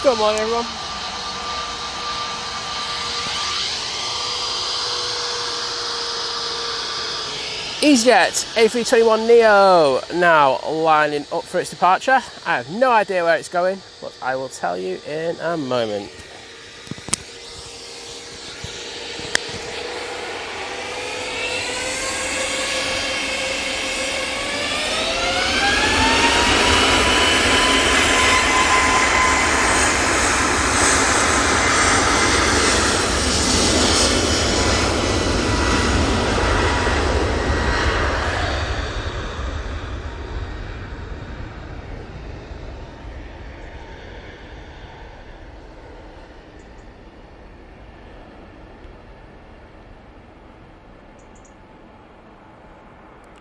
Good morning, everyone. EasyJet A321neo now lining up for its departure. I have no idea where it's going, but I will tell you in a moment.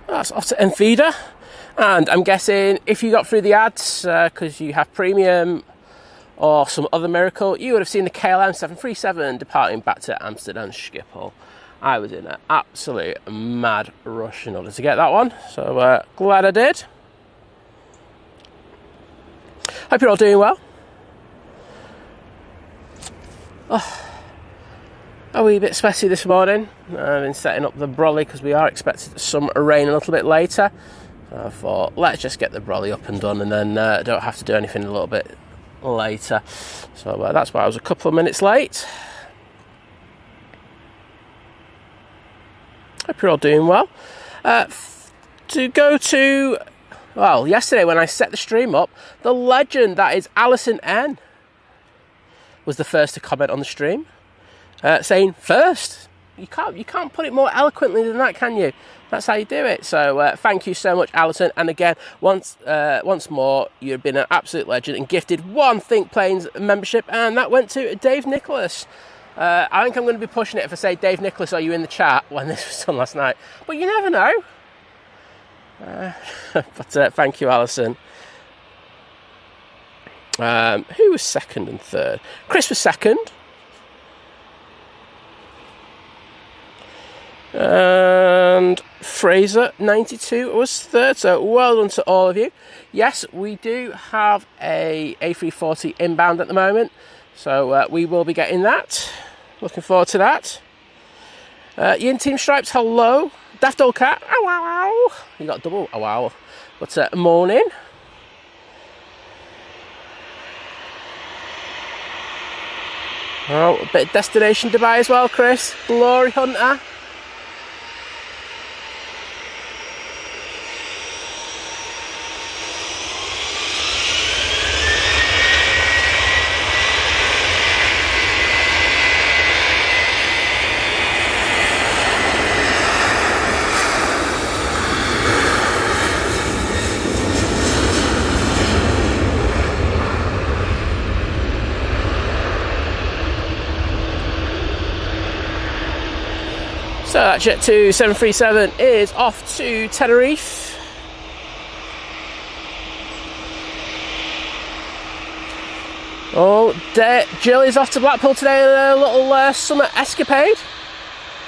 That's off to Enfida, and I'm guessing if you got through the ads because you have premium or some other miracle, you would have seen the KLM 737 departing back to Amsterdam Schiphol. I was in an absolute mad rush in order to get that one, so glad I did. Hope you're all doing well. A wee bit sweaty this morning. I've been setting up the brolly because we are expecting some rain a little bit later. So I thought, let's just get the brolly up and done, and then don't have to do anything a little bit later. So that's why I was a couple of minutes late. Hope you're all doing well. To go to, well, yesterday when I set the stream up, the legend that is Alison N was the first to comment on the stream. Saying first, you can't put it more eloquently than that, can you? That's how you do it. So thank you so much, Alison. And again, once more, you've been an absolute legend and gifted one Think Planes membership, and that went to Dave Nicholas. I think I'm going to be pushing it if I say, Dave Nicholas, are you in the chat when this was done last night? But you never know. But thank you, Alison. Who was second and third? Chris was second. And Fraser 92 was third, so well done to all of you. Yes, we do have a A340 inbound at the moment, so we will be getting that. Looking forward to that. Yin Team Stripes, hello. Daft Old Cat, ow, ow, ow. You got double, ow, ow. But morning. Oh, a bit of Destination Dubai as well, Chris. Glory Hunter. So that Jet 2 737 is off to Tenerife. Oh, Jill is off to Blackpool today on a little summer escapade.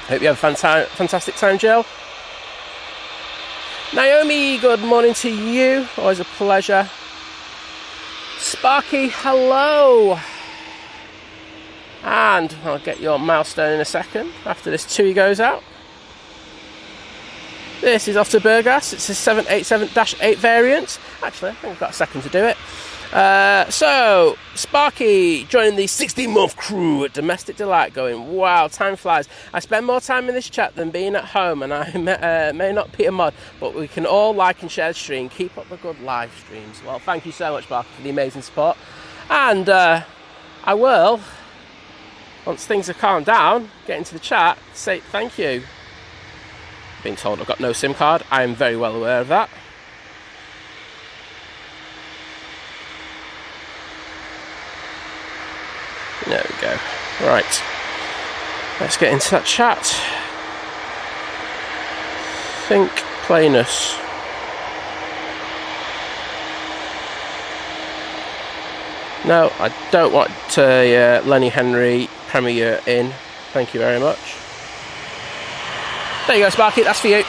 Hope you have a fantastic time, Jill. Naomi, good morning to you. Always a pleasure. Sparky, hello. And I'll get your milestone in a second after this TUI goes out. This is off to Burgas. It's a 787-8 variant. Actually, I think I've got a second to do it. So, Sparky joining the 16-month crew at Domestic Delight going, wow, time flies. I spend more time in this chat than being at home, and I may not be a mod, but we can all like and share the stream. Keep up the good live streams. Well, thank you so much, Sparky, for the amazing support. And I will, once things have calmed down, get into the chat, say thank you. Being told I've got no SIM card, I am very well aware of that. There we go. Right. Let's get into that chat. Think Planus. No, I don't want Lenny Henry Premier in. Thank you very much. There you go, Sparky, that's for you.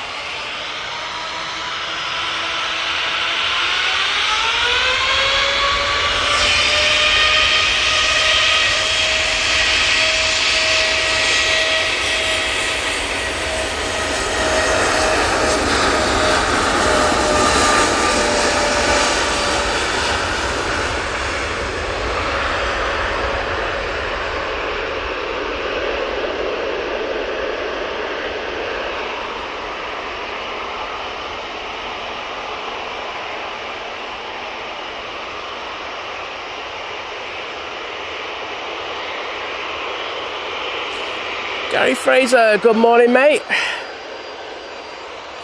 Gary Fraser, good morning, mate.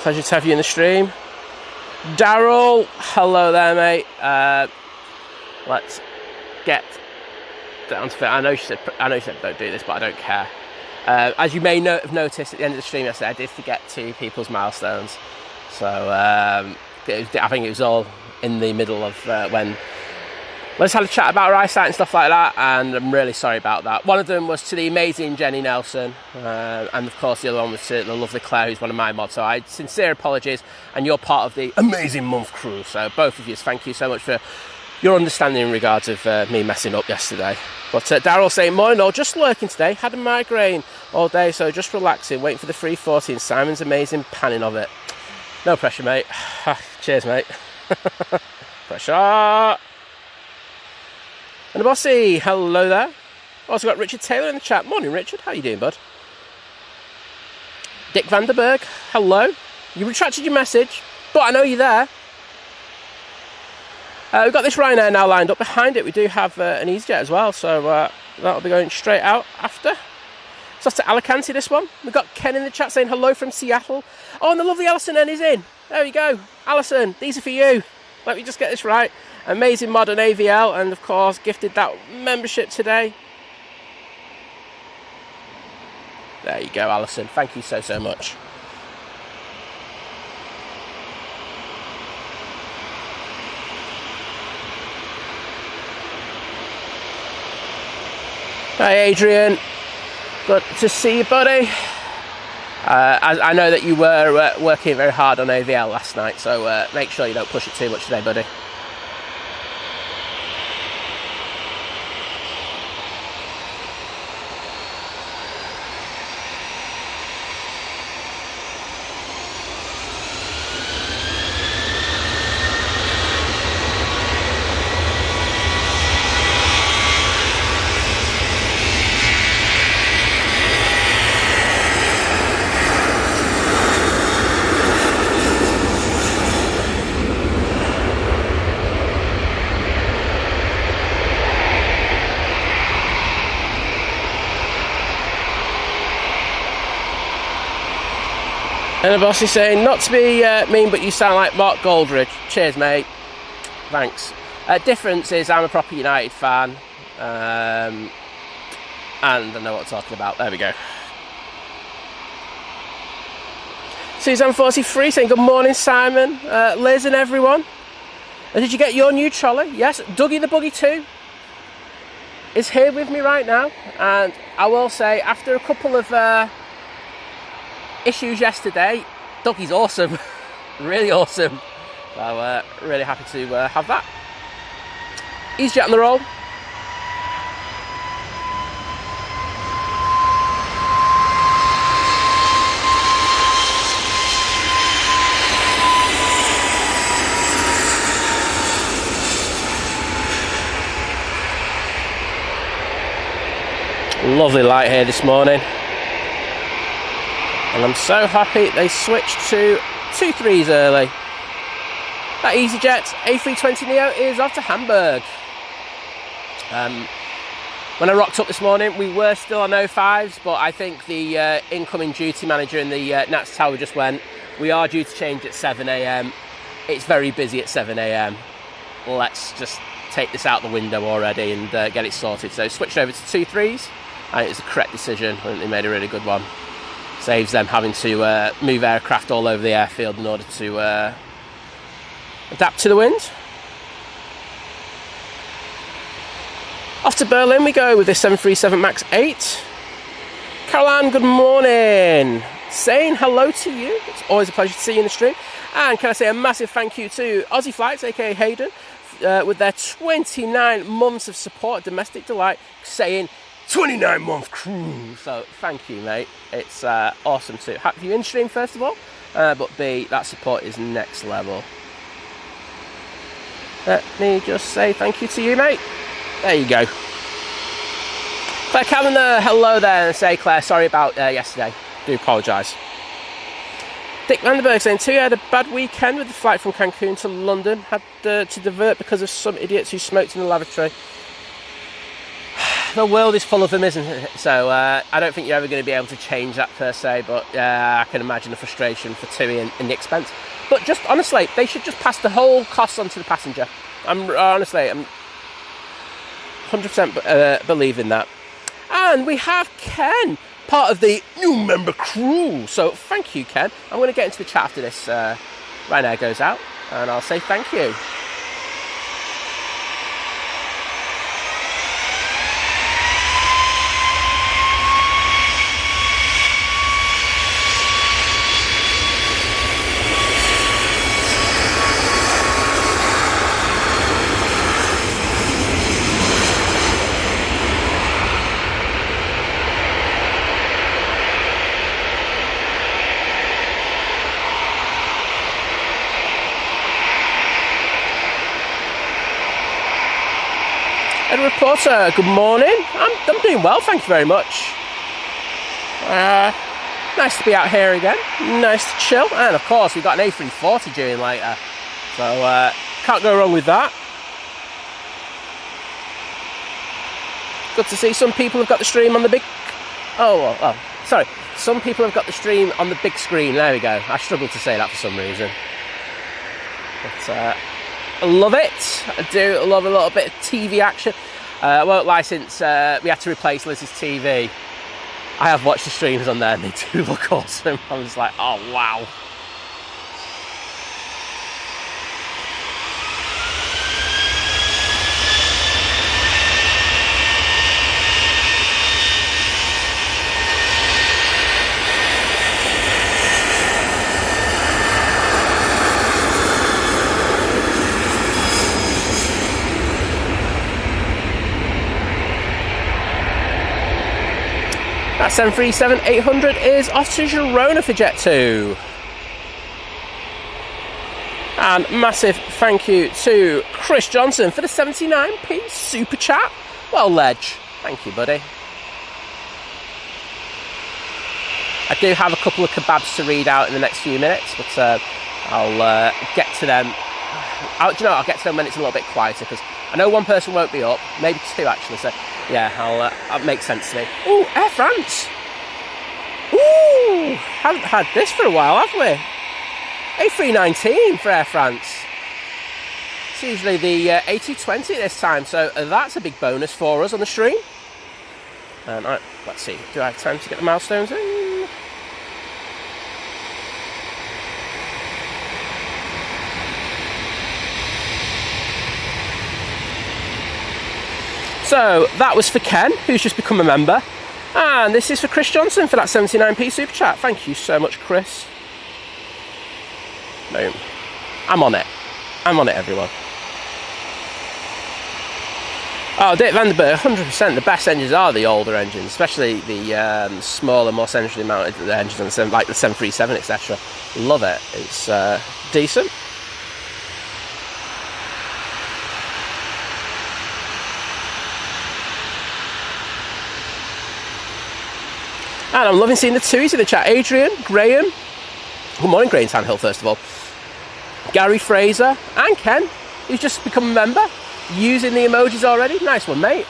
Pleasure to have you in the stream. Daryl, hello there, mate. Let's get down to it. I know you said don't do this, but I don't care. As you may have noticed at the end of the stream yesterday, I did forget 2 people's milestones. So I think it was all in the middle of when let's have a chat about our eyesight and stuff like that, and I'm really sorry about that. One of them was to the amazing Jenny Nelson, and of course the other one was to the lovely Claire, who's one of my mods. So I sincere apologies, and you're part of the amazing month crew. So both of you, thank you so much for your understanding in regards of me messing up yesterday. But Daryl saying, morning all, just lurking today, had a migraine all day, so just relaxing, waiting for the 340 and Simon's amazing panning of it. No pressure, mate. Cheers, mate. Pressure. And the bossy, hello there. Also got Richard Taylor in the chat. Morning, Richard. How you doing, bud? Dick Vanderberg, hello. You retracted your message, but I know you're there. We've got this Ryanair now lined up. Behind it, we do have an EasyJet as well, so that'll be going straight out after. It's off to Alicante, this one. We've got Ken in the chat saying hello from Seattle. Oh, and the lovely Alison then is in. There we go. Alison, these are for you. Let me just get this right. Amazing mod on AVL, and of course gifted that membership today. There you go, Alison. Thank you so much. Hi Adrian, good to see you, buddy. I know that you were working very hard on AVL last night, so make sure you don't push it too much today, buddy. And the boss is saying, not to be mean, but you sound like Mark Goldridge. Cheers, mate. Thanks. Difference is I'm a proper United fan. And I know what I'm talking about. There we go. Suzanne43 saying, good morning, Simon. Liz and everyone. Did you get your new trolley? Yes. Dougie the Buggy 2 is here with me right now. And I will say, after a couple of issues yesterday, Dougie's awesome. Really awesome. So really happy to have that. EasyJet on the roll. Lovely light here this morning. And I'm so happy they switched to 2-3s early. That EasyJet A320neo is off to Hamburg. When I rocked up this morning, we were still on 05s, but I think the incoming duty manager in the Nats Tower just went, we are due to change at 7 a.m. It's very busy at 7 a.m. Let's just take this out the window already and get it sorted. So switched over to 2-3s, and it was the correct decision. I think they made a really good one. Saves them having to move aircraft all over the airfield in order to adapt to the wind. Off to Berlin we go with this 737 MAX 8. Caroline, good morning. Saying hello to you. It's always a pleasure to see you in the stream. And can I say a massive thank you to Aussie Flights, aka Hayden, with their 29 months of support, Domestic Delight, saying 29-month crew. So thank you, mate. It's awesome to have you in stream, first of all, but B, that support is next level. Let me just say thank you to you, mate. There you go. Claire Kavanagh, hello there, and say, Claire, sorry about yesterday. Do apologise. Dick Vanderberg saying, too, had a bad weekend with the flight from Cancun to London. Had to divert because of some idiots who smoked in the lavatory. the world is full of them, isn't it? So I don't think you're ever going to be able to change that per se, but I can imagine the frustration for TUI and the expense. But just honestly, they should just pass the whole cost on to the passenger. I'm 100% believe in that. And we have Ken, part of the new member crew. So thank you, Ken. I'm going to get into the chat after this Ryanair goes out, and I'll say thank you. Reporter, good morning. I'm doing well, thank you very much. Nice to be out here again. Nice to chill. And of course, we've got an A340 due in later. So, can't go wrong with that. Good to see some people have got the stream on the big... sorry. Some people have got the stream on the big screen. There we go. I struggled to say that for some reason. But, I love it. I do love a little bit of TV action. I won't lie, since we had to replace Liz's TV, I have watched the streams on there and they do look awesome. I was like, oh wow. That 737-800 is off to Girona for Jet 2. And massive thank you to Chris Johnson for the 79p super chat. Well, Ledge, thank you, buddy. I do have a couple of kebabs to read out in the next few minutes, but I'll get to them. I'll get to them when it's a little bit quieter, because I know one person won't be up, maybe two actually, so yeah, that'll make sense to me. Ooh, Air France! Ooh, haven't had this for a while, have we? A319 for Air France. It's usually the A220 this time, so that's a big bonus for us on the stream. And let's see, do I have time to get the milestones in? So that was for Ken, who's just become a member. And this is for Chris Johnson for that 79p super chat. Thank you so much, Chris. Boom. I'm on it. I'm on it, everyone. Oh, Dick Vandenberg, 100%. The best engines are the older engines, especially the smaller, more centrally mounted engines, on the like the 737, etc. Love it. It's decent. And I'm loving seeing the TUIs in the chat. Adrian, Graham. Good morning, Graham Tanhill, first of all. Gary Fraser and Ken, who's just become a member, using the emojis already. Nice one, mate.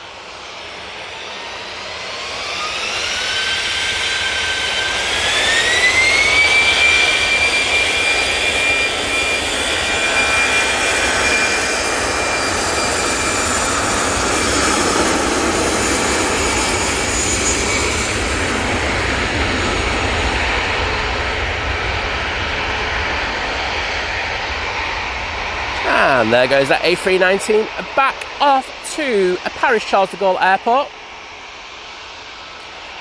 And there goes that A319 back off to Paris Charles de Gaulle Airport.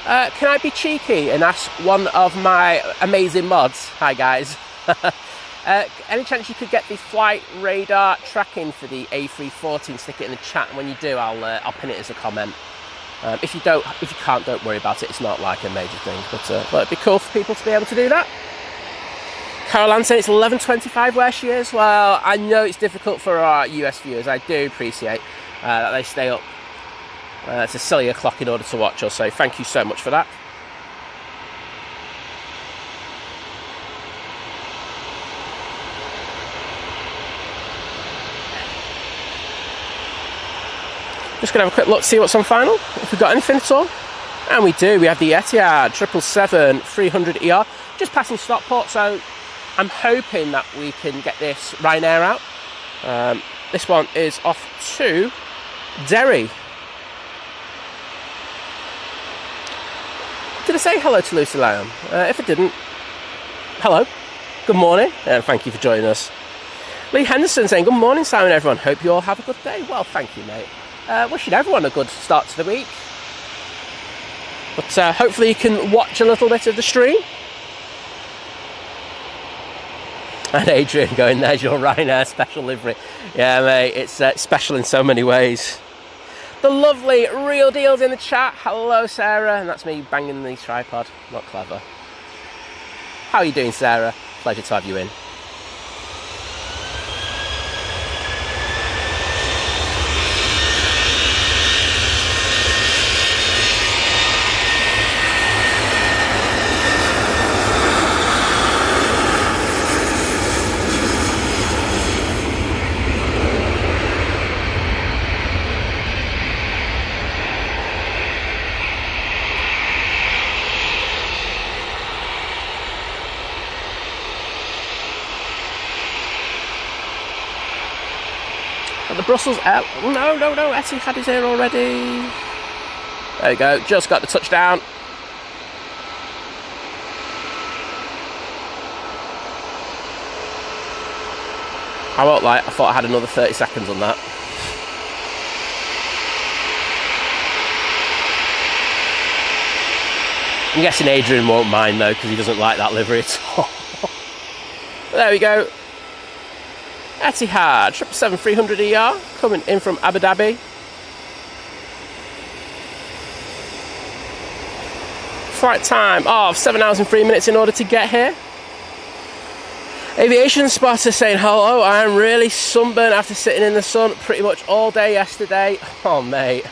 Can I be cheeky and ask one of my amazing mods? Hi guys. Any chance you could get the flight radar tracking for the A340 and stick it in the chat? And when you do, I'll pin it as a comment. If you can't, don't worry about it. It's not like a major thing, but it'd be cool for people to be able to do that. Carol Ann saying it's 11:25 where she is. Well, I know it's difficult for our US viewers. I do appreciate that they stay up. It's a silly o'clock in order to watch us, so thank you so much for that. Just going to have a quick look, see what's on final, if we've got anything at all. And we do. We have the Etihad 777-300ER just passing Stockport, so I'm hoping that we can get this Ryanair out. This one is off to Derry. Did I say hello to Lucy Lion? If I didn't, hello, good morning, and thank you for joining us. Lee Henderson saying, good morning, Simon, everyone. Hope you all have a good day. Well, thank you, mate. Wishing everyone a good start to the week. But hopefully you can watch a little bit of the stream. And Adrian going, there's your Ryanair special livery. Yeah, mate, it's special in so many ways. The lovely Real Deals in the chat. Hello, Sarah. And that's me banging the tripod. Not clever. How are you doing, Sarah? Pleasure to have you in. The Brussels Air... No, Etihad is here already. There we go, just got the touchdown. I won't lie, I thought I had another 30 seconds on that. I'm guessing Adrian won't mind though, because he doesn't like that livery at all. There we go. Etihad 777-300ER coming in from Abu Dhabi. Flight time of 7 hours and 3 minutes in order to get here. Aviation spotter saying, hello, I'm really sunburned after sitting in the sun pretty much all day yesterday. Oh, mate.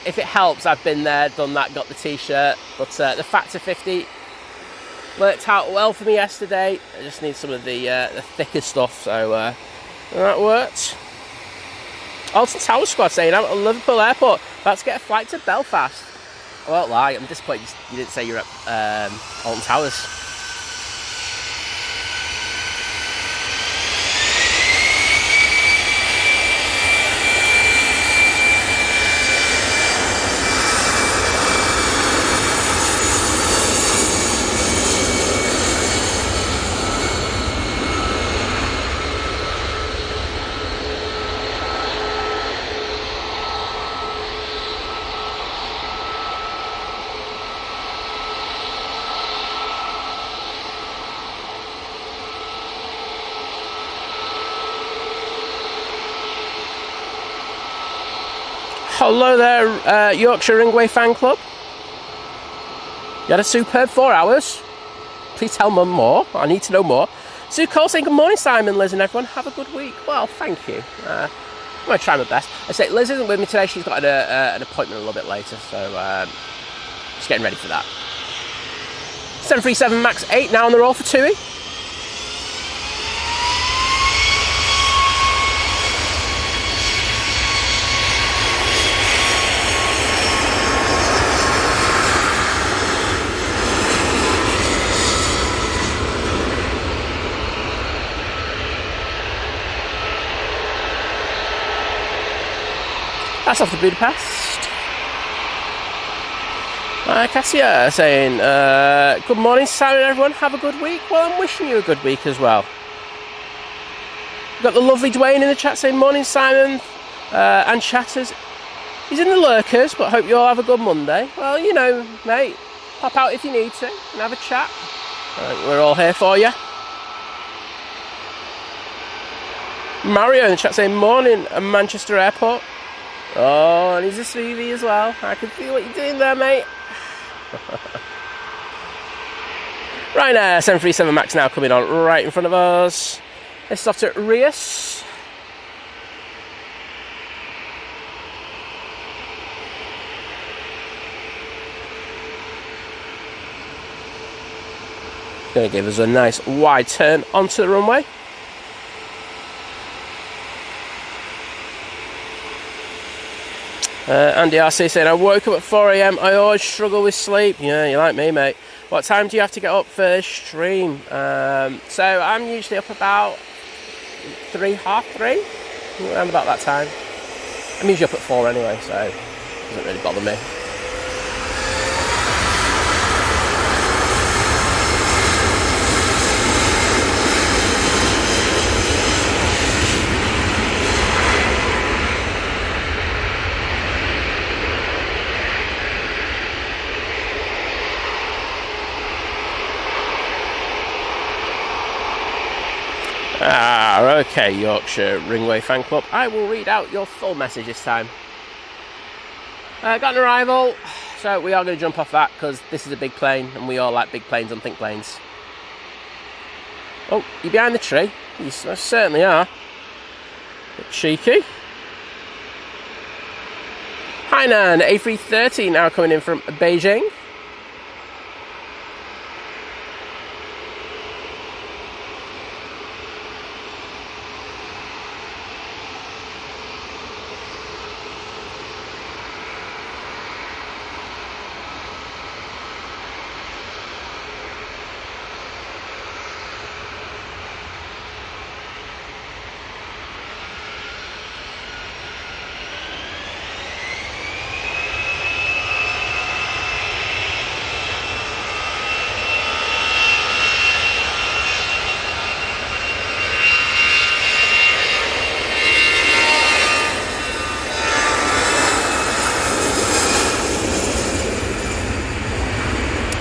If it helps, I've been there, done that, got the t-shirt. But the Factor 50 worked out well for me yesterday. I just need some of the thicker stuff, so that worked. Alton Tower Squad saying, I'm at Liverpool Airport, about to get a flight to Belfast. I won't lie, I'm disappointed you didn't say you're at Alton Towers. Hello there, Yorkshire Runway fan club. You had a superb 4 hours. Please tell Mum more. I need to know more. Sue Cole saying, good morning, Simon, Liz, and everyone. Have a good week. Well, thank you. I'm going to try my best. I say, Liz isn't with me today. She's got an appointment a little bit later, so just getting ready for that. 737 MAX 8 now on the roll for TUI. That's off to Budapest. Cassia saying, good morning, Simon, everyone. Have a good week. Well, I'm wishing you a good week as well. We've got the lovely Dwayne in the chat saying, morning, Simon. And Chatters. He's in the lurkers, but hope you all have a good Monday. Well, you know, mate, pop out if you need to and have a chat. We're all here for you. Mario in the chat saying, morning, Manchester Airport. Oh, and he's a Stevie as well. I can feel what you're doing there, mate. Ryanair 737 MAX now coming on right in front of us. This is off to Rias. Going to give us a nice wide turn onto the runway. Andy RC saying, I woke up at 4 AM. I always struggle with sleep. Yeah, you're like me, mate. What time do you have to get up for this stream? So I'm usually up about 3, half 3, around about that time. I'm usually up at 4 anyway, so it doesn't really bother me. Okay, Yorkshire Runway fan club. I will read out your full message this time. Got an arrival, so we are going to jump off that because this is a big plane and we all like big planes and think planes. Oh, you're behind the tree? You certainly are. Bit cheeky. Hainan, A330 now coming in from Beijing.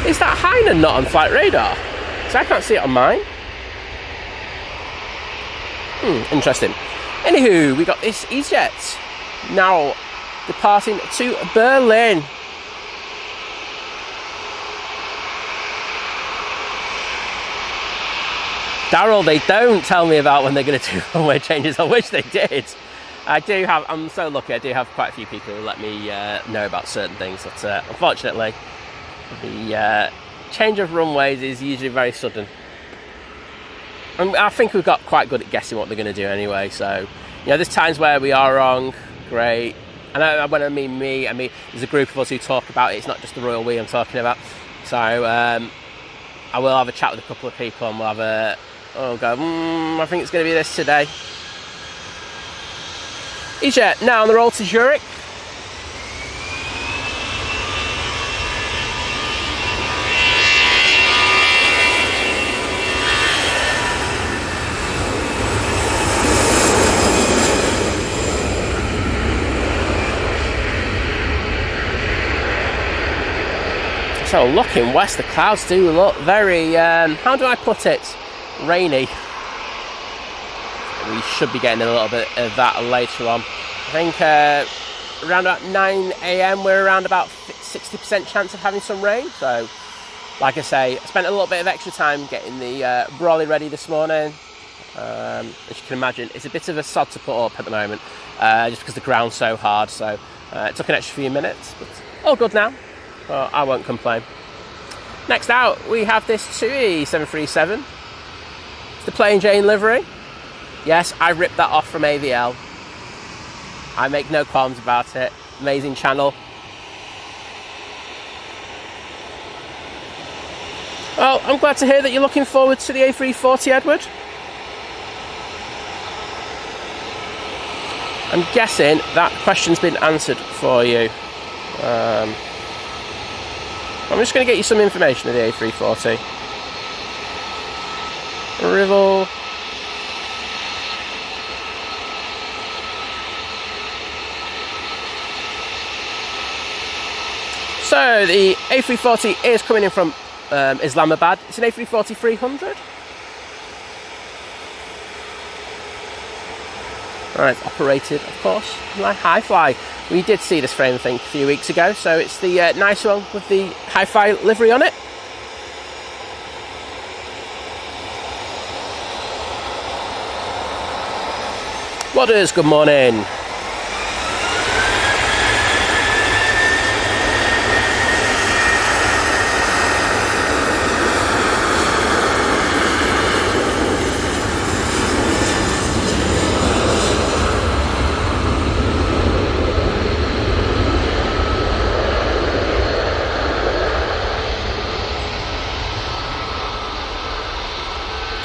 Is that Hainan not on flight radar? Because I can't see it on mine. Interesting. Anywho, we got this EasyJet now departing to Berlin. Daryl, they don't tell me about when they're going to do runway changes. I wish they did. I'm so lucky, I do have quite a few people who let me know about certain things, but unfortunately, the change of runways is usually very sudden. And I think we've got quite good at guessing what they're going to do anyway, so, there's times where we are wrong, great. And when I mean me, I mean, there's a group of us who talk about it, it's not just the royal we I'm talking about. So, I will have a chat with a couple of people and we'll have I think it's going to be this today. EasyJet now on the roll to Zurich. So looking west, the clouds do look very, how do I put it, rainy. We should be getting a little bit of that later on. I think around about 9 AM we're around about 60% chance of having some rain. So like I say, I spent a little bit of extra time getting the brolly ready this morning. As you can imagine, it's a bit of a sod to put up at the moment, just because the ground's so hard. So it took an extra few minutes, but all good now. Well, I won't complain. Next out, we have this TUI 737. It's the plain Jane livery. Yes, I ripped that off from AVL. I make no qualms about it. Amazing channel. Well, I'm glad to hear that you're looking forward to the A340, Edward. I'm guessing that question's been answered for you. I'm just going to get you some information of the A340. Arrival. So the A340 is coming in from Islamabad. It's an A340-300. Alright, operated, of course, by Hi-Fly. We did see this frame, I think, a few weeks ago, so it's the nice one with the Hi-Fi livery on it. Wadders, good morning.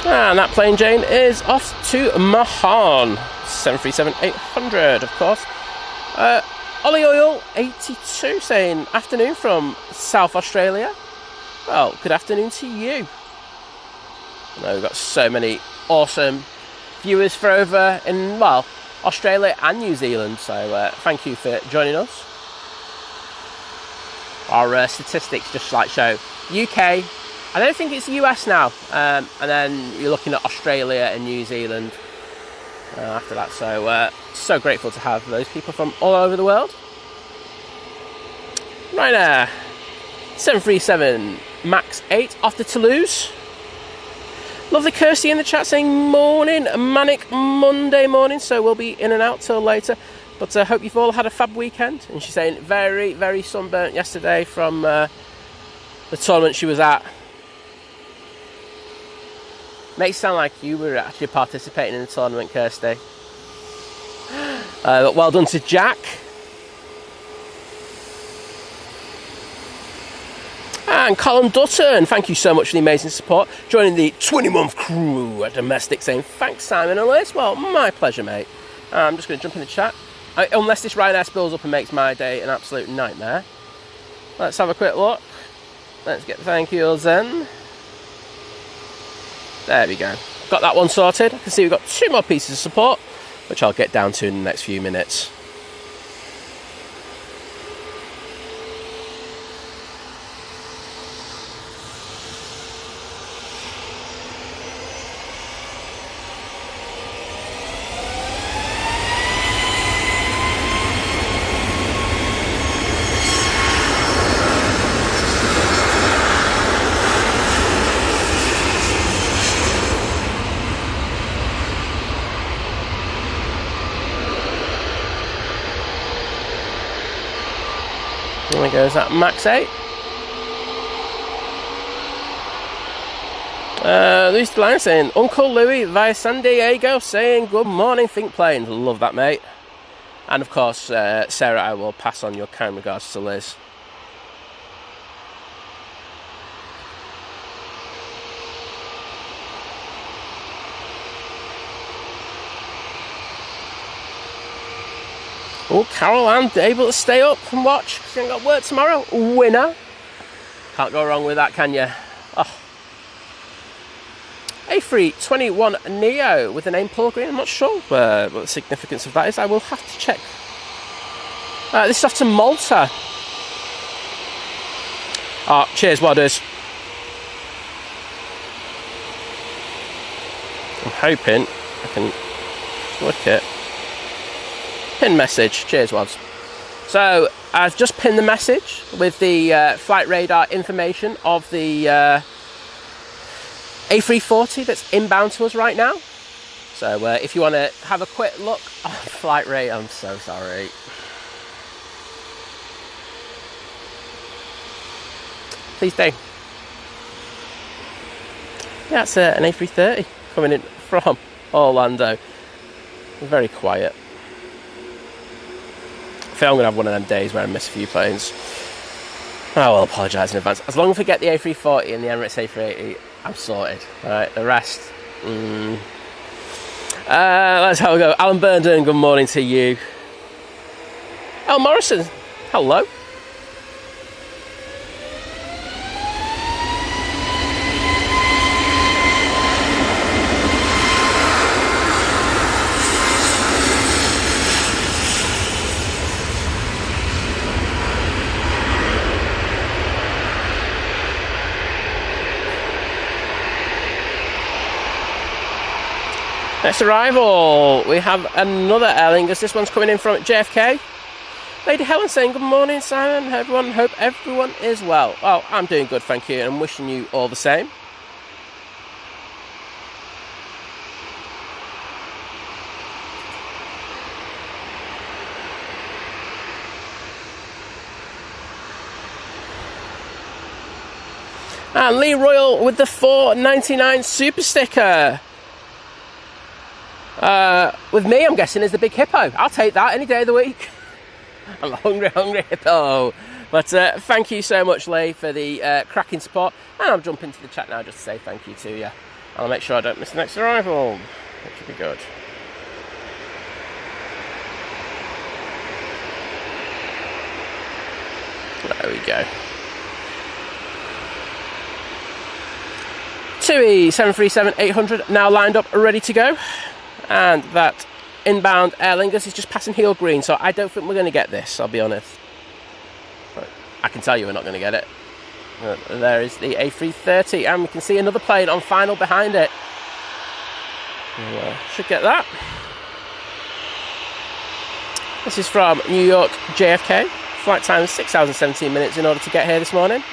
And that plain Jane is off to Mahan. 737-800, of course. Ollie Oil 82 saying, afternoon from South Australia. Well, good afternoon to you. I know we've got so many awesome viewers for over in, well, Australia and New Zealand. So thank you for joining us. Our statistics just like show UK. I don't think it's US now, and then you're looking at Australia and New Zealand after that. So, so grateful to have those people from all over the world. Right now, 737 MAX 8 off to Toulouse. Lovely Kirsty in the chat saying morning, manic Monday morning. So we'll be in and out till later. But I hope you've all had a fab weekend. And she's saying very, very sunburnt yesterday from the tournament she was at. Makes it sound like you were actually participating in the tournament, Kirsty. But well done to Jack. And Colin Dutton, thank you so much for the amazing support. Joining the 20-month crew at Domestic, saying thanks, Simon and Liz. Well, my pleasure, mate. I'm just going to jump in the chat. Unless this Ryanair spills up and makes my day an absolute nightmare. Let's have a quick look. Let's get the thank yous in. There we go. Got that one sorted. I can see we've got 2 more pieces of support, which I'll get down to in the next few minutes. There goes that MAX 8. Louis Deline saying, Uncle Louis via San Diego saying, good morning, think planes. Love that, mate. And of course, Sarah, I will pass on your kind regards to Liz. Oh, Carol Ann able to stay up and watch. She ain't got work tomorrow. Winner. Can't go wrong with that, can you? Oh. A321 Neo with the name Paul Green. I'm not sure what the significance of that is. I will have to check. This is off to Malta. Oh, cheers, Wadders. I'm hoping I can click it. Pin message. Cheers, Wads. So I've just pinned the message with the flight radar information of the A340 that's inbound to us right now. So if you want to have a quick look on flight rate, I'm so sorry. Please do. Yeah, it's an A330 coming in from Orlando. Very quiet. I feel I'm going to have one of them days where I miss a few planes. I will apologise in advance. As long as we get the A340 and the Emirates A380, I'm sorted. Alright, the rest. Let's have a go. Alan Burndon, good morning to you. El Morrison, hello. Next arrival, we have another Aer Lingus. This one's coming in from JFK. Lady Helen saying, good morning, Simon. Everyone, hope everyone is well. Well, I'm doing good, thank you, and I'm wishing you all the same. And Lee Royal with the $4.99 super sticker. With me, I'm guessing, is the big hippo. I'll take that any day of the week. I'm a hungry, hungry hippo. But thank you so much, Lee, for the cracking support. And I'll jump into the chat now just to say thank you to you. I'll make sure I don't miss the next arrival, which should be good. There we go. TUI 737-800 now lined up, ready to go. And that inbound Aer Lingus is just passing heel green, so I don't think we're going to get this, I'll be honest. But I can tell you we're not going to get it. There is the A330, and we can see another plane on final behind it. Should get that. This is from New York JFK. Flight time 6 hours and 17 minutes in order to get here this morning.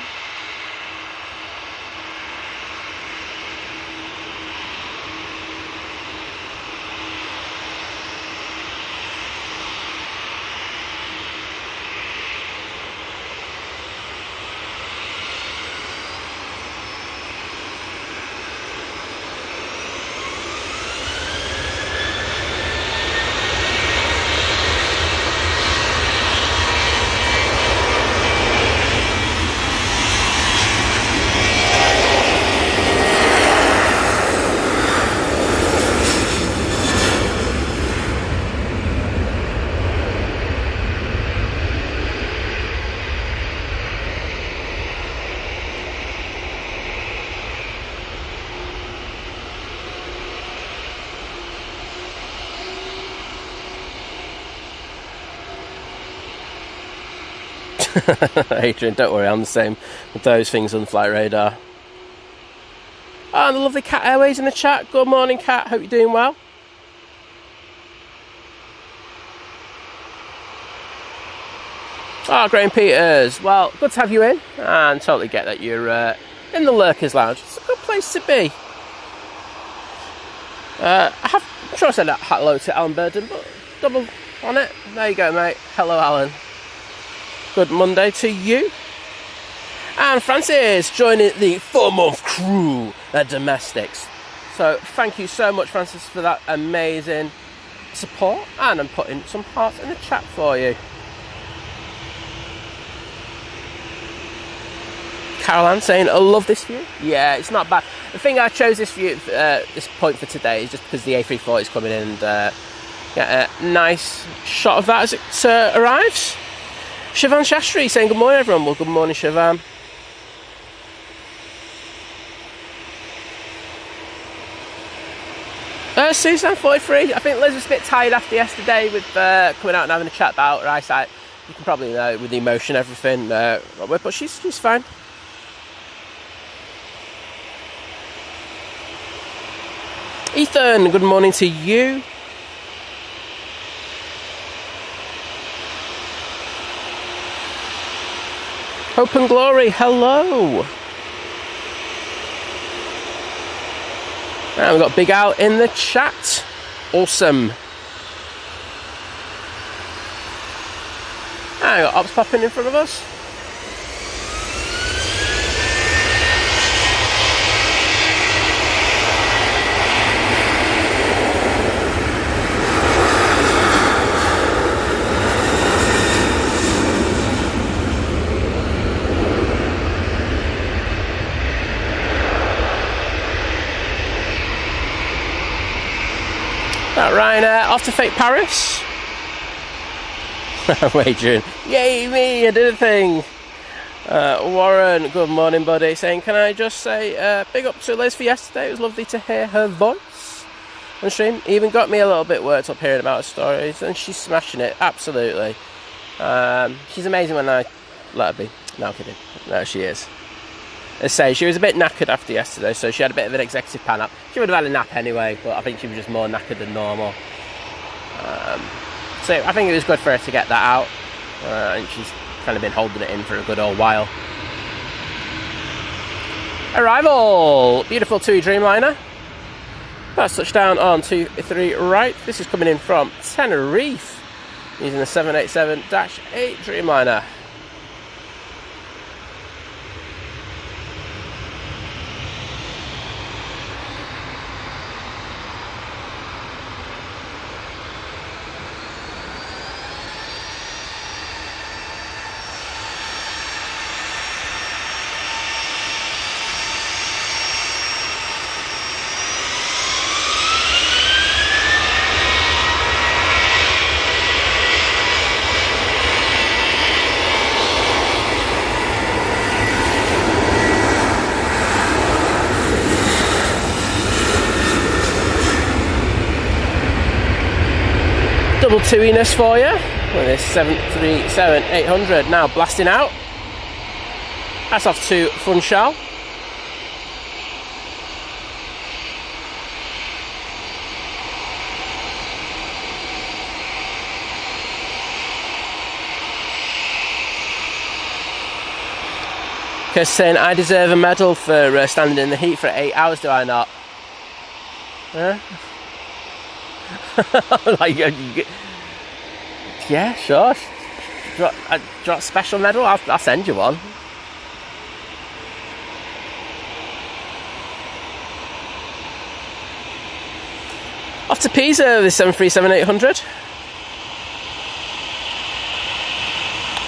Adrian, don't worry, I'm the same with those things on the flight radar. Oh, and the lovely Cat Airways in the chat. Good morning, Cat. Hope you're doing well. Oh, Graham Peters. Well, good to have you in, and totally get that you're in the Lurkers Lounge. It's a good place to be. I'm sure I said that hello to Alan Burden, but double on it. There you go, mate. Hello, Alan. Good Monday to you. And Francis joining the 4-month crew at Domestics. So thank you so much, Francis, for that amazing support. And I'm putting some hearts in the chat for you. Caroline saying, I love this view. Yeah, it's not bad. The thing I chose this view, this point for today, is just because the A340 is coming in and get a nice shot of that as it arrives. Shivan Shastri saying good morning, everyone. Well, good morning, Shivan. Susan 43. I think Liz was a bit tired after yesterday with coming out and having a chat about her eyesight. You can probably know with the emotion, everything. But she's fine. Ethan, good morning to you. Hope and Glory, hello. And we've got Big Al in the chat. Awesome. And we've got Ops popping in front of us. That Ryanair off to fake Paris. Adrian, yay me, I did a thing. Warren, good morning, buddy. Saying, can I just say big up to Liz for yesterday. It was lovely to hear her voice on stream. Even got me a little bit worked up hearing about her stories, and she's smashing it, absolutely. She's amazing when I let her be. No, I'm kidding. No, she is. I say, she was a bit knackered after yesterday, so she had a bit of an executive pan up. She would have had a nap anyway, but I think she was just more knackered than normal. So I think it was good for her to get that out, and she's kind of been holding it in for a good old while. Arrival! Beautiful TUI Dreamliner. First touchdown on 23 right. This is coming in from Tenerife, using the 787-8 Dreamliner. double two-iness for you with this 737-800 now blasting out. That's off to Funchal. Because saying I deserve a medal for standing in the heat for 8 hours, do I not? Huh? Like, yeah, sure. Do you want a special medal? I'll send you one. Off to Pisa with 737-800.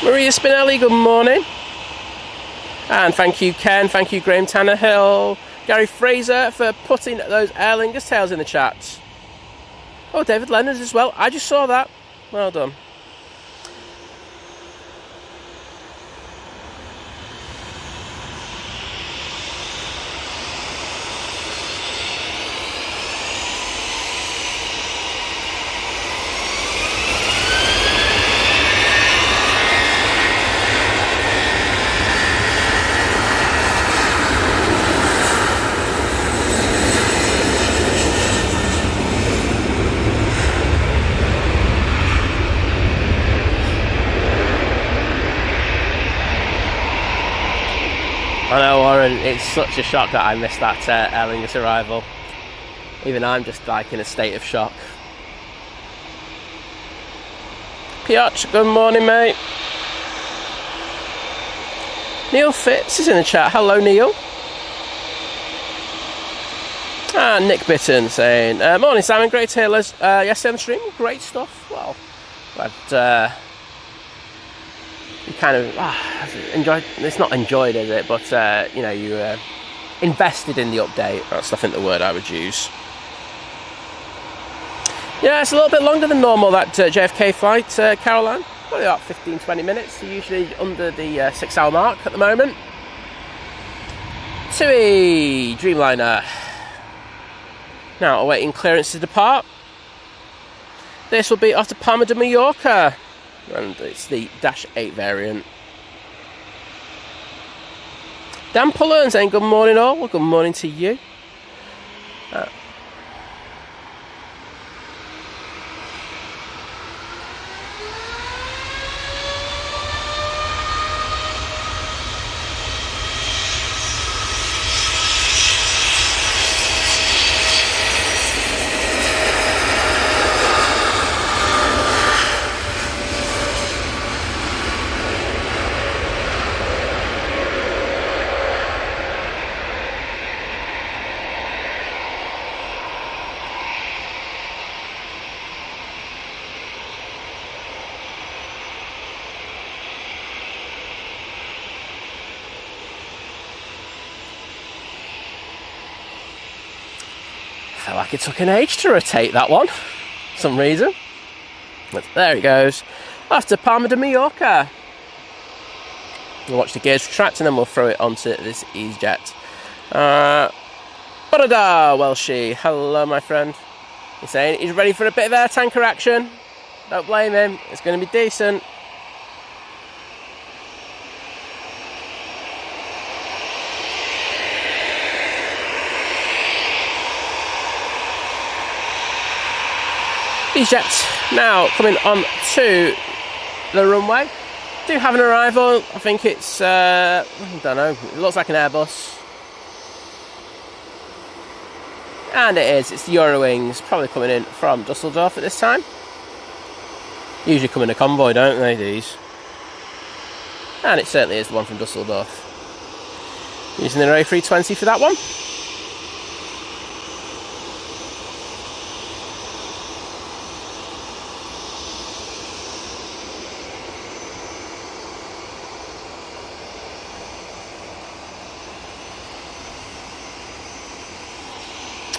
Maria Spinelli, good morning. And thank you, Ken. Thank you, Graham Tannehill. Gary Fraser for putting those Aer Lingus tails in the chat. Oh, David Leonard as well. I just saw that. Well done. I know, Warren, it's such a shock that I missed that Aer Lingus arrival. Even I'm just like in a state of shock. Piotr, good morning, mate. Neil Fitz is in the chat. Hello, Neil. And Nick Bitton saying, morning, Simon. Great to hear yesterday on the stream. Great stuff. Well, but you kind of enjoyed. It's not enjoyed, is it? But you know, you invested in the update. That's I think the word I would use. Yeah, it's a little bit longer than normal, that JFK flight, Caroline. Probably about 15-20 minutes. Usually under the 6-hour mark at the moment. TUI Dreamliner. Now awaiting clearance to depart. This will be off to Palma de Mallorca. And it's the -8 variant. Dan Pullen saying good morning all. Well, good morning to you. Felt like it took an age to rotate that one, for some reason. But there it goes. After Palma de Mallorca. We'll watch the gears retract and then we'll throw it onto this EasyJet. Borada Welshie, hello my friend. He's saying he's ready for a bit of air tanker action. Don't blame him, it's going to be decent. EasyJet now coming on to the runway. Do have an arrival. I think it's, I don't know, it looks like an Airbus. And it is, it's the Eurowings, probably coming in from Dusseldorf at this time. Usually come in a convoy, don't they, these? And it certainly is the one from Dusseldorf. Using the A320 for that one.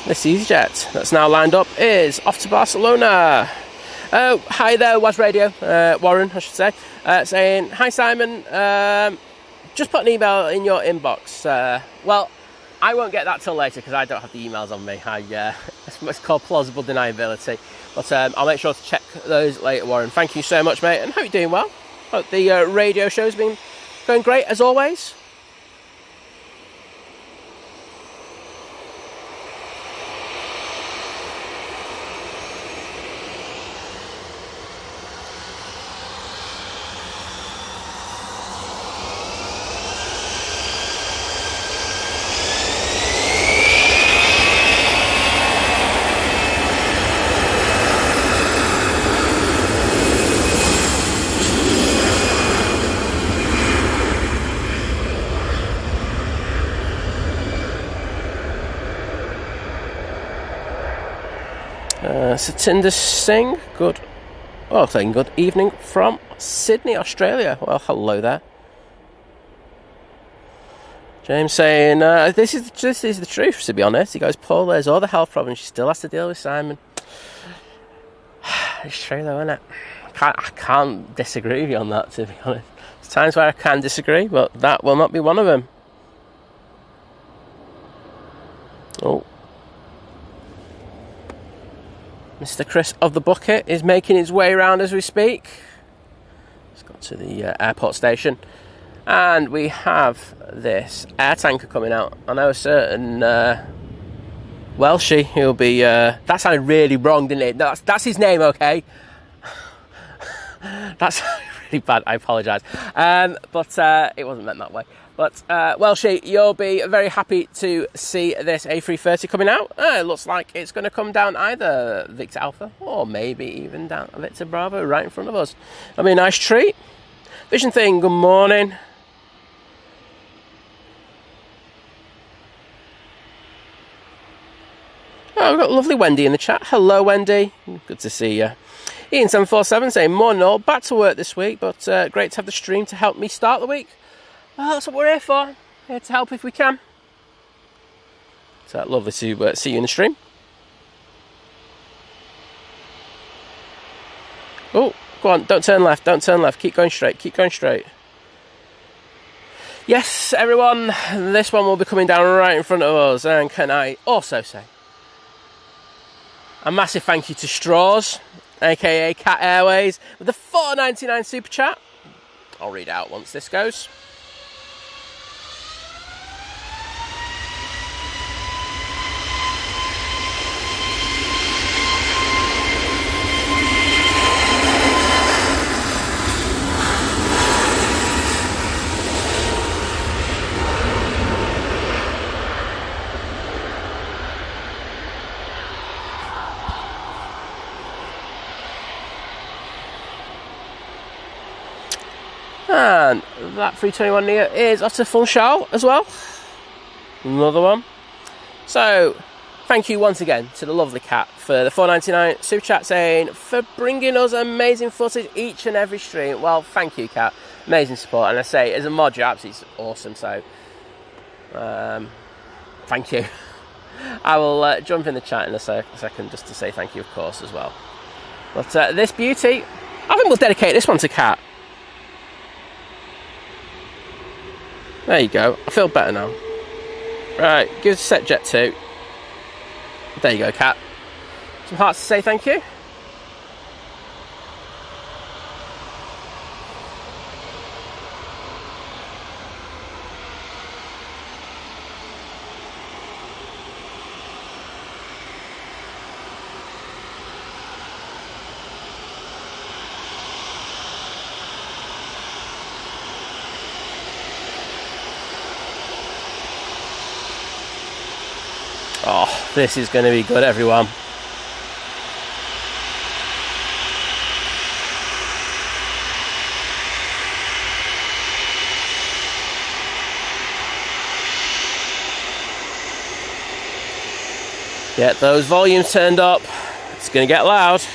This EasyJet that's now lined up is off to Barcelona. Oh, hi there, Was Radio, Warren, I should say, saying, hi Simon, just put an email in your inbox. Well, I won't get that till later because I don't have the emails on me. It's called plausible deniability. But I'll make sure to check those later, Warren. Thank you so much, mate, and hope you're doing well. Hope the radio show's been going great, as always. Satinder Singh, good evening from Sydney, Australia. Well, hello there. James saying, this is the truth, to be honest. He goes, Paul, there's all the health problems. She still has to deal with Simon. It's true, though, isn't it? I can't disagree with you on that, to be honest. There's times where I can disagree, but that will not be one of them. Oh. Mr. Chris of the Bucket is making his way around as we speak. He's got to the airport station. And we have this air tanker coming out. I know a certain Welshie who'll be... that sounded really wrong, didn't it? That's his name, okay? That's really bad, I apologise. But it wasn't meant that way. But, Welshie, you'll be very happy to see this A330 coming out. It looks like it's going to come down either Victor Alpha or maybe even down Victor Bravo right in front of us. That'll be a nice treat. Vision Thing, good morning. Oh, we've got lovely Wendy in the chat. Hello, Wendy. Good to see you. Ian747 saying, morning all, back to work this week, but great to have the stream to help me start the week. Well, that's what we're here for. Here to help if we can. So lovely to see you in the stream. Oh, go on, don't turn left, keep going straight. Yes, everyone, this one will be coming down right in front of us. And can I also say a massive thank you to Straws, aka Cat Airways, with the $4.99 super chat. I'll read it out once this goes. And that 321 Neo is off to full shout as well. Another one. So, thank you once again to the lovely Cat for the $4.99 super chat, saying for bringing us amazing footage each and every stream. Well, thank you, Cat. Amazing support. And I say, as a mod, you're absolutely awesome. So, thank you. I will jump in the chat in a second just to say thank you, of course, as well. But this beauty, I think we'll dedicate this one to Cat. There you go. I feel better now. Right, give us a set jet 2. There you go, Cat. Some hearts to say thank you. Oh, this is going to be good, everyone. Get those volumes turned up. It's going to get loud.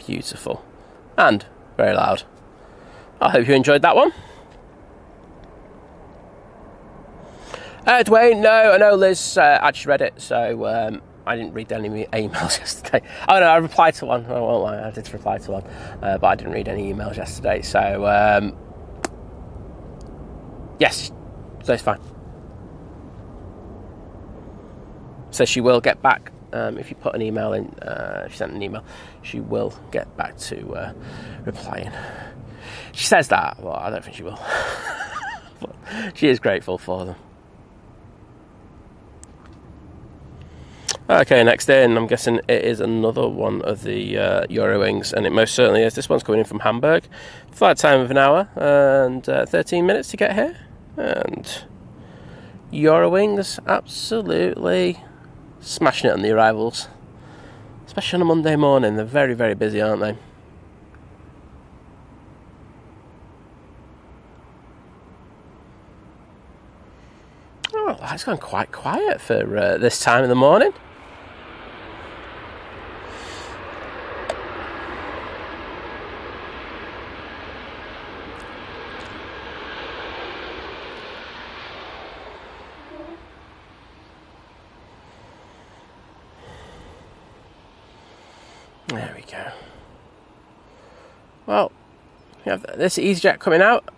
beautiful and very loud. I hope you enjoyed that one. Dwayne, no, I know Liz actually read it, so I didn't read any emails yesterday. Oh no, I replied to one. I won't lie, I did reply to one, but I didn't read any emails yesterday. So yes, so it's fine. So she will get back. If you put an email in, if you sent an email, she will get back to replying. She says that, well, I don't think she will. But she is grateful for them. Okay, next in, I'm guessing it is another one of the Eurowings, and it most certainly is. This one's coming in from Hamburg. Flight time of an hour and 13 minutes to get here. And Eurowings absolutely smashing it on the arrivals. Especially on a Monday morning. They're very, very busy, aren't they? Oh, it's gone quite quiet for this time in the morning. There we go. Well, we have this EasyJet coming out.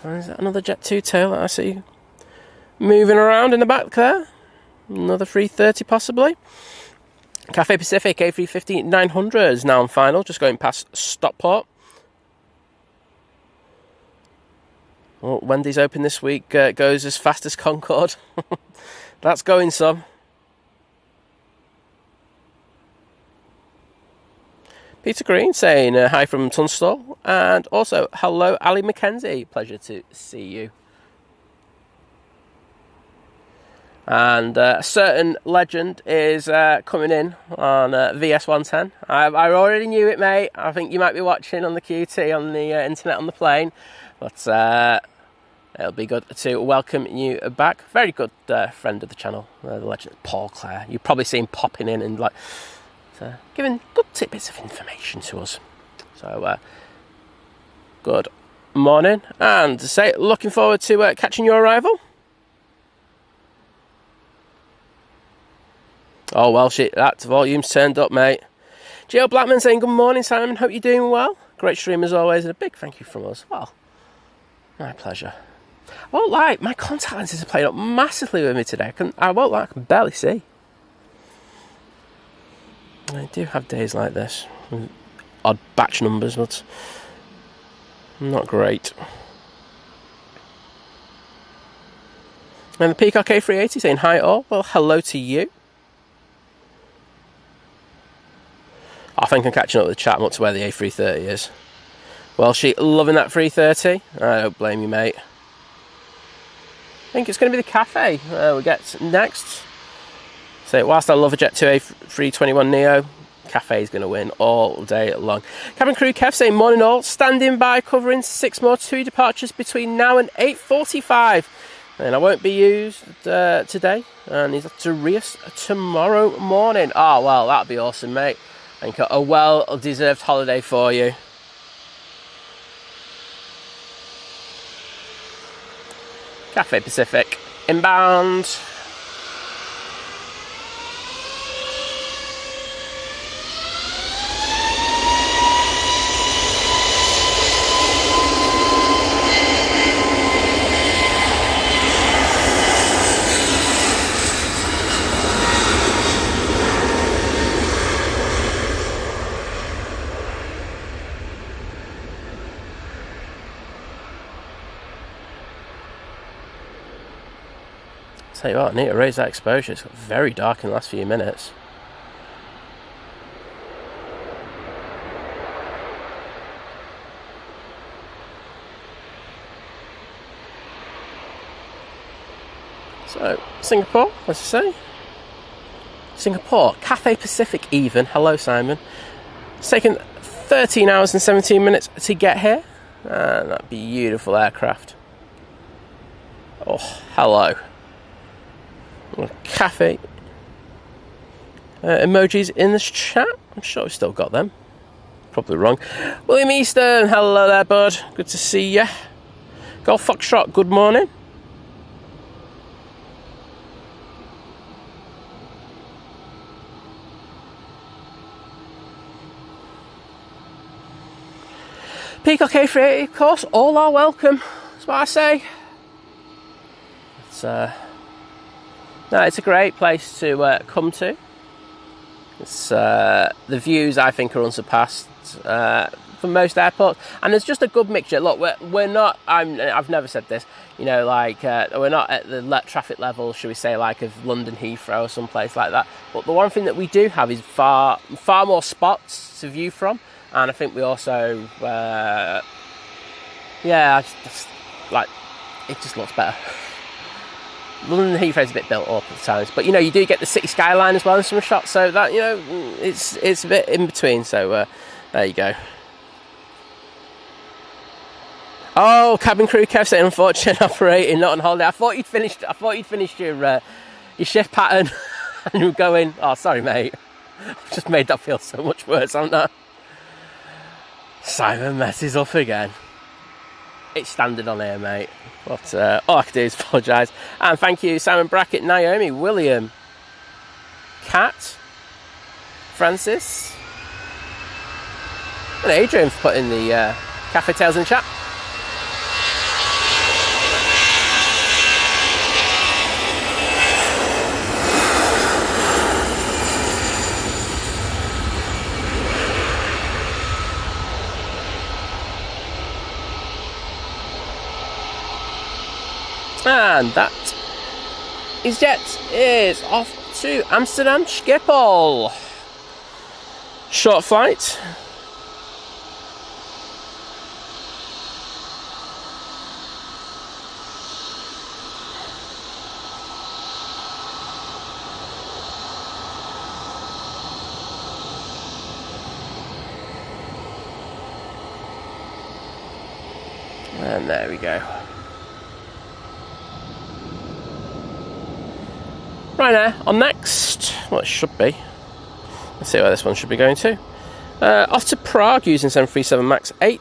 Is that another Jet 2 tail that I see moving around in the back there? Another 330 possibly. Cathay Pacific A350-900 is now on final, just going past Stockport. Well, Wendy's Open this week goes as fast as Concorde. That's going some. Peter Green saying hi from Tunstall, and also hello Ali Mackenzie, pleasure to see you. And a certain legend is coming in on VS110. I already knew it, mate. I think you might be watching on the QT on the internet on the plane, but it'll be good to welcome you back. Very good friend of the channel, the legend Paul Clare. You've probably seen popping in and giving good tidbits of information to us. So, good morning, and to say, looking forward to catching your arrival. Oh, well, shit, that volume's turned up, mate. Gio Blackman saying, good morning, Simon. Hope you're doing well. Great stream as always, and a big thank you from us. Well, my pleasure. I won't lie, my contact lenses are playing up massively with me today. I won't lie, I can barely see. I do have days like this. Odd batch numbers, but not great. And the Peacock A380 saying hi all. Well, hello to you. I think I'm catching up with the chat. I'm up to where the A330 is. Well, she loving that 330. I don't blame you, mate. I think it's going to be the Cathay we get next. So whilst I love a Jet 2 A321neo, Cathay is going to win all day long. Cabin crew Kev saying, morning all, standing by covering 6 more 2 departures between now and 8:45. And I won't be used today, and he's up to Rias tomorrow morning. Oh, well, that'd be awesome, mate. I think a well-deserved holiday for you. Cathay Pacific, inbound. Tell you what, I need to raise that exposure. It's got very dark in the last few minutes. So, Singapore, as I say. Singapore, Cathay Pacific even. Hello, Simon. It's taken 13 hours and 17 minutes to get here. And that beautiful aircraft. Oh, hello. Cafe emojis in this chat. I'm sure we've still got them. probably wrong. William Easton, hello there, bud. Good to see you. Golf Foxtrot, good morning. Peacock A380, of course, all are welcome. That's what I say. It's no, it's a great place to come to. It's the views, I think, are unsurpassed for most airports, and there's just a good mixture. Look, we're not. I've never said this. You know, like we're not at the traffic level, should we say, like of London Heathrow or someplace like that. But the one thing that we do have is far more spots to view from. And I think we also, just like, it just looks better. London Heathrow's a bit built up at times, but you know, you do get the city skyline as well in some shots, so that, you know, it's a bit in between. So there you go. Oh, cabin crew Kev saying unfortunate operating, not on holiday. I thought you'd finished your shift pattern, and you were going, oh, sorry, mate. I've just made that feel so much worse, haven't I? Simon messes up again. It's standard on here, mate. But all I can do is apologise. And thank you, Simon Brackett, Naomi, William, Kat, Francis, and Adrian for putting the Cafe Tales in the chat. And that EasyJet is off to Amsterdam Schiphol. Short flight. And there we go. Ryanair on next. Well, it should be. Let's see where this one should be going to. Off to Prague using 737 MAX 8.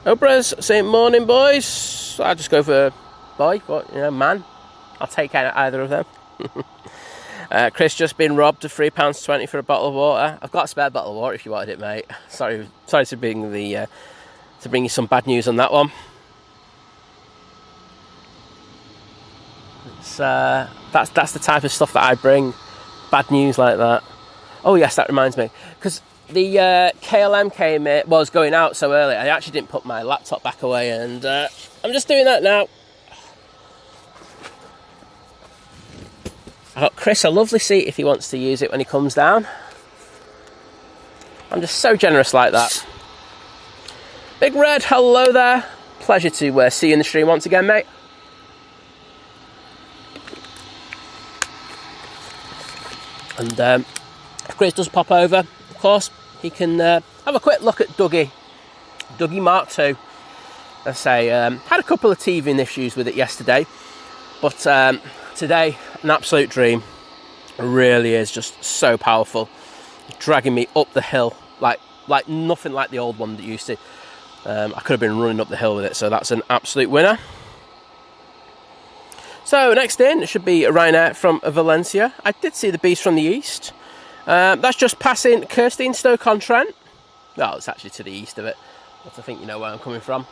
Obras saying morning, boys. I'll just go for boy, but you know, man. I'll take either of them. Chris just been robbed of £3.20 for a bottle of water. I've got a spare bottle of water if you wanted it, mate. Sorry to bring you some bad news on that one. That's the type of stuff that I bring, bad news like that. Oh yes, that reminds me, because the KLM came in, was going out so early, I actually didn't put my laptop back away, and I'm just doing that now. I got Chris a lovely seat if he wants to use it when he comes down. I'm just so generous like that. Big Red, hello there. Pleasure to see you in the stream once again, mate. And if Chris does pop over, of course, he can have a quick look at Dougie Mark II. I say, had a couple of teething issues with it yesterday, but today, an absolute dream. It really is just so powerful. Dragging me up the hill, like nothing like the old one that used to. I could have been running up the hill with it, so that's an absolute winner. So next in should be Ryanair from Valencia. I did see the Beast from the east. That's just passing Kirstine-Stoke-on-Trent. Well, it's actually to the east of it, but I think you know where I'm coming from.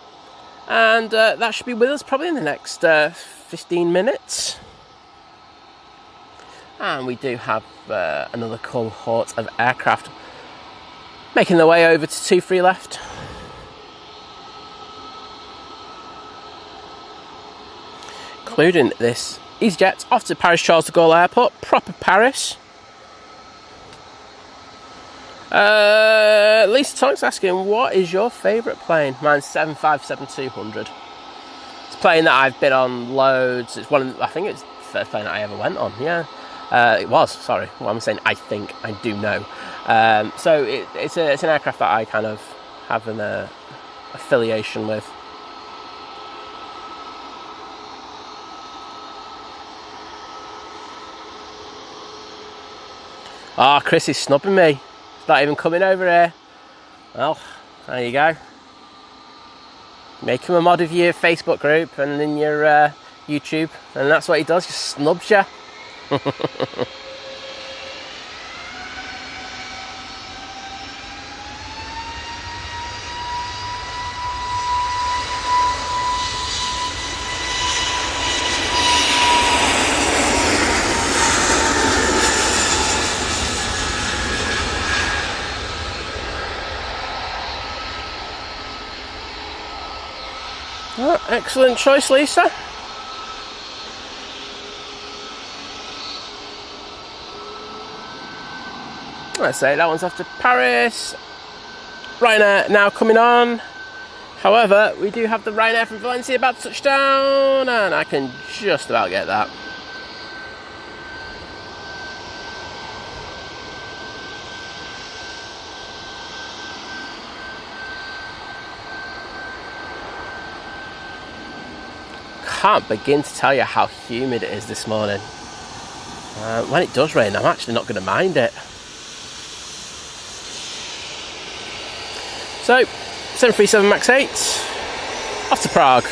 And that should be with us probably in the next 15 minutes. And we do have another cohort of aircraft making their way over to 2-3 left. Including this EasyJet off to Paris Charles de Gaulle Airport, proper Paris. Lisa Tonic's asking, what is your favourite plane? Mine's 757-200. It's a plane that I've been on loads. It's I think it's the first plane that I ever went on, yeah. It was, sorry. Well, I'm saying I think, I do know. So it's an aircraft that I kind of have an affiliation with. Ah, Chris is snubbing me. He's not even coming over here. Well, there you go. Make him a mod of your Facebook group and in your YouTube, and that's what he does, just snubs you. Oh, excellent choice, Lisa. Let's say that one's off to Paris. Ryanair now coming on. However, we do have the Ryanair from Valencia about to touch down, and I can just about get that. Can't begin to tell you how humid it is this morning. When it does rain, I'm actually not going to mind it. So, 737 MAX 8, off to Prague.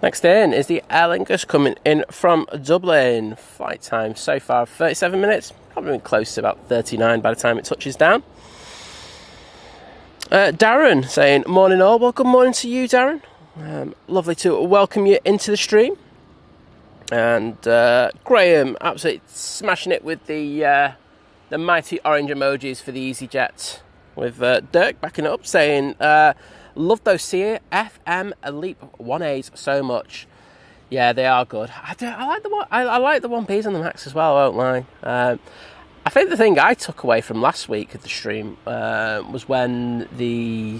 Next in is the Aer Lingus coming in from Dublin. Flight time so far 37 minutes, probably been close to about 39 by the time it touches down. Darren saying, morning all. Well, good morning to you, Darren. Lovely to welcome you into the stream. And Graham absolutely smashing it with the mighty orange emojis for the EasyJet. With Dirk backing it up saying, love those Sear FM Elite 1As so much. Yeah, they are good. I like the 1Ps on the Max as well, I won't lie. I think the thing I took away from last week of the stream was when the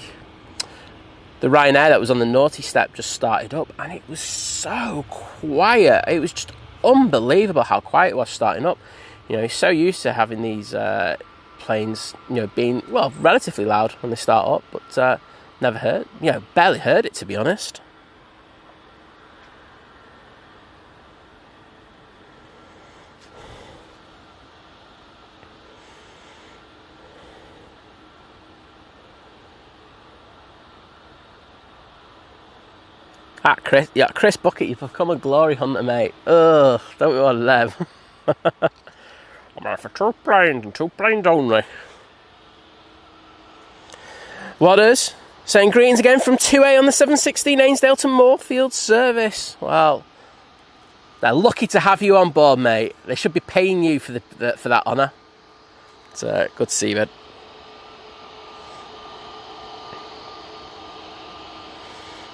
Ryanair that was on the naughty step just started up, and it was so quiet. It was just unbelievable how quiet it was starting up. You know, you're so used to having these planes, you know, being, well, relatively loud when they start up, but barely heard it, to be honest. Chris Bucket, you've become a glory hunter, mate. Ugh, don't we all live? I'm out for 2 planes and 2 planes only. Wadders saying greetings again from 2A on the 716 Ainsdale to Moorfield service. Well, they're lucky to have you on board, mate. They should be paying you for that honour. It's good to see you, man.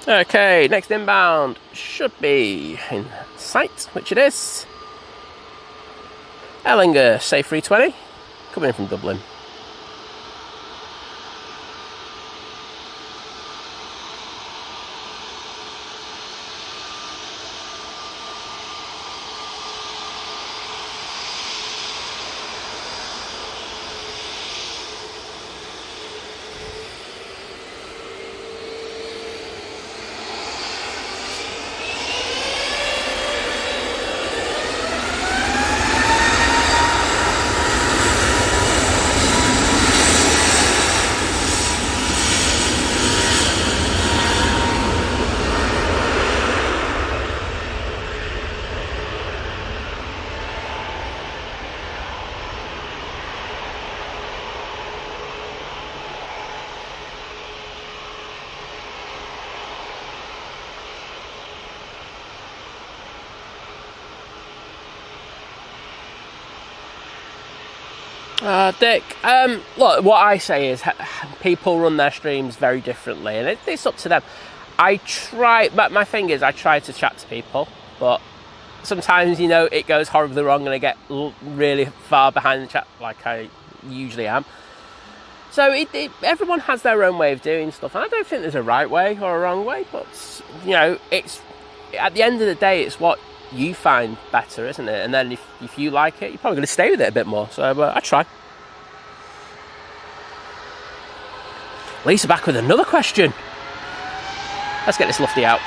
Okay, next inbound should be in sight, which it is. Aer Lingus, say 320, coming in from Dublin. Dick, look, what I say is people run their streams very differently, and it's up to them. But my thing is, I try to chat to people, but sometimes, you know, it goes horribly wrong and I get really far behind the chat, like I usually am. So everyone has their own way of doing stuff, and I don't think there's a right way or a wrong way, but, you know, it's at the end of the day, it's what you find better, isn't it? And then if you like it, you're probably going to stay with it a bit more. So I try. Lisa back with another question. Let's get this lufty out.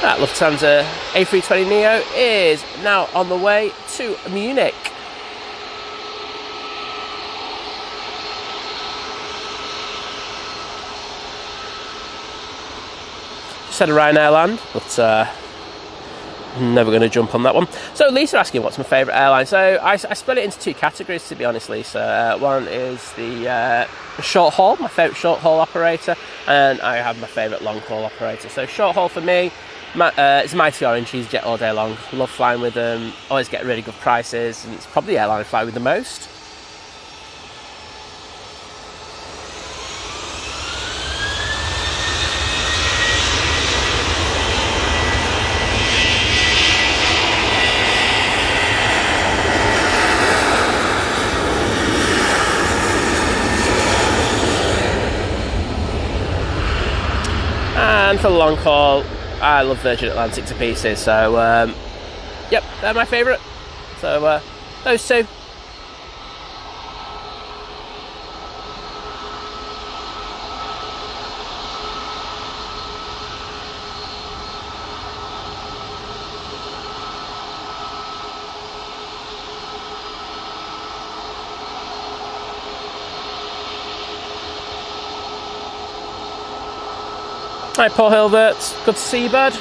That Lufthansa A320neo is now on the way to Munich. Just had a Ryanair land, but I'm never going to jump on that one. So Lisa asking what's my favourite airline. So I split it into two categories, to be honest, Lisa. One is the short haul, my favourite short haul operator, and I have my favourite long haul operator. So short haul for me, it's Mighty Orange, EasyJet all day long. Love flying with them, always get really good prices, and it's probably the airline I fly with the most. And for the long haul, I love Virgin Atlantic to pieces, so yep, they're my favourite. So those two. Hi Paul Hilbert, good to see you, bud.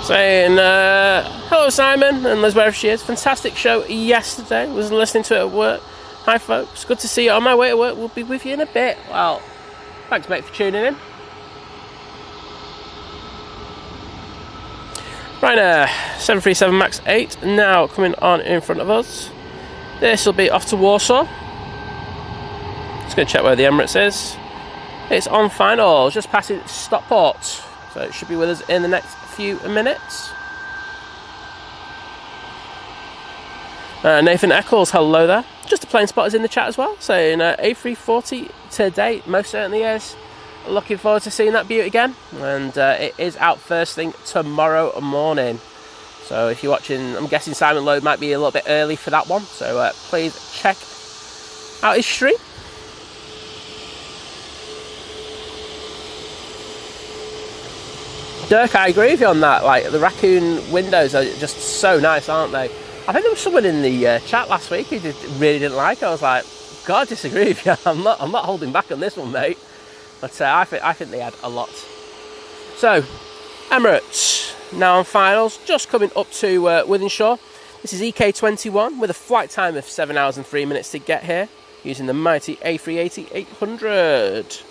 Saying hello Simon and Liz, wherever she is. Fantastic show yesterday, was listening to it at work. Hi folks, good to see you. On my way to work, we'll be with you in a bit. Well, thanks mate for tuning in. Ryanair 737 MAX 8 now coming on in front of us. This will be off to Warsaw. Just going to check where the Emirates is. It's on final, just passing Stockport, so it should be with us in the next few minutes. Nathan Eccles, hello there. Just a plane spotters in the chat as well, saying A340 today, most certainly is. Looking forward to seeing that beauty again, and it is out first thing tomorrow morning. So if you're watching, I'm guessing Simon Lowe might be a little bit early for that one, so please check out his stream. Dirk, I agree with you on that. Like, the raccoon windows are just so nice, aren't they? I think there was someone in the chat last week who really didn't like it. I was like, God, I disagree with you. I'm not holding back on this one, mate. But I think they add a lot. So, Emirates now on finals, just coming up to Wythenshawe. This is EK21 with a flight time of 7 hours and 3 minutes to get here, using the mighty A380-800.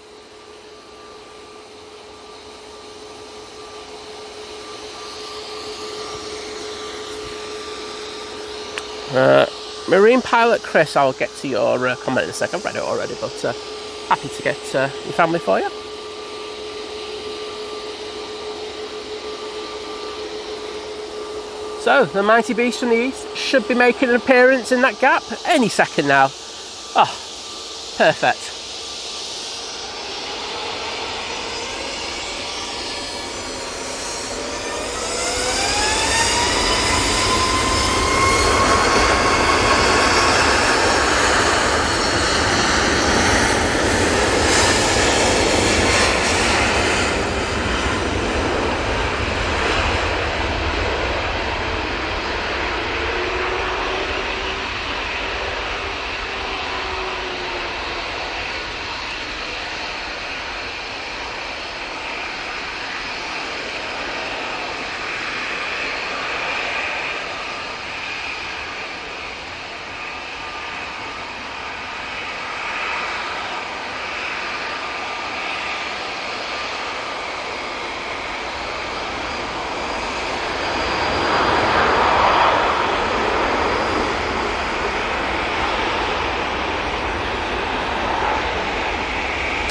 Marine pilot Chris, I'll get to your comment in a second. I've read it already, but happy to get your family for you. So the mighty beast from the east should be making an appearance in that gap any second now. Oh, perfect.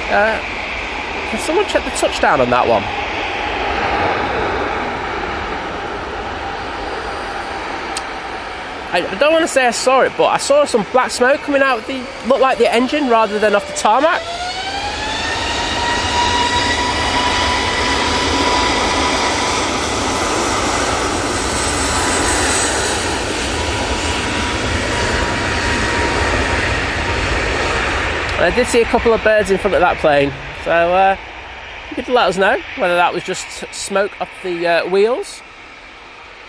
Can someone check the touchdown on that one? I don't want to say I saw it, but I saw some black smoke coming out of looked like the engine rather than off the tarmac. I did see a couple of birds in front of that plane, so you could let us know whether that was just smoke off the wheels,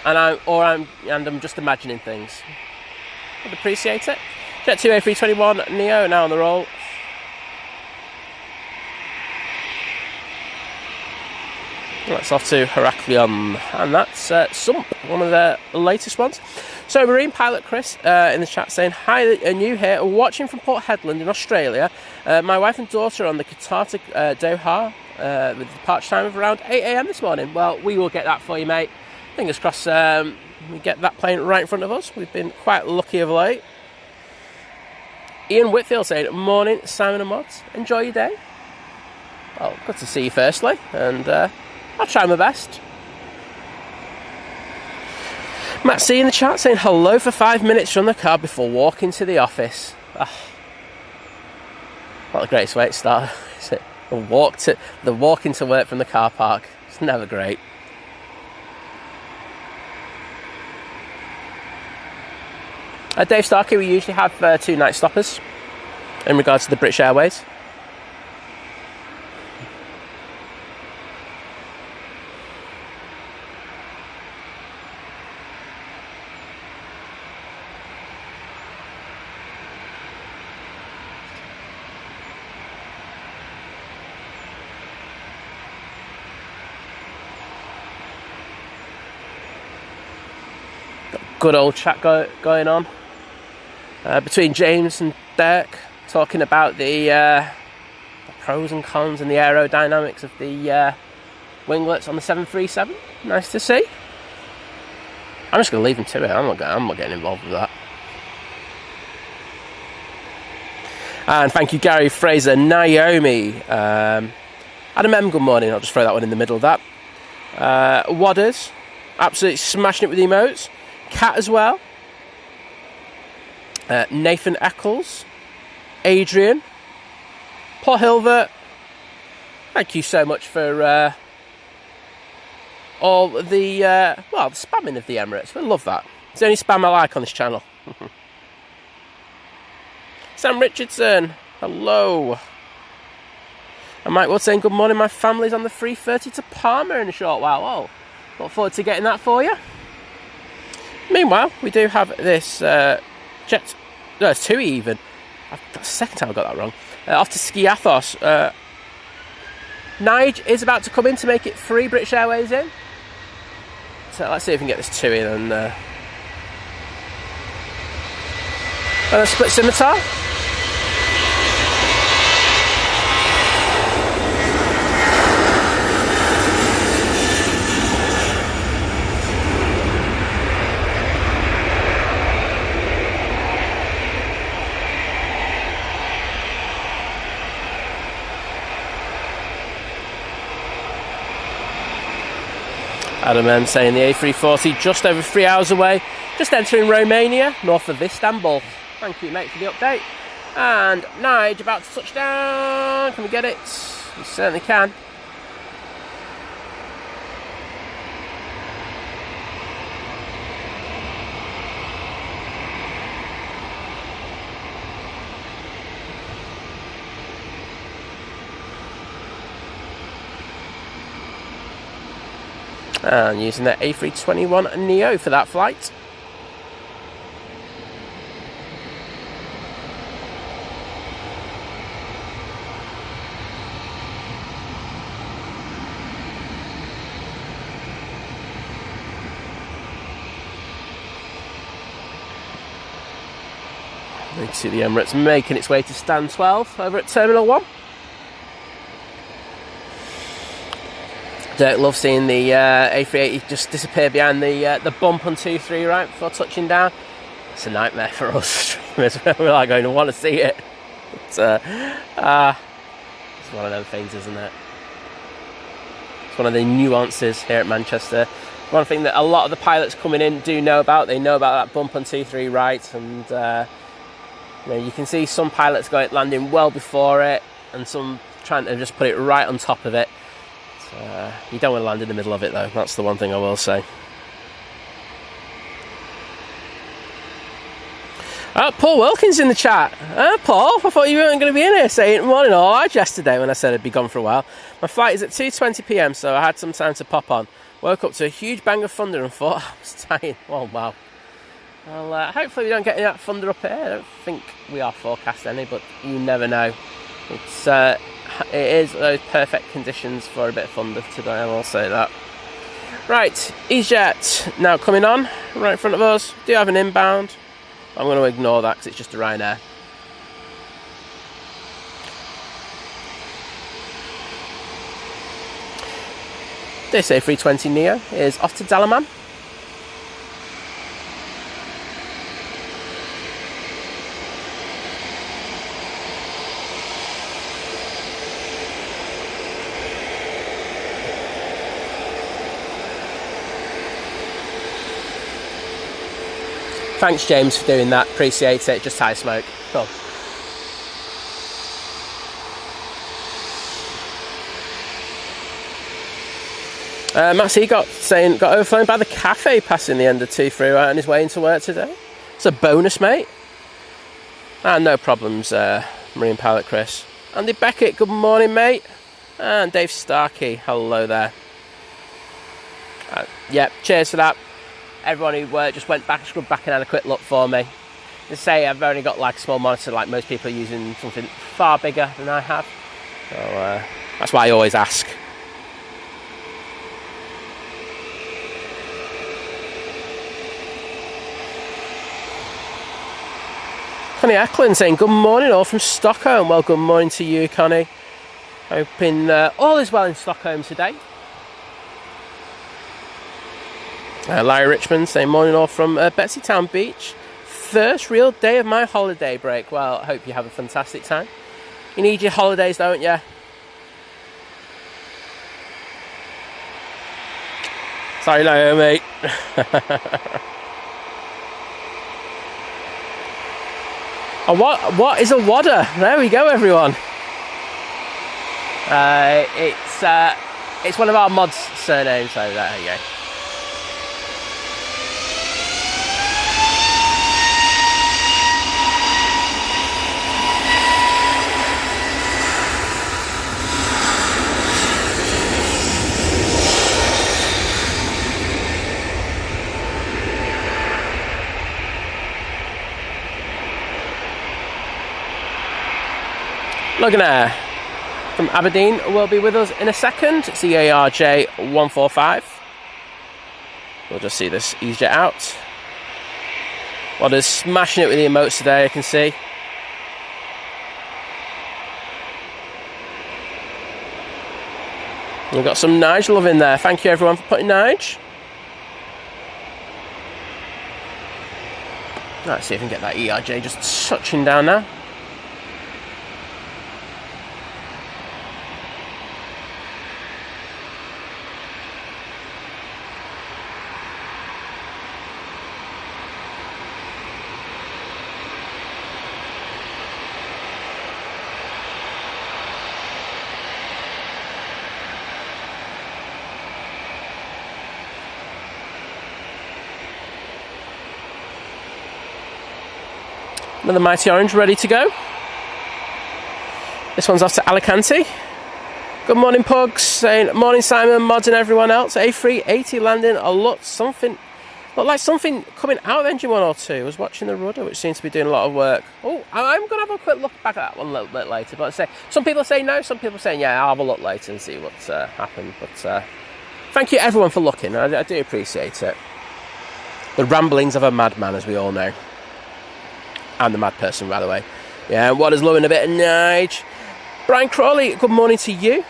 and I'm just imagining things. I'd appreciate it. Jet 2 A321 Neo now on the roll. That's off to Heraklion, and that's Sump, one of the latest ones. So Marine Pilot Chris in the chat saying, hi, new here, watching from Port Hedland in Australia. My wife and daughter are on the Qatar to Doha with a departure time of around 8 AM this morning. Well, we will get that for you, mate. Fingers crossed we get that plane right in front of us. We've been quite lucky of late. Ian Whitfield saying, morning, Simon and Mods. Enjoy your day. Well, good to see you firstly, and I'll try my best. Matt C in the chat saying hello for 5 minutes from the car before walking to the office. Oh, what a great way to start, is it? The walking to work from the car park. It's never great. Dave Starkey, we usually have 2 night stoppers in regards to the British Airways. Good old chat going on between James and Dirk, talking about the pros and cons and the aerodynamics of the winglets on the 737. Nice to see. I'm just going to leave them to it. I'm not getting involved with that. And thank you, Gary Fraser, Naomi, Adam M. Good morning. I'll just throw that one in the middle of that. Wadders, absolutely smashing it with emotes. Cat as well. Nathan Eccles, Adrian, Paul Hilvert. Thank you so much for all the the spamming of the Emirates. We love that. It's the only spam I like on this channel. Sam Richardson, hello. And Mike Wood saying good morning. My family's on the 3:30 to Palma in a short while. Oh, look forward to getting that for you. Meanwhile, we do have this jet. No, it's 2 even. That's the second time I got that wrong. Off to Skiathos. Nige is about to come in to make it 3 British Airways in. So let's see if we can get this 2 in and a split scimitar. Adam M saying the A340 just over 3 hours away, just entering Romania, north of Istanbul. Thank you, mate, for the update. And Nige about to touch down. Can we get it? We certainly can. And using the A321 Neo for that flight. You can see the Emirates making its way to stand 12 over at Terminal 1. Dirk loves seeing the A380 just disappear behind the bump on 2-3 right before touching down. It's a nightmare for us streamers. We're like going to want to see it. But, It's one of them things, isn't it? It's one of the nuances here at Manchester. One thing that a lot of the pilots coming in do know about. They know about that bump on T3 right, and you can see some pilots landing well before it, and some trying to just put it right on top of it. So, you don't want to land in the middle of it, though. That's the one thing I will say. Paul Wilkins in the chat. Paul, I thought you weren't going to be in here saying morning all right yesterday when I said I'd be gone for a while. My flight is at 2:20 p.m, so I had some time to pop on. Woke up to a huge bang of thunder and thought I was dying. Oh, wow. Well, hopefully we don't get any of that thunder up here. I don't think we are forecast any, but you never know. It is those perfect conditions for a bit of thunder today, I will say that. Right, EasyJet now coming on right in front of us. Do have an inbound. I'm going to ignore that because it's just a Ryanair. They say 320 Neo is off to Dalaman. Thanks, James, for doing that. Appreciate it. Just high smoke. Cool. Maxie got overflown by the Cathay passing the end of 2 right on his way into work today. It's a bonus, mate. No problems, Marine Pilot Chris. Andy Beckett, good morning, mate. And Dave Starkey, hello there. Yep, cheers for that. Everyone who just went back, scrubbed back and had a quick look for me. To say I've only got like a small monitor, like most people are using something far bigger than I have. So that's why I always ask. Connie Eklund saying good morning all from Stockholm. Well, good morning to you, Connie. Hoping all is well in Stockholm today. Larry Richmond saying morning all from Betsytown Beach. First real day of my holiday break. Well, I hope you have a fantastic time. You need your holidays, don't you? Sorry, Naomi. What is a wadder? There we go, everyone. It's one of our mods' surnames, so there you go. Luganair from Aberdeen will be with us in a second. It's the ARJ 145. We'll just see this EasyJet out. Well, they're smashing it with the emotes today, I can see. We've got some Nige love in there. Thank you everyone for putting Nige. Let's see if we can get that ERJ just touching down now. Another Mighty Orange ready to go. This one's off to Alicante. Good morning, Pugs. Saying morning, Simon, Mods, and everyone else. A380 landing. Looked like something coming out of engine 1 or 2. I was watching the rudder, which seems to be doing a lot of work. Oh, I'm going to have a quick look back at that one a little bit later. But some people say no, some people saying yeah. I'll have a look later and see what's happened. But thank you everyone for looking. I do appreciate it. The ramblings of a madman, as we all know. I'm the mad person, by the way. Yeah, what is loving a bit of Nige. Brian Crawley, good morning to you.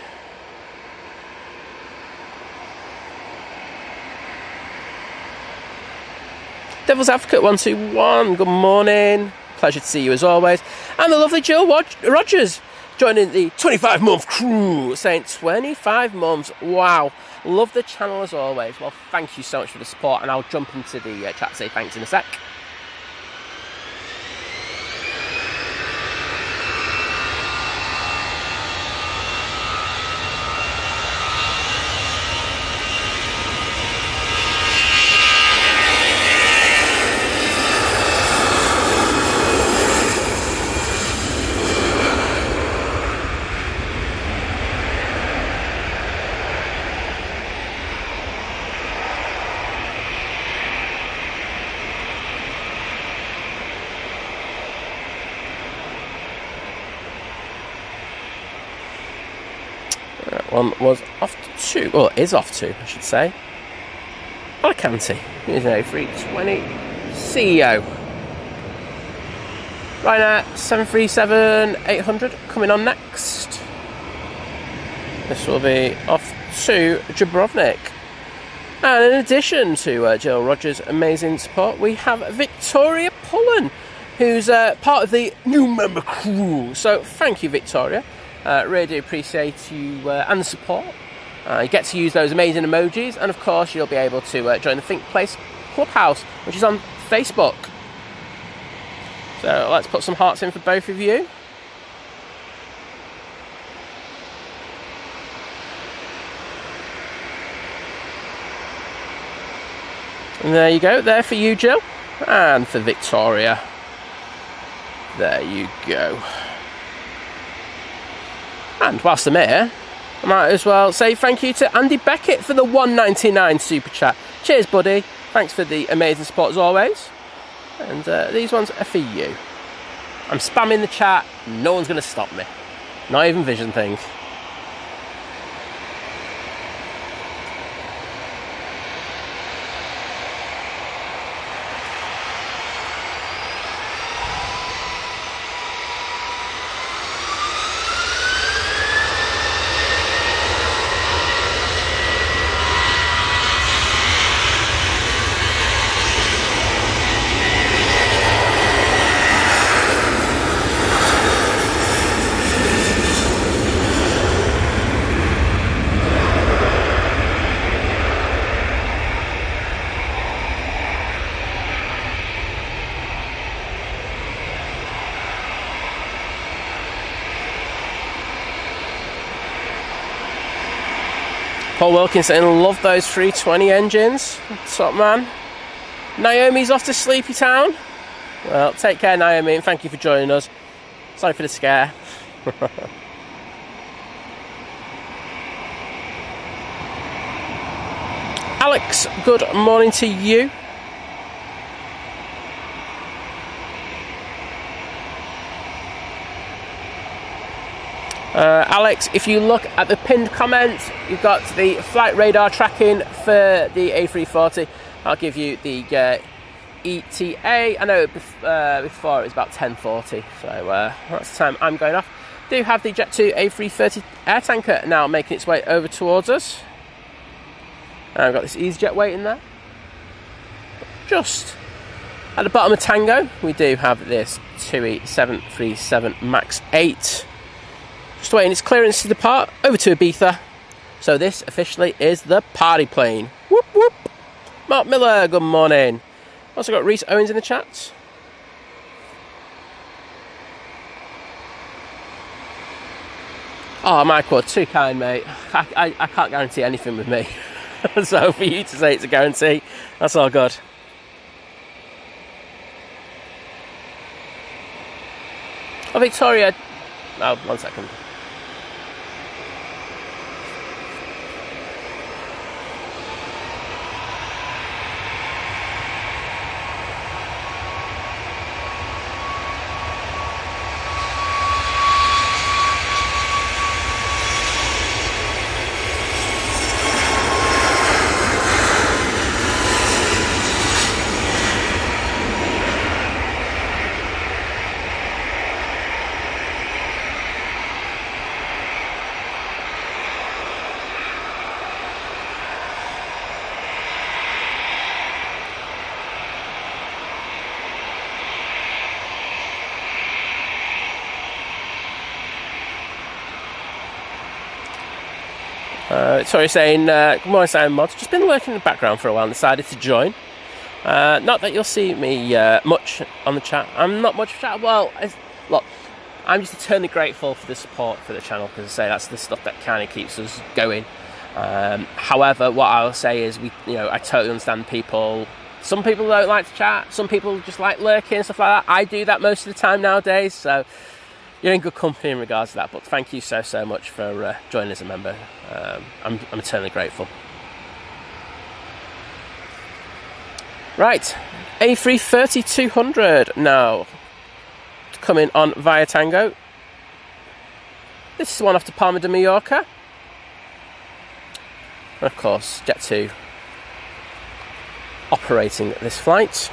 Devil's Advocate 121, good morning. Pleasure to see you as always. And the lovely Jill Rogers. joining the 25-month crew, saying 25 months, wow, love the channel as always. Well, thank you so much for the support, and I'll jump into the chat to say thanks in a sec. One was off to, well, is off to, I should say, Alicante. Here's an A320 CEO. Ryanair 737-800 coming on next. This will be off to Dubrovnik. And in addition to Jill Rogers' amazing support, we have Victoria Pullen, who's part of the new member crew. So thank you, Victoria. Really do appreciate you and the support. You get to use those amazing emojis, and of course you'll be able to join the Think Place Clubhouse, which is on Facebook. So let's put some hearts in for both of you. And there you go, there for you, Jill, and for Victoria. There you go. And whilst I'm here, I might as well say thank you to Andy Beckett for the $1.99 super chat. Cheers, buddy. Thanks for the amazing support as always. And these ones are for you. I'm spamming the chat. No one's going to stop me. Not even Vision Thing. Paul Wilkinson, love those 320 engines. Top man. Naomi's off to Sleepy Town. Well, take care, Naomi, and thank you for joining us. Sorry for the scare. Alex, good morning to you. Alex, if you look at the pinned comment, you've got the flight radar tracking for the A340. I'll give you the ETA. I know before it was about 10:40, so that's the time I'm going off. Do have the Jet2 A330 air tanker now making its way over towards us. I've got this EasyJet waiting there. Just at the bottom of Tango, we do have this TUI 737 MAX 8. Just waiting its clearance to depart over to Ibiza. So this officially is the party plane. Whoop whoop. Mark Miller, good morning. Also got Reese Owens in the chat. Oh, Michael, too kind, mate. I can't guarantee anything with me. So for you to say it's a guarantee, that's all good. Oh, Victoria. Oh, 1 second. Sorry, saying, good morning, Simon Mods. Just been working in the background for a while and decided to join. Not that you'll see me much on the chat. I'm not much of a chat. Well, look, I'm just eternally grateful for the support for the channel, because I say that's the stuff that kind of keeps us going. However, what I'll say is, I totally understand people. Some people don't like to chat. Some people just like lurking and stuff like that. I do that most of the time nowadays, so you're in good company in regards to that. But thank you so much for joining as a member. I'm eternally grateful. Right, A330-200 now coming on via Tango. This is one off to Palma de Mallorca. And of course, Jet2 operating this flight.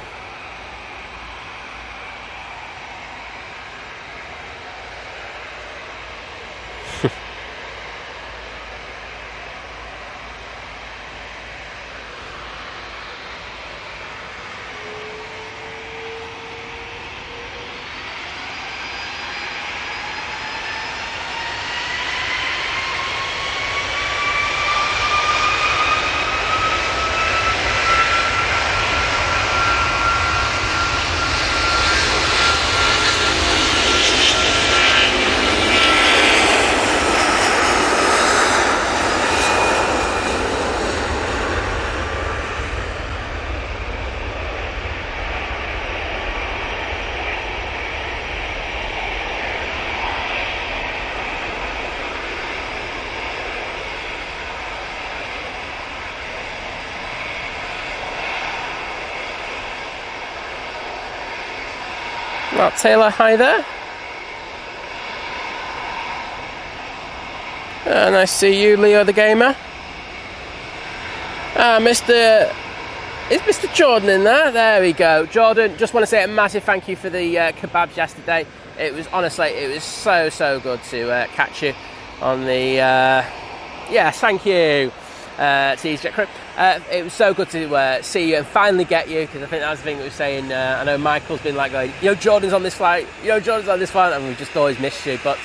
Well, Taylor, hi there. Nice to see you, Leo the Gamer. Is Mr. Jordan in there? There we go. Jordan, just want to say a massive thank you for the kebabs yesterday. It was honestly, it was so good to catch you on the. Yes, thank you. To EasyJet crew. It was so good to see you and finally get you, because I think that's the thing that we were saying. I know Michael's been like going, Jordan's on this flight, Jordan's on this flight, and we've just always missed you. But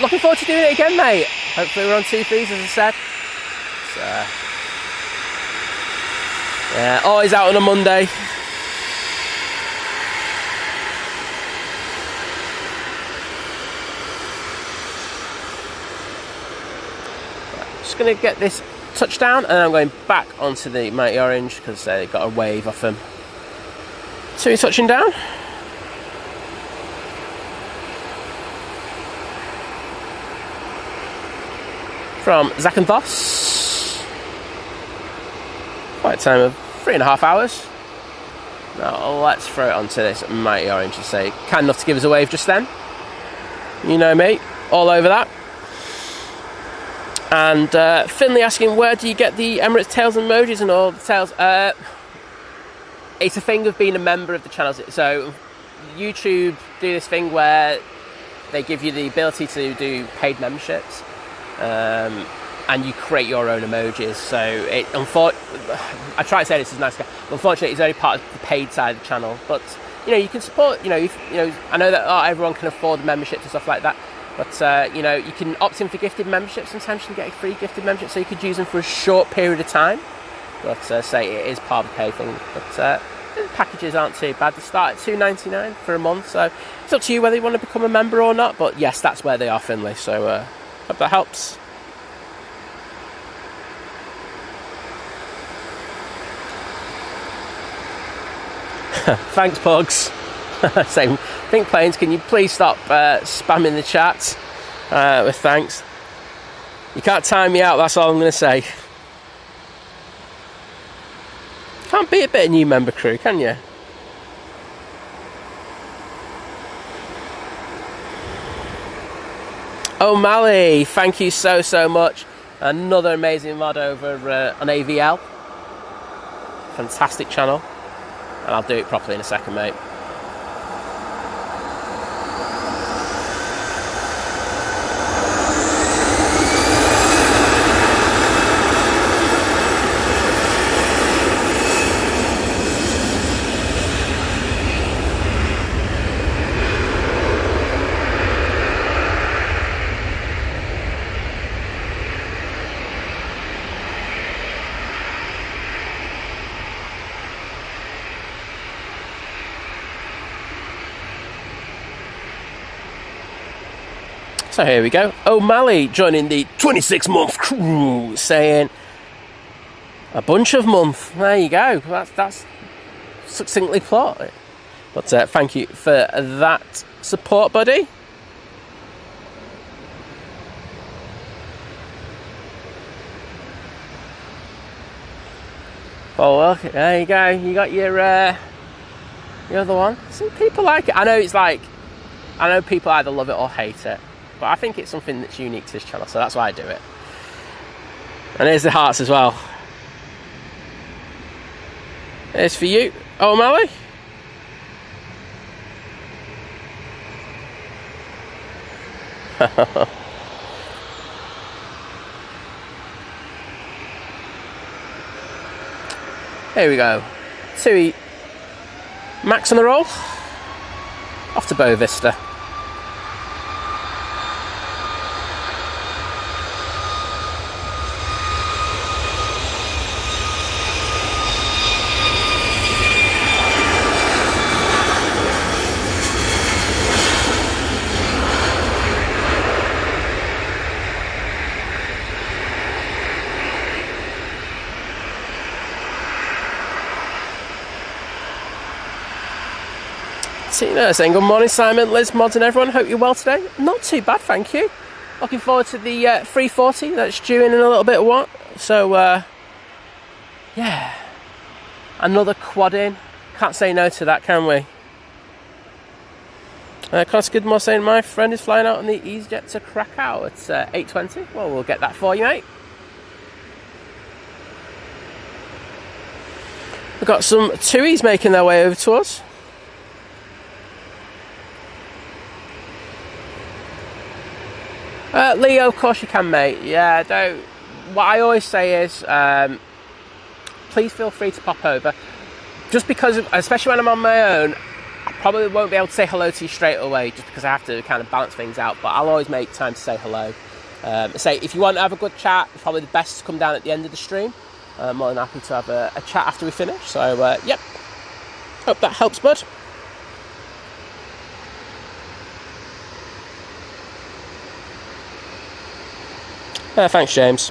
looking forward to doing it again, mate. Hopefully we're on 2 fees, as I said. Yeah, always out on a Monday. Just going to get this touchdown, and I'm going back onto the Mighty Orange because they got a wave off them. So he's touching down. From Zakynthos. Flight time of 3.5 hours. Now let's throw it onto this Mighty Orange and say, kind enough to give us a wave just then. You know me, all over that. And Finley asking, where do you get the Emirates tails and emojis and all the tails? It's a thing of being a member of the channel. So YouTube do this thing where they give you the ability to do paid memberships, and you create your own emojis. So I try to say this as a nice guy, but unfortunately it's only part of the paid side of the channel. But you can support. I know that not everyone can afford memberships and stuff like that. But, you can opt in for gifted memberships. Sometimes you can get a free gifted membership, so you could use them for a short period of time. But, say, it is part of the pay thing. But the packages aren't too bad. They start at $2.99 for a month, so it's up to you whether you want to become a member or not. But, yes, that's where they are, Finley. So, hope that helps. Thanks, Pugs. Same. Think Planes, can you please stop spamming the chat with thanks? You can't time me out, that's all I'm going to say. Can't beat a bit of new member crew, can you? O'Malley, thank you so much. Another amazing mod over on AVL. Fantastic channel. And I'll do it properly in a second, mate. So here we go. O'Malley joining the 26-month crew, saying a bunch of month. There you go. That's succinctly put. But thank you for that support, buddy. Oh well, there you go. You got your other one. Some people like it. I know people either love it or hate it. But I think it's something that's unique to this channel, so that's why I do it. And here's the hearts as well. Here's for you, O'Malley. Here we go. Tui Max on the roll. Off to Boa Vista. Saying good morning, Simon, Liz, Mods and everyone. Hope you're well today. Not too bad, thank you. Looking forward to the 340 that's due in a little bit of what. So, yeah. Another quad in. Can't say no to that, can we? Connor Skidmore saying my friend is flying out on the EasyJet to Krakow at 8:20. Well, we'll get that for you, mate. We've got some Tuis making their way over to us. Leo, of course you can, mate. Yeah, don't. What I always say is, please feel free to pop over. Just because, especially when I'm on my own, I probably won't be able to say hello to you straight away, just because I have to kind of balance things out. But I'll always make time to say hello. Say if you want to have a good chat, it's probably the best to come down at the end of the stream. I'm more than happy to have a chat after we finish. So, yep. Hope that helps, bud. Thanks, James.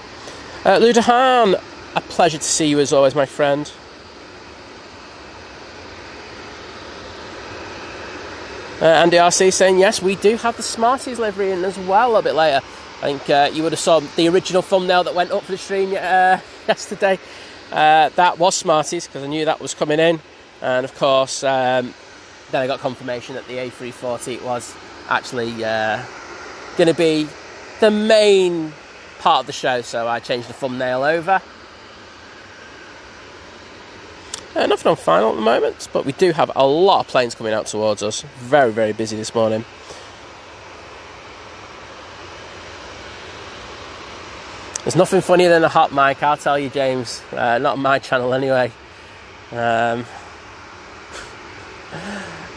Ludahan, a pleasure to see you as always, my friend. Andy RC saying, yes, we do have the Smarties livery in as well a bit later. I think you would have saw the original thumbnail that went up for the stream yesterday. That was Smarties, because I knew that was coming in. And of course, then I got confirmation that the A340 was actually going to be the main part of the show, so I changed the thumbnail over. Nothing on final at the moment, but we do have a lot of planes coming out towards us. Very, very busy this morning. There's nothing funnier than a hot mic, I'll tell you, James. Not on my channel anyway. I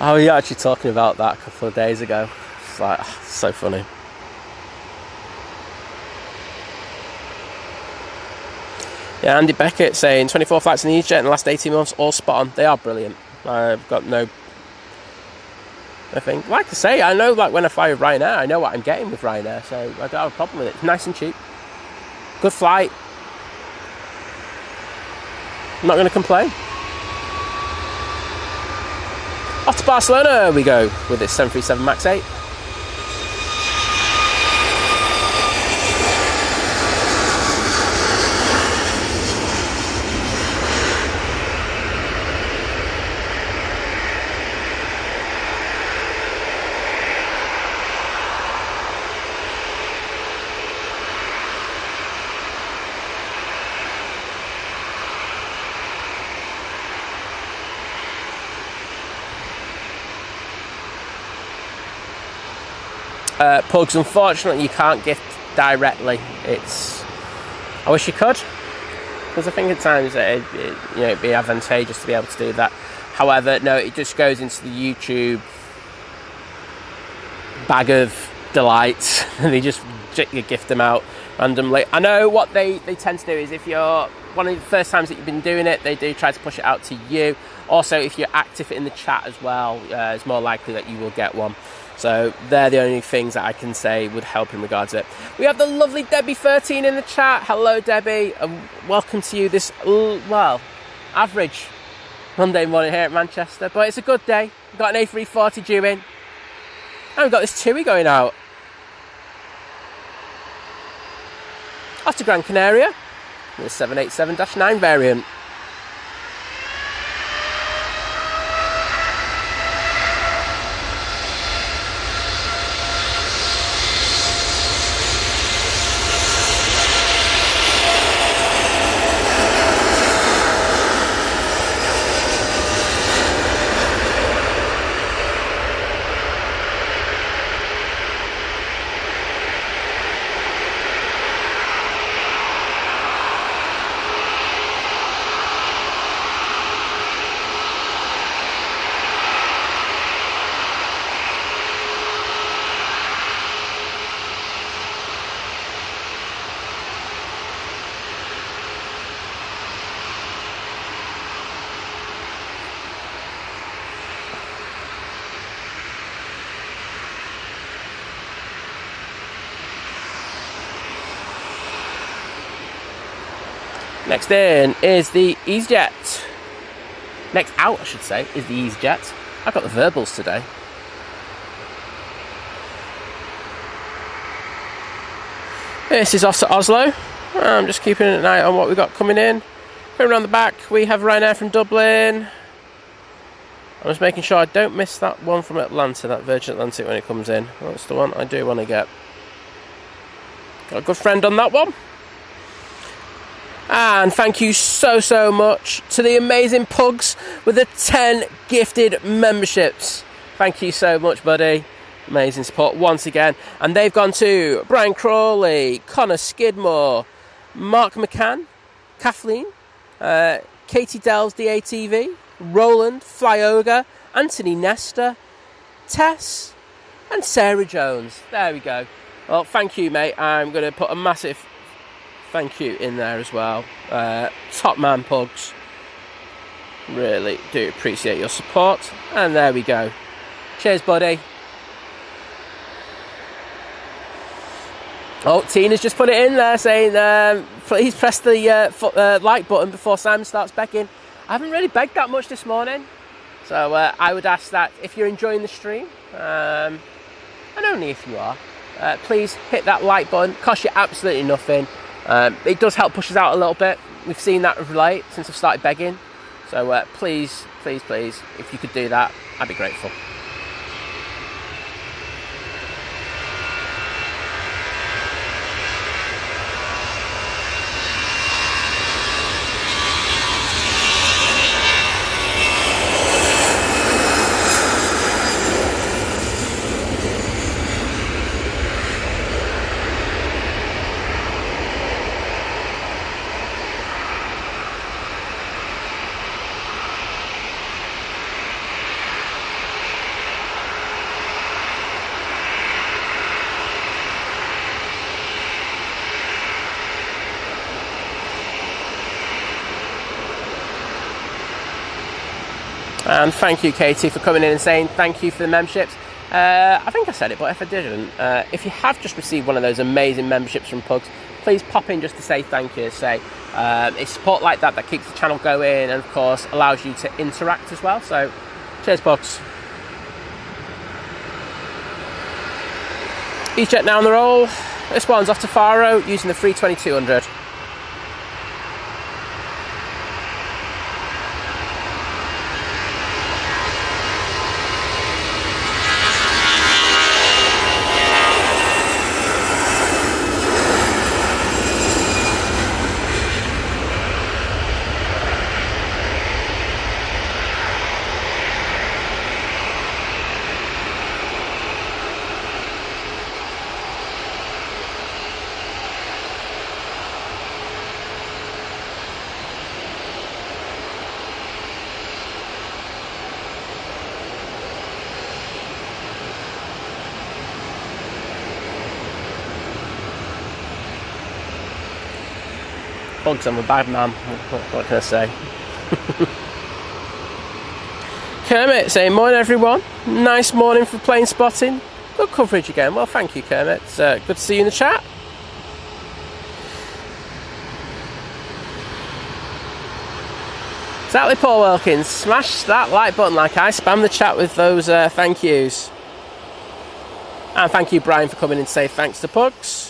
was actually talking about that a couple of days ago. It's like, so funny. Yeah, Andy Beckett saying 24 flights in the EasyJet in the last 18 months, all spot on. They are brilliant. I've got no thing. Like I say, I know like when I fly with Ryanair, I know what I'm getting with Ryanair, so I don't have a problem with it. It's nice and cheap. Good flight. I'm not going to complain. Off to Barcelona we go with this 737 MAX 8. Pugs, unfortunately you can't gift directly. I wish you could, because I think at times it'd be advantageous to be able to do that. However, no, it just goes into the YouTube bag of delights and they just gift them out randomly. I know what they tend to do is, if you're one of the first times that you've been doing it, they do try to push it out to you. Also, if you're active in the chat as well, it's more likely that you will get one. So they're the only things that I can say would help in regards to it. We have the lovely Debbie13 in the chat. Hello, Debbie, and welcome to you this, well, average Monday morning here at Manchester. But it's a good day. We've got an A340 due in. And we've got this TUI going out. Off to Gran Canaria. The 787-9 variant. Next in is the EasyJet. Next out, I should say, is the EasyJet. I've got the verbals today. This is off to Oslo. I'm just keeping an eye on what we've got coming in. Going around the back, we have Ryanair from Dublin. I'm just making sure I don't miss that one from Atlanta, that Virgin Atlantic when it comes in. That's the one I do want to get. Got a good friend on that one. And thank you so much to the amazing Pugs with the 10 gifted memberships. Thank you so much, buddy. Amazing support once again. And they've gone to Brian Crawley, Connor Skidmore, Mark McCann, Kathleen, Katie Dells, DATV, Roland, Flyoga, Anthony Nestor, Tess, and Sarah Jones. There we go. Well, thank you, mate. I'm going to put a massive thank you in there as well. Top man, Pugs. Really do appreciate your support. And there we go. Cheers, buddy. Oh, Tina's just put it in there saying, please press the like button before Simon starts begging. I haven't really begged that much this morning. So I would ask that if you're enjoying the stream, and only if you are, please hit that like button. Costs you absolutely nothing. It does help push us out a little bit. We've seen that of late since I've started begging. So please, if you could do that, I'd be grateful. And thank you, Katie, for coming in and saying thank you for the memberships. I think I said it, but if I didn't, if you have just received one of those amazing memberships from Pugs, please pop in just to say thank you. Say it's support like that keeps the channel going, and of course allows you to interact as well. So, cheers, Pugs. EasyJet now on the roll. This one's off to Faro using the 320-200. Bugs, I'm a bad man. What can I say? Kermit saying, morning everyone. Nice morning for plane spotting. Good coverage again. Well, thank you, Kermit. It's good to see you in the chat. Exactly, Paul Wilkins. Smash that like button like I spam the chat with those thank yous. And thank you, Brian, for coming in to say thanks to Pugs.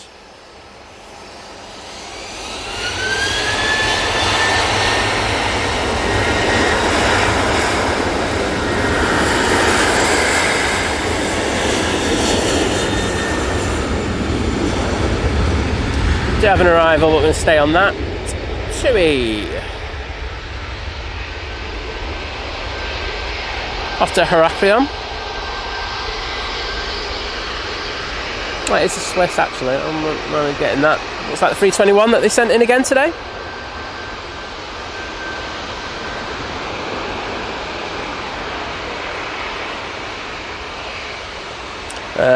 Do have an arrival, but we're going to stay on that. Tui. Off to Heraklion. Oh, it's a Swiss actually. I'm really getting that. Looks like the 321 that they sent in again today.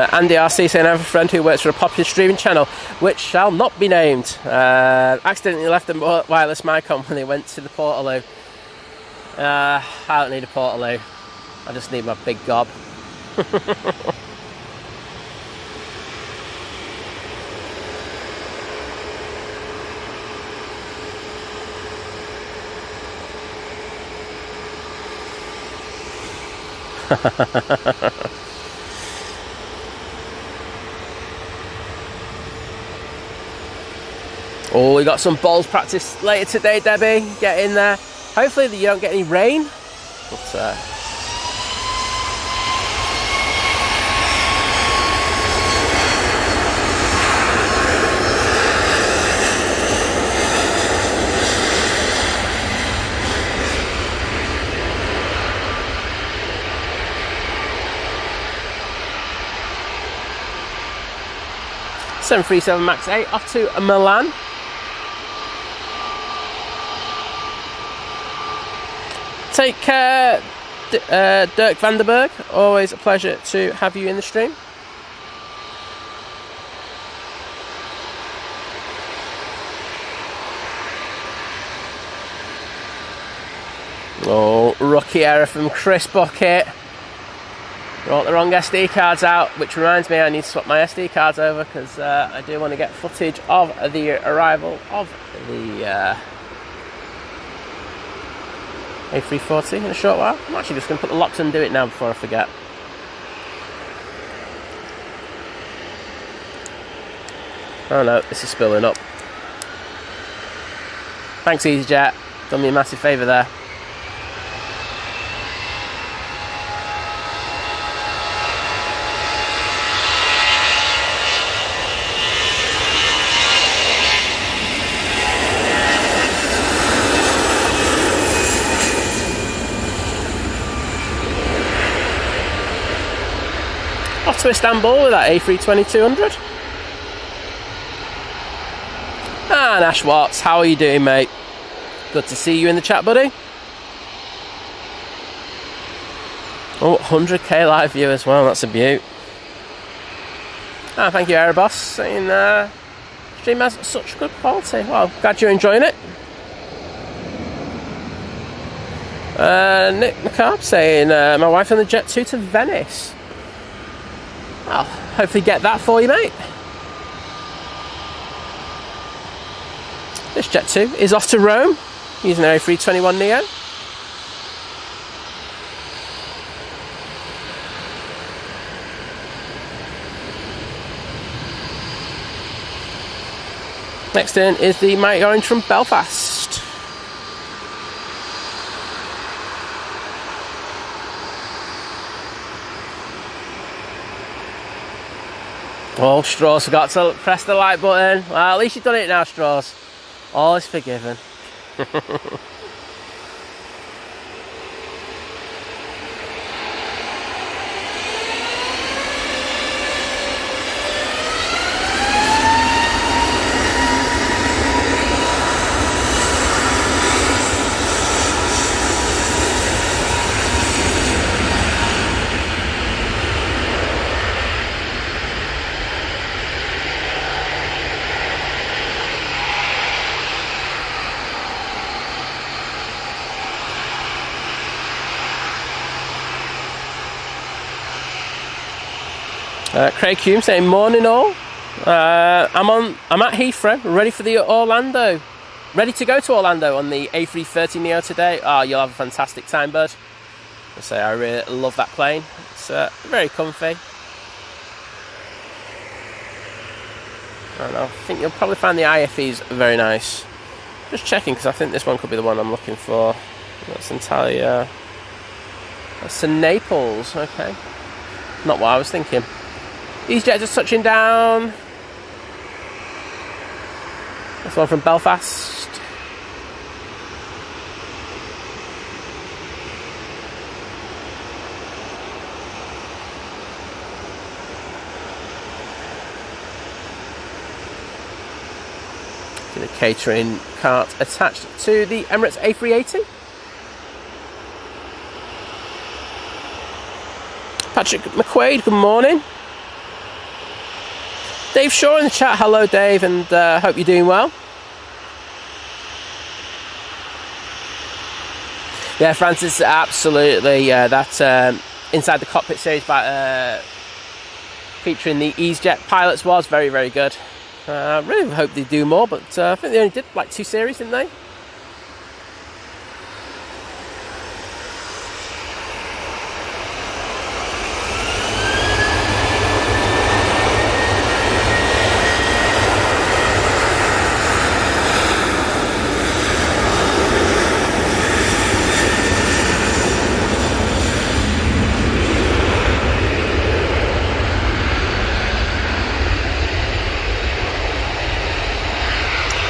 Andy RC saying I have a friend who works for a popular streaming channel which shall not be named. Accidentally left a wireless mic on when they went to the Portaloo. I don't need a Portaloo. I just need my big gob. Oh, we got some bowls practice later today, Debbie. Get in there. Hopefully you don't get any rain. But, 737 MAX 8 off to Milan. Take care, Dirk Vanderberg. Always a pleasure to have you in the stream. Oh, rookie error from Chris Bucket. Brought the wrong SD cards out, which reminds me I need to swap my SD cards over because I do want to get footage of the arrival of the A340 in a short while. I'm actually just going to put the locks and do it now before I forget. Oh no, this is spilling up. Thanks EasyJet, done me a massive favour there. Off to Istanbul with that A320-200. And Ash Watts, how are you doing, mate? Good to see you in the chat, buddy. Oh, 100k live view as well, that's a beaut. Ah, thank you, Aeroboss, saying stream has such good quality. Well, glad you're enjoying it. Nick McCarb saying, my wife on the Jet 2 to Venice. I'll hopefully get that for you, mate. This Jet 2 is off to Rome using an A321neo. Next in is the Mighty Orange from Belfast. Oh, Strauss forgot to press the like button. Well, at least you've done it now, Strauss. All is forgiven. Craig Hume saying morning all. I'm at Heathrow, ready for the Orlando. Ready to go to Orlando on the A330 Neo today. Oh, you'll have a fantastic time, bud. I say I really love that plane. It's very comfy. I think you'll probably find the IFEs very nice. Just checking because I think this one could be the one I'm looking for. That's entirely. That's to Naples. Okay, not what I was thinking. EasyJet just touching down. This one from Belfast. The catering cart attached to the Emirates A380. Patrick McQuaid, good morning. Dave Shaw in the chat, hello Dave, and hope you're doing well. Yeah, Francis, absolutely. That Inside the Cockpit series featuring the EasyJet pilots was very, very good. I really hope they do more, but I think they only did like 2 series, didn't they?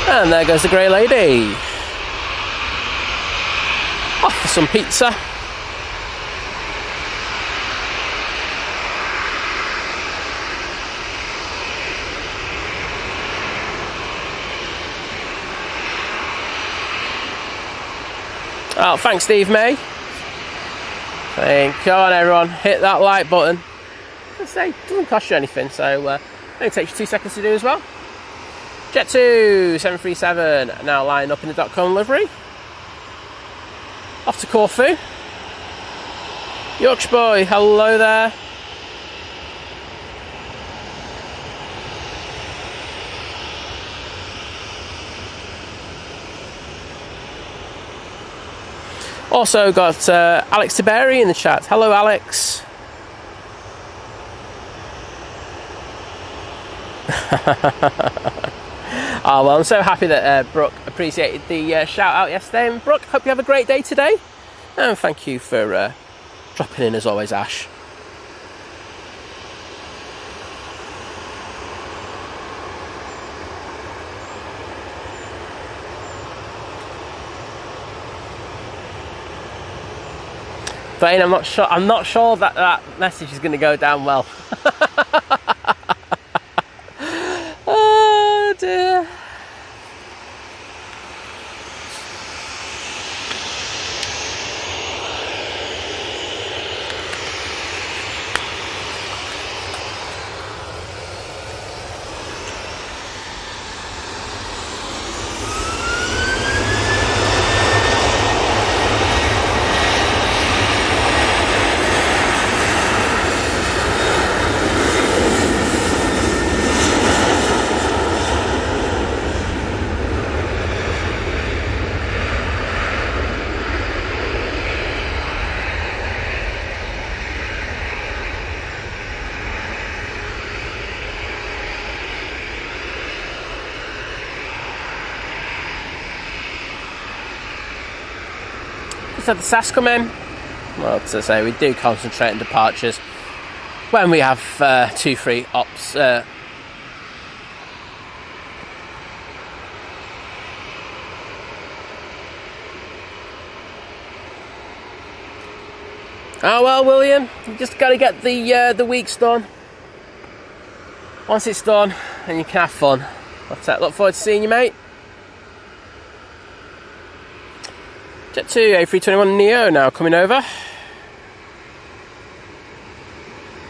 And there goes the grey lady. Off for some pizza. Oh, thanks Steve May. Saying, come on everyone, hit that like button. Let's say, it doesn't cost you anything, so only takes you 2 seconds to do as well. Jet 2, 737, now lining up in the .com livery. Off to Corfu. Yorkshire boy, hello there. Also got Alex Tiberi in the chat. Hello Alex. Oh, well, I'm so happy that Brooke appreciated the shout out yesterday. And Brooke, hope you have a great day today. And thank you for dropping in as always, Ash. But I'm not sure that message is going to go down well. Oh dear. Had the SAS come in. Well, to say, we do concentrate on departures when we have 2-3 ops. Oh well, William, you just got to get the weeks done. Once it's done, and you can have fun. Look forward to seeing you, mate. Jet 2, A321 Neo now coming over.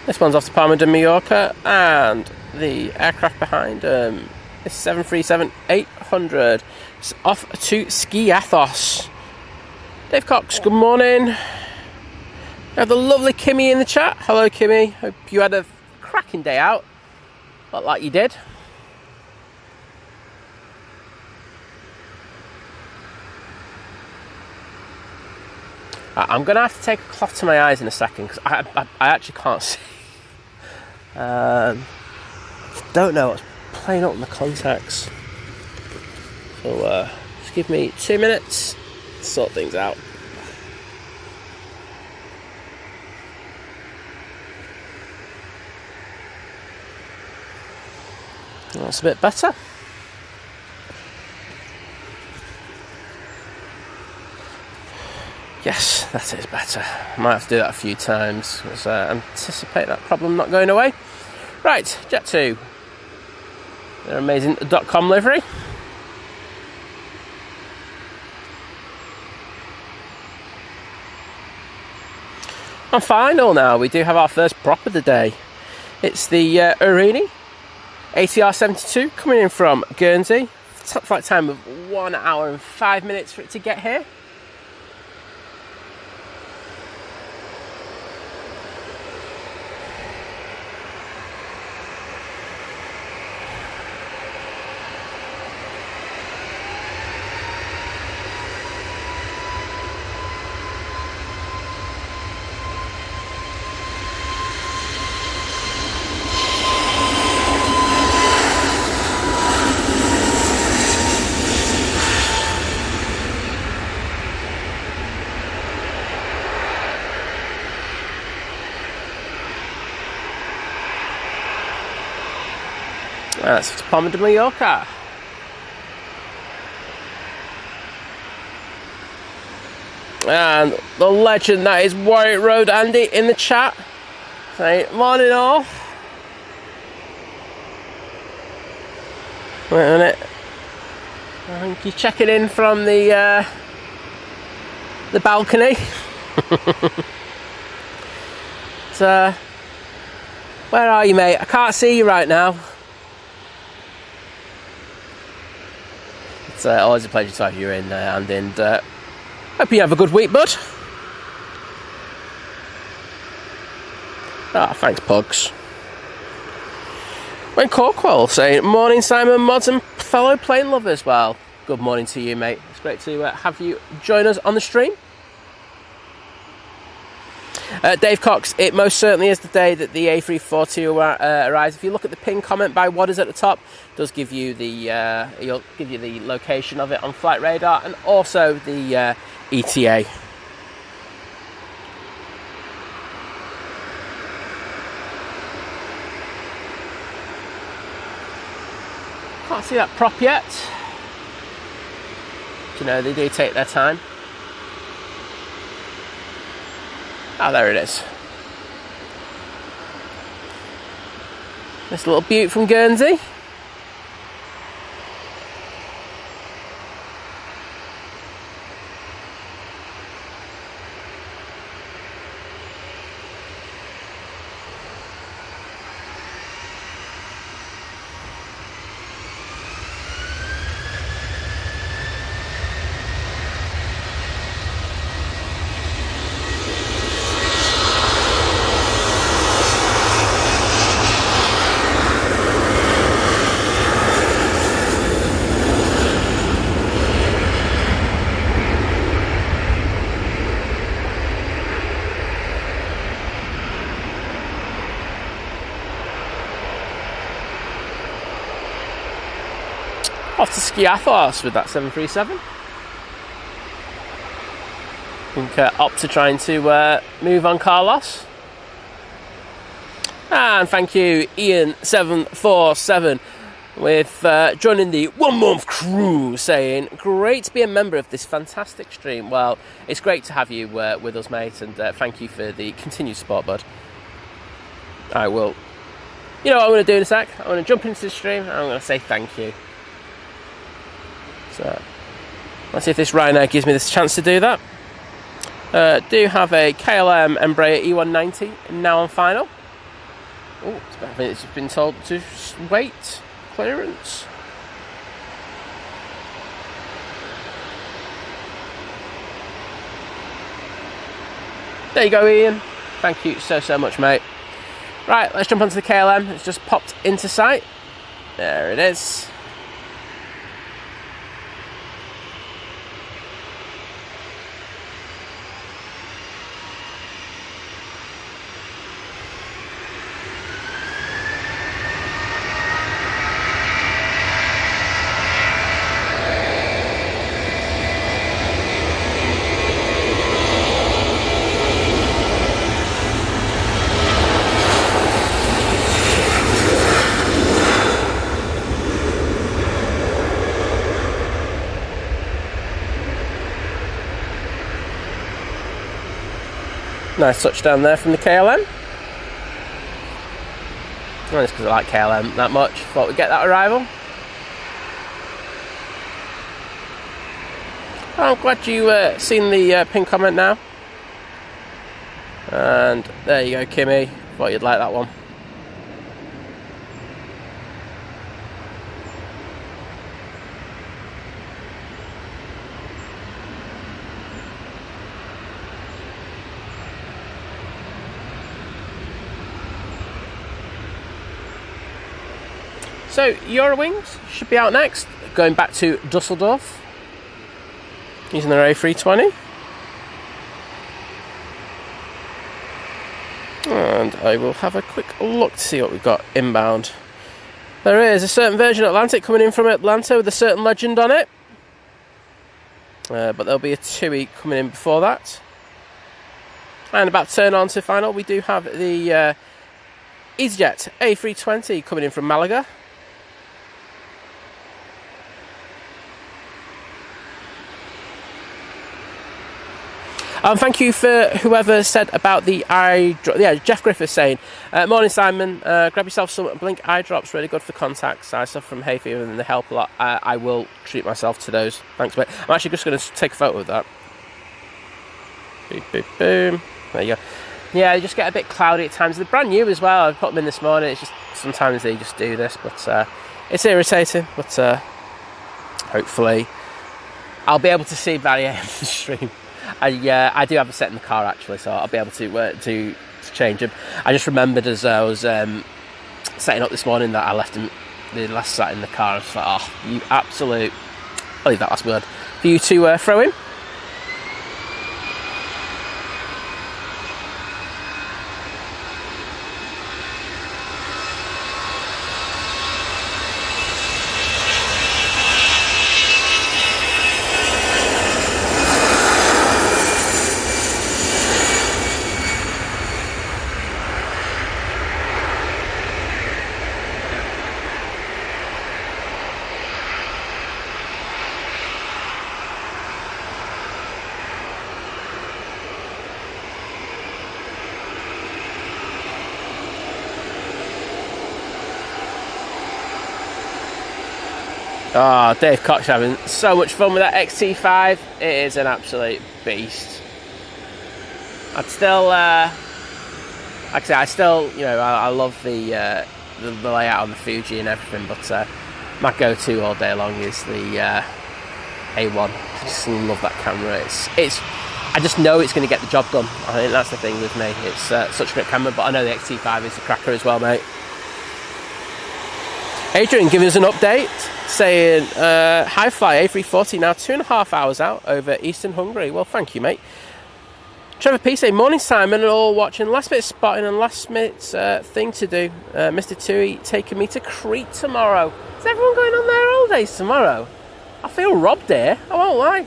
This one's off to Palma de Mallorca, and the aircraft behind is 737-800. It's off to Ski Athos. Dave Cox, good morning. We have the lovely Kimmy in the chat. Hello, Kimmy. Hope you had a cracking cracking day out. Look like you did. I'm going to have to take a cloth to my eyes in a second because I actually can't see. Don't know what's playing up in the contacts. So just give me 2 minutes to sort things out. That's a bit better. Yes, that is better. I might have to do that a few times because I anticipate that problem not going away. Right, Jet2. Their amazing .com livery. And final now, we do have our first prop of the day. It's the Aer ATR 72 coming in from Guernsey. Flight time of 1 hour and 5 minutes for it to get here. That's to Palma de Mallorca. And the legend that is Warwick Road Andy in the chat. Say, morning all. Wait a minute. I think you're checking in from the balcony. So, where are you, mate? I can't see you right now. It's always a pleasure to have you in, Andy, and hope you have a good week, bud. Thanks, Pugs. When Corkwell saying, morning, Simon, mods and fellow plane lovers. Well, good morning to you, mate. It's great to have you join us on the stream. Dave Cox, it most certainly is the day that the A340 arrives. If you look at the pinned comment by Wadders at the top, it does give you the it'll give you the location of it on Flight Radar and also the ETA. Can't see that prop yet. You know, they do take their time. Oh, there it is. This little beaut from Guernsey. Off to Skiathos with that 737. I think opt to trying to move on Carlos. And thank you, Ian747, with joining the 1 month crew, saying, great to be a member of this fantastic stream. Well, it's great to have you with us, mate, and thank you for the continued support, bud. I will. You know what I'm going to do in a sec? I'm going to jump into the stream and I'm going to say thank you. So, let's see if this Ryanair gives me this chance to do that. Do have a KLM Embraer E190 now on final. Oh, I think it's been told to wait. Clearance. There you go, Ian. Thank you so much, mate. Right, let's jump onto the KLM. It's just popped into sight. There it is. Nice touchdown there from the KLM. Well, it's because I like KLM that much. Thought we'd get that arrival. Oh, I'm glad you seen the pin comment now. And there you go, Kimmy. Thought you'd like that one. So, Eurowings should be out next, going back to Dusseldorf, using their A320. And I will have a quick look to see what we've got inbound. There is a certain Virgin Atlantic coming in from Atlanta with a certain legend on it. But there'll be a TUI coming in before that. And about to turn on to final, we do have the EasyJet A320 coming in from Malaga. Thank you for whoever said about the eye drop. Yeah, Jeff Griffiths saying, morning Simon, grab yourself some Blink eye drops, really good for contacts. I suffer from hay fever and they help a lot. I will treat myself to those. Thanks mate. I'm actually just going to take a photo of that. Boom, boom, boom. There you go. Yeah, they just get a bit cloudy at times. They're brand new as well. I put them in this morning. It's just sometimes they just do this, but it's irritating. But hopefully I'll be able to see by the end of the stream. I do have a set in the car actually, so I'll be able to change them. I just remembered as I was setting up this morning that I left the last set in the car. I was like, oh, you absolute... I'll leave that last word for you to throw in. Oh, Dave Cox having so much fun with that XT5. It is an absolute beast. I'd still, like I say, I love the layout on the Fuji and everything, but my go-to all day long is the A1. I just love that camera. I just know it's going to get the job done. I think that's the thing with me. It's such a great camera, but I know the XT5 is a cracker as well, mate. Adrian giving us an update saying, hi fly A340 now 2.5 hours out over Eastern Hungary. Well, thank you, mate. Trevor P saying, morning Simon and all watching. Last minute spotting and last minute thing to do. Mr. Tui taking me to Crete tomorrow. Is everyone going on their holidays tomorrow? I feel robbed here, I won't lie.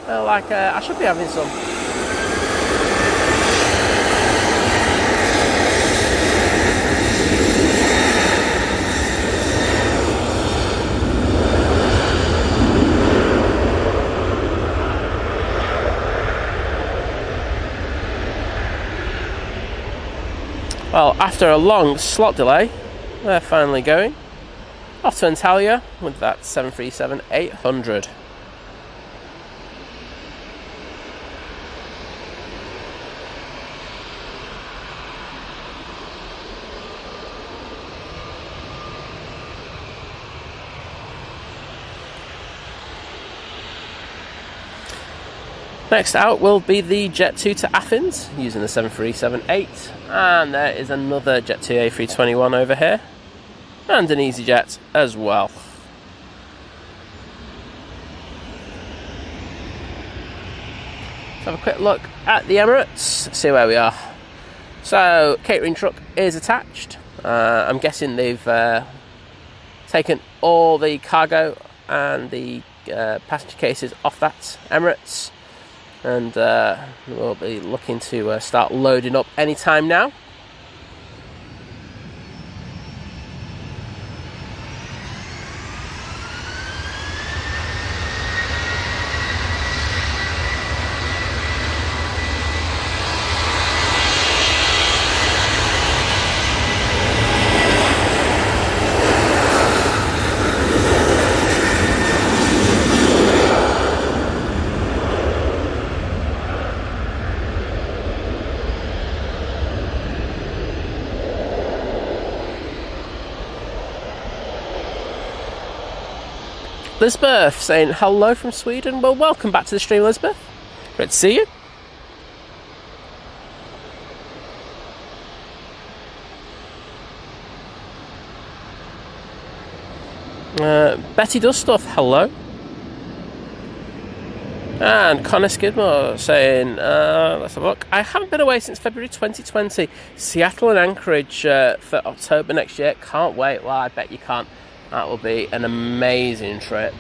I should be having some. Well, after a long slot delay, they're finally going. Off to Antalya with that 737-800. Next out will be the Jet 2 to Athens using the 7378, and there is another Jet 2 A321 over here, and an EasyJet as well. Let's have a quick look at the Emirates, see where we are. So, catering truck is attached. I'm guessing they've taken all the cargo and the passenger cases off that Emirates, and we'll be looking to start loading up anytime now. Elizabeth saying hello from Sweden. Well, welcome back to the stream, Elizabeth. Great to see you. Betty does stuff, hello. And Connor Skidmore saying, let's have a look. I haven't been away since February 2020. Seattle and Anchorage for October next year. Can't wait. Well, I bet you can't. That will be an amazing trip.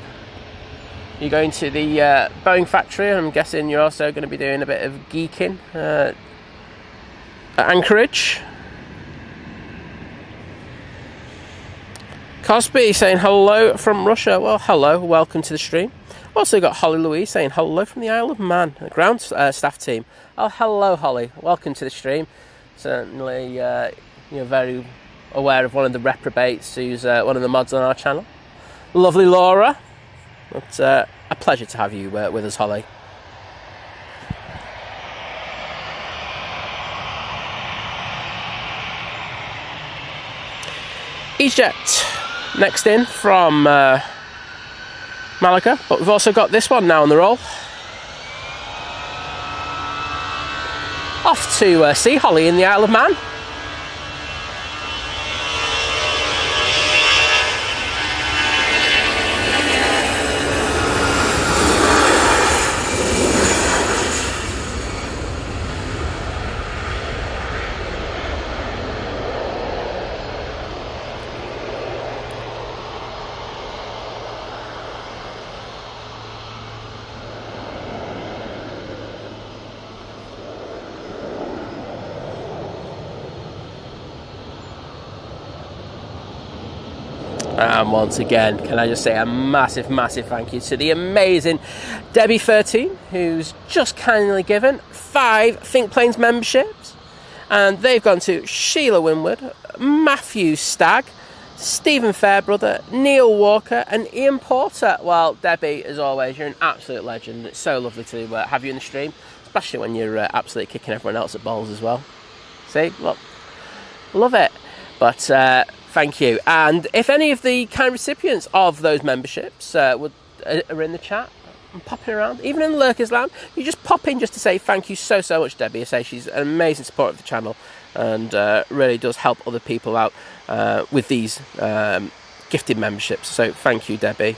You're going to the Boeing factory, and I'm guessing you're also going to be doing a bit of geeking at Anchorage. Cosby saying hello from Russia. Well, hello, welcome to the stream. Also got Holly Louise saying hello from the Isle of Man, the ground staff team. Oh, hello, Holly. Welcome to the stream. Certainly, you're very aware of one of the reprobates who's one of the mods on our channel. Lovely Laura. It's a pleasure to have you with us, Holly. EasyJet next in from Malaga, but we've also got this one now on the roll. Off to see Holly in the Isle of Man. And once again, can I just say a massive, massive thank you to the amazing Debbie13, who's just kindly given 5 Think Planes memberships. And they've gone to Sheila Winwood, Matthew Stagg, Stephen Fairbrother, Neil Walker and Ian Porter. Well, Debbie, as always, you're an absolute legend. It's so lovely to have you in the stream, especially when you're absolutely kicking everyone else at bowls as well. See, look, love it. But thank you. And if any of the kind recipients of those memberships are in the chat and popping around, even in the Lurkers Lounge, you just pop in just to say thank you so much, Debbie. I say she's an amazing supporter of the channel and really does help other people out with these gifted memberships. So thank you, Debbie.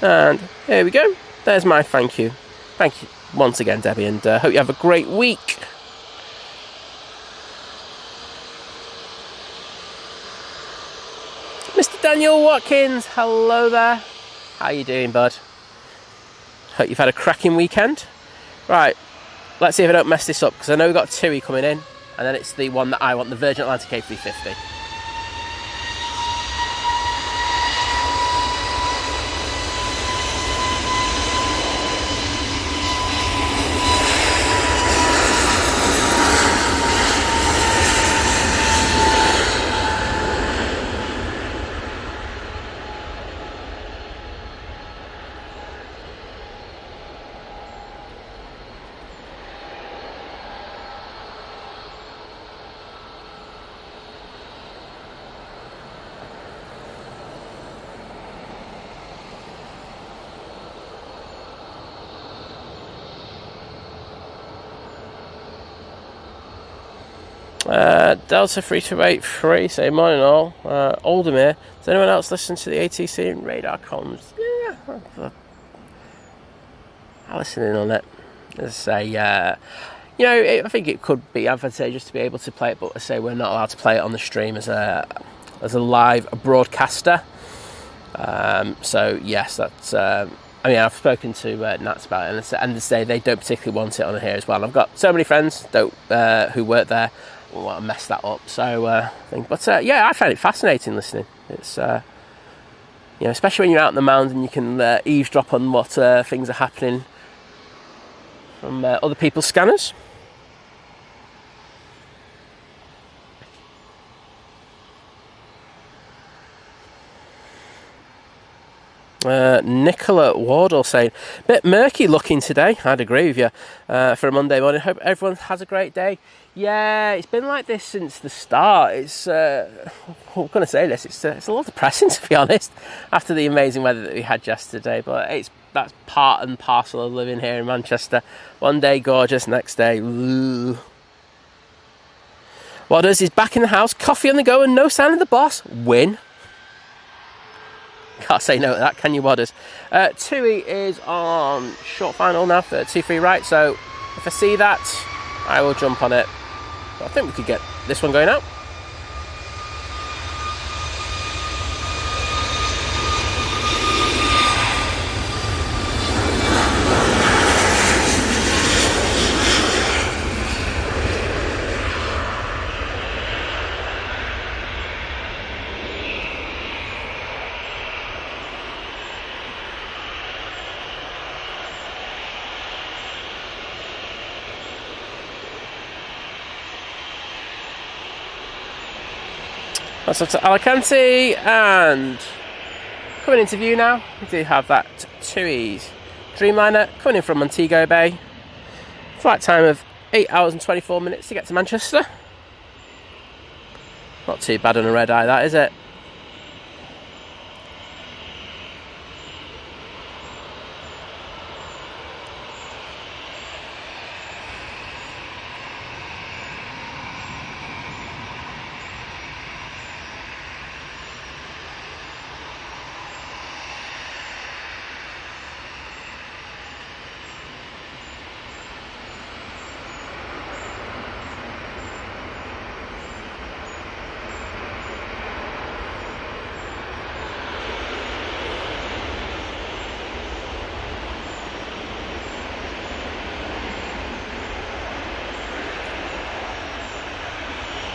And here we go. There's my thank you. Thank you once again, Debbie, and hope you have a great week. Mr. Daniel Watkins, hello there. How you doing, bud? Hope you've had a cracking weekend. Right, let's see if I don't mess this up, because I know we've got TUI coming in, and then it's the one that I want, the Virgin Atlantic A350. Delta 3283, say morning all. Aldermere, does anyone else listen to the ATC and radar comms? Yeah, I'll listen in on it. As I say, you know, I think it could be advantageous to be able to play it, but I say we're not allowed to play it on the stream as a live broadcaster. So yes, that's. I mean, I've spoken to Nats about it, and they say they don't particularly want it on here as well. I've got so many friends who work there who want to mess that up. So, yeah, I find it fascinating listening. It's you know, especially when you're out in the mounds and you can eavesdrop on what things are happening from other people's scanners. Nicola Wardle saying, bit murky looking today. I'd agree with you for a Monday morning. Hope everyone has a great day. Yeah, it's been like this since the start. It's I'm going to say this, it's a little depressing to be honest after the amazing weather that we had yesterday, but that's part and parcel of living here in Manchester. One day gorgeous, next day ooh. Wadders is back in the house, coffee on the go and no sign of the boss. Win. Can't say no to that, can you, Wadders? Tui is on short final now for 2-3 right, so if I see that, I will jump on it. But I think we could get this one going out. That's up to Alicante, and coming into view now, we do have that TUI's Dreamliner coming in from Montego Bay. Flight time of 8 hours and 24 minutes to get to Manchester. Not too bad on a red eye, that is it?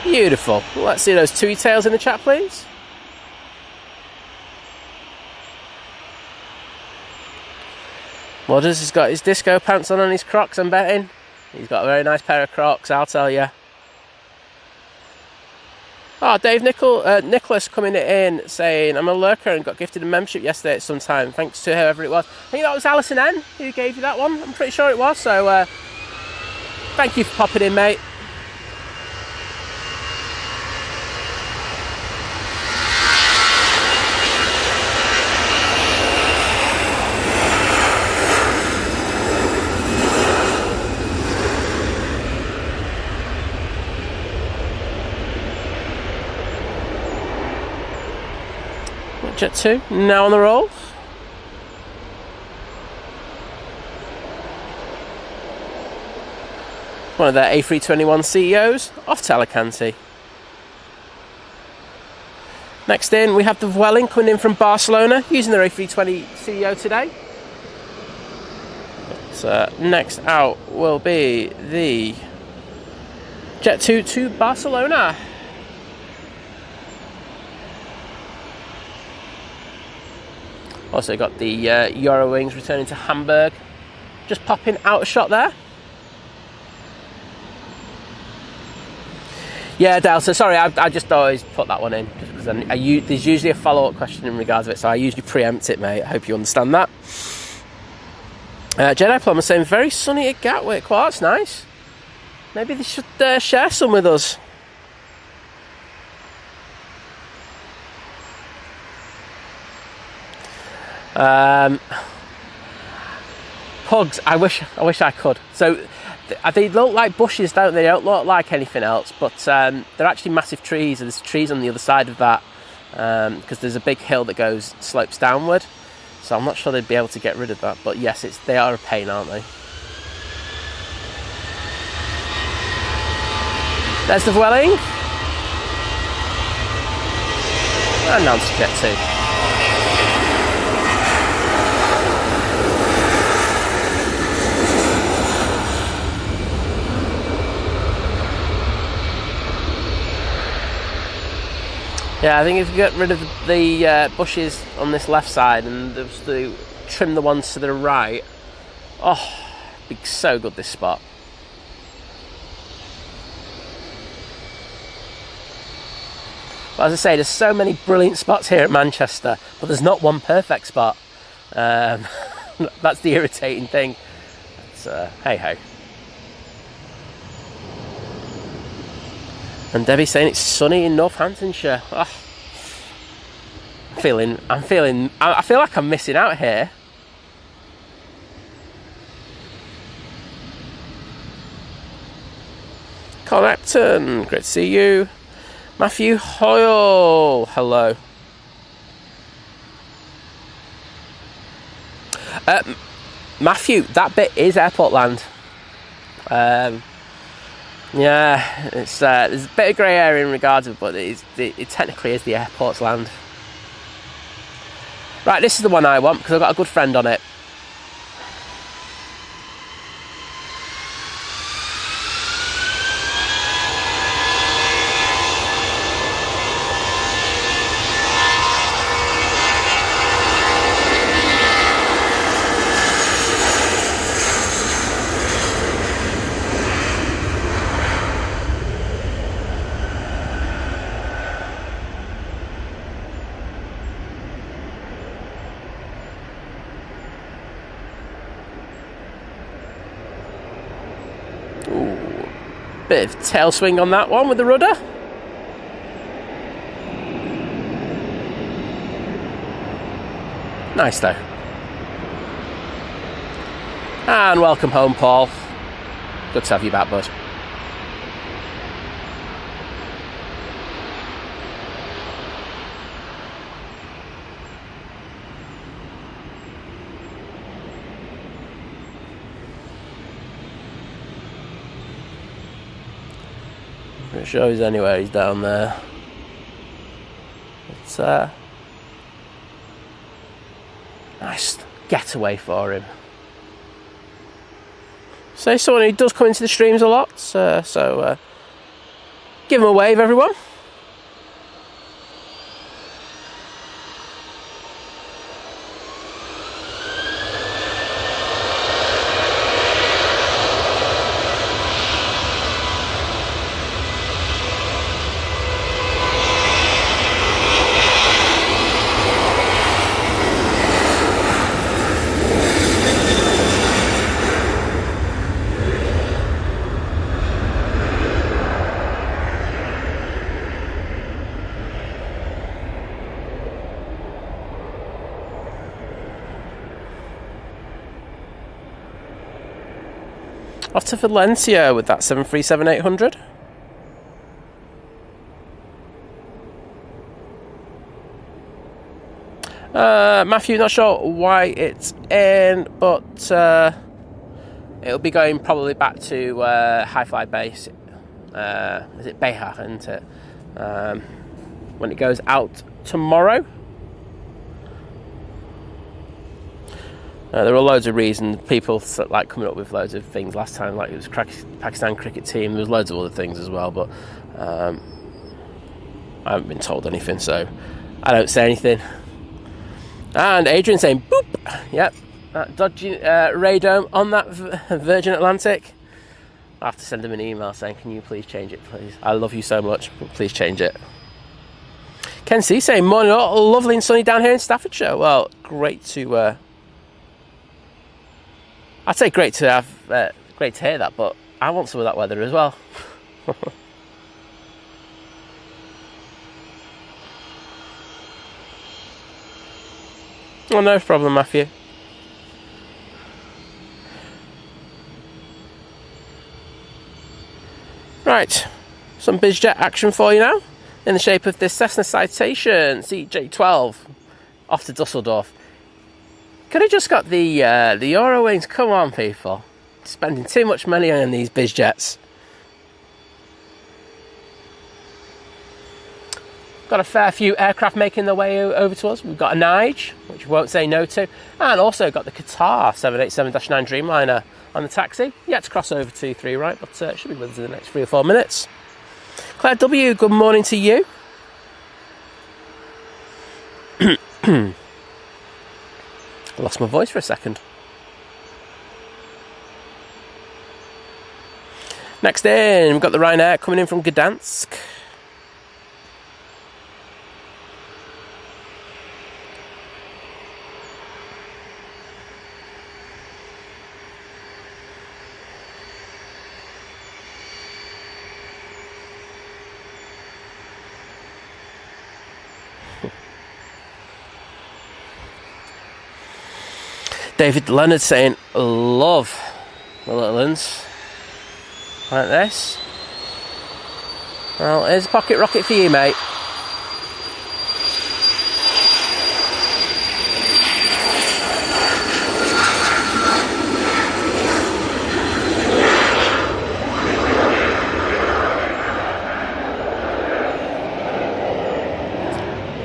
Beautiful. Let's see those TUI tails in the chat, please. Wadders has got his disco pants on his Crocs, I'm betting. He's got a very nice pair of Crocs, I'll tell you. Oh, Dave Nicholas coming in saying, I'm a lurker and got gifted a membership yesterday at some time. Thanks to whoever it was. I think that was Alison N who gave you that one. I'm pretty sure it was. So thank you for popping in, mate. Jet 2, now on the roll. One of their A321 CEOs off to Alicante. Next in, we have the Vueling coming in from Barcelona, using their A320 CEO today. But, next out will be the Jet 2 to Barcelona. Also got the Eurowings returning to Hamburg. Just popping out a shot there. Yeah, Delta, sorry, I just always put that one in. Just because there's usually a follow-up question in regards to it, so I usually preempt it, mate. I hope you understand that. Jedi Plum is saying, very sunny at Gatwick. Well, that's nice. Maybe they should share some with us. Pugs, I wish I could. So they look like bushes, don't they? They don't look like anything else, but they're actually massive trees. There's trees on the other side of that because there's a big hill that slopes downward. So I'm not sure they'd be able to get rid of that. But yes, they are a pain, aren't they? There's the Vueling. And Nancy Jet 2. Yeah, I think if you get rid of the bushes on this left side and just trim the ones to the right, oh, it'd be so good, this spot. But as I say, there's so many brilliant spots here at Manchester, but there's not one perfect spot. That's the irritating thing. Hey ho. And Debbie's saying it's sunny in Northamptonshire. Oh. I feel like I'm missing out here. Colin Epton, great to see you. Matthew Hoyle, hello. Matthew, that bit is airport land. Yeah, there's a bit of grey area in regards to it, but it technically is the airport's land. Right, this is the one I want because I've got a good friend on it. Bit of tail swing on that one with the rudder. Nice though. And welcome home, Paul. Good to have you back, bud. It shows anywhere he's down there. It's nice getaway for him. So he's someone who does come into the streams a lot, so give him a wave, everyone. Off to Valencia with that 737-800. Matthew, not sure why it's in, but it'll be going probably back to Hi-Fi base. Is it Beja, isn't it? When it goes out tomorrow. There are loads of reasons. People like coming up with loads of things. Last time, like it was Pakistan cricket team. There was loads of other things as well, but I haven't been told anything, so I don't say anything. And Adrian saying, boop! Yep, that dodgy radome on that Virgin Atlantic. I'll have to send him an email saying, can you please change it, please? I love you so much, but please change it. Ken C saying, morning all, lovely and sunny down here in Staffordshire. Well, great to... I'd say great to have, great to hear that, but I want some of that weather as well. Oh, no problem, Matthew. Right, some bizjet action for you now, in the shape of this Cessna Citation CJ12 off to Dusseldorf. Could have just got the Eurowings. Come on, people, spending too much money on these bizjets. Got a fair few aircraft making their way over to us. We've got a Nige, which we won't say no to, and also got the Qatar 787-9 Dreamliner on the taxi. Yet to cross over 2-3 right, but should be with us in the next 3 or 4 minutes. Claire W, good morning to you. I lost my voice for a second. Next in, we've got the Ryanair coming in from Gdansk. David Leonard saying, love the little ones like this. Well, here's a pocket rocket for you, mate.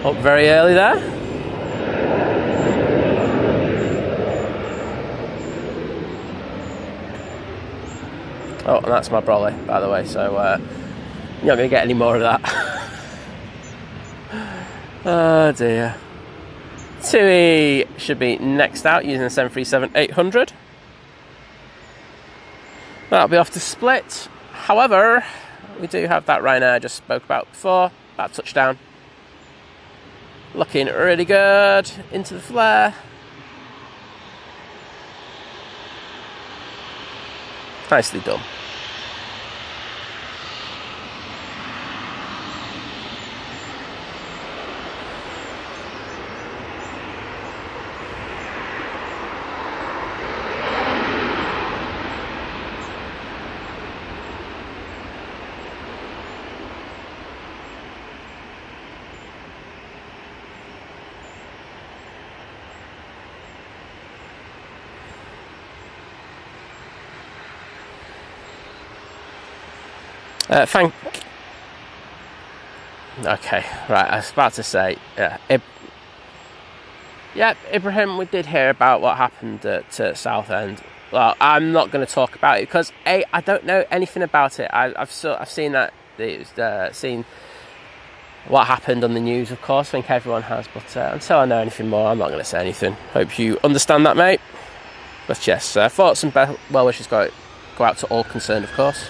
Up very early there. Oh, and that's my brolly, by the way, so you're not going to get any more of that. Oh dear. TUI should be next out using the 737-800. That'll be off to Split. However, we do have that Ryanair I just spoke about before, about touchdown. Looking really good into the flare. Nicely done. Okay, right, I was about to say, Ibrahim, we did hear about what happened at Southend. Well, I'm not going to talk about it because I don't know anything about it. I've seen that seen what happened on the news, of course. I think everyone has, but until I know anything more, I'm not going to say anything. Hope you understand that, mate. But yes, thoughts and well wishes go out to all concerned, of course.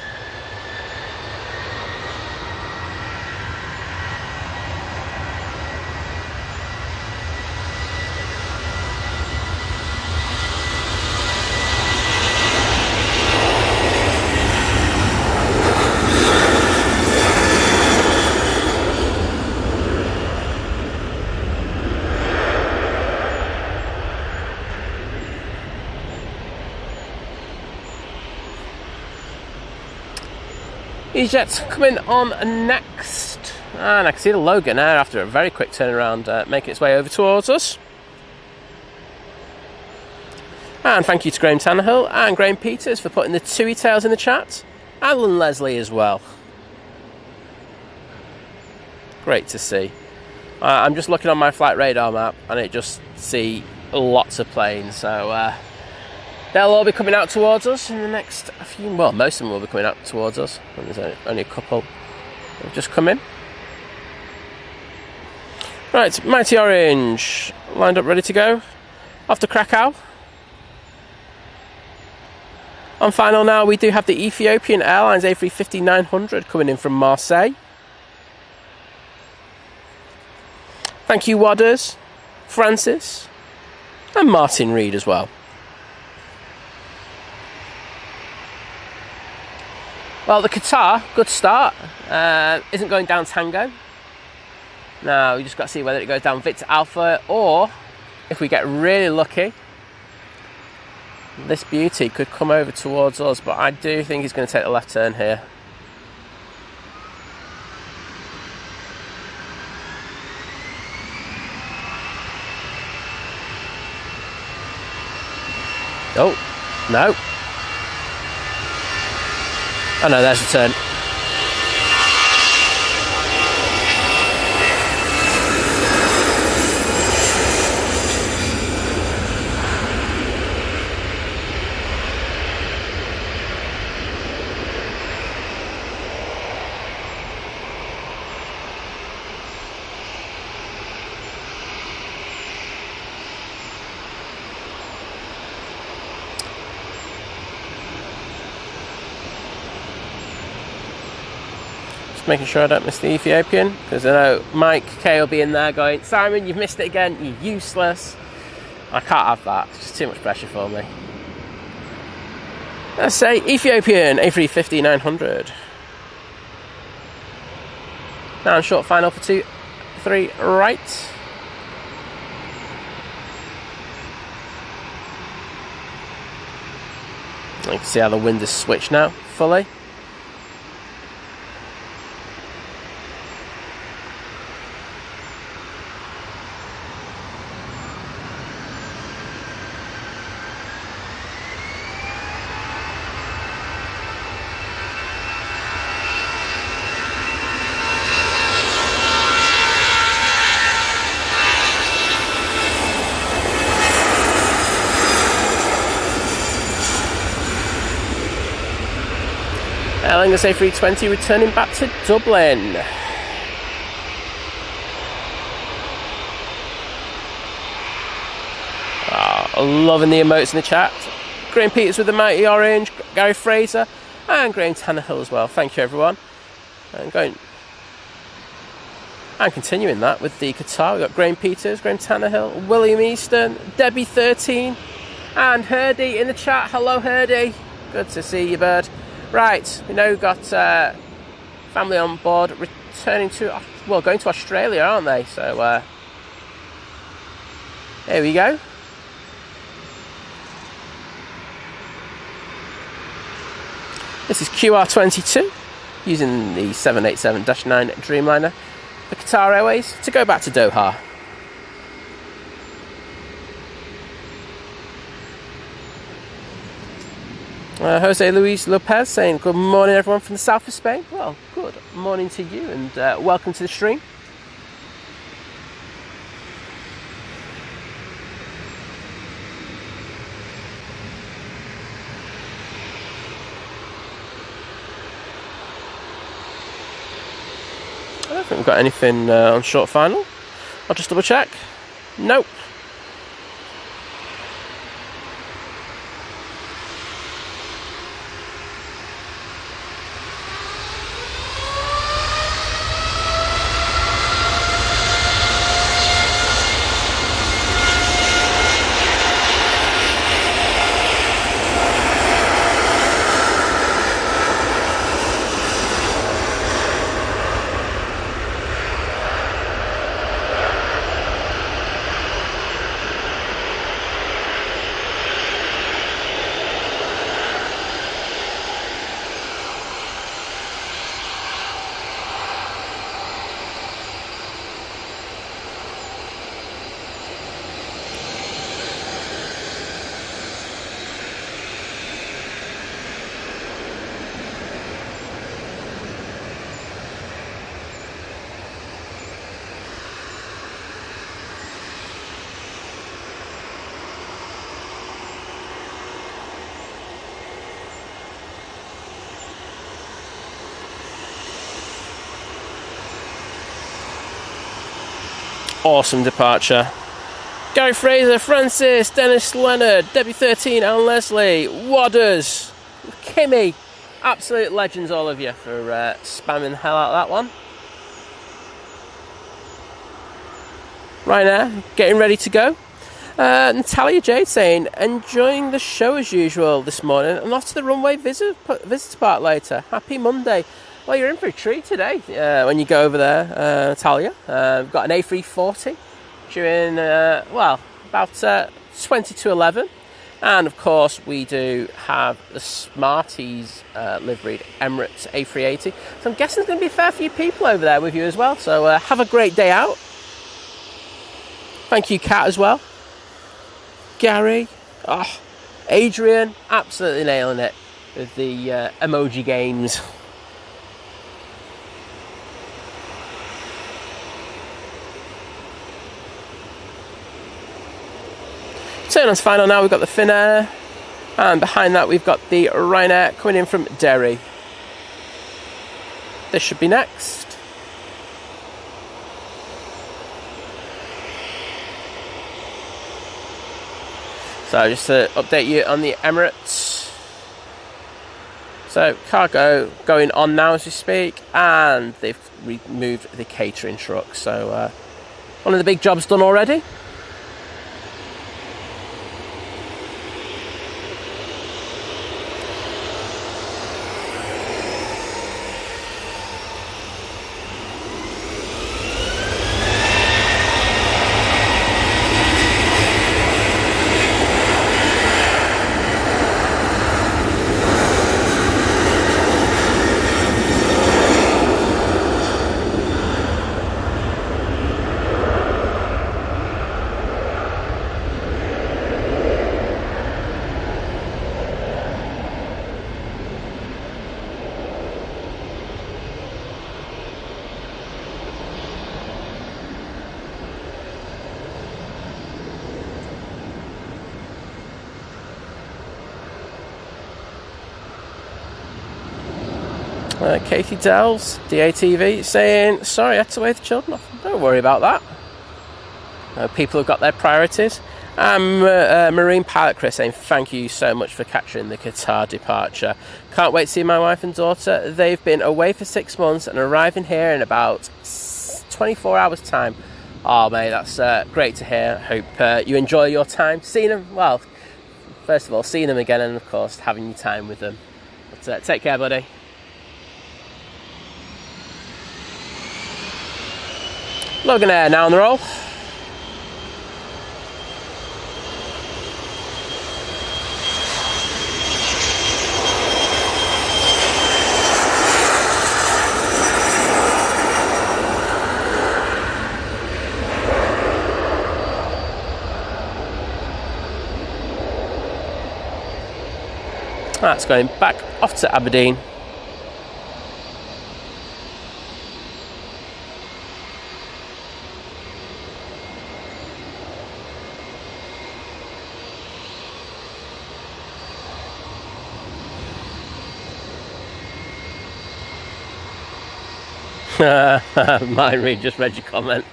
EasyJet's coming on next, and I can see the Logan Air after a very quick turnaround making its way over towards us. And thank you to Graham Tannehill and Graham Peters for putting the TUI tails in the chat. Alan Leslie as well. Great to see. I'm just looking on my flight radar map and it just see lots of planes, so they'll all be coming out towards us in the next few. Well, most of them will be coming out towards us. And there's only a couple that have just come in. Right, Mighty Orange lined up, ready to go. Off to Krakow. On final now, we do have the Ethiopian Airlines A350-900 coming in from Marseille. Thank you, Wadders, Francis, and Martin Reed as well. Well, the Qatar, good start, isn't going down Tango. Now, we just got to see whether it goes down Victor Alpha, or if we get really lucky, this beauty could come over towards us, but I do think he's going to take the left turn here. Oh, no. Oh no, there's the turn. Making sure I don't miss the Ethiopian, because I know Mike K will be in there going, Simon, you've missed it again, you're useless. I can't have that, it's just too much pressure for me. Let's say Ethiopian A350-900. Now short final for 2-3 right. You can see how the wind is switched now fully. Aer Lingus A320 returning back to Dublin. Loving the emotes in the chat. Graham Peters with the Mighty Orange, Gary Fraser, and Graham Tannehill as well. Thank you, everyone. And continuing that with the Qatar, we've got Graham Peters, Graham Tannehill, William Easton, Debbie13, and Herdy in the chat. Hello, Herdy. Good to see you, bird. Right, we know we've got family on board returning to, well, going to Australia, aren't they? So, there we go. This is QR22, using the 787-9 Dreamliner for Qatar Airways to go back to Doha. Jose Luis Lopez saying, good morning everyone from the south of Spain. Well, good morning to you, and welcome to the stream. I don't think we've got anything on short final. I'll just double check. Nope. Awesome departure. Gary Fraser, Francis, Dennis Leonard, Debbie13, Alan Leslie, Wadders, Kimmy. Absolute legends, all of you, for spamming the hell out of that one. Right now, getting ready to go. Natalia Jade saying, enjoying the show as usual this morning and off to the Runway visitor park later. Happy Monday. Well, you're in for a treat today when you go over there, Natalia. We've got an A340 during, about 20 to 11. And, of course, we do have the Smarties liveried Emirates A380. So I'm guessing there's going to be a fair few people over there with you as well. So have a great day out. Thank you, Kat, as well. Gary. Oh, Adrian, absolutely nailing it with the emoji games. Turn on to final now, we've got the Finnair, and behind that we've got the Ryanair coming in from Derry. This should be next. So just to update you on the Emirates. So cargo going on now as we speak, and they've removed the catering truck. So one of the big jobs done already. Katie Dells, DATV, saying, sorry, I had to wave the children off. Don't worry about that. People have got their priorities. Marine Pilot Chris saying, thank you so much for capturing the Qatar departure. Can't wait to see my wife and daughter. They've been away for 6 months and arriving here in about 24 hours' time. Oh, mate, that's great to hear. Hope you enjoy your time. Seeing them, well, first of all, seeing them again, and of course, having your time with them. But take care, buddy. Logan Air now on the roll. That's going back off to Aberdeen. Mine Reed just read your comment.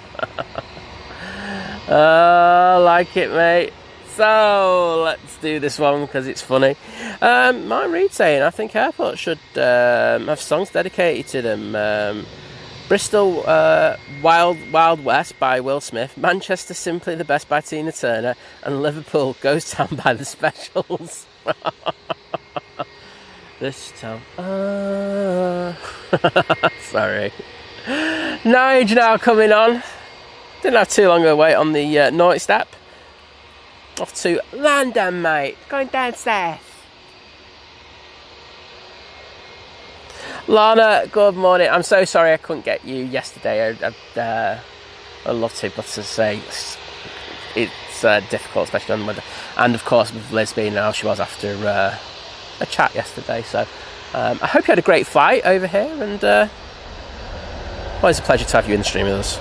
Like it, mate. So let's do this one because it's funny. Mine Reed saying, I think airports should have songs dedicated to them. Bristol, Wild West by Will Smith, Manchester, Simply the Best by Tina Turner, and Liverpool, Goes Down by the Specials. This time. Sorry. Nige now coming on. Didn't have too long a wait on the naughty step. Off to London, mate. Going down south. Lana, good morning. I'm so sorry I couldn't get you yesterday. I'd love to, but to say it's difficult, especially on the weather. And of course, with Liz being how she was after a chat yesterday. So I hope you had a great flight over here, and always a pleasure to have you in the stream with us.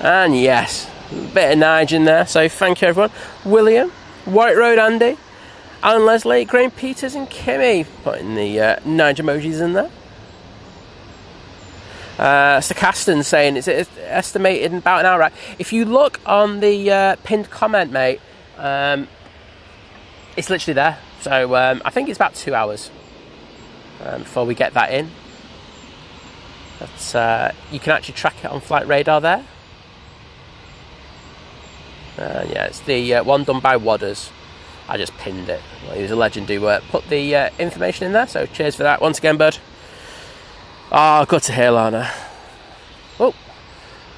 And yes, a bit of Nige in there, so thank you everyone. William, White Road Andy, Alan Leslie, Graham Peters and Kimmy putting the Nige emojis in there. Sarcaston saying it's estimated in about an hour. Right? If you look on the pinned comment, mate, it's literally there. So I think it's about 2 hours before we get that in. But you can actually track it on Flight Radar there. Yeah, it's the one done by Wadders. I just pinned it. Well, he was a legend who put the information in there, so cheers for that once again, bud. Oh, good to hear, Lana. Oh,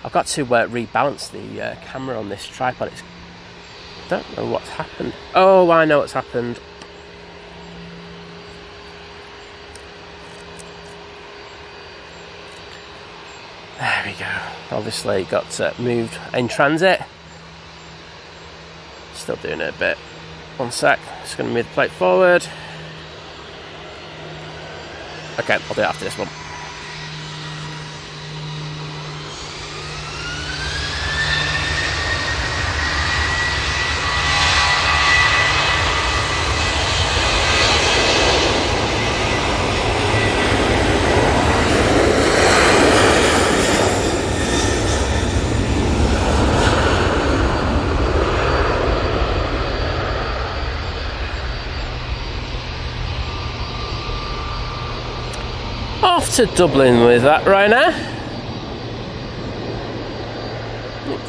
I've got to rebalance the camera on this tripod. I don't know what's happened. Oh, I know what's happened. There we go. Obviously got moved in transit. Still doing it a bit. One sec. Just going to move the plate forward. Okay, I'll do it after this one. Off to Dublin with that right now.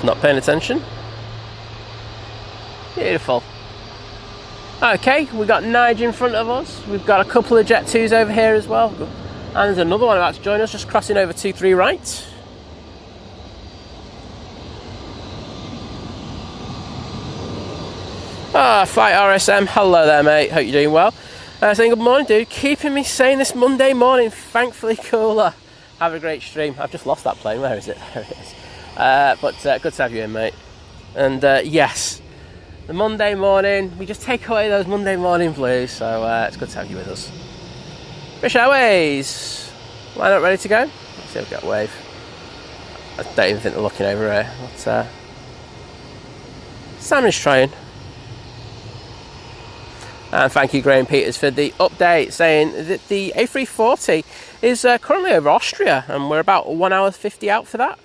Not paying attention. Beautiful. Okay, we've got Nigel in front of us. We've got a couple of Jet 2s over here as well. And there's another one about to join us, just crossing over 23 right. Flight RSM, hello there mate, hope you're doing well. Saying good morning dude, keeping me sane this Monday morning, thankfully cooler. Have a great stream. I've just lost that plane, where is it? There it is. But good to have you in mate. And yes, the Monday morning, we just take away those Monday morning blues, so it's good to have you with us. British Airways, line up ready to go? Let's see if we've got a wave. I don't even think they're looking over here, but Sam is trying. And thank you Graham Peters for the update, saying that the A340 is currently over Austria and we're about 1 hour 50 out for that.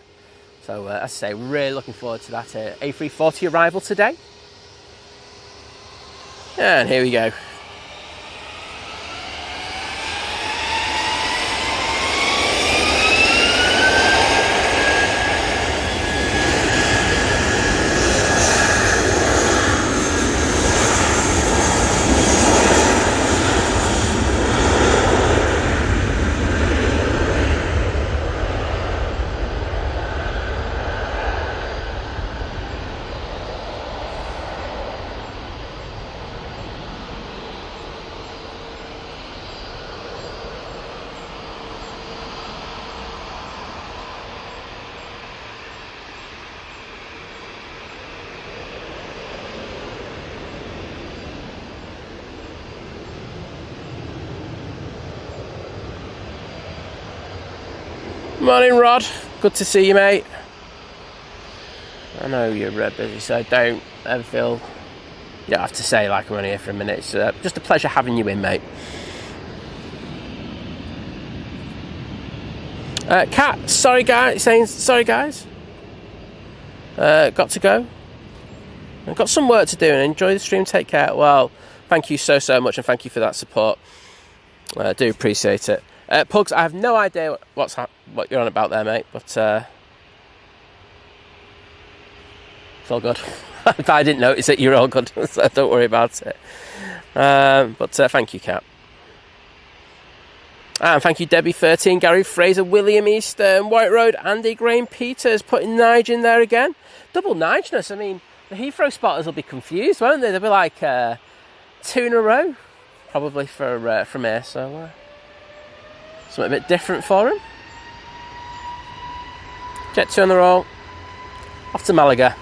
So as I say, really looking forward to that A340 arrival today. And here we go. Morning Rod, good to see you mate. I know you're busy, so don't ever feel you don't have to say like I'm only here for a minute. It's just a pleasure having you in mate. Kat, sorry guys, saying sorry guys. Got to go. I've got some work to do and enjoy the stream, take care. Well, thank you so much and thank you for that support. I do appreciate it. Pugs, I have no idea what you're on about there, mate, but it's all good. If I didn't notice it, you're all good, so don't worry about it. But thank you, Kat. And thank you, Debbie13, Gary Fraser, William Eastern, White Road, Andy Graham Peters, putting Nige in there again. Double Nigeness. I mean, the Heathrow spotters will be confused, won't they? They'll be like 2 in a row, probably from here, so... something a bit different for him. Jet 2 on the roll. Off to Malaga.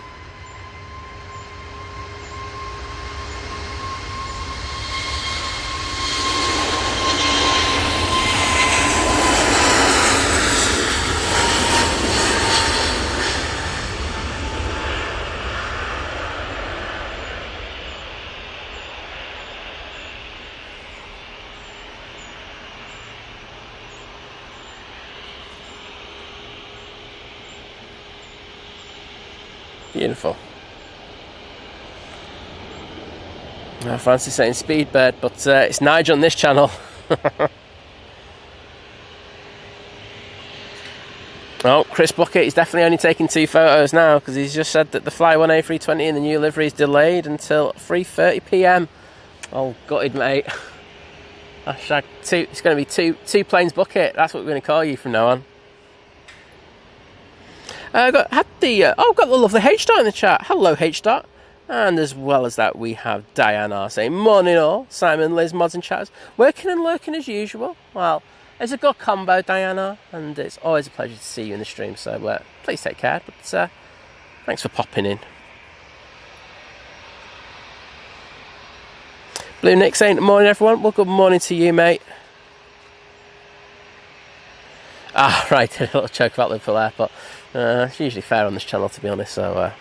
Beautiful. Now Francis saying Speedbird, but it's Nigel on this channel. Oh, Chris Bucket, he's definitely only taking 2 photos now because he's just said that the Fly 1 A320 in the new livery is delayed until 3:30 PM. Oh, gutted, mate. Hashtag two. It's going to be two planes bucket. That's what we're going to call you from now on. Got the lovely H Dot in the chat. Hello, H Dot. And as well as that, we have Diana saying morning all. Simon, Liz, mods and chatters, working and lurking as usual. Well, it's a good combo, Diana, and it's always a pleasure to see you in the stream. So please take care. But thanks for popping in. Blue Nick saying morning everyone. Well, good morning to you, mate. Right, a little joke about Liverpool Airport. It's usually fair on this channel, to be honest, so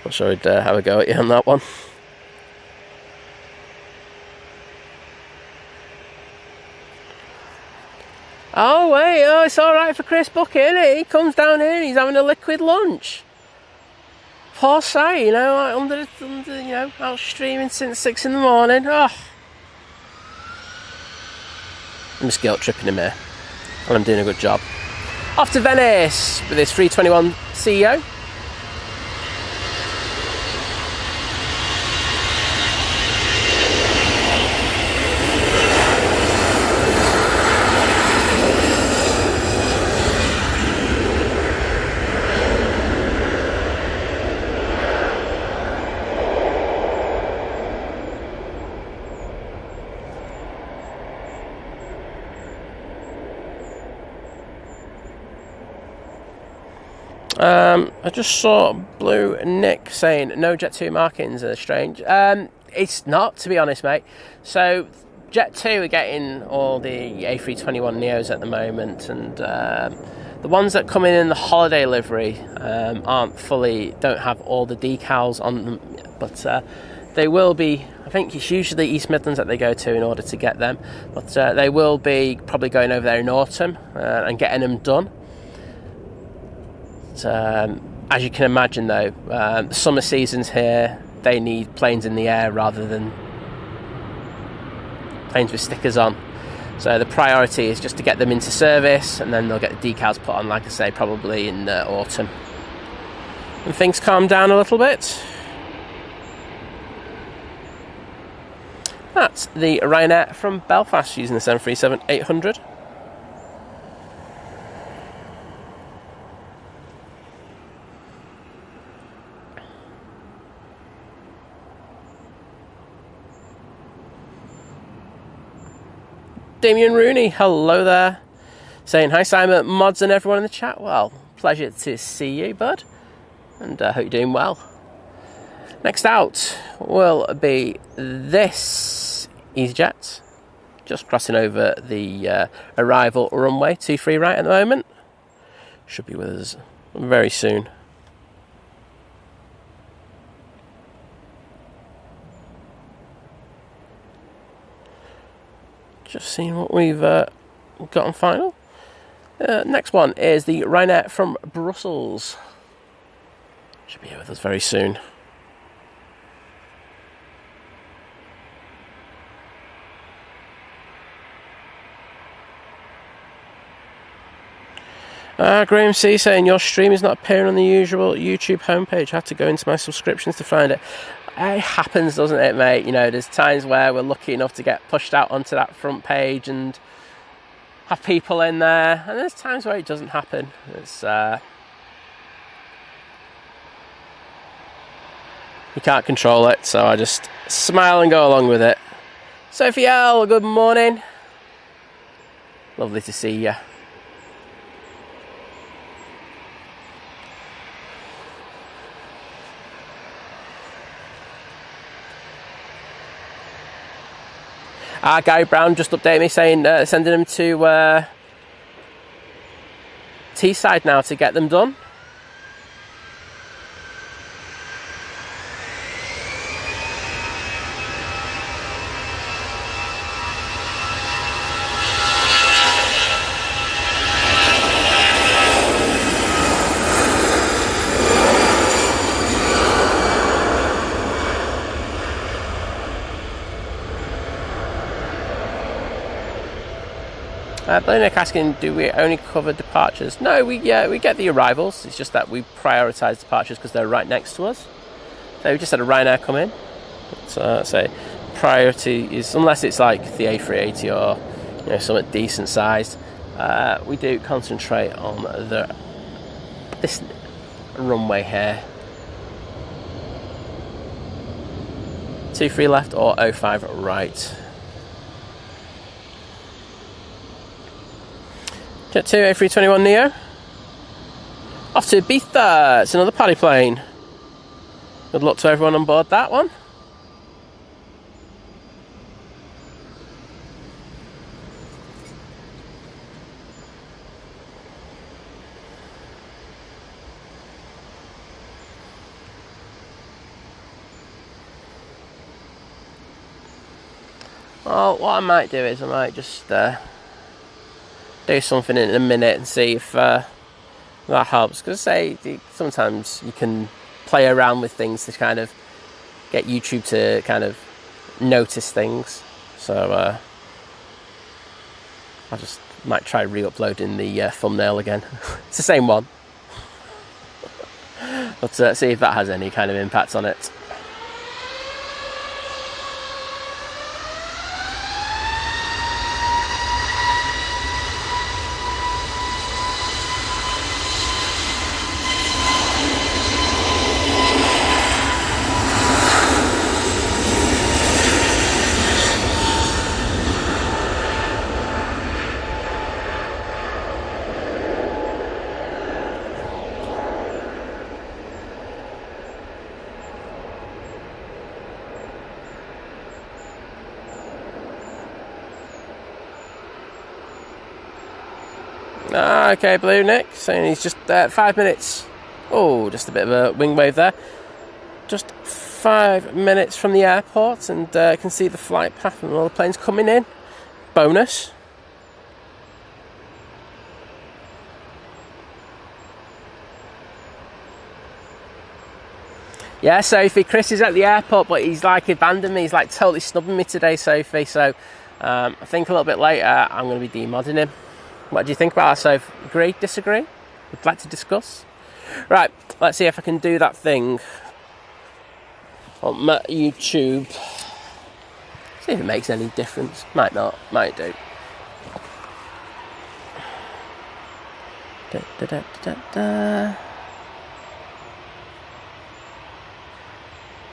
not sure I'd have a go at you on that one. Oh wait, it's alright for Chris Bucket, isn't it? He comes down here and he's having a liquid lunch. Poor sight, under out streaming since 6 in the morning. I'm just guilt tripping him here, and I'm doing a good job. Off to Venice with this 321 CEO. I just saw Blue Nick saying no Jet 2 markings are strange. It's not, to be honest, mate. So Jet 2 are getting all the A321 Neos at the moment, and the ones that come in the holiday livery don't have all the decals on them, but they will be. I think it's usually East Midlands that they go to in order to get them, but they will be probably going over there in autumn and getting them done. As you can imagine, though, the summer seasons here, they need planes in the air rather than planes with stickers on. So the priority is just to get them into service, and then they'll get the decals put on, like I say, probably in autumn. And things calm down a little bit. That's the Ryanair from Belfast using the 737-800. Damien Rooney, hello there. Saying hi Simon, mods and everyone in the chat. Well, pleasure to see you, bud. And I hope you're doing well. Next out will be this EasyJet. Just crossing over the arrival runway 23 right at the moment. Should be with us very soon. Just seeing what we've got on final. Next one is the Ryanair from Brussels. Should be here with us very soon. Graham C saying your stream is not appearing on the usual YouTube homepage. I have to go into my subscriptions to find it. It happens, doesn't it, mate? There's times where we're lucky enough to get pushed out onto that front page and have people in there, and there's times where it doesn't happen. It's you can't control it, so I just smile and go along with it. Sophie L, good morning. Lovely to see you. Gary Brown just updated me saying sending them to Teesside now to get them done. Nick asking, do we only cover departures? No, we get the arrivals. It's just that we prioritise departures because they're right next to us. So we just had a Ryanair come in. So priority is, unless it's like the A380 or something decent sized, we do concentrate on this runway here. 23 left or 05 right. Jet 2 A321 Neo. Off to Ibiza. It's another paddy plane. Good luck to everyone on board that one. Well, what I might do is I might just do something in a minute and see if that helps. Because sometimes you can play around with things to kind of get YouTube to kind of notice things. So I just might try re-uploading the thumbnail again. It's the same one. But see if that has any kind of impact on it. Okay, Blue Nick saying he's just 5 minutes. Oh, just a bit of a wing wave there. Just 5 minutes from the airport, and can see the flight path and all the planes coming in. Bonus. Yeah, Sophie. Chris is at the airport, but he's like abandoned me. He's like totally snubbing me today, Sophie. So I think a little bit later I'm going to be demodding him. What do you think about that, Soph? Agree? Disagree? Would like to discuss? Right, let's see if I can do that thing on my YouTube. See if it makes any difference. Might not, might do.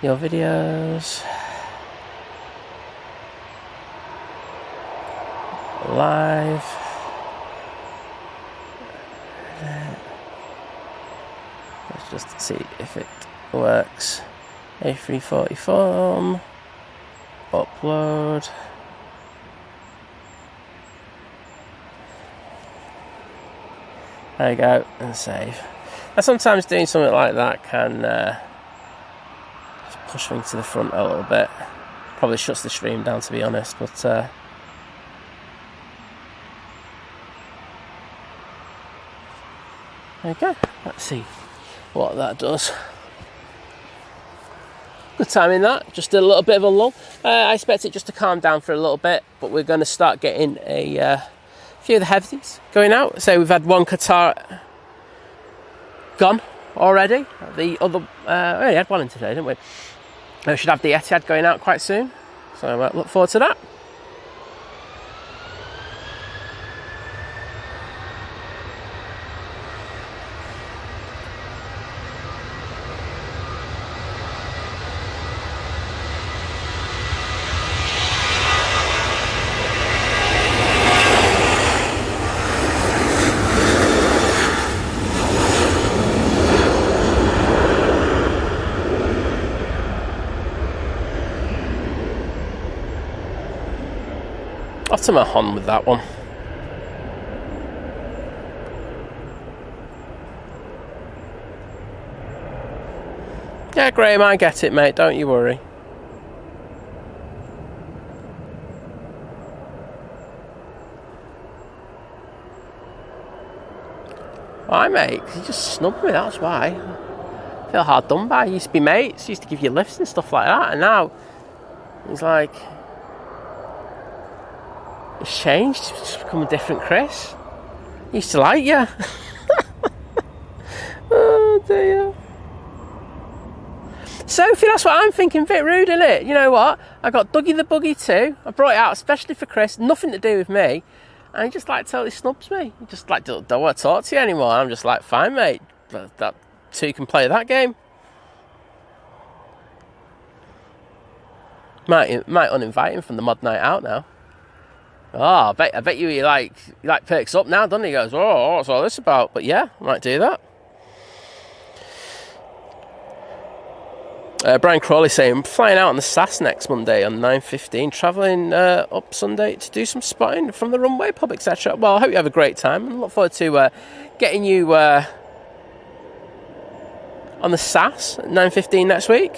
Your videos. Live. Let's just see if it works. A340 form. Upload. There you go, and save. Now sometimes doing something like that can just push things to the front a little bit. Probably shuts the stream down, to be honest, but there you go. Let's see what that does. Good timing that. Just a little bit of a lull. I expect it just to calm down for a little bit, but we're going to start getting a few of the heavies going out. So we've had one Qatar gone already. The other, we only had one in today, didn't we? We should have the Etihad going out quite soon. So look forward to that. Off to my Hon with that one. Yeah, Graham, I get it, mate. Don't you worry. Why, mate? 'Cause you just snubbed me, that's why. I feel hard done by. Used to be mates, used to give you lifts and stuff like that, and now he's like... It's changed. It's become a different Chris. He used to like you. Oh dear. Sophie, that's what I'm thinking. Bit rude, isn't it? You know what? I got Dougie the Buggy too. I brought it out especially for Chris. Nothing to do with me. And he just like totally snubs me. He just like don't want to talk to you anymore. I'm just like, fine, mate. That two can play that game. Might uninvite him from the mod night out now. Oh, I bet you he like perks up now, doesn't he? He goes, oh, what's all this about? But yeah, I might do that. Brian Crawley saying, flying out on the SAS next Monday on 9:15, travelling up Sunday to do some spotting from the Runway pub, etc. Well, I hope you have a great time and look forward to getting you on the SAS at 9:15 next week.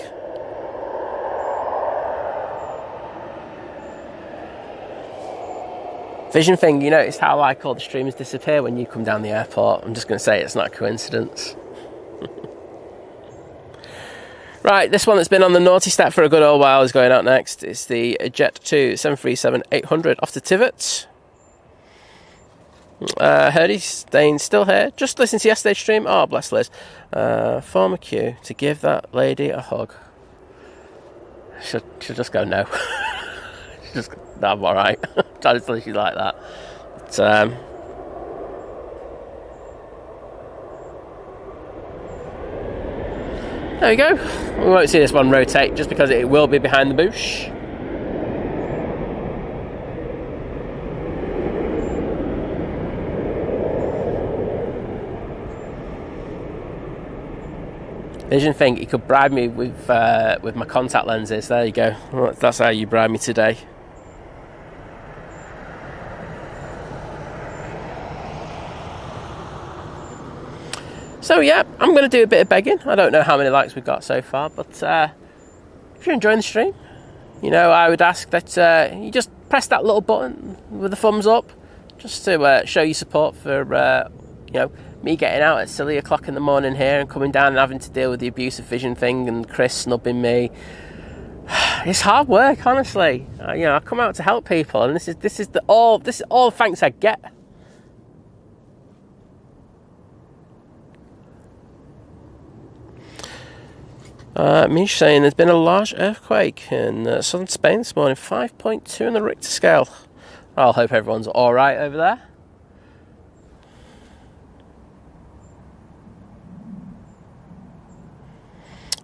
Vision thing, you notice how like all the streamers disappear when you come down the airport. I'm just going to say it's not a coincidence. Right, this one that's been on the naughty step for a good old while is going out next. It's the Jet 2 737-800 off to Tivot. Heard he's staying still here. Just listened to yesterday's stream. Oh, bless Liz. Form a queue to give that lady a hug. Should just go no. Just no, I'm alright. I just thought she's like that. But, there we go. We won't see this one rotate just because it will be behind the bush. Vision think he could bribe me with my contact lenses. There you go. That's how you bribe me today. So yeah, I'm going to do a bit of begging. I don't know how many likes we've got so far, but if you're enjoying the stream, you know, I would ask that you just press that little button with the thumbs up, just to show your support for you know, me getting out at silly o'clock in the morning here and coming down and having to deal with the abusive Vision thing and Chris snubbing me. It's hard work, honestly. You know, I come out to help people, and this is all the thanks I get. Mish saying there's been a large earthquake in southern Spain this morning, 5.2 on the Richter scale. I'll hope everyone's all right over there.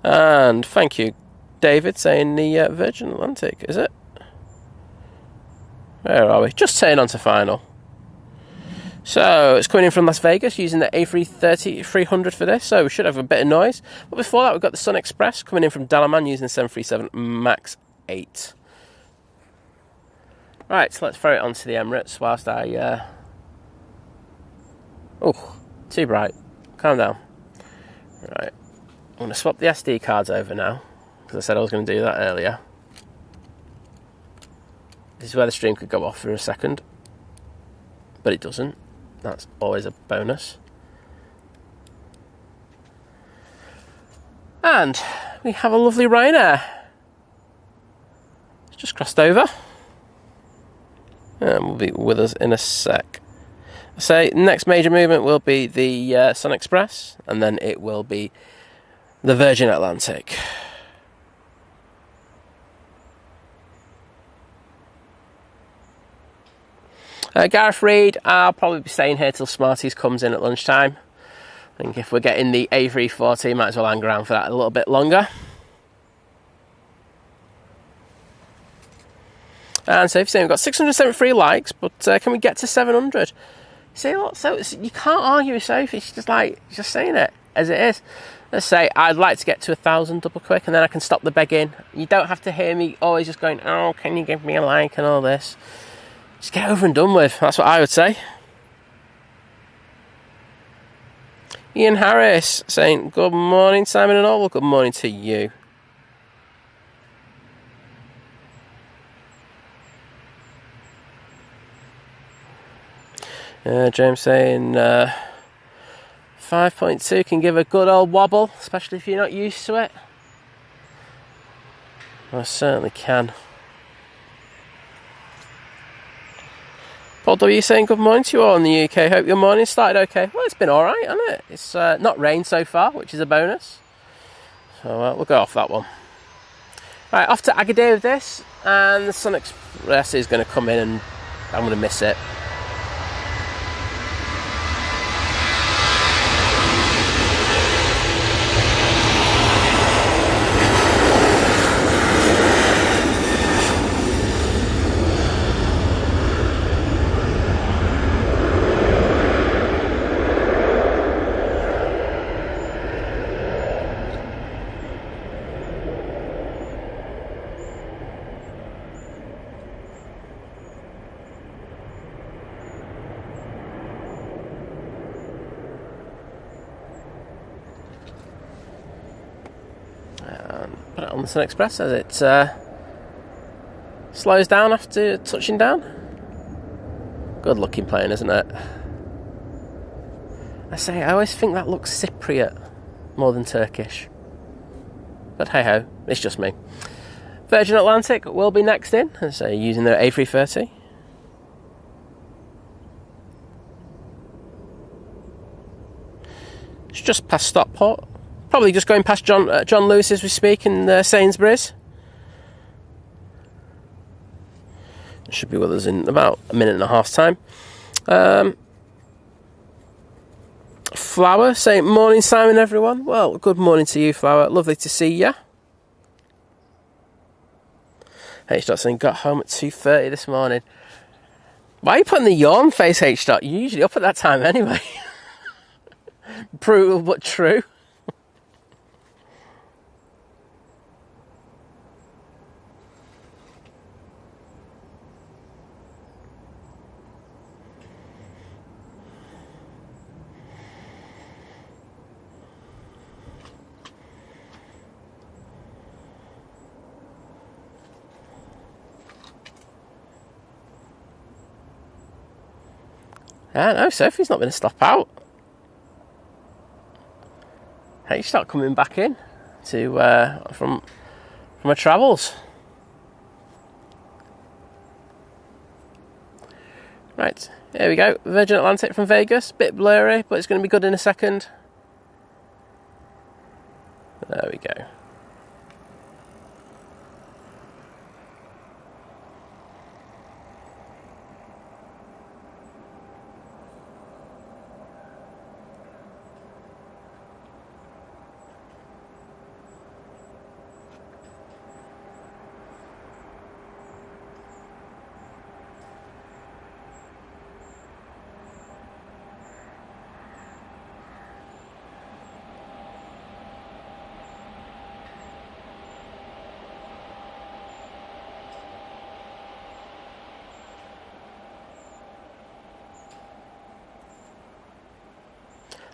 And thank you, David, saying the Virgin Atlantic, is it? Where are we? Just turning on to final. So it's coming in from Las Vegas using the A330-300 for this, so we should have a bit of noise. But before that, we've got the Sun Express coming in from Dalaman using the 737 MAX 8. Right, so let's throw it onto the Emirates whilst I... Oh, too bright. Calm down. Right, I'm going to swap the SD cards over now, because I said I was going to do that earlier. This is where the stream could go off for a second, but it doesn't. That's always a bonus. And we have a lovely Ryanair. It's just crossed over. And will be with us in a sec. So next major movement will be the Sun Express, and then it will be the Virgin Atlantic. Gareth Reed, I'll probably be staying here till Smarties comes in at lunchtime. I think if we're getting the A340, might as well hang around for that a little bit longer. And so if you're saying we've got 673 likes, but can we get to 700? See, look, so you can't argue with Sophie. She's just saying it as it is. Let's say I'd like to get to 1,000 double quick, and then I can stop the begging. You don't have to hear me always just going, oh, can you give me a like and all this. Just get over and done with. That's what I would say. Ian Harris saying, good morning, Simon and all. Well, good morning to you. James saying 5.2 can give a good old wobble, especially if you're not used to it. I certainly can. Paul W saying good morning to you all in the UK. Hope your morning started okay. Well, it's been alright, hasn't it? It's not rained so far, which is a bonus. So we'll go off that one. Right, off to Agadir with this, and the Sun Express is going to come in and I'm going to miss it. Put it on the Sun Express as it slows down after touching down. Good looking plane, isn't it? I always think that looks Cypriot more than Turkish. But hey ho, it's just me. Virgin Atlantic will be next in, so using their A330. It's just past Stockport. Probably just going past John Lewis as we speak in Sainsbury's. Should be with us in about a minute and a half's time. Flower saying, morning Simon everyone. Well, good morning to you, Flower. Lovely to see ya. H. Dot saying, got home at 2:30 this morning. Why are you putting the yawn face, H. Dot? You're usually up at that time anyway. Brutal but true. No, Sophie's not going to stop out. Hey, she's not coming back in to from her travels. Right, here we go. Virgin Atlantic from Vegas. Bit blurry, but it's going to be good in a second. There we go.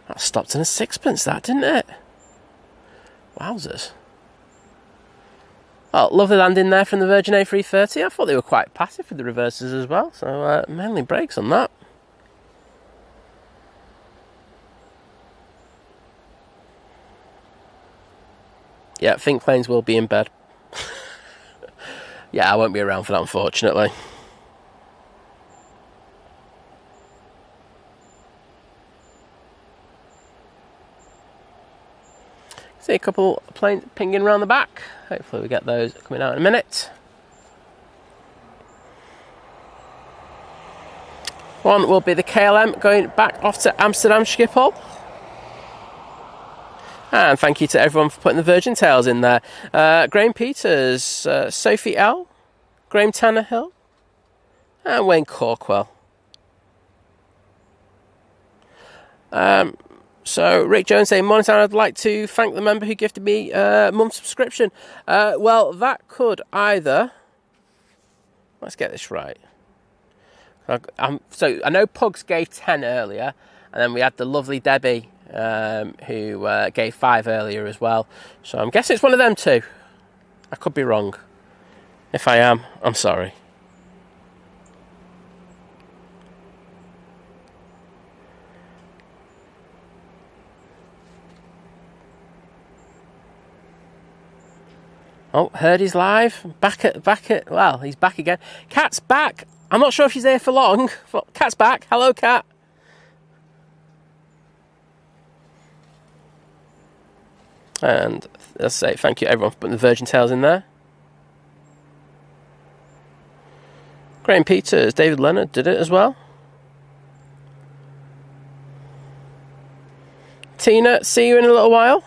That stopped in a sixpence, that, didn't it? Wowzers. Oh, lovely landing there from the Virgin A330. I thought they were quite passive with the reverses as well, so mainly brakes on that. Yeah, think planes will be in bed. Yeah, I won't be around for that, unfortunately. See a couple of planes pinging around the back. Hopefully we get those coming out in a minute. One will be the KLM going back off to Amsterdam Schiphol. And thank you to everyone for putting the Virgin Tails in there. Graham Peters, Sophie L, Graham Tannehill, and Wayne Corkwell. So Rick Jones saying, morning time, I'd like to thank the member who gifted me a month subscription. Well, that could either... Let's get this right. So I know Pugs gave 10 earlier, and then we had the lovely Debbie who gave 5 earlier as well. So I'm guessing it's one of them two. I could be wrong. If I am, I'm sorry. Oh, heard he's live. Back at. Well, he's back again. Kat's back. I'm not sure if she's here for long. But Kat's back. Hello, Kat. And let's say thank you everyone for putting the Virgin Tales in there. Graham Peters, David Leonard did it as well. Tina, see you in a little while.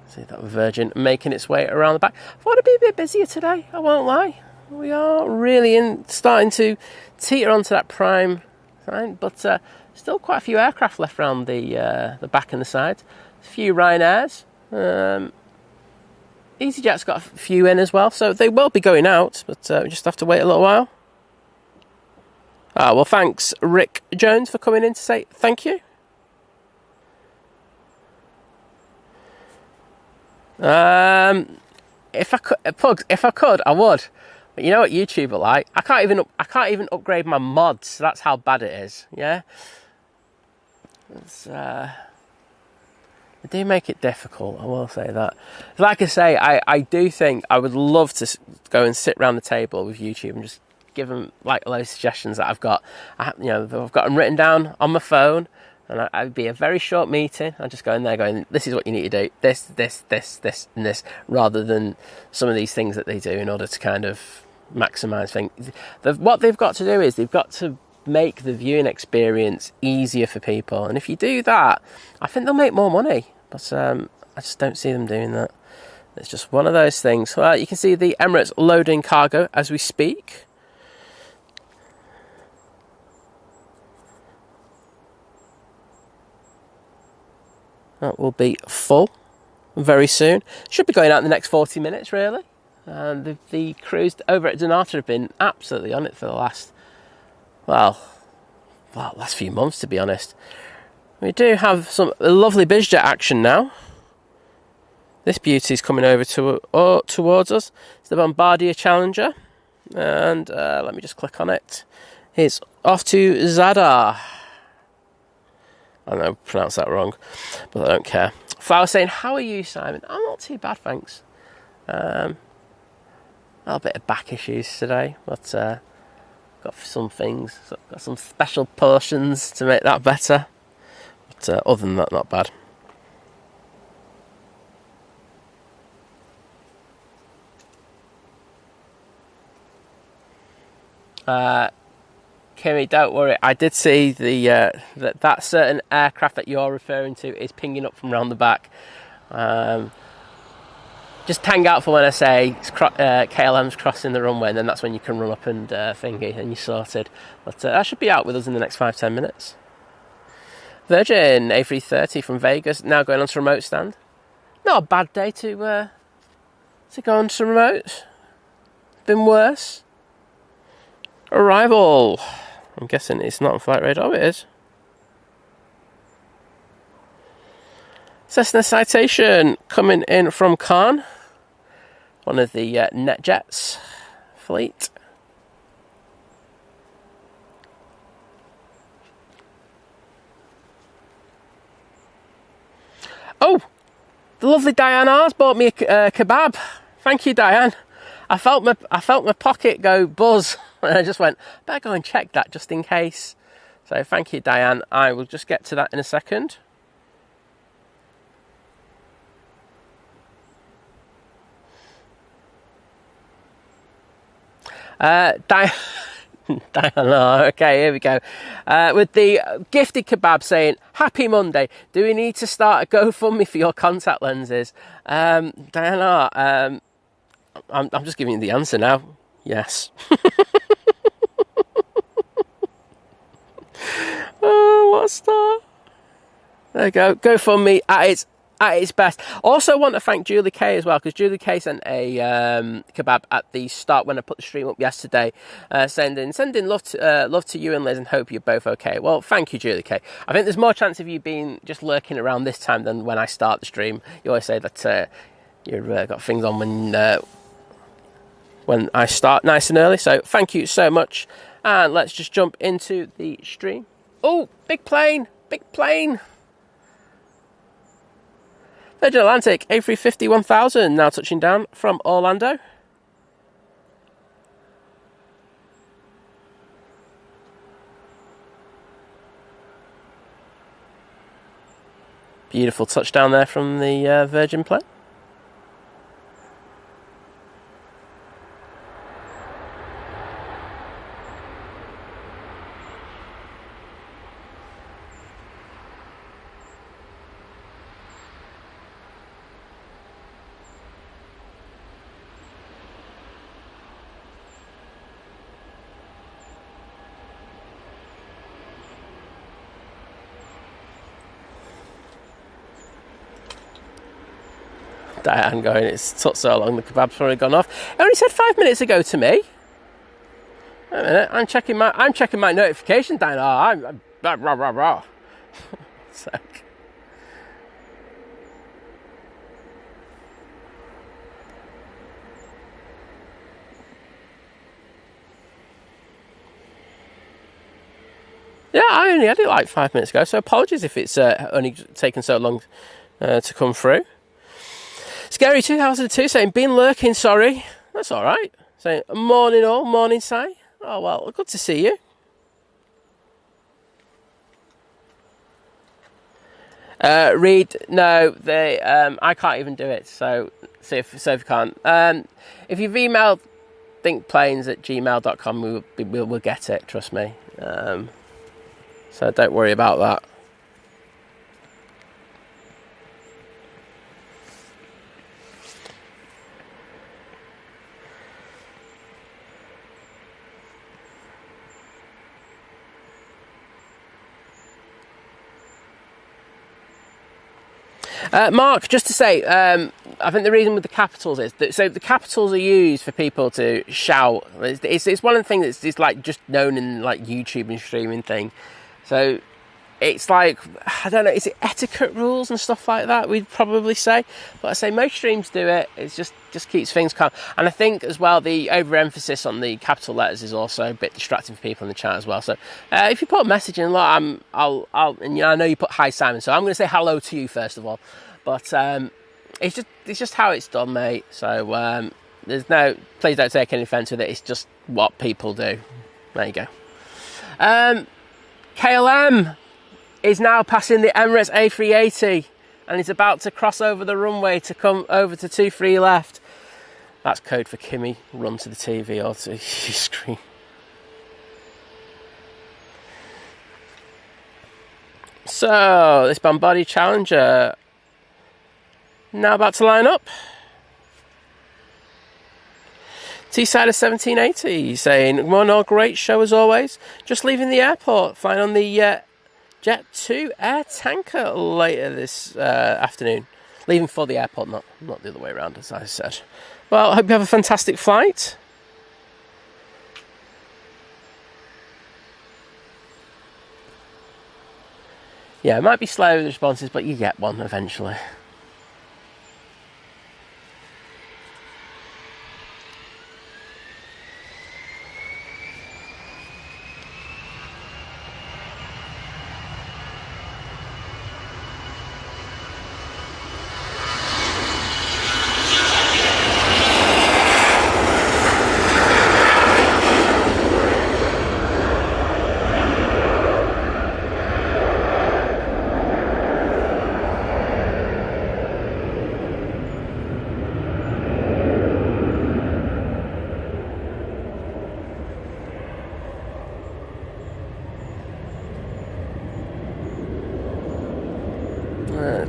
See that Virgin making its way around the back. I thought it'd be a bit busier today, I won't lie. We are really starting to teeter onto that prime sign, but still quite a few aircraft left around the back and the sides. A few Ryanairs. EasyJet's got a few in as well, so they will be going out, but we just have to wait a little while. Well, thanks Rick Jones for coming in to say thank you. If I could, I would. But you know what YouTube are like? I can't even upgrade my mods. That's how bad it is. Yeah. They do make it difficult, I will say that. Like I say, I do think I would love to go and sit around the table with YouTube and just give them like a load of suggestions that I've got. I've got them written down on my phone, and I'd be a very short meeting. I'd just go in there going, this is what you need to do, this, and this, rather than some of these things that they do in order to kind of maximise things. What they've got to do is they've got to make the viewing experience easier for people, and if you do that, I think they'll make more money. But I just don't see them doing that. It's just one of those things. Well, you can see the Emirates loading cargo as we speak. That will be full very soon. Should be going out in the next 40 minutes, really. And the crews over at Donata have been absolutely on it for the last few months, to be honest. We do have some lovely bizjet action now. This beauty is coming over towards us. It's the Bombardier Challenger. And let me just click on it. It's off to Zadar. I know I pronounced that wrong, but I don't care. Flower saying, how are you, Simon? I'm not too bad, thanks. A little bit of back issues today, but got some things. Got some special potions to make that better. But other than that, not bad. Kimmy, don't worry. I did see that certain aircraft that you're referring to is pinging up from round the back. Just hang out for when I say KLM's crossing the runway, and then that's when you can run up and thingy, and you're sorted. But that should be out with us in the next 5-10 minutes. Virgin A330 from Vegas, now going on to remote stand. Not a bad day to go on to remote. Been worse. Arrival. I'm guessing it's not on flight radar. Oh, it is. Cessna Citation coming in from Khan, one of the NetJets fleet. Oh, the lovely Diane R's bought me a kebab. Thank you, Diane. I felt my pocket go buzz, and I just went, better go and check that just in case. So thank you, Diane. I will just get to that in a second. Diane, okay, here we go. With the gifted kebab saying, happy Monday. Do we need to start a GoFundMe for your contact lenses? Diana, I'm just giving you the answer now. Yes. Oh, what a start. There you go. GoFundMe at its best. Also want to thank Julie Kay as well, because Julie Kay sent a kebab at the start when I put the stream up yesterday, sending love to you and Liz, and hope you're both okay. Well, thank you, Julie Kay. I think there's more chance of you being just lurking around this time than when I start the stream. You always say that you've got things on when I start nice and early, so thank you so much. And let's just jump into the stream. Oh, big plane. Virgin Atlantic A350 1000 now touching down from Orlando. Beautiful touchdown there from the Virgin plane. Diane going, it's took so long, the kebab's probably gone off. It only said 5 minutes ago to me. Wait a minute, I'm checking my notification, Diane. I'm rah, rah, rah, rah. Sec. Yeah, I only had it like 5 minutes ago, so apologies if it's only taken so long to come through. Scary 2002 saying, been lurking, sorry. That's all right. Saying, morning all, morning Si. Oh, well, good to see you. Read, no, they, I can't even do it, so if you can't. If you've emailed thinkplanes@gmail.com, we'll get it, trust me. So don't worry about that. Mark, just to say, I think the reason with the capitals is that, so the capitals are used for people to shout. It's one of the things that's like just known in like YouTube and streaming thing. So it's like, I don't know, is it etiquette rules and stuff like that, we'd probably say. But I say most streams do it. It's just keeps things calm. And I think as well, the overemphasis on the capital letters is also a bit distracting for people in the chat as well. So if you put a message in, look, and I know you put hi Simon, so I'm going to say hello to you first of all. But it's just how it's done, mate. So please don't take any offence with it. It's just what people do. There you go. KLM is now passing the Emirates A380 and is about to cross over the runway to come over to 23 left. That's code for Kimmy, run to the TV or to your screen. So, this Bombardier Challenger now about to line up. T-Side of 1780 saying, one all great show as always. Just leaving the airport, flying on the Jet 2 air tanker later this afternoon. Leaving for the airport, not the other way around, as I said. Well, I hope you have a fantastic flight. Yeah, it might be slow with the responses, but you get one eventually.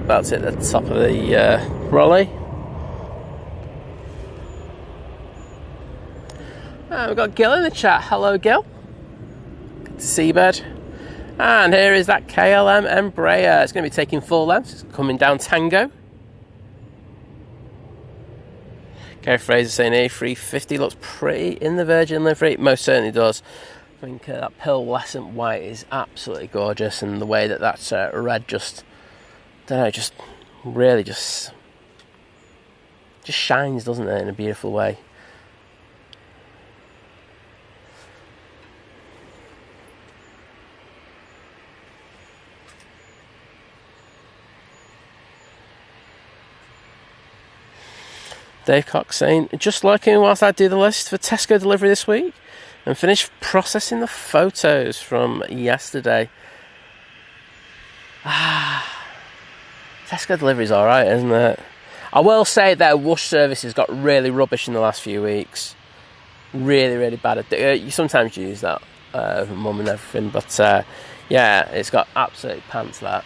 About to hit the top of the Raleigh. We've got Gil in the chat. Hello, Gil. Good to see you, bud. And here is that KLM Embraer. It's going to be taking full length. It's coming down Tango. Gary Fraser saying A350 looks pretty in the Virgin livery. It most certainly does. I think that pearlescent white is absolutely gorgeous, and the way that that's red just, don't know, just really just shines, doesn't it, in a beautiful way. Dave Cox saying, just lurking whilst I do the list for Tesco delivery this week and finish processing the photos from yesterday. Tesco delivery's alright, isn't it? I will say their wash service has got really rubbish in the last few weeks. Really, really bad. You sometimes use that with mum and everything, but yeah, it's got absolute pants that.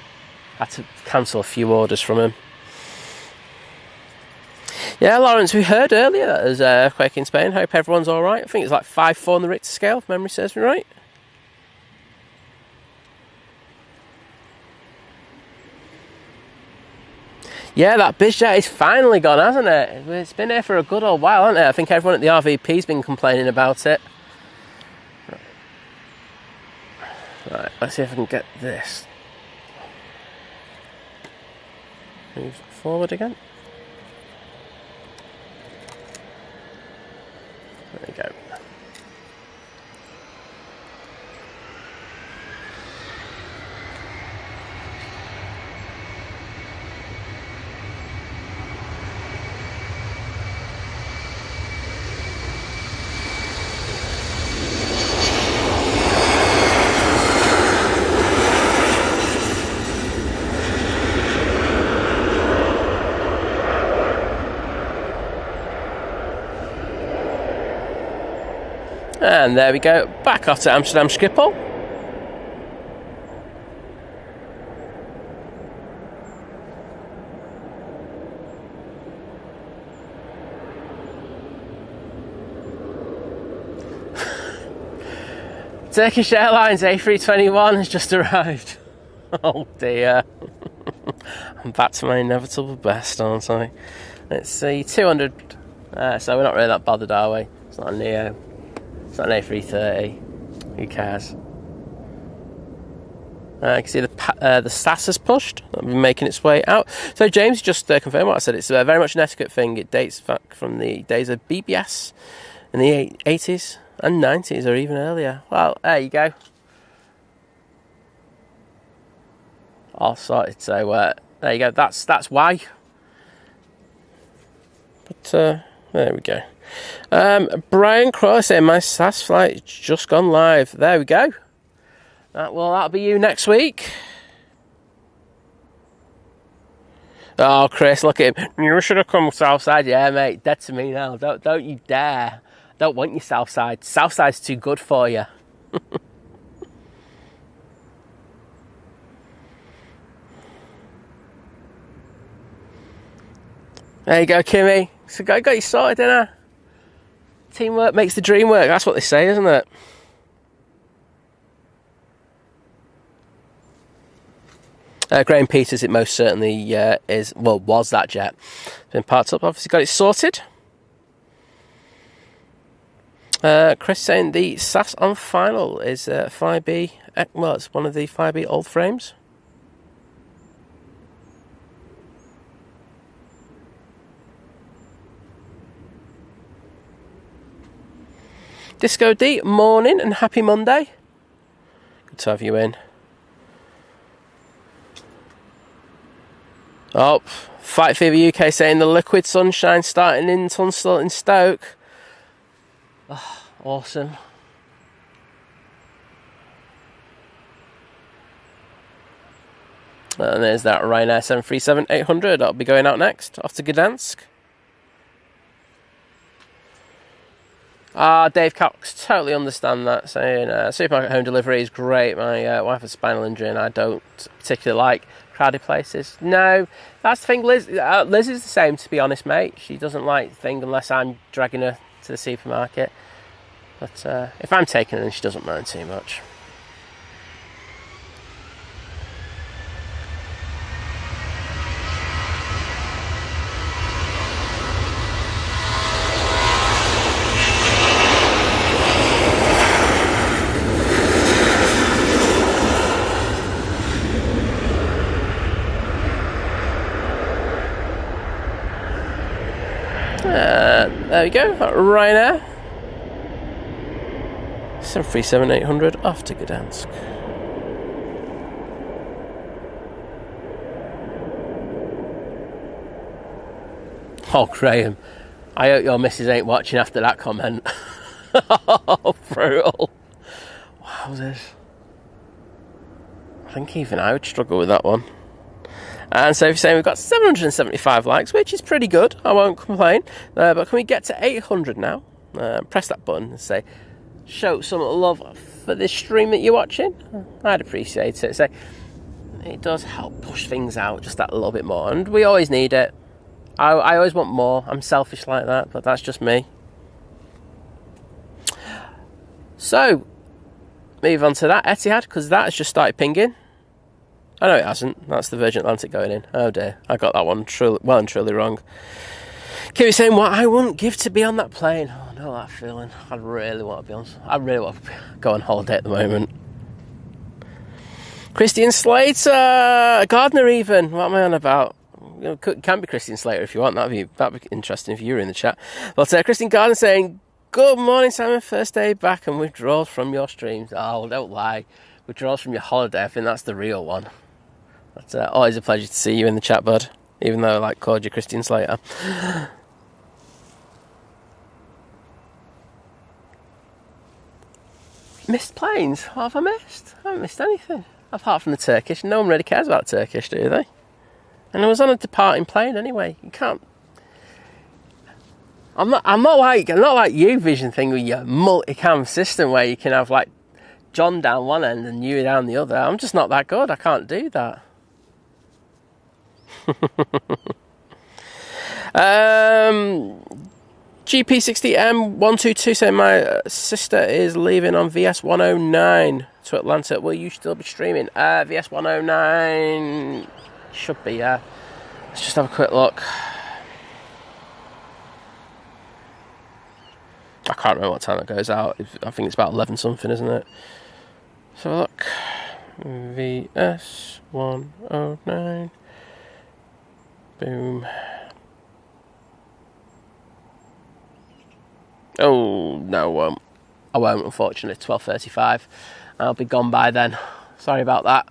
I had to cancel a few orders from him. Yeah, Lawrence, we heard earlier that there's an earthquake in Spain. Hope everyone's alright. I think it's like 5.4 on the Richter scale, if memory serves me right. Yeah, that BizJet is finally gone, hasn't it? It's been here for a good old while, hasn't it? I think everyone at the RVP's been complaining about it. Right, let's see if I can get this. Move forward again. There we go. And there we go, back off to Amsterdam Schiphol. Turkish Airlines A321 has just arrived. Oh dear. I'm back to my inevitable best, aren't I? Let's see, 200. So we're not really that bothered, are we? It's not a Neo. It's not an A330. Who cares? I can see the SAS has pushed. That'll be making its way out. So James just confirmed what I said. It's very much an etiquette thing. It dates back from the days of BBS in the 80s and 90s, or even earlier. Well, there you go. All sorted. So there you go. That's why. But there we go. Brian Crow saying my SAS flight just gone live. There we go. That'll be you next week. Oh, Chris, look at him. You should have come Southside. Yeah, mate, dead to me now. Don't you dare. Don't want you Southside. Southside's too good for you. There you go, Kimmy. So got you sorted, didn't I? Teamwork makes the dream work. That's what they say, isn't it? Graham Peters, it most certainly is. Well, was that jet. It's been parked up. Obviously got it sorted. Chris saying the SAS on final is Flybe. Well, it's one of the Flybe old frames. Disco D, morning and happy Monday. Good to have you in. Oh, Fight Fever UK saying the liquid sunshine starting in Tunstall in Stoke. Oh, awesome. And there's that Ryanair 737-800. That'll be going out next, off to Gdansk. Dave Cox, totally understand that, saying supermarket home delivery is great. My wife has spinal injury and I don't particularly like crowded places. No, that's the thing. Liz is the same, to be honest, mate. She doesn't like things unless I'm dragging her to the supermarket. But if I'm taking her, then she doesn't mind too much. There we go, Ryanair 737-800 off to Gdansk. Oh, Graham, I hope your missus ain't watching after that comment. Oh, brutal. Wowzers. I think even I would struggle with that one. And so if you're saying we've got 775 likes, which is pretty good, I won't complain. But can we get to 800 now? Press that button and say, show some love for this stream that you're watching. I'd appreciate it. So it does help push things out just that little bit more, and we always need it. I always want more. I'm selfish like that, but that's just me. So move on to that Etihad, because that has just started pinging. Oh no, it hasn't. That's the Virgin Atlantic going in. Oh dear, I got that one well and truly wrong. Keep saying what I wouldn't give to be on that plane. Oh, I know that feeling. I really want to go on holiday at the moment. Christian Slater, Gardner even. What am I on about? It can be Christian Slater if you want. That'd be interesting if you were in the chat. But Christian Gardner saying, good morning, Simon. First day back and withdrawals from your streams. Oh, don't lie. Withdrawals from your holiday. I think that's the real one. It's always a pleasure to see you in the chat, bud. Even though I called you Christian Slater. Missed planes? What have I missed? I haven't missed anything. Apart from the Turkish. No one really cares about Turkish, do they? And I was on a departing plane anyway. You can't... I'm not like you, Vision thing with your multicam system where you can have like John down one end and you down the other. I'm just not that good. I can't do that. GP60M122 saying my sister is leaving on VS 109 to Atlanta. Will you still be streaming? VS 109 should be, yeah. Let's just have a quick look. I can't remember what time it goes out. I think it's about 11 something, isn't it? So look. VS 109. Boom. Oh, no, I won't, unfortunately. 12:35. I'll be gone by then. Sorry about that.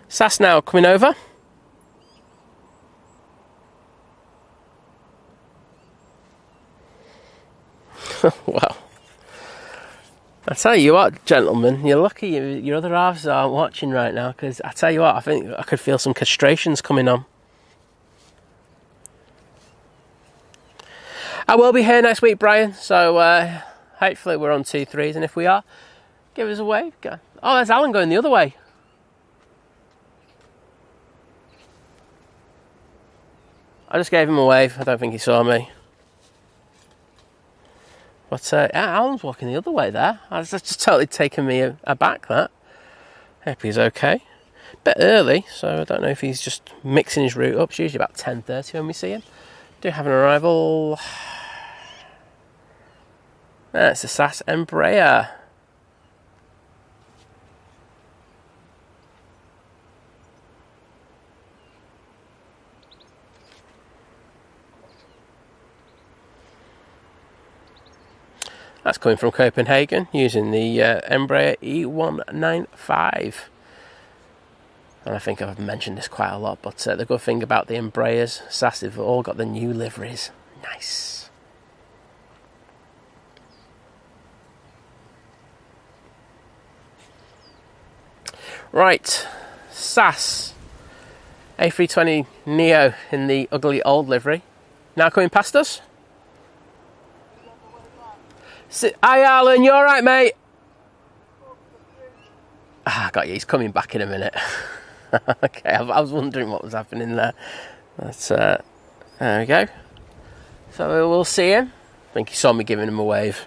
SAS now coming over. Well, I tell you what, gentlemen, you're lucky your other halves aren't watching right now, because I tell you what, I think I could feel some castrations coming on. I will be here next week, Brian, so hopefully we're on 2-3s, and if we are, give us a wave. Oh, there's Alan going the other way. I just gave him a wave. I don't think he saw me. But Alan's walking the other way there. That's just totally taken me aback, that. Hope he's okay. Bit early, so I don't know if he's just mixing his route up. It's usually about 10:30 when we see him. Do have an arrival. It's a SAS Embraer. That's coming from Copenhagen using the Embraer E195. And I think I've mentioned this quite a lot, but the good thing about the Embraers, SAS, they've all got the new liveries. Nice. Right, SAS A320 Neo in the ugly old livery. Now coming past us. Hi Alan, you alright mate? I got you, he's coming back in a minute. Okay, I was wondering what was happening there. But, there we go. So we'll see him. I think he saw me giving him a wave.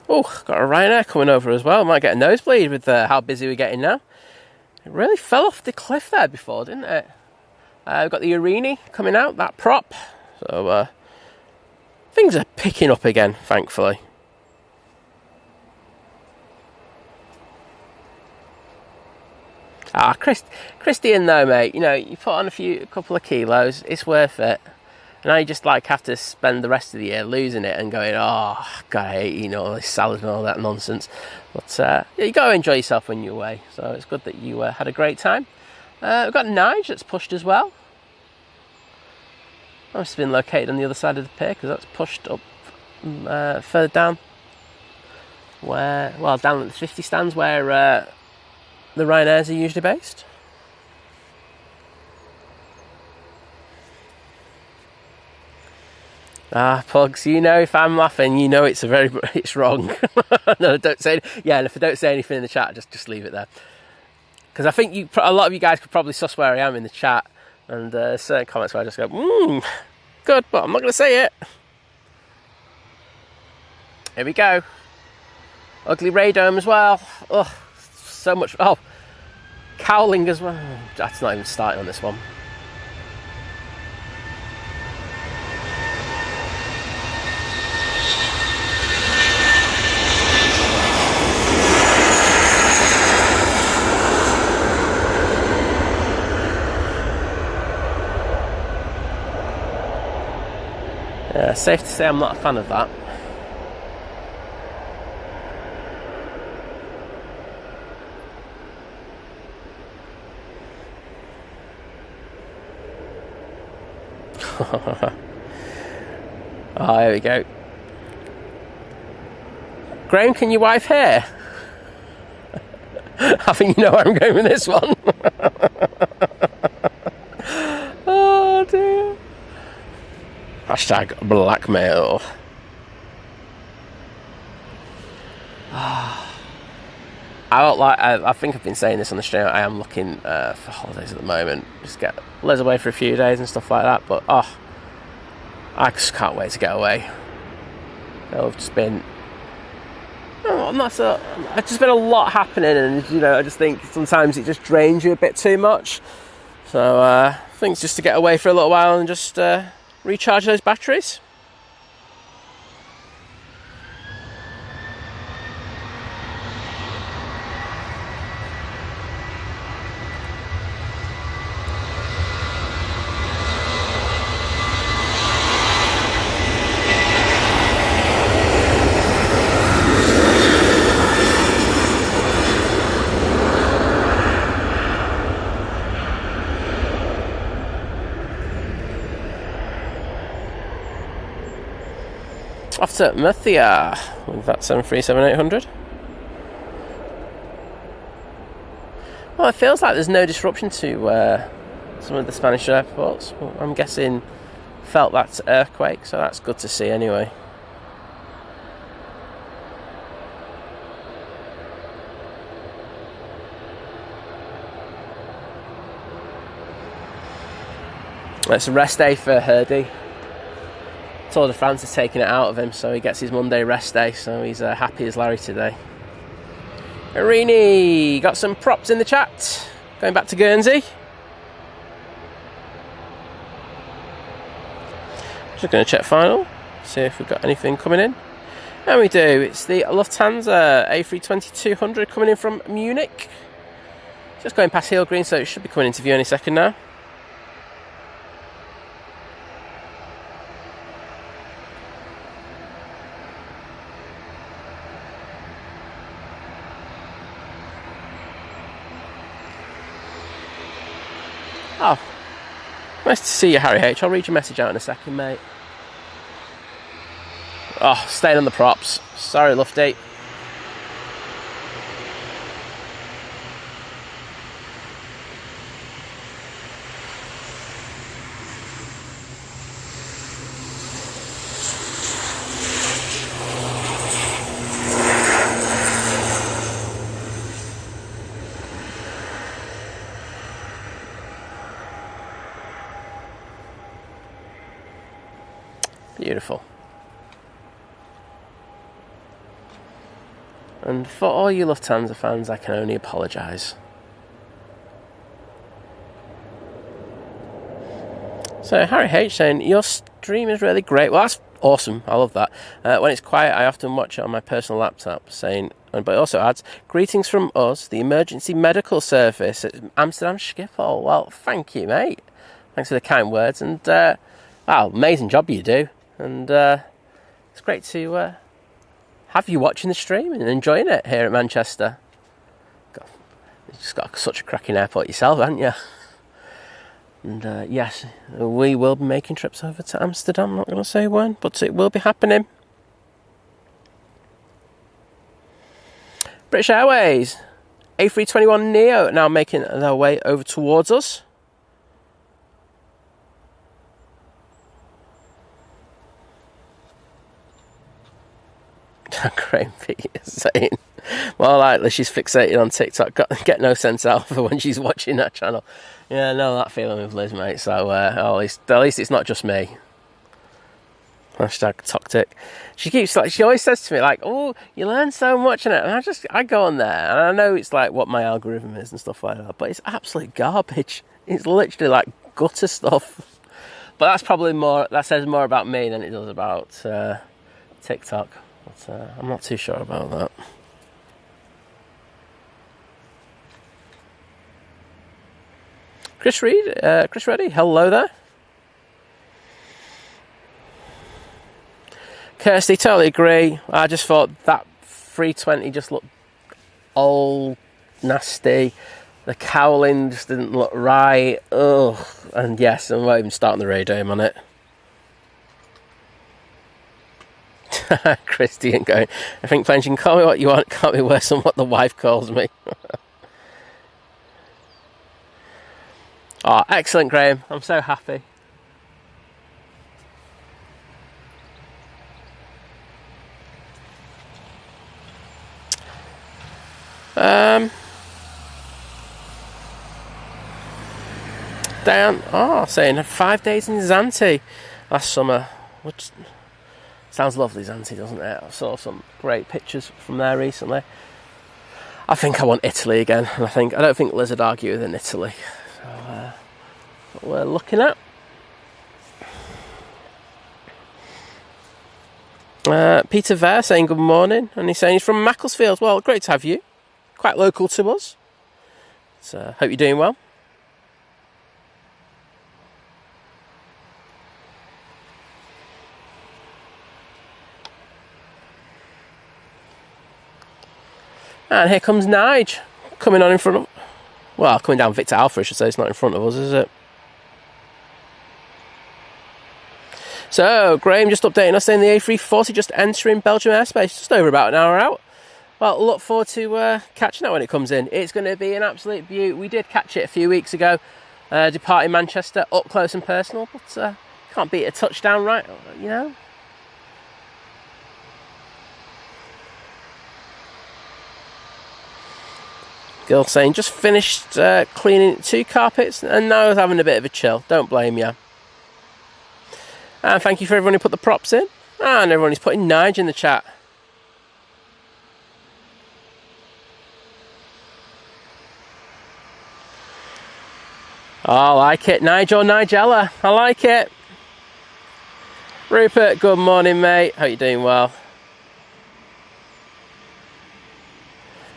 Oh, got a Ryanair coming over as well. Might get a nosebleed with how busy we're getting now. It really fell off the cliff there before, didn't it? We've got the Arini coming out, that prop. So things are picking up again, thankfully. Christian though, mate, you know, you put on a couple of kilos, it's worth it. And I just like have to spend the rest of the year losing it and going, oh, God, I hate eating all this salad and all that nonsense. But you got to enjoy yourself when you're away. So it's good that you had a great time. We've got Nige that's pushed as well. Must have been located on the other side of the pier because that's pushed up further down where, well, down at the 50 stands where the Ryanairs are usually based. Ah, Pugs, you know if I'm laughing, you know it's wrong. No, don't say, yeah, and if I don't say anything in the chat, just leave it there. Because I think a lot of you guys could probably suss where I am in the chat, and certain comments where I just go, good, but I'm not going to say it. Here we go. Ugly radome as well. Oh, so much. Oh, cowling as well. That's not even starting on this one. Yeah, safe to say I'm not a fan of that. Oh, here we go. Graham, can your wife hear? I think you know where I'm going with this one. Oh dear. Hashtag blackmail. I think I've been saying this on the stream. I am looking for holidays at the moment. Just get Les away for a few days and stuff like that. But I just can't wait to get away. I've just been. There's just been a lot happening, and I just think sometimes it just drains you a bit too much. So I think it's just to get away for a little while and just recharge those batteries. Off to Murcia with that 737-800. Well, it feels like there's no disruption to some of the Spanish airports. Well, I'm guessing felt that earthquake, so that's good to see anyway. It's a rest day for Herdy. Tour de France has taken it out of him, so he gets his Monday rest day, so he's happy as Larry today. Irini, got some props in the chat. Going back to Guernsey. Just going to check final, see if we've got anything coming in. And we do. It's the Lufthansa A320-200 coming in from Munich. Just going past Heel Green, so it should be coming into view any second now. Oh, nice to see you, Harry H. I'll read your message out in a second, mate. Oh, staying on the props. Sorry, Lufty. Beautiful. And for all you Lufthansa fans, I can only apologise. So Harry H saying, your stream is really great. Well, that's awesome. I love that. When it's quiet, I often watch it on my personal laptop, saying, but it also adds, greetings from us, the emergency medical service at Amsterdam Schiphol. Well, thank you, mate. Thanks for the kind words. And, wow, amazing job you do. And it's great to have you watching the stream and enjoying it here at Manchester. You've just got such a cracking airport yourself, haven't you? And yes, we will be making trips over to Amsterdam. I'm not going to say when, but it will be happening. British Airways, A321neo now making their way over towards us. Graham P is saying, more likely she's fixated on TikTok. Get no sense out of her when she's watching that channel. Yeah, I know that feeling with Liz, mate. So at least it's not just me. Hashtag toxic. She always says to me like, "Oh, you learn so much in it," and I go on there, and I know it's like what my algorithm is and stuff like that, but it's absolute garbage. It's literally like gutter stuff. But that's probably that says more about me than it does about TikTok. But I'm not too sure about that. Chris Reddy, hello there. Kirsty, totally agree. I just thought that 320 just looked old, nasty. The cowling just didn't look right. Ugh. And yes, I'm not even starting the radome on it. Christian going, I think Plench, you can call me what you want, it can't be worse than what the wife calls me. Oh, excellent, Graham. I'm so happy. Diane, saying 5 days in Zante last summer, which sounds lovely, Zante, doesn't it? I saw some great pictures from there recently. I think I want Italy again, and I don't think Liz would argue with in Italy. So, what we're looking at. Peter Vare saying good morning, and he's saying he's from Macclesfield. Well, great to have you. Quite local to us. So, hope you're doing well. And here comes Nige, coming on in front of... Well, coming down Victor Alpha, I should say. It's not in front of us, is it? So, Graham just updating us saying the A340 just entering Belgium airspace. Just over about an hour out. Well, look forward to catching that when it comes in. It's going to be an absolute beaut. We did catch it a few weeks ago, departing Manchester, up close and personal. But can't beat a touchdown, right? You know? Girl saying, just finished cleaning 2 carpets and now I was having a bit of a chill. Don't blame you. And thank you for everyone who put the props in. And everyone who's putting Nige in the chat. Oh, I like it. Nige or Nigella. I like it. Rupert, good morning, mate. Hope you're doing well.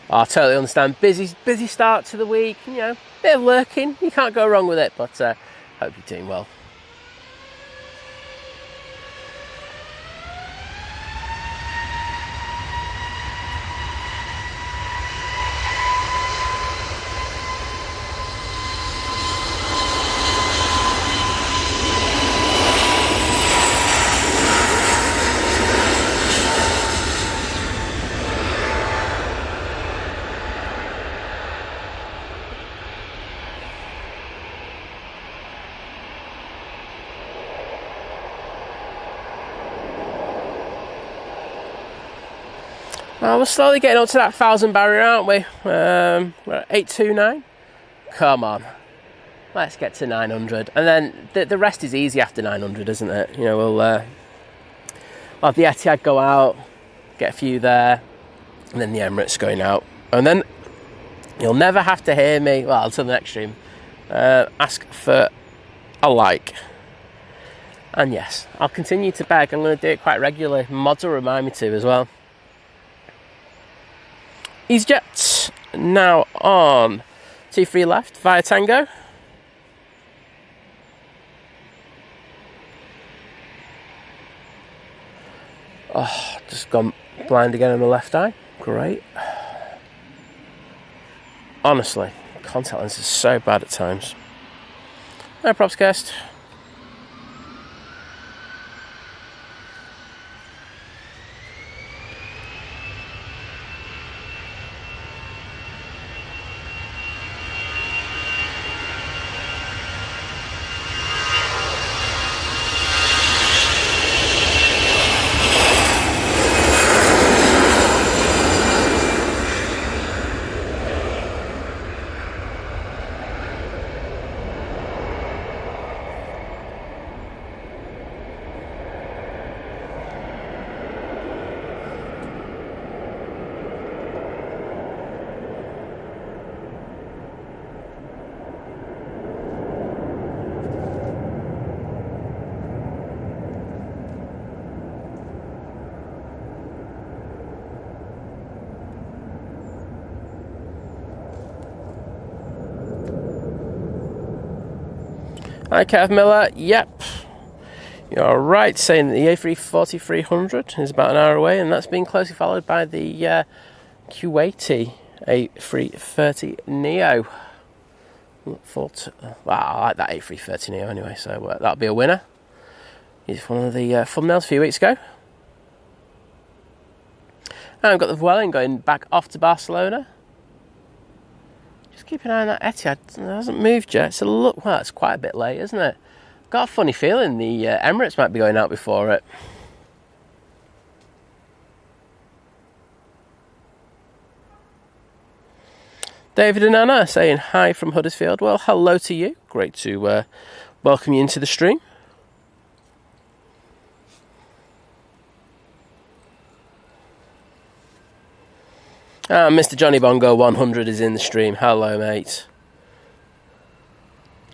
I totally understand. Busy start to the week. You know, bit of lurking. You can't go wrong with it. But hope you're doing well. Well, we're slowly getting up to that 1,000 barrier, aren't we? We're at 829. Come on. Let's get to 900. And then the rest is easy after 900, isn't it? You know, we'll have the Etihad go out, get a few there, and then the Emirates going out. And then you'll never have to hear me, well, until the next stream, ask for a like. And yes, I'll continue to beg. I'm going to do it quite regularly. Mods will remind me to as well. EasyJet now on 2-3 left via Tango. Oh, just gone blind again on the left eye. Great. Honestly, contact lens is so bad at times. No props, guest. Hi, Kev Miller. Yep. You're right, saying that the A340-300 is about an hour away, and that's being closely followed by the Kuwaiti A330 Neo. Well, I like that A330 Neo anyway, so that'll be a winner. He's one of the thumbnails a few weeks ago. And I've got the Vueling going back off to Barcelona. Just keep an eye on that Etihad. It hasn't moved yet. It's quite a bit late, isn't it? Got a funny feeling the Emirates might be going out before it. David and Anna saying hi from Huddersfield. Well, hello to you. Great to welcome you into the stream. Mr. Johnny Bongo 100 is in the stream. Hello, mate.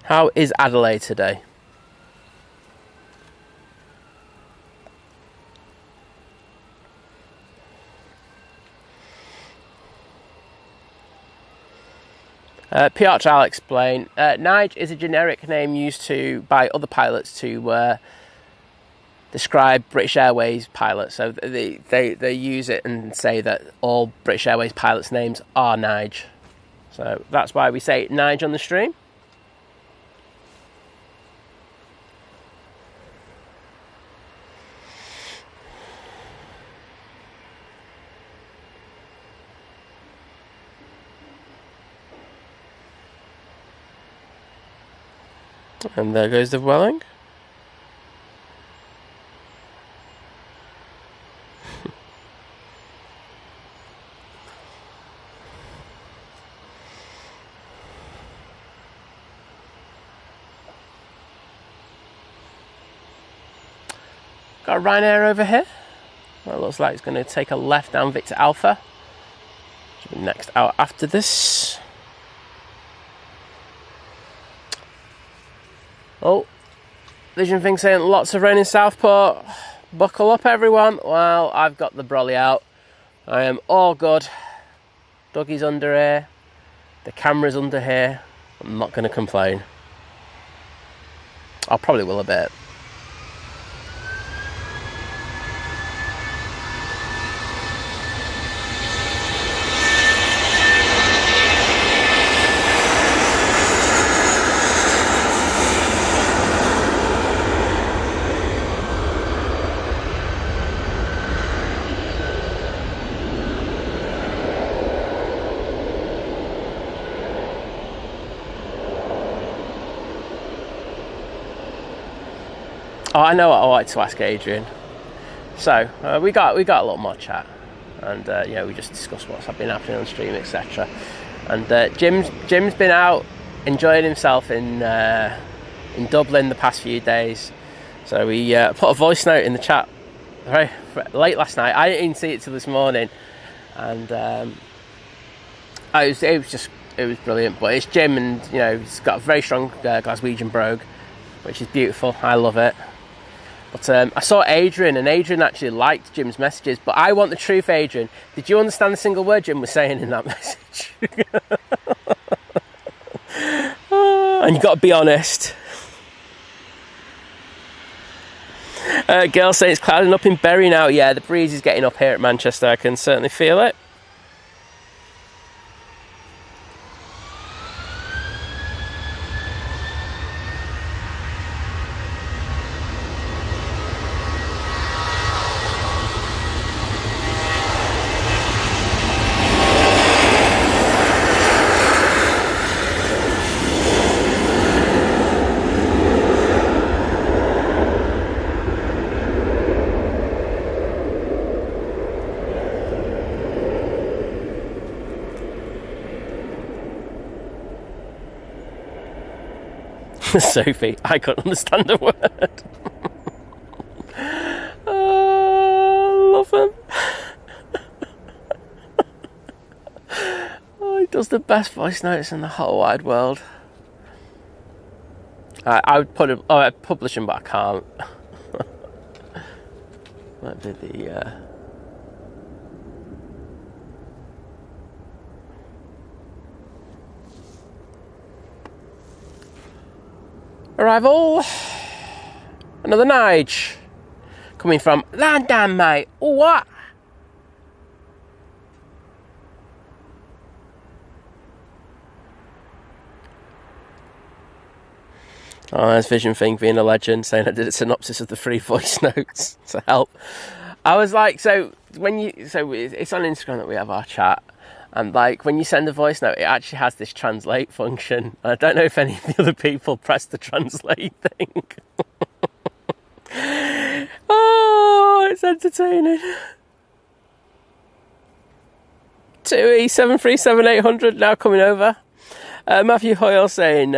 How is Adelaide today? Piotr, I'll explain. Nige is a generic name used by other pilots to describe British Airways pilots. So they use it and say that all British Airways pilots' names are Nige. So that's why we say Nige on the stream. And there goes the Vueling. Got a Ryanair over here. Well, it looks like it's going to take a left down Victor Alpha. Should be next out after this. Oh, Vision Thing saying lots of rain in Southport. Buckle up, everyone. Well, I've got the brolly out. I am all good. Dougie's under here. The camera's under here. I'm not going to complain. I probably will a bit. Oh, I know what I wanted to ask Adrian. So we got a little more chat, and we just discussed what's been happening on stream, etc. And Jim's been out enjoying himself in Dublin the past few days. So we put a voice note in the chat very late last night. I didn't even see it till this morning, and it was brilliant. But it's Jim, and he's got a very strong Glaswegian brogue, which is beautiful. I love it. But I saw Adrian, and Adrian actually liked Jim's messages. But I want the truth, Adrian. Did you understand the single word Jim was saying in that message? And you've got to be honest. Girl saying it's clouding up in Bury now. Yeah, the breeze is getting up here at Manchester. I can certainly feel it. Sophie, I couldn't understand a word. Love him. He does the best voice notes in the whole wide world. I would I'd publish him, but I can't. Might be the Arrival. Another Nige. Coming from London, mate. Oh, what? Oh, there's Vision Thing being a legend, saying I did a synopsis of the 3 voice notes to help. I was like, so it's on Instagram that we have our chat, and like when you send a voice note, it actually has this translate function. I don't know if any of the other people press the translate thing. Oh, it's entertaining. 2E737800 now coming over. Matthew Hoyle saying,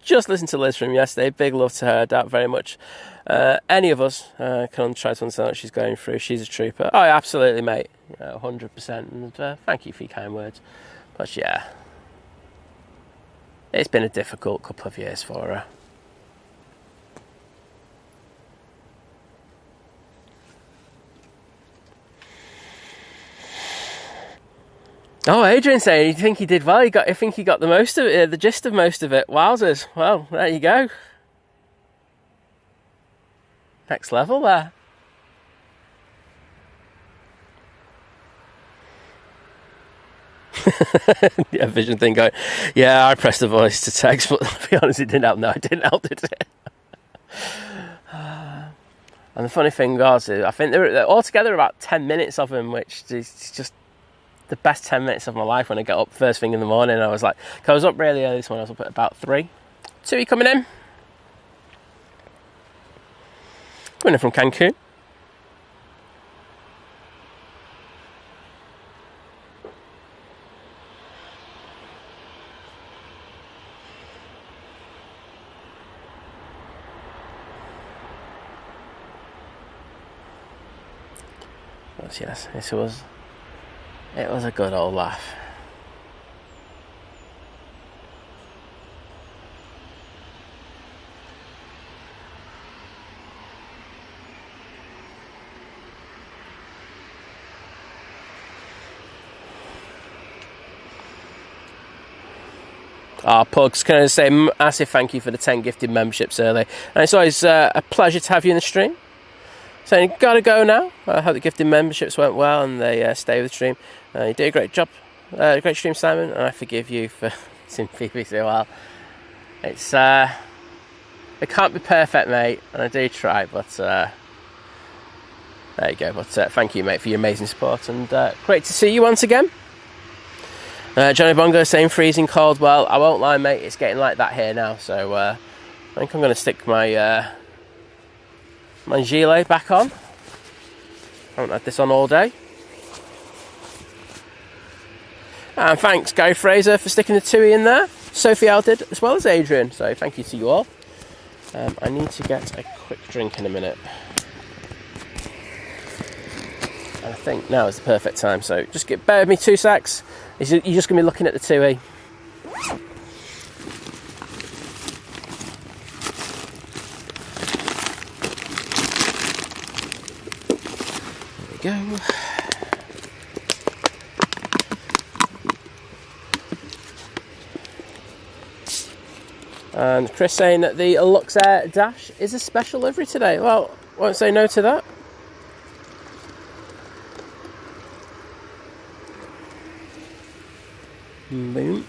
just listened to Liz from yesterday. Big love to her. Doubt very much any of us can try to understand what she's going through. She's a trooper. Oh, yeah, absolutely, mate. 100%. And thank you for your kind words. But yeah, it's been a difficult couple of years for her. Oh, Adrian saying, you think he did well? I think he got the most of it, the gist of most of it. Wowzers. Well, there you go. Next level there. Yeah, Vision Thing going, yeah, I pressed the voice to text, but to be honest, it didn't help. No, it didn't help, did it? And the funny thing was, I think there were altogether about 10 minutes of him, which is just the best 10 minutes of my life when I get up first thing in the morning. I was like, I was up really early this morning. I was up at about 3. 2 coming in. Coming in from Cancun. But yes, it was a good old laugh. Pugs, can I just say massive thank you for the 10 gifted memberships early. And it's always a pleasure to have you in the stream. So you gotta go now. I hope the gifted memberships went well and they stay with the stream. You did a great job, great stream, Simon, and I forgive you for seeing Phoebe so well. It's it can't be perfect, mate, and I do try, but there you go. But thank you, mate, for your amazing support, and great to see you once again. Johnny Bongo saying freezing cold. Well, I won't lie, mate, it's getting like that here now, so I think I'm going to stick my my gilet back on. I haven't had this on all day. And thanks, Gary Fraser, for sticking the 2E in there. Sophie L did, as well as Adrian, so thank you to you all. I need to get a quick drink in a minute. And I think now is the perfect time, so just bear with me 2 secs. You're just going to be looking at the 2E. There we go. And Chris saying that the Luxair Dash is a special livery today. Well, won't say no to that. Boom.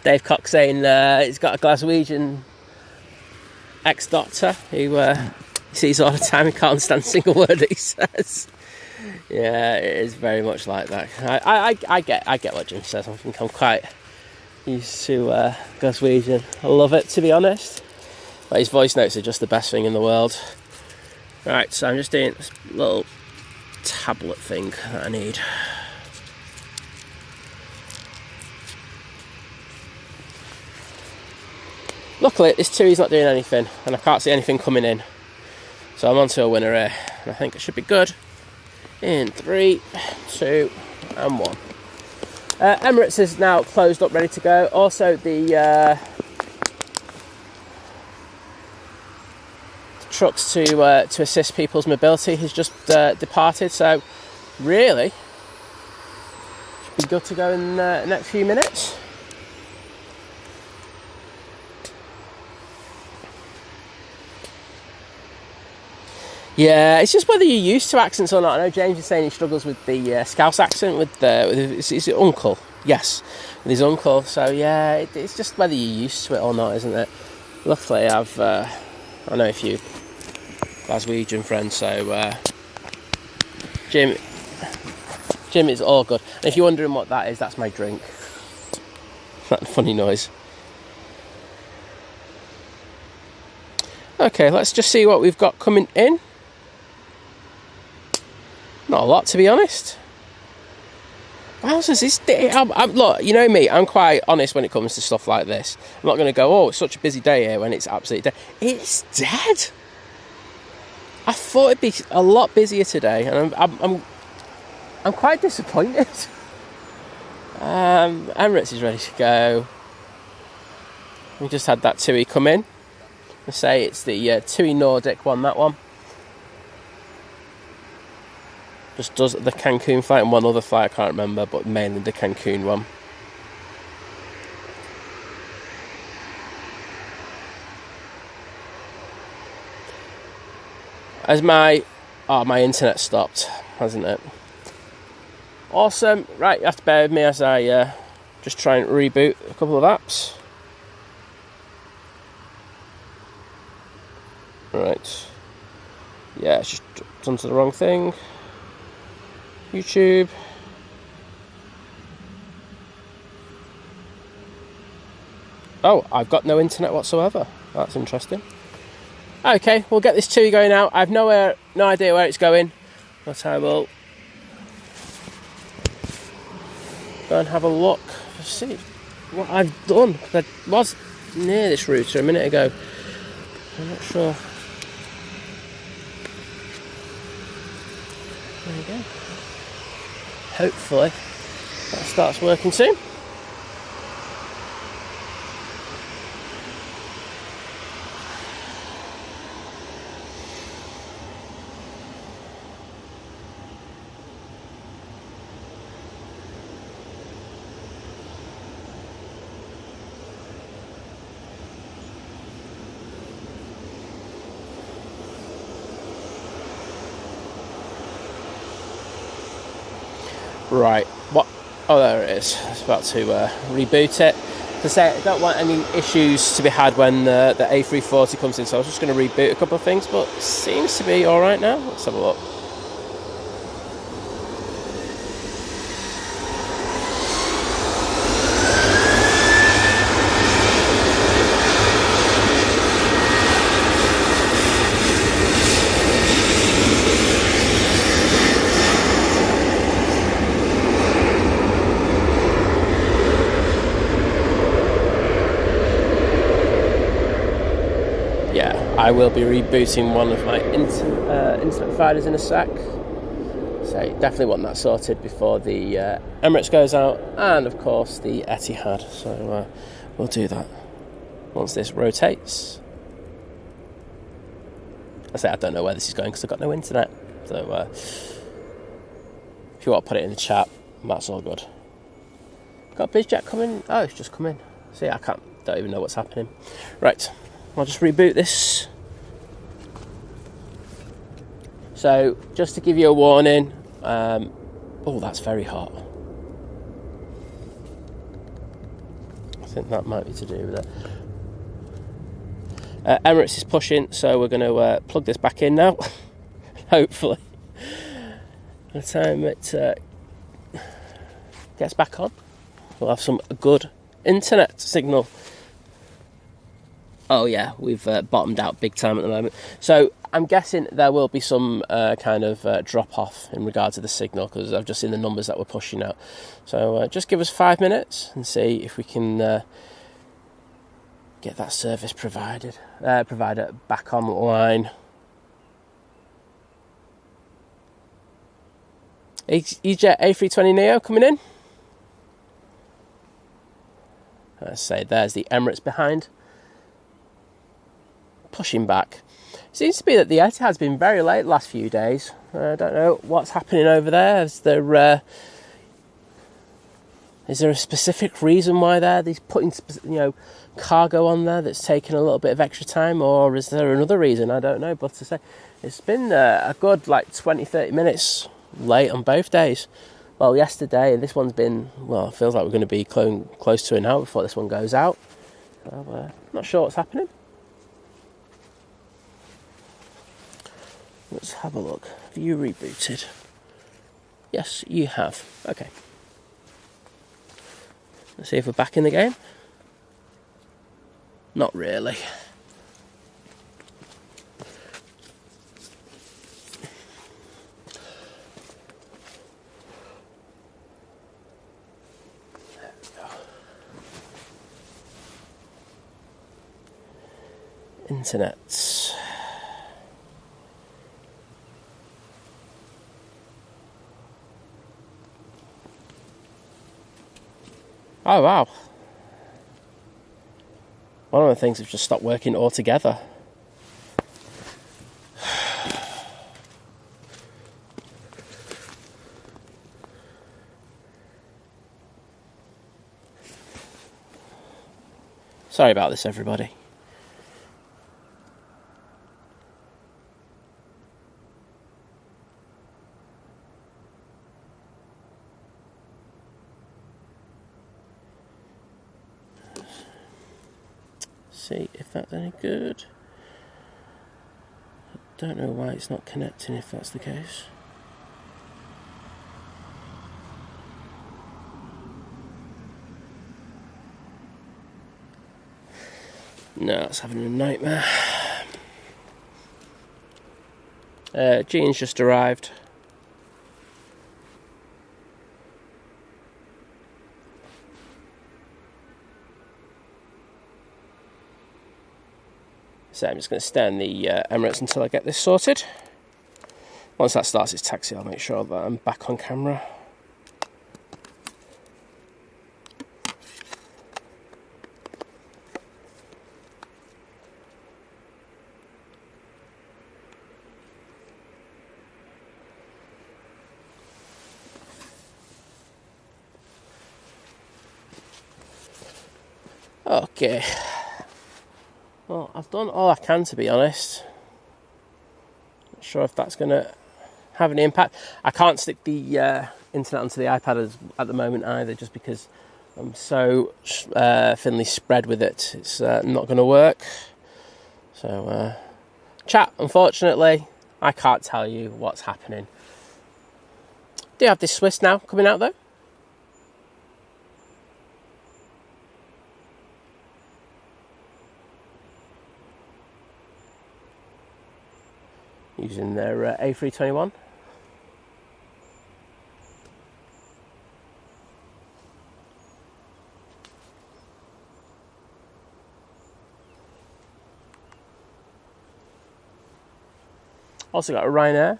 Dave Cox saying he's got a Glaswegian ex-doctor who sees all the time. He can't understand a single word that he says. Yeah, it is very much like that. I get what Jim says. I think I'm quite used to Glaswegian. I love it, to be honest. But his voice notes are just the best thing in the world. Right, so I'm just doing this little tablet thing that I need. Luckily, this 2E's not doing anything, and I can't see anything coming in. So I'm onto a winner here, and I think it should be good. In 3, 2, and 1. Emirates is now closed up, ready to go. Also, the trucks to assist people's mobility has just departed. So, really, be good to go in the next few minutes. Yeah, it's just whether you're used to accents or not. I know James is saying he struggles with the Scouse accent with his uncle. Yes, with his uncle. So yeah, it's just whether you're used to it or not, isn't it? Luckily, I know a few Glaswegian friends, so Jim is all good. And if you're wondering what that is, that's my drink. That funny noise. Okay, let's just see what we've got coming in. Not a lot, to be honest. Wowzers, look, you know me, I'm quite honest when it comes to stuff like this. I'm not going to go, oh, it's such a busy day here when it's absolutely dead. It's dead. I thought it'd be a lot busier today, and I'm quite disappointed. Emirates is ready to go. We just had that TUI come in. I say it's the TUI Nordic one, that one. Just does the Cancun flight and one other flight, I can't remember, but mainly the Cancun one. As my internet stopped, hasn't it? Awesome. Right, you have to bear with me as I just try and reboot a couple of apps. Right. Yeah, it's just done to the wrong thing. YouTube. Oh, I've got no internet whatsoever. That's interesting. Okay, we'll get this TUI going out. I have no idea where it's going, but I will go and have a look to see what I've done. I was near this router a minute ago. I'm not sure. There you go. Hopefully that starts working soon. Right, what? Oh, there it is. It's about to reboot it. To say, I don't want any issues to be had when the A340 comes in, so I was just going to reboot a couple of things, but it seems to be all right now. Let's have a look. I will be rebooting one of my internet providers in a sec. So definitely want that sorted before the Emirates goes out, and of course the Etihad. So we'll do that once this rotates. I don't know where this is going because I've got no internet. So if you want to put it in the chat, that's all good. Got a BizJet coming. Oh, it's just come in. See, don't even know what's happening. Right, I'll just reboot this. So, just to give you a warning, oh, that's very hot. I think that might be to do with it. Emirates is pushing, so we're going to plug this back in now, hopefully. By the time it gets back on, we'll have some good internet signal. Oh yeah, we've bottomed out big time at the moment. So I'm guessing there will be some kind of drop-off in regard to the signal, because I've just seen the numbers that we're pushing out. So just give us 5 minutes and see if we can get that service provider back online. EasyJet A320neo coming in. Let's say there's the Emirates behind. Pushing back. Seems to be that the Etihad's been very late the last few days. I don't know what's happening over there. As they're Is there a specific reason why he's putting, cargo on there that's taking a little bit of extra time, or is there another reason? I don't know, but to say, it's been a good 20-30 minutes late on both days. Well, yesterday, and this one's been, it feels like we're going to be close to an hour before this one goes out. So, not sure what's happening. Let's have a look. Have you rebooted? Yes, you have. Okay. Let's see if we're back in the game. Not really. There we go. Internet. Oh wow. One of the things has just stopped working altogether. Sorry about this, everybody. See if that's any good. I don't know why it's not connecting if that's the case. No, it's having a nightmare. Jean's just arrived. So I'm just going to stay in the Emirates until I get this sorted. Once that starts its taxi, I'll make sure that I'm back on camera. Okay. Well, I've done all I can, to be honest. Not sure if that's going to have any impact. I can't stick the internet onto the iPad at the moment either, just because I'm so thinly spread with it. It's not going to work. So, chat, unfortunately, I can't tell you what's happening. Do you have this Swiss now coming out, though? Using their A321. Also got a Ryanair.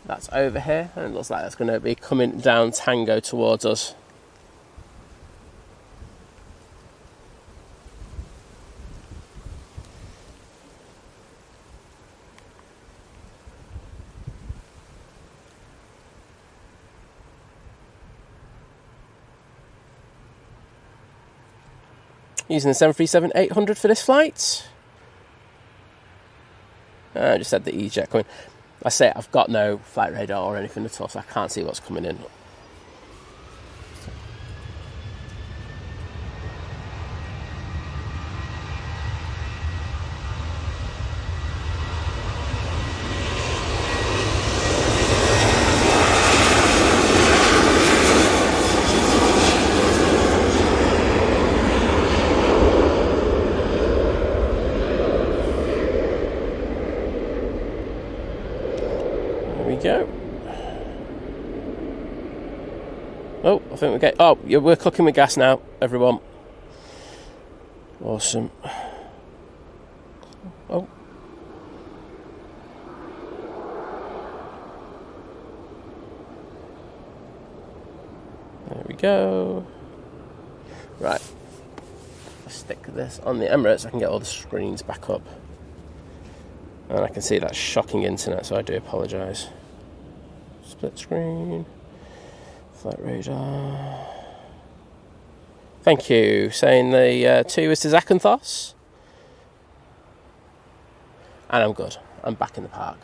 That's over here, and it looks like that's going to be coming down Tango towards us. Using the 737-800 for this flight. I just had the E-Jet coming. I say I've got no flight radar or anything at all, so I can't see what's coming in. Go. Oh, I think we're getting... Oh, yeah, we're cooking with gas now, everyone. Awesome. Oh. There we go. Right. Let's stick this on the Emirates, I can get all the screens back up. And I can see that shocking internet, so I do apologise. Split screen. Flight radar. Thank you. Saying the 2 is to Zakynthos. And I'm good. I'm back in the park.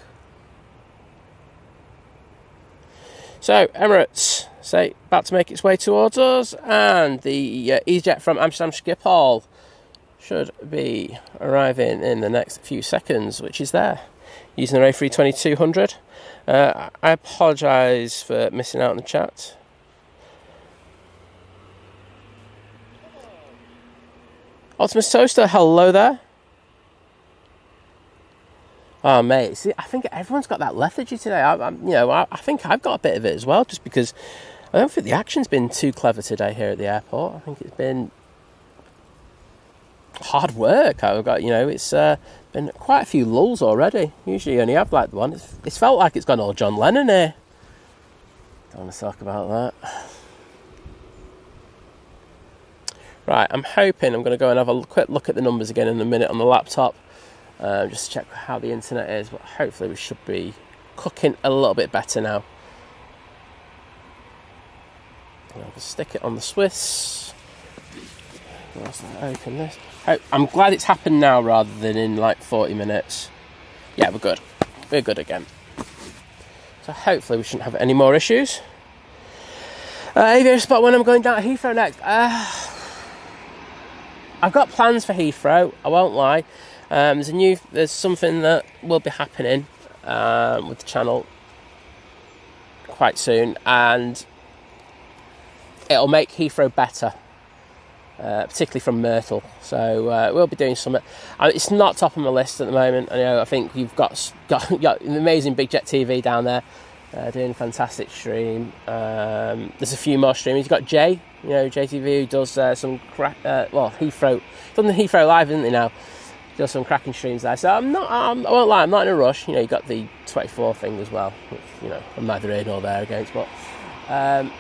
So, Emirates, say, about to make its way towards us, and the EasyJet from Amsterdam Schiphol should be arriving in the next few seconds, which is there, using the A320-200. I apologise for missing out on the chat. Optimus Toaster, hello there. Oh mate, see, I think everyone's got that lethargy today. I think I've got a bit of it as well, just because I don't think the action's been too clever today here at the airport. I think it's been hard work. I've got, it's been quite a few lulls already. Usually you only have like one. It's felt like it's gone all John Lennon here. Don't want to talk about that. Right, I'm hoping I'm going to go and have a quick look at the numbers again in a minute on the laptop. Just to check how the internet is, but hopefully we should be cooking a little bit better now. I'll just stick it on the Swiss. Open this. I'm glad it's happened now rather than in like 40 minutes. Yeah, we're good. We're good again. So hopefully we shouldn't have any more issues. Aviation spot when I'm going down to Heathrow next. I've got plans for Heathrow, I won't lie. There's something that will be happening with the channel quite soon, and it'll make Heathrow better, particularly from Myrtle. So we'll be doing something. It's not top of my list at the moment. I think you've got an amazing Big Jet TV down there doing a fantastic stream. There's a few more streamers. You've got Jay, JTV, who does some Heathrow. He's on the Heathrow Live, isn't he now? Does some cracking streams there. So I won't lie, I'm not in a rush. You got the 24 thing as well, which, I'm neither here nor there against, but I'm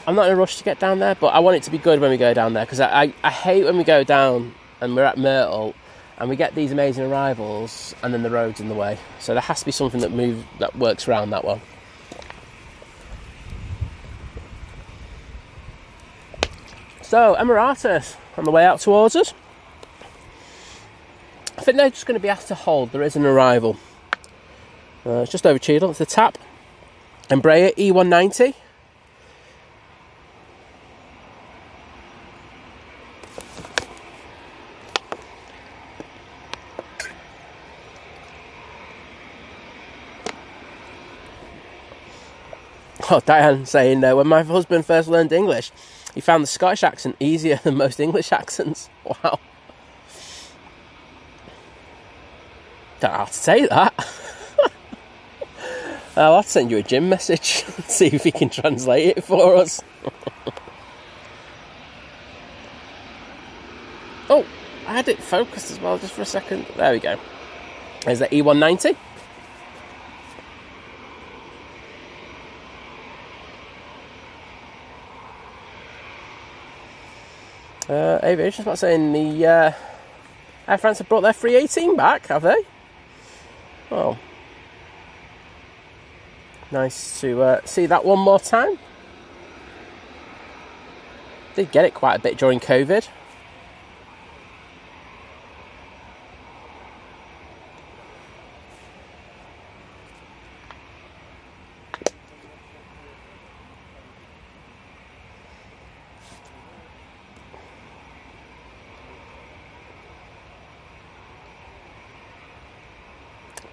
not in a rush to get down there, but I want it to be good when we go down there, because I hate when we go down and we're at Myrtle and we get these amazing arrivals and then the road's in the way. So there has to be something that works around that one. So Emirates on the way out towards us. I think they're just going to be asked to hold. There is an arrival. It's just over Cheadle. It's the TAP Embraer E190. Oh, Diane saying, when my husband first learned English, he found the Scottish accent easier than most English accents. Wow. Don't have to say that. I'll have to send you a Jim message and see if he can translate it for us. Oh, I had it focused as well just for a second. There we go. There's the E190. Aviation's not saying the Air France have brought their 318 back, have they? Oh, nice to see that one more time. Did get it quite a bit during COVID.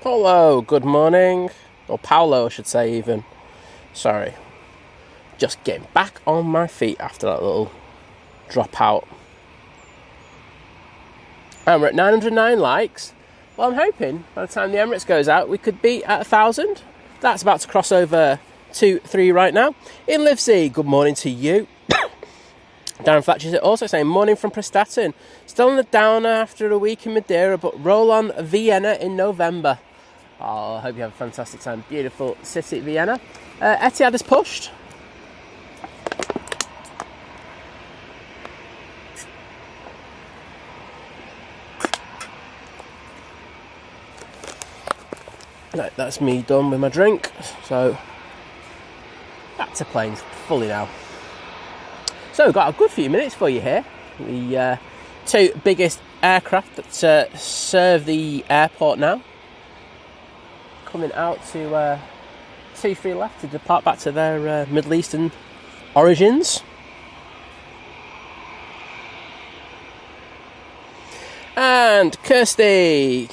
Paulo, good morning. Or Paolo, I should say, even. Sorry. Just getting back on my feet after that little drop out. And we're at 909 likes. Well, I'm hoping by the time the Emirates goes out, we could be at 1,000. That's about to cross over 2-3 right now. In Livesey, good morning to you. Darren Fletcher's also saying, morning from Prestatyn. Still on the downer after a week in Madeira, but roll on Vienna in November. Oh, I hope you have a fantastic time. Beautiful city, Vienna. Etihad is pushed. Right, that's me done with my drink. So back to planes fully now. So we've got a good few minutes for you here. The two biggest aircraft that serve the airport now. Coming out to 2-3 left to depart back to their Middle Eastern origins. And Kirsty,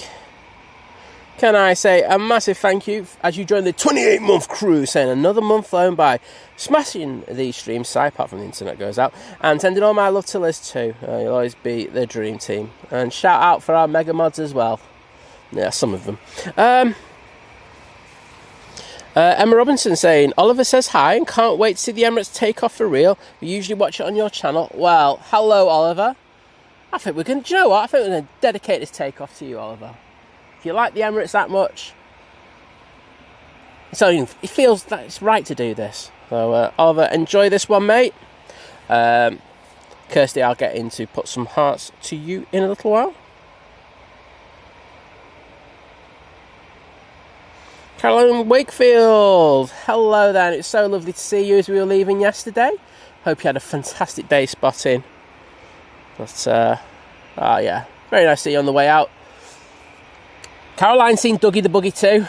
can I say a massive thank you as you join the 28-month crew, saying another month flown by, smashing these streams, side apart from the internet goes out, and sending all my love to Liz too. You'll always be the dream team. And shout out for our mega mods as well. Yeah, some of them. Emma Robinson saying, Oliver says hi and can't wait to see the Emirates take off for real. We usually watch it on your channel. Well, hello Oliver. I think we're going to, do you know what? I think we're going to dedicate this takeoff to you, Oliver. If you like the Emirates that much, so it feels that it's right to do this. So, Oliver, enjoy this one, mate. Kirsty, I'll get in to put some hearts to you in a little while. Caroline Wakefield, hello then. It's so lovely to see you as we were leaving yesterday. Hope you had a fantastic day spotting. But, yeah, very nice to see you on the way out. Caroline's seen Dougie the Buggy too.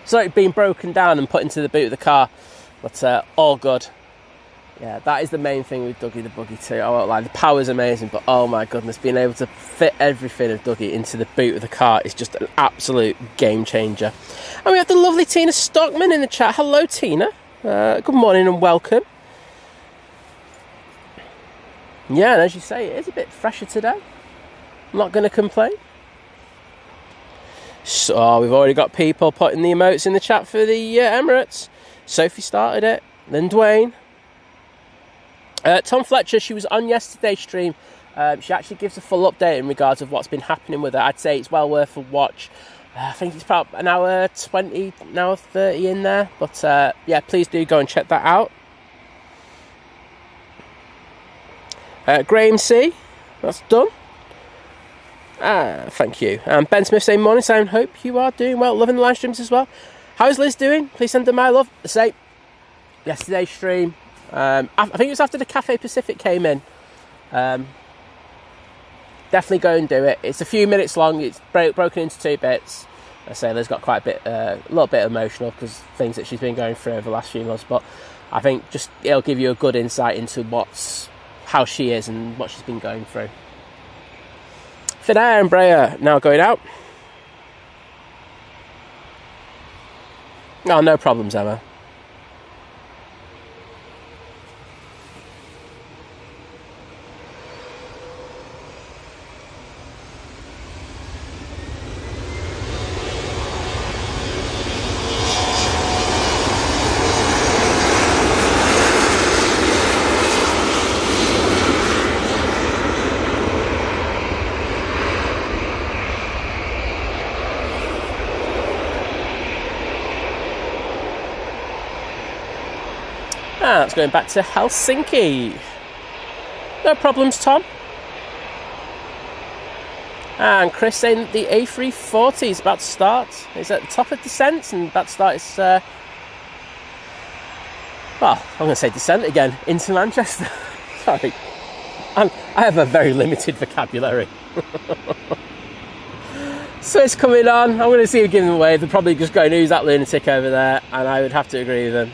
So it's been broken down and put into the boot of the car. But all good. Yeah, that is the main thing with Dougie the Buggy too. I won't lie, the power's amazing, but oh my goodness, being able to fit everything of Dougie into the boot of the car is just an absolute game changer. And we have the lovely Tina Stockman in the chat. Hello Tina. Good morning and welcome. Yeah, and as you say, it is a bit fresher today. I'm not going to complain. So we've already got people putting the emotes in the chat for the Emirates. Sophie started it, then Dwayne. Tom Fletcher, she was on yesterday's stream. She actually gives a full update in regards of what's been happening with her. I'd say it's well worth a watch. I think it's about an hour 20, an hour 30 in there. But yeah, please do go and check that out. Graham C, that's done. Thank you. Ben Smith saying, morning, Simon, hope you are doing well. Loving the live streams as well. How's Liz doing? Please send her my love. The same. Yesterday's stream. I think it was after the Cathay Pacific came in. Definitely go and do it. It's a few minutes long. It's broken into 2 bits. I say Liz got quite a little bit emotional because things that she's been going through over the last few months. But I think just it'll give you a good insight into how she is and what she's been going through. Finnair and Breyer now going out. Oh, no problems, Emma. That's going back to Helsinki. No problems, Tom. And Chris saying that the A340 is about to start. It's at the top of descent and about to start its, well, I'm going to say descent again, into Manchester. Sorry. I have a very limited vocabulary. So it's coming on. I'm going to see who gives them away. They're probably just going, who's that lunatic over there? And I would have to agree with them.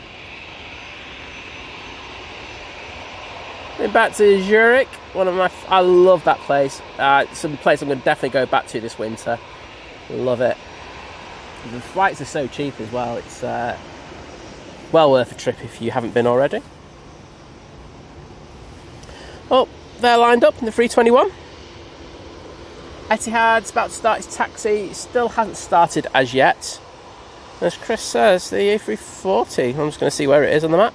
Back to Zurich, I love that place. It's a place I'm going to definitely go back to this winter. Love it. The flights are so cheap as well. It's well worth a trip if you haven't been already. Oh, they're lined up in the 321. Etihad's about to start its taxi. It still hasn't started as yet. As Chris says, the A340. I'm just going to see where it is on the map.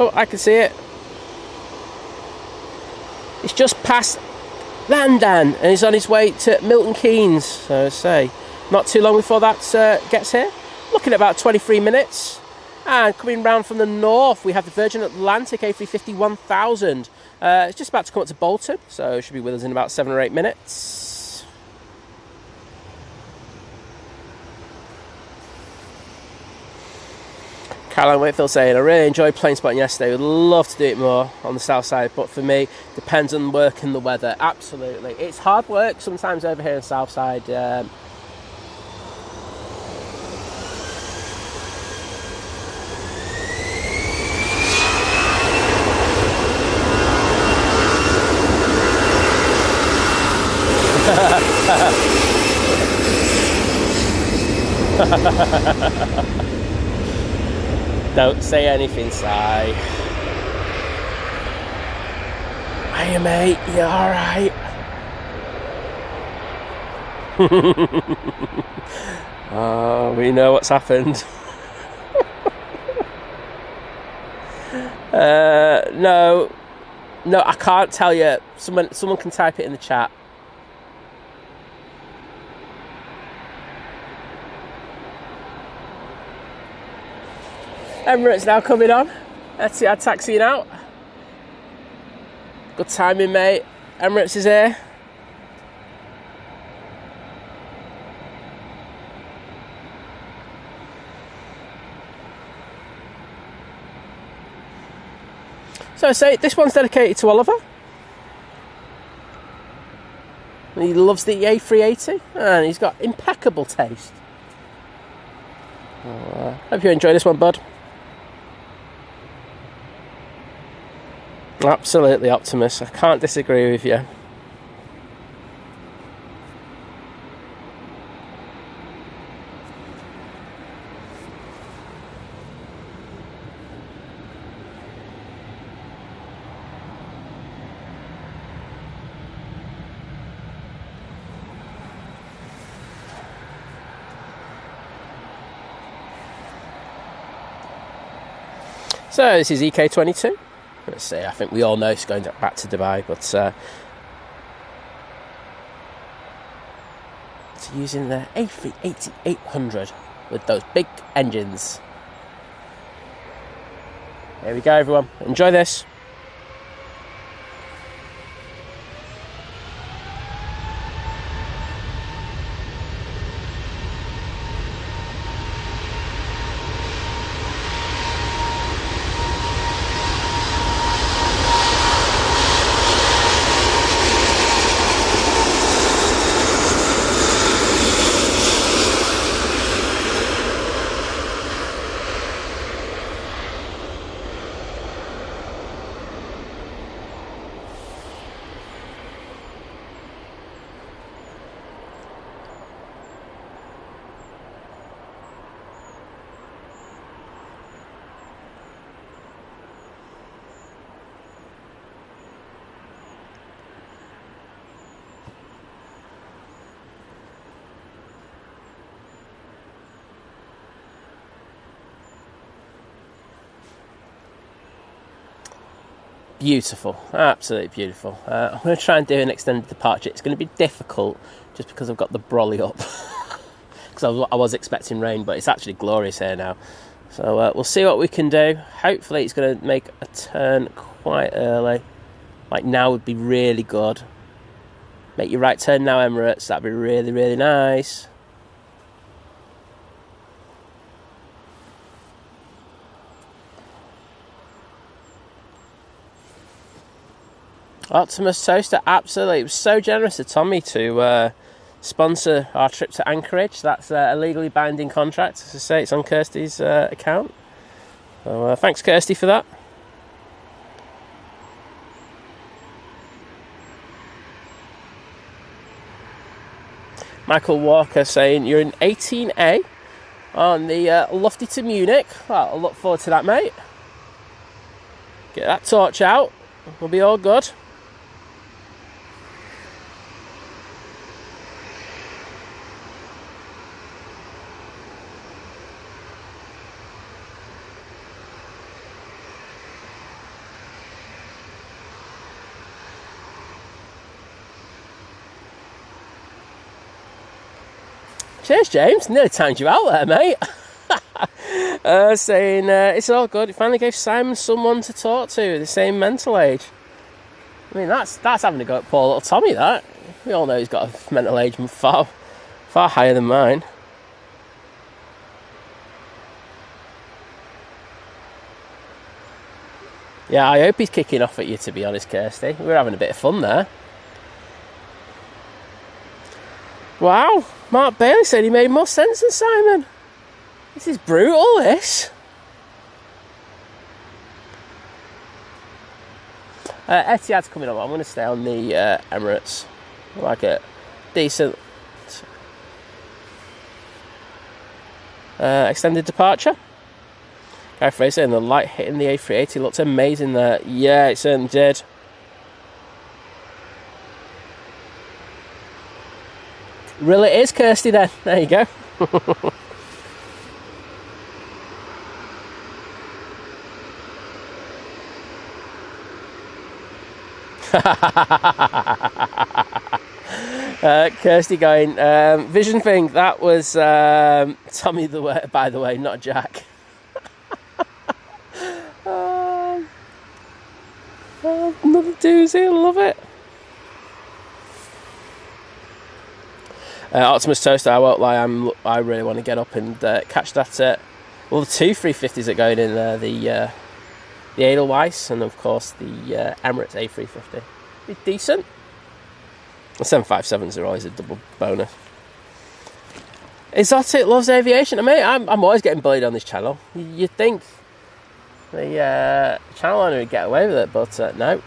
Oh, I can see it. It's just past London and he's on his way to Milton Keynes. So I say, not too long before that gets here. Looking at about 23 minutes. And coming round from the north, we have the Virgin Atlantic A350 1000. It's just about to come up to Bolton, so it should be with us in about 7 or 8 minutes. Caroline Whitfield saying, I really enjoyed plane spotting yesterday. Would love to do it more on the south side, but for me, depends on work and the weather. Absolutely. It's hard work sometimes over here on the south side. Don't say anything, Si. Hiya, mate. You alright? Oh, we know what's happened. No, I can't tell you. Someone can type it in the chat. Emirates now coming on. Etihad taxiing out. Good timing, mate. Emirates is here. So I say, this one's dedicated to Oliver. He loves the A380 and he's got impeccable taste. Hope you enjoy this one, bud. Absolutely, Optimus. I can't disagree with you. So this is EK22. Let's see, I think we all know it's going back to Dubai, but it's using the A380-800 with those big engines. There we go, everyone. Enjoy this. Beautiful, absolutely beautiful. I'm going to try and do an extended departure. It's going to be difficult just because I've got the brolly up. Because I was expecting rain, but it's actually glorious here now. So we'll see what we can do. Hopefully it's going to make a turn quite early. Like now would be really good. Make your right turn now, Emirates. That'd be really, really nice. Optimus Toaster, absolutely. It was so generous of Tommy to sponsor our trip to Anchorage. That's a legally binding contract. As I say, it's on Kirsty's account. So thanks, Kirsty, for that. Michael Walker saying you're in 18A on the Lofty to Munich. Well, I'll look forward to that, mate. Get that torch out. We'll be all good. Cheers, James. Nearly timed you out there, mate. Saying it's all good. It finally gave Simon someone to talk to, the same mental age. I mean, that's having to go at poor little Tommy, that. We all know he's got a mental age far higher than mine. Yeah, I hope he's kicking off at you, to be honest, Kirsty. We're having a bit of fun there. Wow, Mark Bailey said he made more sense than Simon. This is brutal, this. Etihad's coming on. I'm going to stay on the Emirates. I like it. Decent. Extended departure. Guy Fraser and the light hitting the A380 looked amazing there. Yeah, it certainly did. Really, it is Kirsty then. There you go. Kirsty going, vision thing, that was Tommy by the way, not Jack. Another doozy, I love it. Optimus Toaster, I won't lie, I really want to get up and catch that. Well, the two 350s are going in there, the Edelweiss and of course the Emirates A350. Be decent. The 757s are always a double bonus. Exotic loves aviation. I mean, I'm always getting bullied on this channel. You'd think the channel owner would get away with it, but no.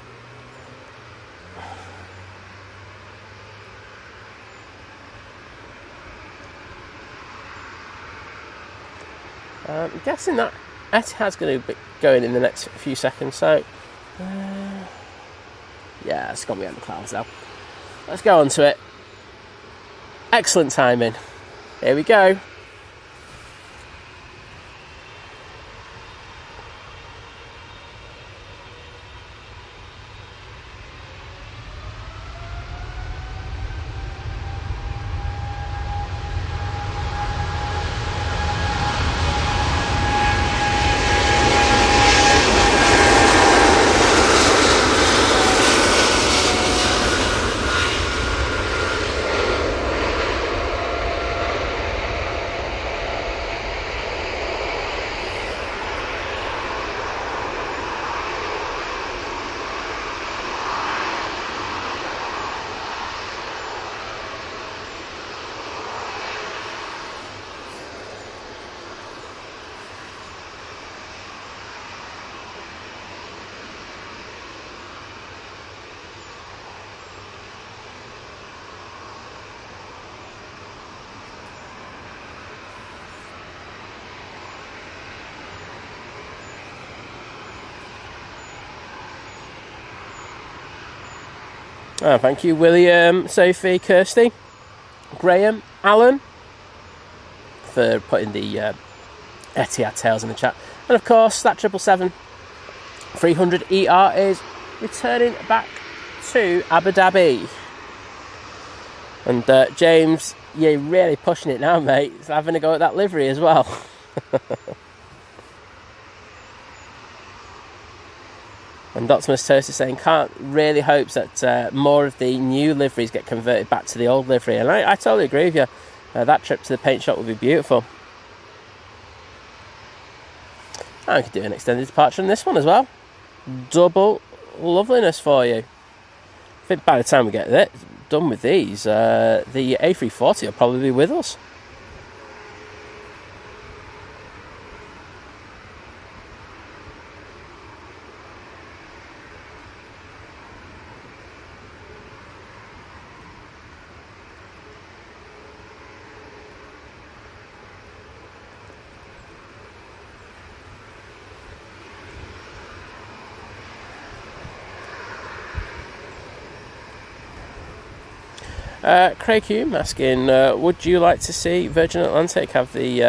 I'm guessing that Etihad's going to be going in the next few seconds, so yeah, it's got me on the clouds now. Let's go on to it. Excellent timing. Here we go. Oh, thank you, William, Sophie, Kirsty, Graham, Alan, for putting the Etihad tails in the chat. And of course, that 777-300 ER is returning back to Abu Dhabi. And James, you're really pushing it now, mate. It's having a go at that livery as well. And Optimus Toast is saying, can't really hope that more of the new liveries get converted back to the old livery. And I totally agree with you. That trip to the paint shop would be beautiful. And we could do an extended departure on this one as well. Double loveliness for you. I think by the time we get done with these, the A340 will probably be with us. Craig Hume asking, would you like to see Virgin Atlantic have the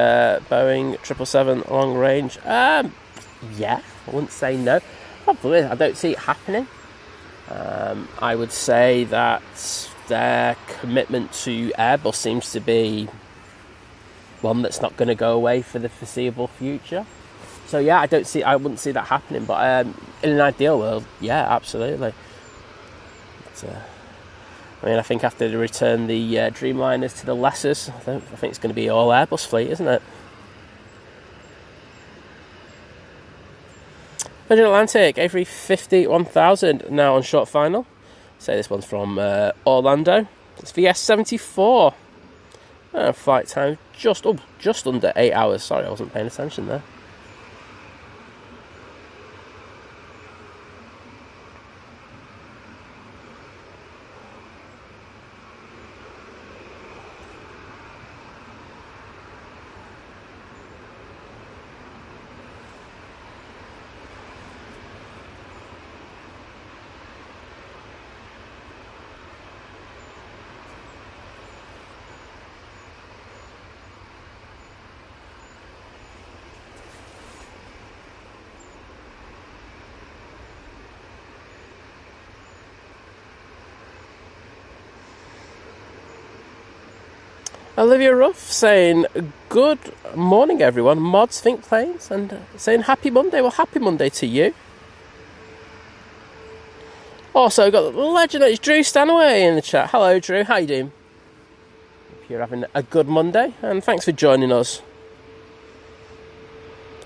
Boeing 777 long range? Yeah, I wouldn't say no. Probably, I don't see it happening. I would say that their commitment to Airbus seems to be one that's not going to go away for the foreseeable future. So yeah, I wouldn't see that happening. But in an ideal world, yeah, absolutely. I think after they return the Dreamliners to the lessers, I think it's going to be all Airbus fleet, isn't it? Virgin Atlantic, A350 1000, now on short final. So this one's from Orlando. It's VS74. Flight time just under 8 hours. Sorry, I wasn't paying attention there. Olivia Ruff saying, good morning everyone, mods think planes, and saying happy Monday. Well, happy Monday to you. Also got the legendary Drew Stanaway in the chat. Hello Drew, how you doing? Hope you're having a good Monday, and thanks for joining us.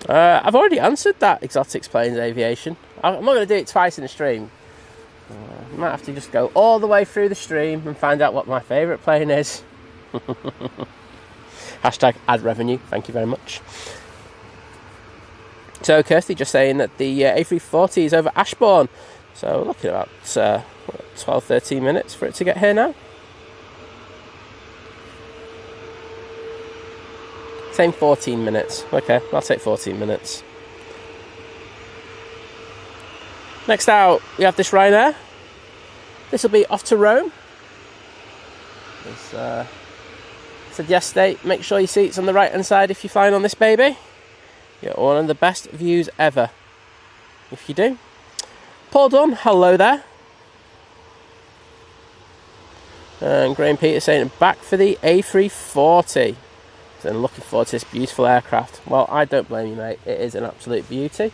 I've already answered that exotics planes aviation. I'm not going to do it twice in the stream. I might have to just go all the way through the stream and find out what my favourite plane is. Hashtag ad revenue, thank you very much. So Kirsty just saying that the A340 is over Ashbourne, so looking at about 12-13 minutes for it to get here now. Same 14 minutes. Okay, I'll take 14 minutes. Next out we have this Ryanair. This will be off to Rome. It's said yesterday, make sure your seat's on the right hand side if you're flying on this baby. You get one of the best views ever if you do. Paul Dunn, hello there. And Graham Peter saying back for the A340. So I'm looking forward to this beautiful aircraft. Well, I don't blame you, mate. It is an absolute beauty.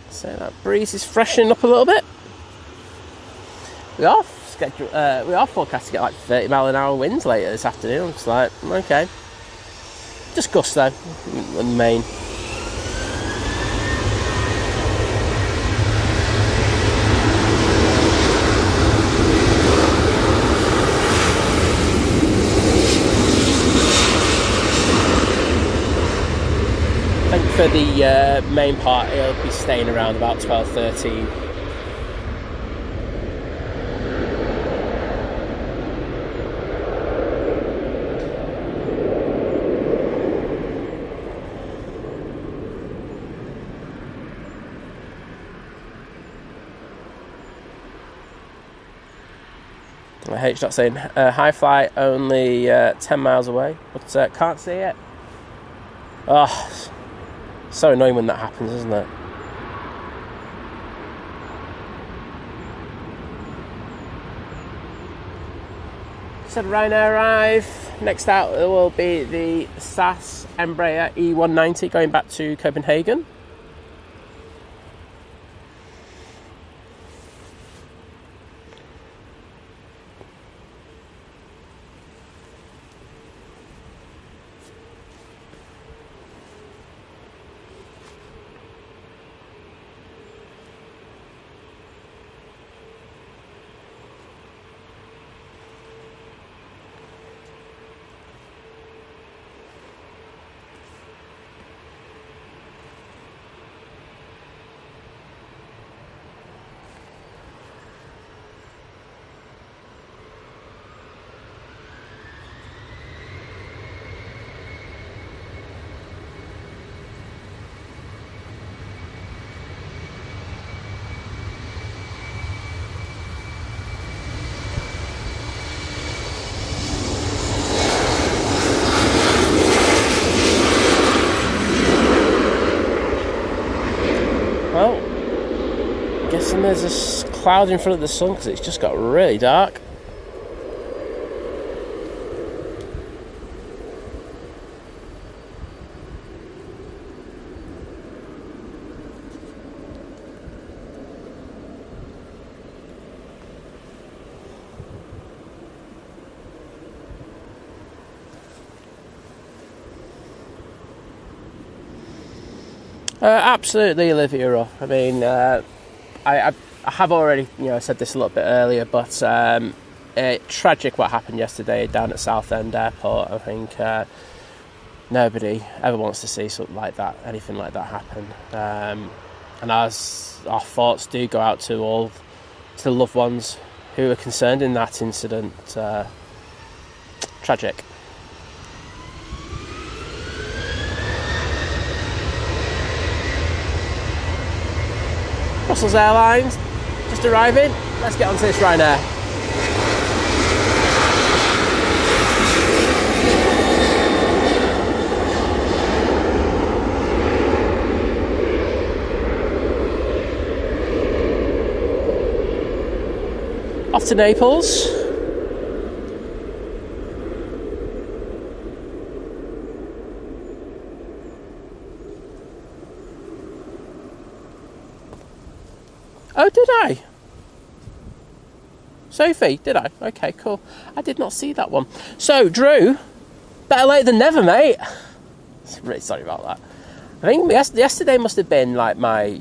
So that breeze is freshening up a little bit. We are forecast to get like 30-mile-an-hour winds later this afternoon. It's like, okay, just gusts though in the main. For the main part, it'll be staying around about 12-13. H dot saying high flight only 10 miles away, but can't see it. Oh, so annoying when that happens, isn't it? Said Ryanair arrive. Next out will be the SAS Embraer E190 going back to Copenhagen. Well, I'm guessing there's a cloud in front of the sun because it's just got really dark. Absolutely, Olivia. I mean, I have already, said this a little bit earlier, but tragic what happened yesterday down at Southend Airport. I think nobody ever wants to see something like that, anything like that happen. And as our thoughts do go out to all, to the loved ones who were concerned in that incident, tragic. Brussels Airlines, just arriving. Let's get onto this Ryanair. Off to Naples. Oh, did I? Sophie, did I? Okay, cool. I did not see that one. So, Drew, better late than never, mate. Really sorry about that. I think yesterday must have been like my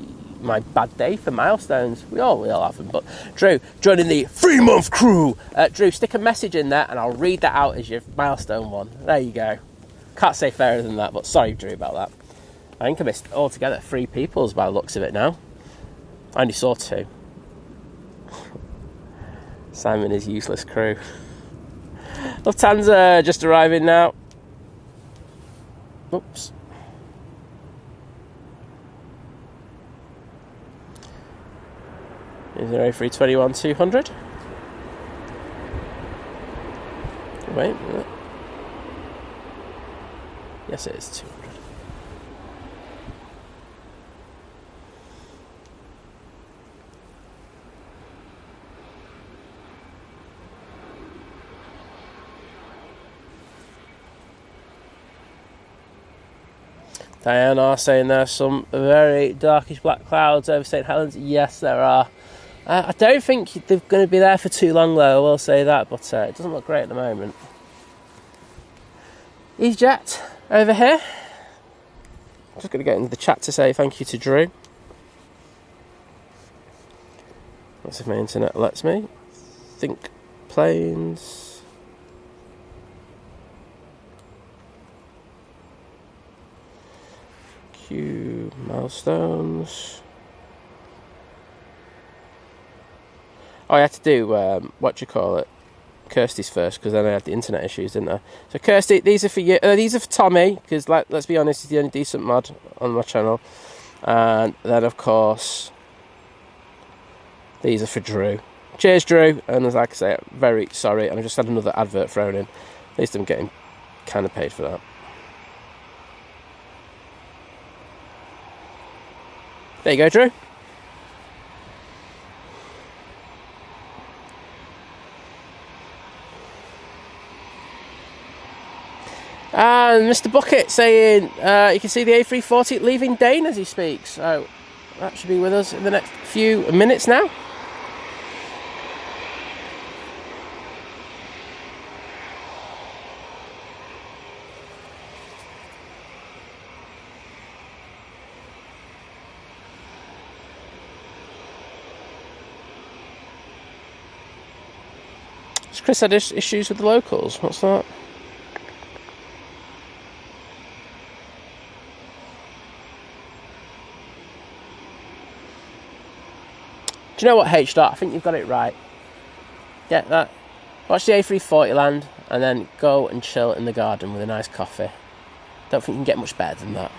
bad day for milestones. We all have them. But Drew, joining the 3-month crew. Drew, stick a message in there and I'll read that out as your milestone one. There you go. Can't say fairer than that, but sorry, Drew, about that. I think I missed altogether 3 peoples by the looks of it now. I only saw 2. Simon is useless crew. Lufthansa just arriving now. Oops. Is there A321-200? Wait a minute. Yes, it is 200. Diana saying there's some very darkish black clouds over St Helens. Yes, there are. I don't think they're going to be there for too long, though, I will say that, but it doesn't look great at the moment. EasyJet over here. I'm just going to get into the chat to say thank you to Drew. Let's see if my internet lets me. Think planes. Q milestones. Oh, I had to do Kirsty's first because then I had the internet issues, didn't I? So Kirsty, these are for you. These are for Tommy because let's be honest, he's the only decent mod on my channel. And then of course these are for Drew. Cheers, Drew. And as like I say, I'm very sorry. And I just had another advert thrown in. At least I'm getting kind of paid for that. There you go, Drew. And Mr. Bucket saying you can see the A340 leaving Dane as he speaks. So that should be with us in the next few minutes now. Chris had issues with the locals. What's that? Do you know what, H-Dot? I think you've got it right. Get that. Watch the A340 land and then go and chill in the garden with a nice coffee. Don't think you can get much better than that.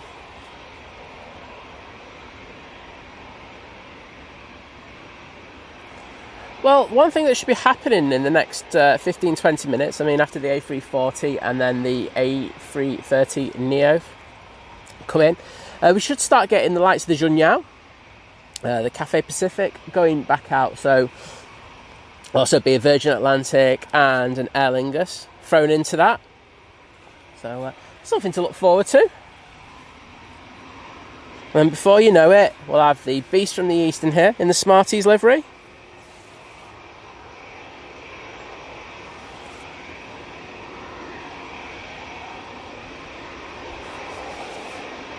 Well, one thing that should be happening in the next 15-20 minutes, I mean, after the A340 and then the A330 Neo come in, we should start getting the lights of the Junyao, the Cathay Pacific going back out. So, also be a Virgin Atlantic and an Aer Lingus thrown into that. So, something to look forward to. And before you know it, we'll have the Beast from the East in here in the Smarties livery.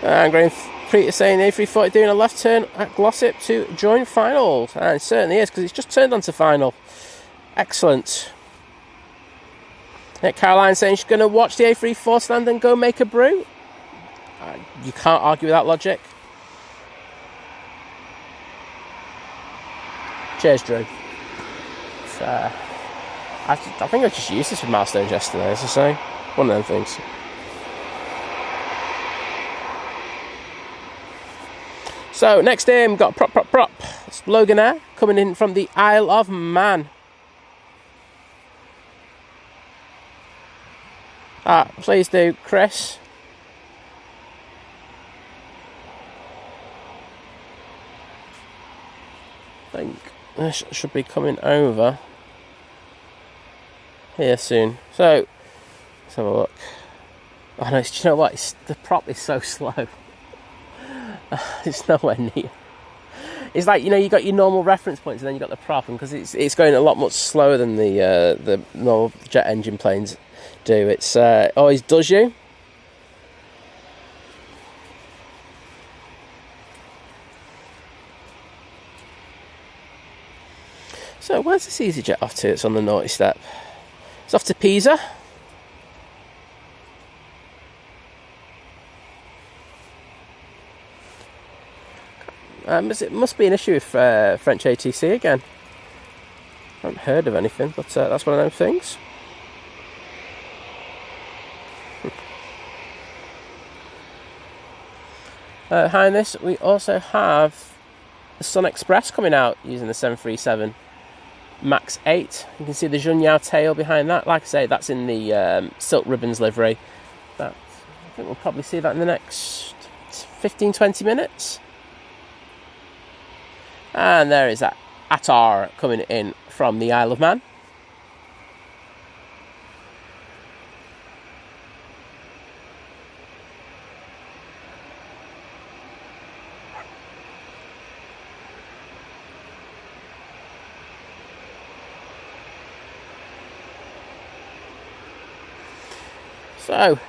And going Preet is saying A340 doing a left turn at Glossop to join finals. And it certainly is, because it's just turned onto final. Excellent. Yeah, Caroline saying she's going to watch the A340 land and go make a brew. You can't argue with that logic. Cheers, Drew. I think I just used this with milestones yesterday, as I say. One of them things. So, next in, we've got prop. It's Logan Air coming in from the Isle of Man. Please do, Chris. I think this should be coming over here soon. So, let's have a look. Oh no, do you know what? The prop is so slow. It's nowhere near. It's like, you know, you got your normal reference points and then you got the prop, and because it's going a lot much slower than the normal jet engine planes do. It's always does you. So where's this EasyJet off to? It's on the naughty step. It's off to Pisa. It must be an issue with French ATC again. I haven't heard of anything, but that's one of those things. Behind this, we also have the Sun Express coming out using the 737 MAX 8. You can see the Junyao tail behind that. Like I say, that's in the silk ribbons livery. I think we'll probably see that in the next 15-20 minutes. And there is that Attar coming in from the Isle of Man. So,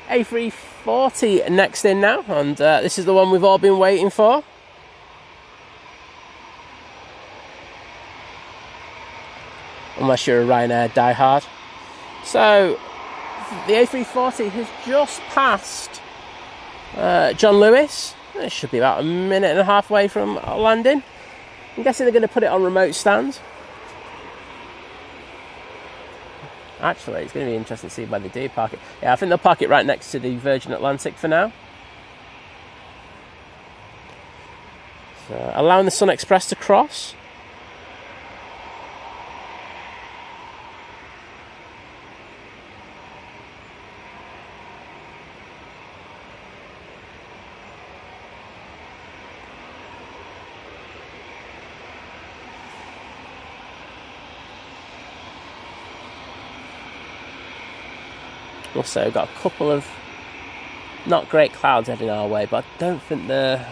A340 next in now, and this is the one we've all been waiting for. Unless you're a Ryanair diehard. So, the A340 has just passed John Lewis. It should be about a minute and a half away from landing. I'm guessing they're going to put it on remote stand. Actually, it's going to be interesting to see where they do park it. Yeah, I think they'll park it right next to the Virgin Atlantic for now. So, allowing the Sun Express to cross. Also, we've got a couple of not great clouds heading our way, but I don't think they're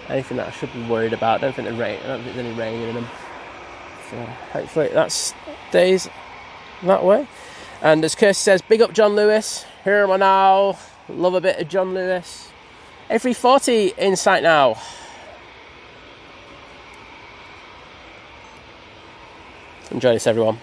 anything that I should be worried about. I don't think there's any rain in them. So hopefully that stays that way. And as Kirsty says, big up John Lewis. Here am I now. Love a bit of John Lewis. A340 in sight now. Enjoy this, everyone.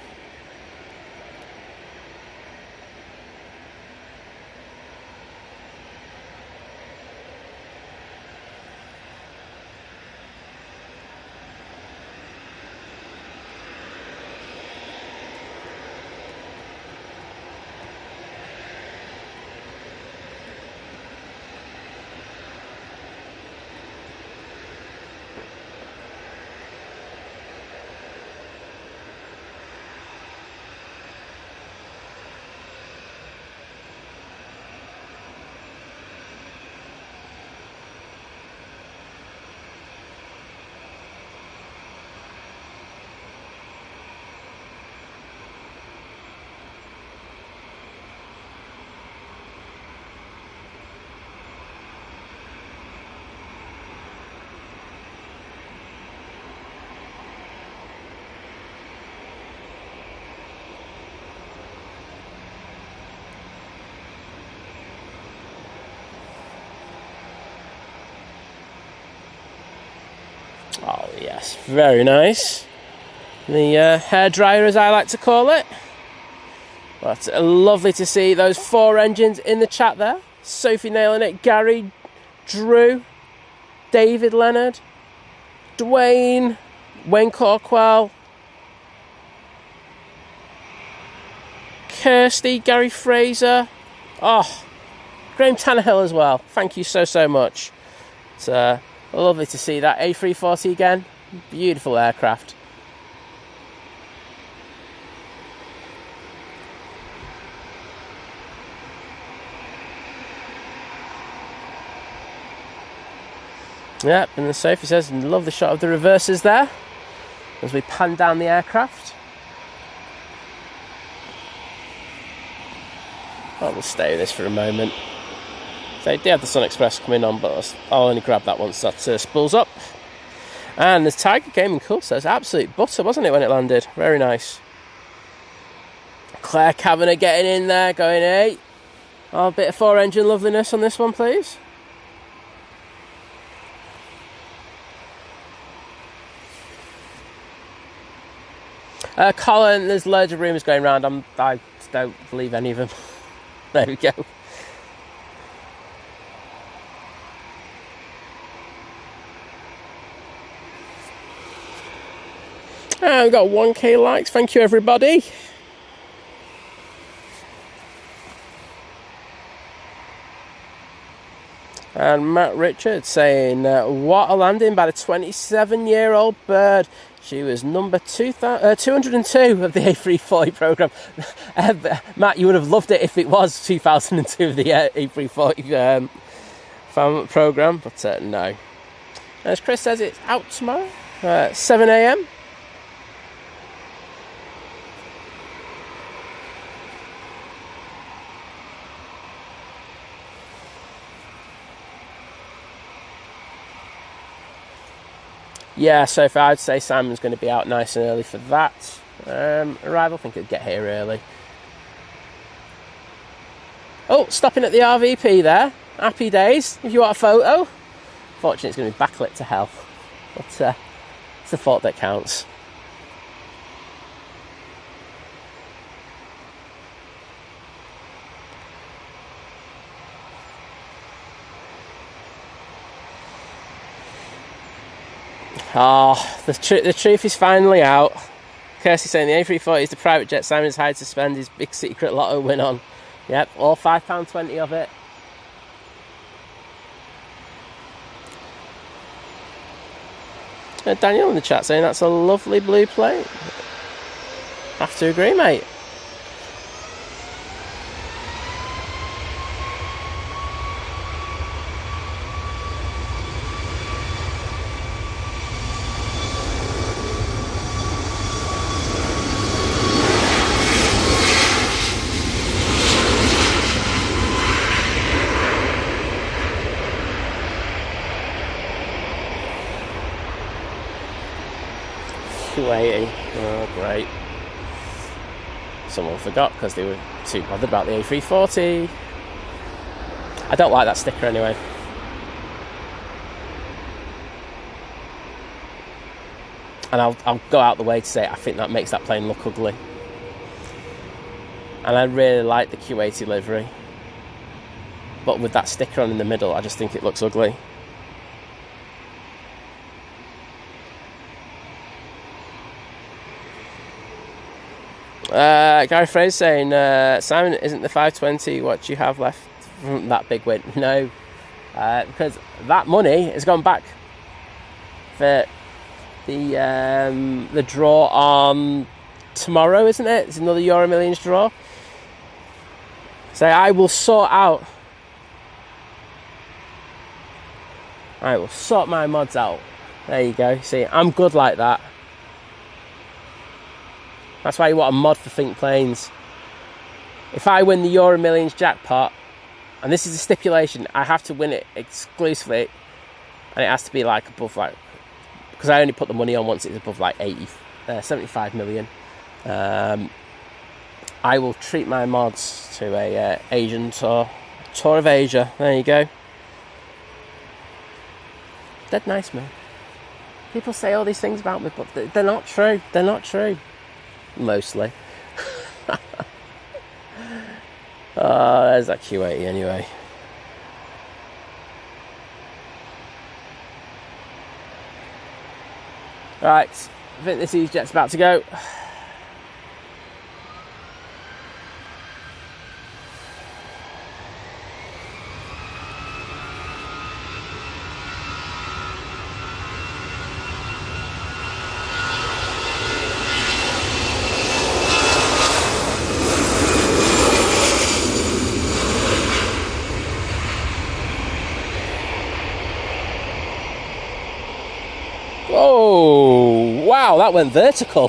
Oh yes, very nice. The hair dryer, as I like to call it. But lovely to see those 4 engines in the chat there. Sophie nailing it, Gary, Drew, David Leonard, Dwayne, Wayne Corkwell, Kirsty, Gary Fraser. Oh, Graham Tannehill as well. Thank you so much. It's lovely to see that A340 again. Beautiful aircraft. Yep, and the Sophie says, love the shot of the reverses there as we pan down the aircraft. We'll stay with this for a moment. They do have the Sun Express coming on, but I'll only grab that once that spools up. And the Tiger Gaming Cool says, absolute butter, wasn't it, when it landed? Very nice. Claire Kavanagh getting in there, going, hey. Oh, a bit of 4-engine loveliness on this one, please. Colin, there's loads of rumours going around. I don't believe any of them. There we go. We've got 1k likes. Thank you, everybody. And Matt Richards saying, what a landing by the 27-year-old bird. She was number 202 of the A340 programme. Matt, you would have loved it if it was 2002 of the A340 programme, but no. As Chris says, it's out tomorrow, 7 a.m. Yeah, so if I'd say Simon's going to be out nice and early for that arrival, I think he'd get here early. Oh, stopping at the RVP there. Happy days. If you want a photo. Fortunately, it's going to be backlit to hell. But it's the thought that counts. Oh, the truth is finally out. Kirsty saying the A340 is the private jet Simon's hired to spend his big secret lotto win on. Yep, all £5.20 of it. Daniel in the chat saying that's a lovely blue plate. Have to agree, mate. Oh, great. Someone forgot because they were too bothered about the A340. I don't like that sticker anyway. And I'll go out the way to say I think that makes that plane look ugly. And I really like the Q80 livery. But with that sticker on in the middle, I just think it looks ugly. Gary Fraser saying, Simon, isn't the 520 what you have left from that big win? No, because that money has gone back for the draw on tomorrow, isn't it? It's another Euro Millions draw. So I will sort my mods out. There you go. See, I'm good like that. That's why you want a mod for Think Planes. If I win the Euro Millions jackpot, and this is a stipulation, I have to win it exclusively, and it has to be like above like, because I only put the money on once it's above like 75 million. I will treat my mods to a Asian tour of Asia. There you go. Dead nice, man. People say all these things about me, but they're not true. They're not true. Mostly. Oh, there's that Q80 anyway. Right, I think this EasyJet's about to go. Oh, wow, that went vertical.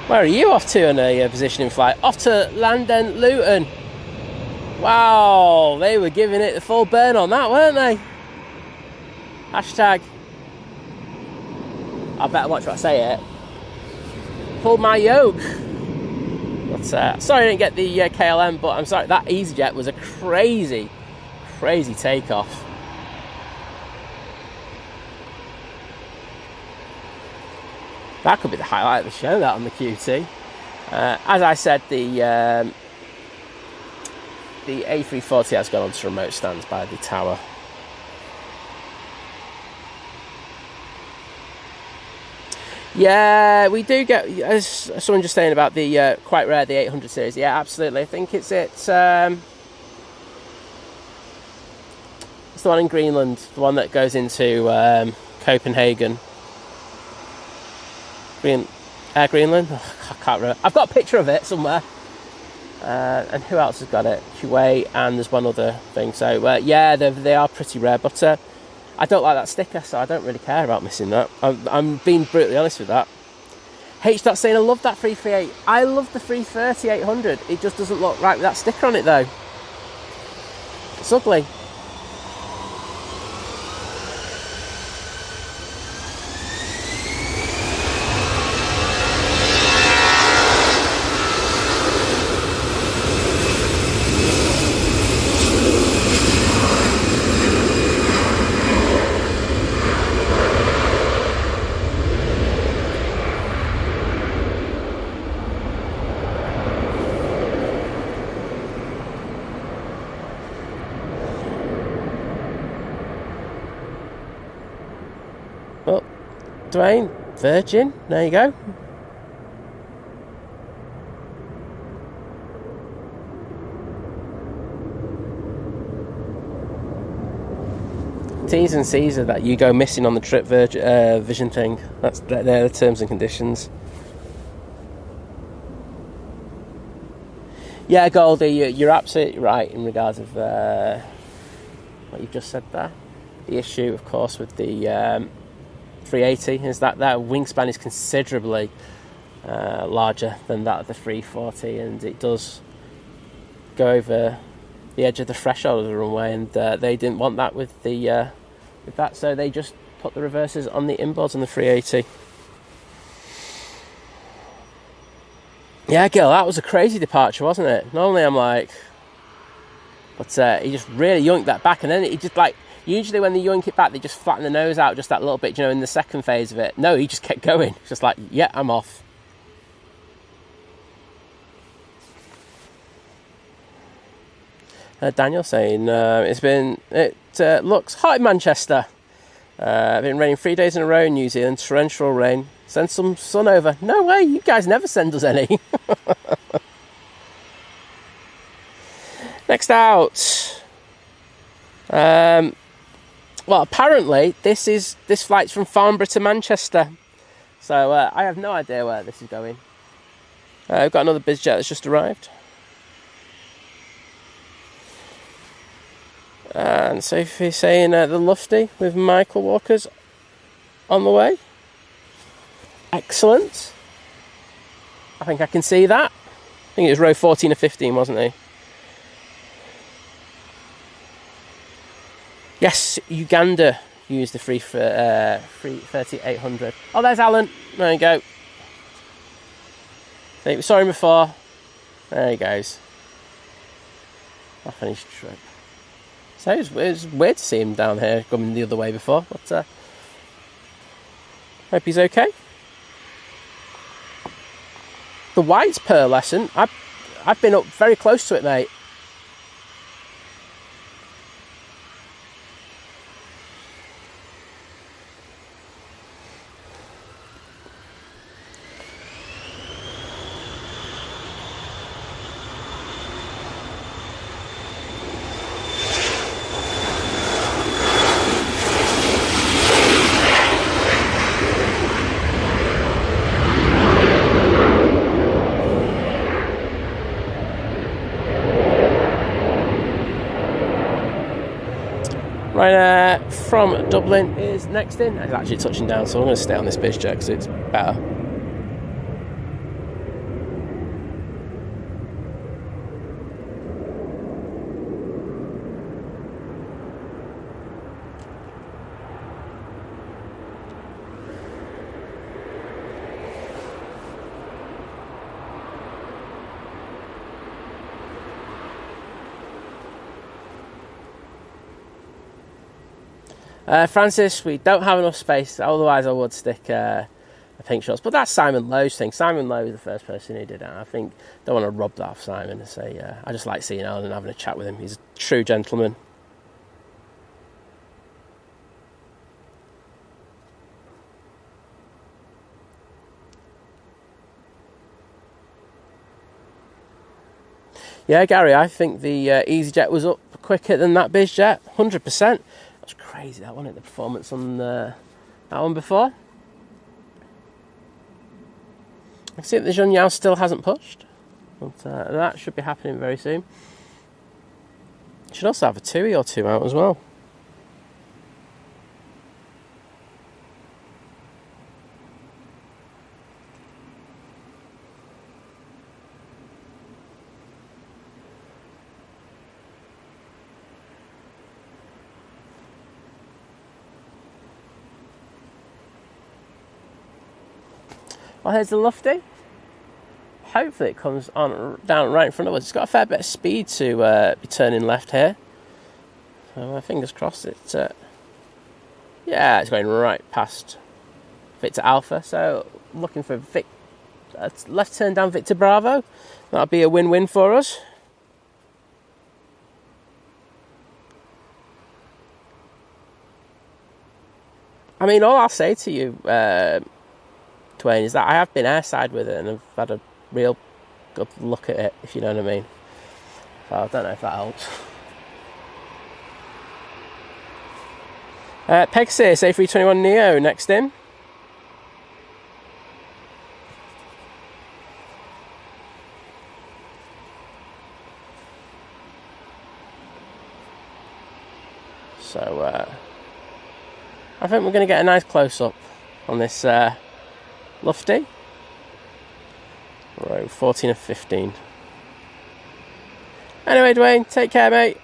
Where are you off to on a positioning flight? Off to London Luton. Wow, they were giving it the full burn on that, weren't they? Hashtag, I better watch what I say it. Pull my yoke. But, sorry I didn't get the KLM, but I'm sorry, that EasyJet was a crazy, crazy takeoff. That could be the highlight of the show, that on the QT. As I said, the A340 has gone onto remote stands by the tower. Yeah, we do get, as someone just saying about the quite rare, the 800 series. Yeah, absolutely. I think it's the one in Greenland, the one that goes into Copenhagen. Greenland? Oh, I can't remember. I've got a picture of it somewhere. And who else has got it? Kuwait, and there's one other thing. So, yeah, they are pretty rare. But I don't like that sticker, so I don't really care about missing that. I'm being brutally honest with that. H.Dot saying, I love that 338. I love the 330-800. It just doesn't look right with that sticker on it, though. It's ugly. Well, Dwayne, Virgin, there you go. T's and C's are that you go missing on the trip vision thing. They're the terms and conditions. Yeah, Goldie, you're absolutely right in regards of what you've just said there. The issue, of course, with the 380 is that their wingspan is considerably larger than that of the 340, and it does go over the edge of the threshold of the runway, and they didn't want that with that, so they just put the reversers on the inboards on the 380. Yeah, Gil, that was a crazy departure, wasn't it? Normally I'm like, but he just really yoinked that back, and then he just like, usually when they yoink it back, they just flatten the nose out just that little bit, in the second phase of it. No, he just kept going. It's just like, yeah, I'm off. Daniel saying, it looks hot in Manchester. Been raining 3 days in a row in New Zealand, torrential rain. Send some sun over. No way, you guys never send us any. Next out. Well, apparently this flight's from Farnborough to Manchester, so I have no idea where this is going. We've got another BizJet that's just arrived, and Sophie saying the Lufty with Michael Walker's on the way. Excellent. I think I can see that. I think it was row 14 or 15, wasn't he? Yes, Uganda used the 330-800. Oh, there's Alan. There you go. We saw him before. There he goes. I finished trip. So it was weird to see him down here coming the other way before. But Hope he's okay. The white's pearlescent. I've been up very close to it, mate. Ryanair from Dublin is next in. It's actually touching down, so I'm going to stay on this biz jet because it's better. Francis, we don't have enough space, otherwise I would stick a pink shorts. But that's Simon Lowe's thing. Simon Lowe is the first person who did it. I think don't want to rub that off Simon and say, I just like seeing Alan and having a chat with him. He's a true gentleman. Yeah, Gary, I think the EasyJet was up quicker than that BizJet, 100%. That's crazy, that wasn't it, the performance on that one before. I can see that the Junyao still hasn't pushed, but that should be happening very soon. Should also have a TUI or two out as well. Well, here's the Lufty. Hopefully it comes on down right in front of us. It's got a fair bit of speed to be turning left here. So fingers crossed it. Yeah, it's going right past Victor Alpha. So looking for left turn down Victor Bravo. That'll be a win-win for us. I mean, all I'll say to you, Dwayne, is that I have been airside with it and I've had a real good look at it, if you know what I mean. So I don't know if that helps. Pegasus A321neo next in. So I think we're going to get a nice close-up on this Lufty. Right, 14 of 15. Anyway, Dwayne, take care, mate.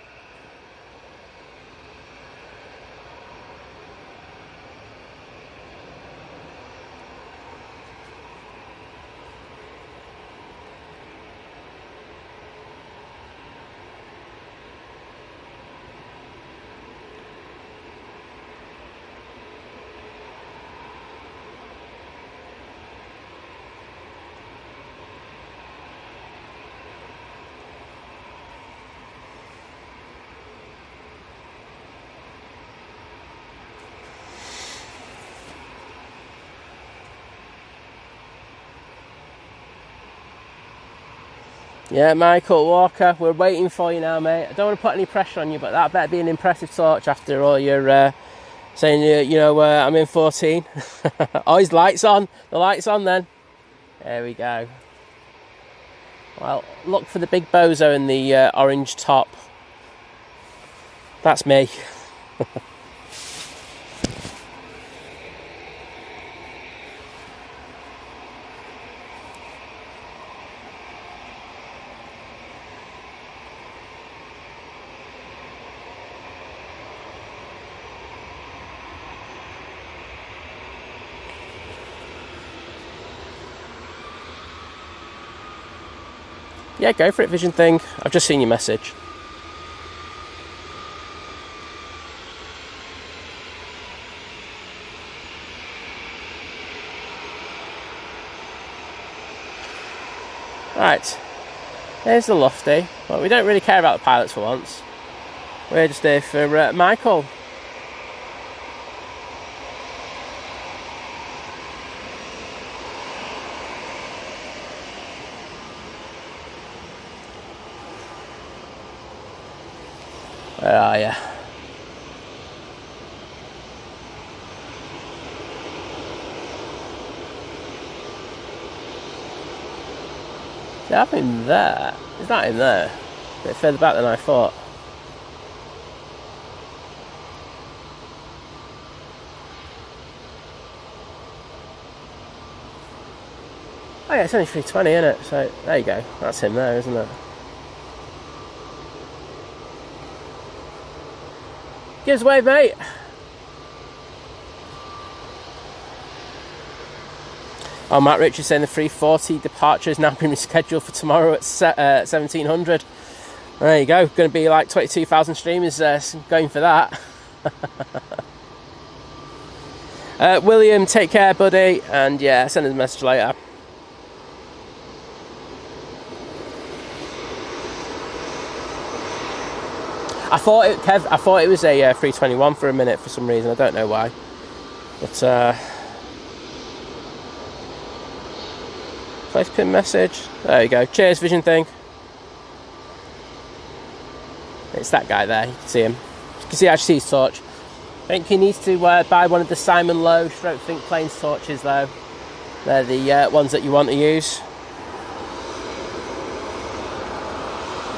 Yeah, Michael Walker, we're waiting for you now, mate. I don't want to put any pressure on you, but that better be an impressive torch after all your saying, I'm in 14. Oh, his light's on. The light's on then. There we go. Well, look for the big bozo in the orange top. That's me. Yeah, go for it, Vision Thing. I've just seen your message. Right, there's the lofty. Well, we don't really care about the pilots for once. We're just here for Michael. Where are you? Is that in there? Is that in there? A bit further back than I thought. Oh yeah, it's only 320, isn't it? So there you go. That's him there, isn't it? Give us a wave, mate. Oh, Matt Richards saying the 340 departure has now been rescheduled for tomorrow at 1700. There you go. Going to be like 22,000 streamers going for that. William, take care, buddy. And yeah, send us a message later. I thought it was a 321 for a minute for some reason. I don't know why. But place pin message. There you go. Cheers, Vision Thing. It's that guy there. You can see him. You can actually see his torch. I think he needs to buy one of the Simon Lowe Stroke Think Planes torches though. They're the ones that you want to use.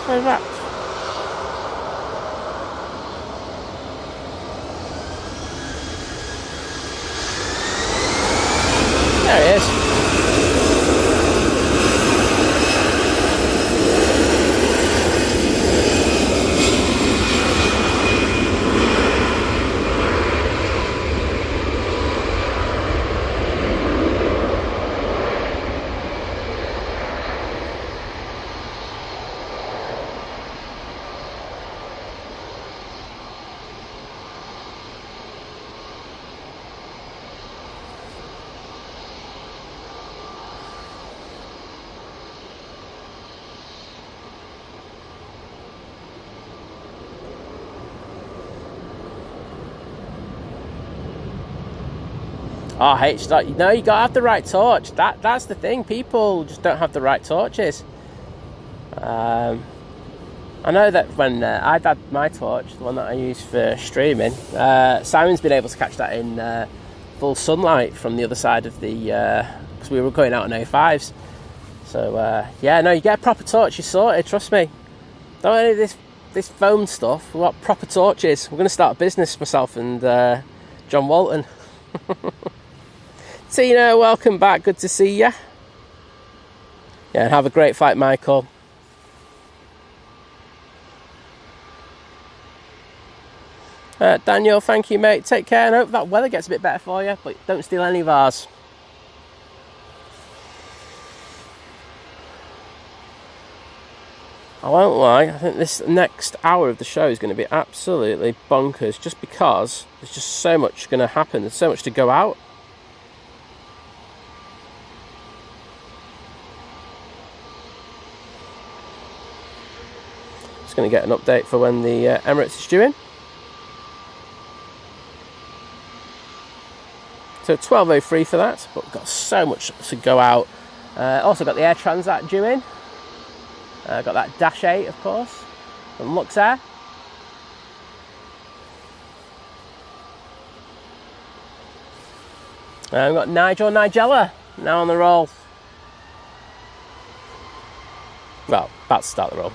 Where's that? There he is. Oh, H, no, you gotta have the right torch. That's the thing. People just don't have the right torches. I know that when I'd had my torch, the one that I use for streaming, Simon's been able to catch that in full sunlight from the other side of the, because we were going out on A5s. So yeah, no, you get a proper torch, you're sorted. Trust me. Don't any of this foam stuff. We want proper torches. We're going to start a business, myself and John Walton. Tina, welcome back. Good to see you. Yeah, and have a great flight, Michael. Daniel, thank you, mate. Take care, and hope that weather gets a bit better for you, but don't steal any of ours. I won't lie, I think this next hour of the show is going to be absolutely bonkers, just because there's just so much going to happen. There's so much to go out. Just going to get an update for when the Emirates is due in. So 12:03 for that, but we've got so much to go out. Also got the Air Transat due in. Got that Dash 8, of course, from Luxair. We've got Nigella now on the roll. Well, about to start the roll.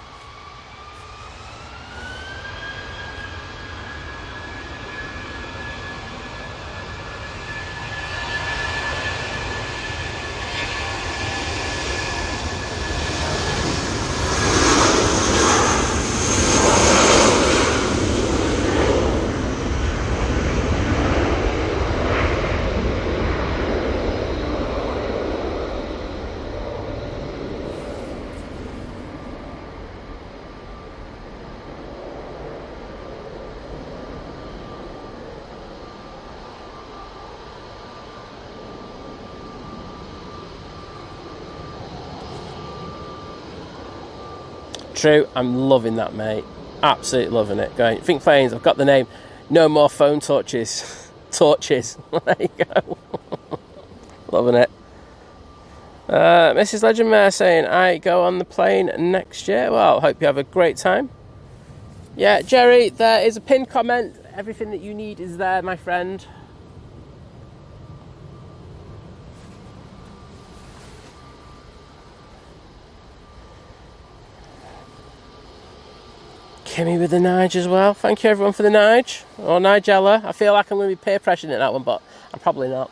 true. I'm loving that, mate. Absolutely loving it. Going, Think Planes, I've got the name. No more phone torches. Torches. There you go. Loving it. Mrs. Legendmare saying, I go on the plane next year. Well, hope you have a great time. Yeah, Jerry, there is a pinned comment. Everything that you need is there, my friend. Kimmy with the Nige as well. Thank you everyone for the Nige. Or Nigella. I feel like I'm going to be peer pressuring at that one, but I'm probably not.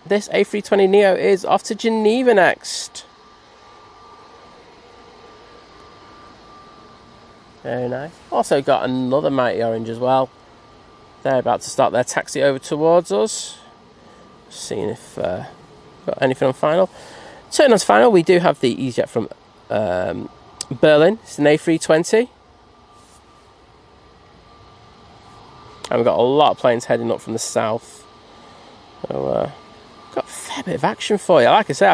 This A320neo is off to Geneva next. Very nice. Also got another Mighty Orange as well. They're about to start their taxi over towards us. Seeing if got anything on final. Turning on to final, we do have the EasyJet from Berlin. It's an A320. And we've got a lot of planes heading up from the south. So got a fair bit of action for you. Like I say,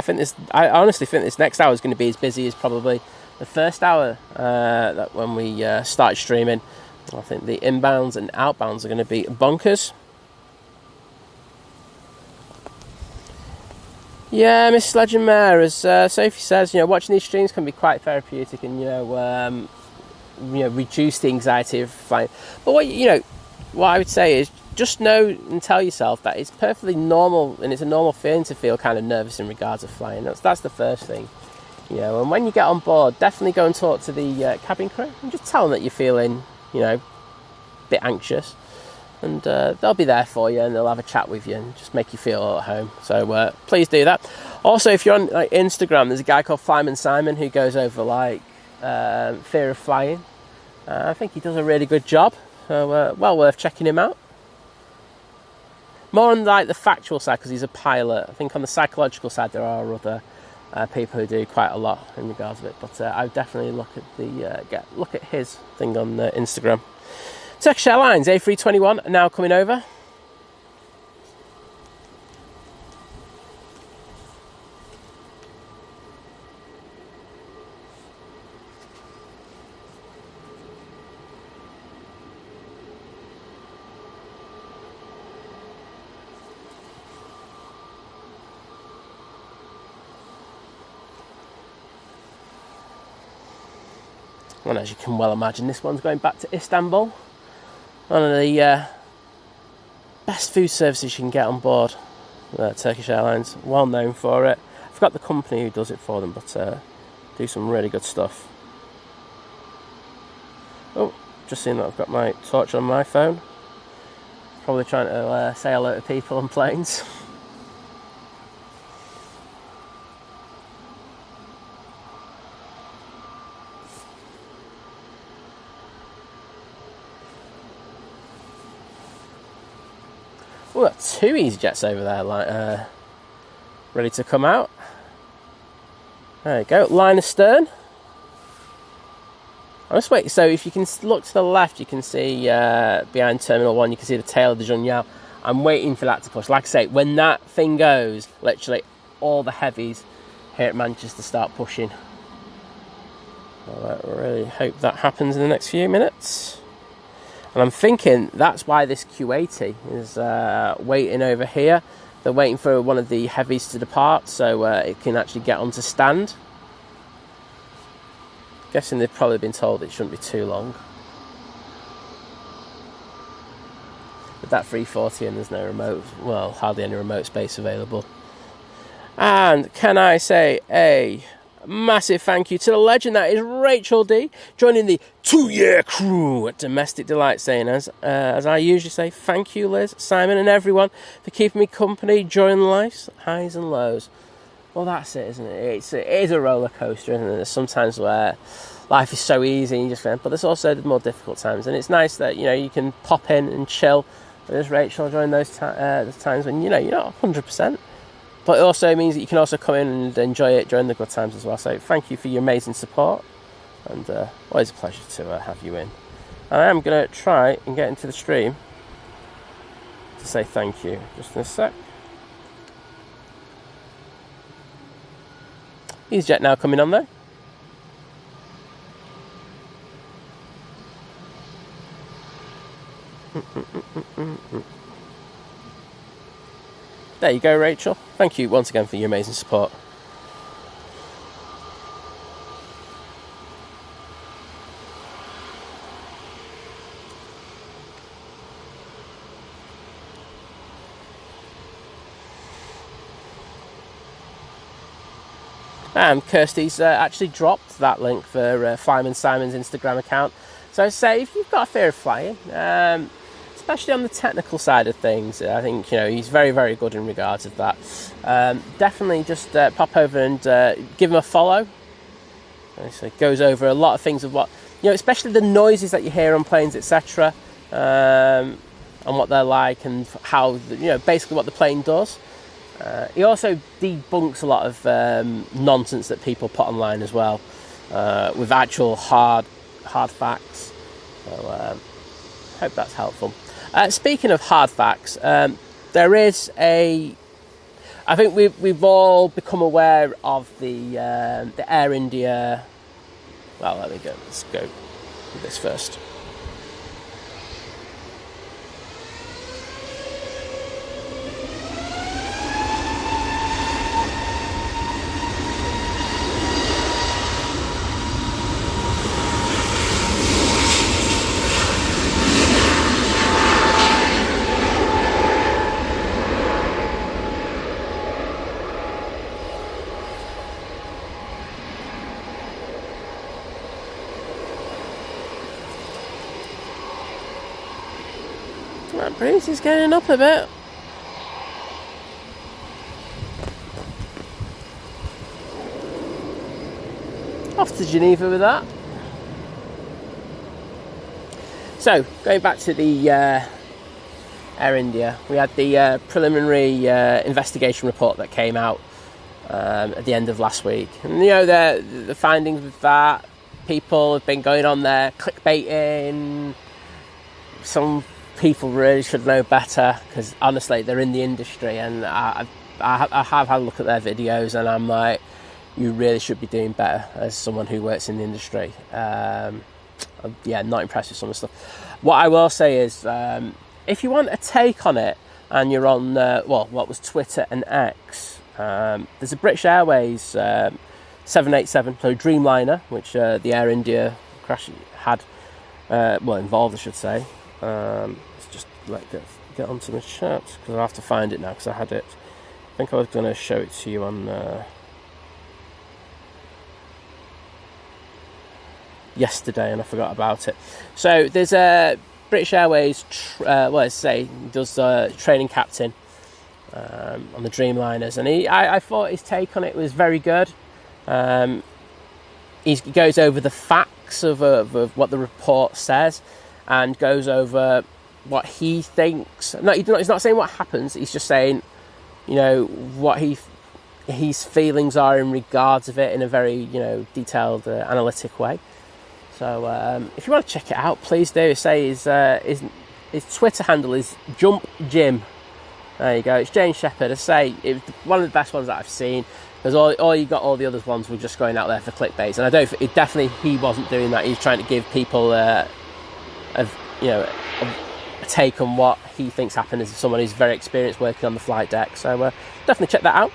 I honestly think this next hour is going to be as busy as probably the first hour that when we started streaming. I think the inbounds and outbounds are going to be bonkers. Yeah, Miss Legendmare, as Sophie says, watching these streams can be quite therapeutic and reduce the anxiety of flying. But what I would say is just know and tell yourself that it's perfectly normal and it's a normal feeling to feel kind of nervous in regards to flying. That's the first thing. And when you get on board, definitely go and talk to the cabin crew and just tell them that you're feeling, a bit anxious. And they'll be there for you and they'll have a chat with you and just make you feel at home. So please do that. Also, if you're on Instagram, there's a guy called Flyman Simon who goes over fear of flying. I think he does a really good job. So well worth checking him out. More on the factual side because he's a pilot. I think on the psychological side there are other people who do quite a lot in regards to it. But I would definitely look at his thing on Instagram. Turkish Airlines A321 now coming over. Well, as you can well imagine, this one's going back to Istanbul. One of the best food services you can get on board. Turkish Airlines, well known for it. I forgot the company who does it for them, but do some really good stuff. Oh, just seen that I've got my torch on my phone. Probably trying to say hello to people on planes. We've got two EasyJets over there, ready to come out. There you go, line astern. I'm just waiting. So if you can look to the left, you can see behind Terminal 1, you can see the tail of the Junyao. I'm waiting for that to push. Like I say, when that thing goes, literally all the heavies here at Manchester start pushing. I really hope that happens in the next few minutes. And I'm thinking that's why this Q80 is waiting over here. They're waiting for one of the heavies to depart so it can actually get onto stand. Guessing they've probably been told it shouldn't be too long. With that 340 and there's no remote, well, hardly any remote space available. And can I say a massive thank you to the legend that is Rachel D, joining the 2-year crew at Domestic Delight, saying as I usually say, thank you Liz, Simon and everyone for keeping me company during life's highs and lows. Well, that's it, isn't it? It is a roller coaster, isn't it? There's sometimes where life is so easy and you just but there's also the more difficult times, and it's nice that you can pop in and chill with Rachel during those times when you're not 100%. But it also means that you can also come in and enjoy it during the good times as well. So thank you for your amazing support. And always a pleasure to have you in. And I am going to try and get into the stream to say thank you. Just in a sec. EasyJet now coming on though. There you go, Rachel. Thank you once again for your amazing support. Kirsty's actually dropped that link for Flyman Simon's Instagram account. So say if you've got a fear of flying, especially on the technical side of things, I think he's very, very good in regards of that. Definitely just pop over and give him a follow. So it goes over a lot of things of what especially the noises that you hear on planes, etc., and what they're like and how basically what the plane does. He also debunks a lot of nonsense that people put online as well, with actual hard facts. So hope that's helpful. Speaking of hard facts, there is I think we've all become aware of the Air India. Well, let me go. Let's go with this first. That breeze is getting up a bit. Off to Geneva with that. So, going back to the Air India, we had the preliminary investigation report that came out at the end of last week. And the findings of that, people have been going on there clickbaiting. Some people really should know better, because honestly they're in the industry, and I have had a look at their videos and I'm like, you really should be doing better as someone who works in the industry. Not impressed with some of the stuff. What I will say is, if you want a take on it and you're on what was Twitter and X, there's a British Airways 787, so Dreamliner, which the Air India crash had involved, I should say. Let's just get onto my chat, because I have to find it now, because I had it. I think I was going to show it to you on yesterday, and I forgot about it. So there's a British Airways does training captain on the Dreamliners, and I thought his take on it was very good. He goes over the facts of what the report says, and goes over what he thinks. No, he's not saying what happens. He's just saying, what his feelings are in regards of it in a very, detailed, analytic way. So if you want to check it out, please do. Say his Twitter handle is Jump Jim. There you go. It's Jane Shepherd. I say it was one of the best ones that I've seen, because all the other ones were just going out there for clickbait, and he wasn't doing that. He's trying to give people a take on what he thinks happened as someone who's very experienced working on the flight deck. So definitely check that out.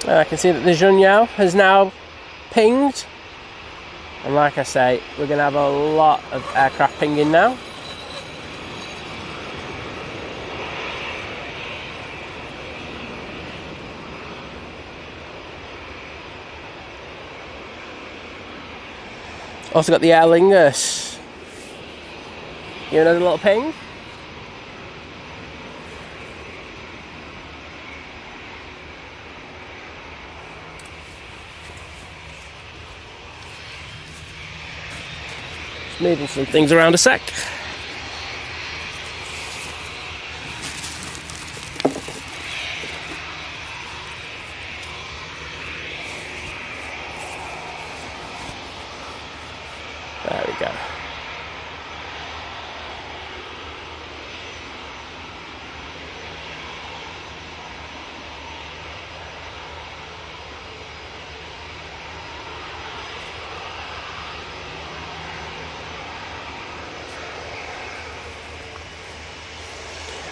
I can see that the Junyao has now pinged, and like I say, we're going to have a lot of aircraft pinging now. Also got the Aer Lingus. Give another little ping. Moving some things around a sec. go.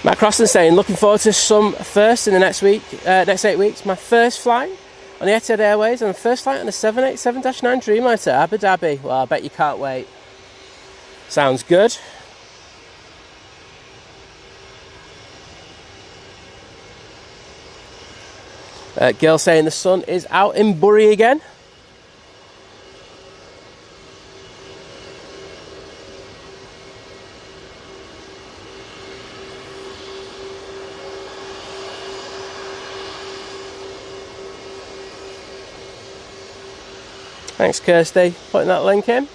Matt Crossan saying, looking forward to some first in the next 8 weeks. My first flight on the Etihad Airways and the first flight on a 787-9 Dreamliner to Abu Dhabi. Well, I bet you can't wait. Sounds good. Girl saying the sun is out in Bury again. Thanks, Kirsty, putting that link in.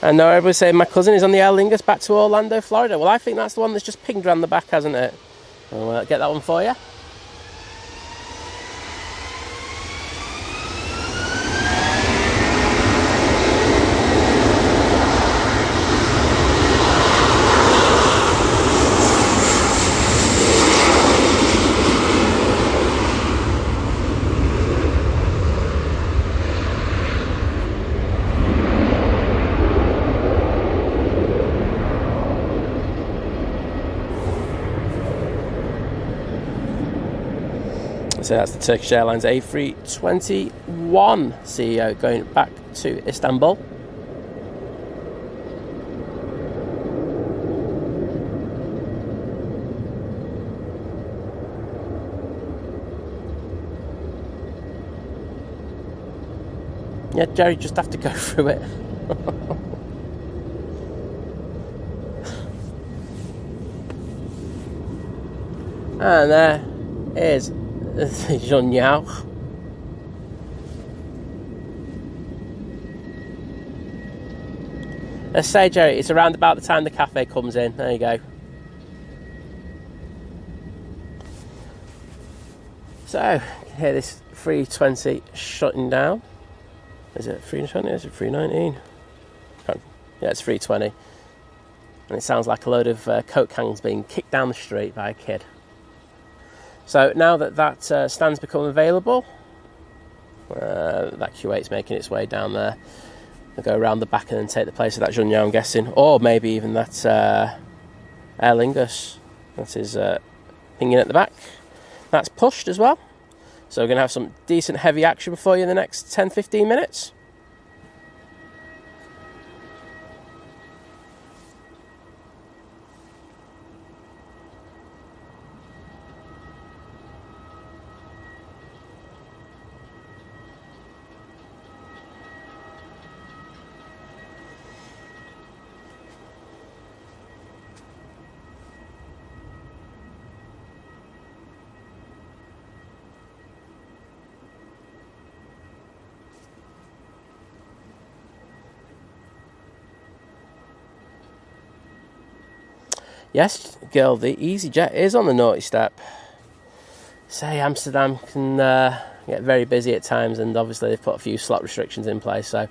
I know everybody's saying my cousin is on the Aer Lingus back to Orlando, Florida. Well, I think that's the one that's just pinged around the back, hasn't it? I'll get that one for you. So that's the Turkish Airlines A321 CEO going back to Istanbul. Yeah, Jerry, just have to go through it. And there is Zhonyao. Let's say, Jerry, it's around about the time the cafe comes in. There you go. So, you can hear this 320 shutting down. Is it 320? Is it 319? Yeah, it's 320. And it sounds like a load of Coke cans being kicked down the street by a kid. So now that stand's become available, that Q8's making its way down there. I'll go around the back and then take the place of that Junyao, I'm guessing. Or maybe even that Aer Lingus. That is pinging at the back. That's pushed as well. So we're going to have some decent heavy action for you in the next 10-15 minutes. Yes, girl, the EasyJet is on the naughty step. Say Amsterdam can get very busy at times, and obviously they've put a few slot restrictions in place, so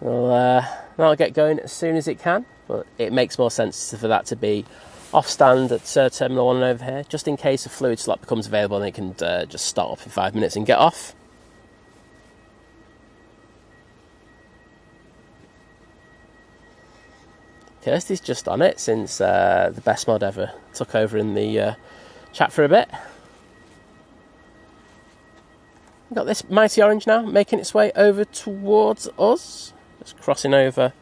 that'll get going as soon as it can, but it makes more sense for that to be off stand at Terminal 1 over here, just in case a fluid slot becomes available and it can just start up in 5 minutes and get off. Kirsty's just on it since the best mod ever took over in the chat for a bit. We've got this mighty orange now making its way over towards us. Just crossing over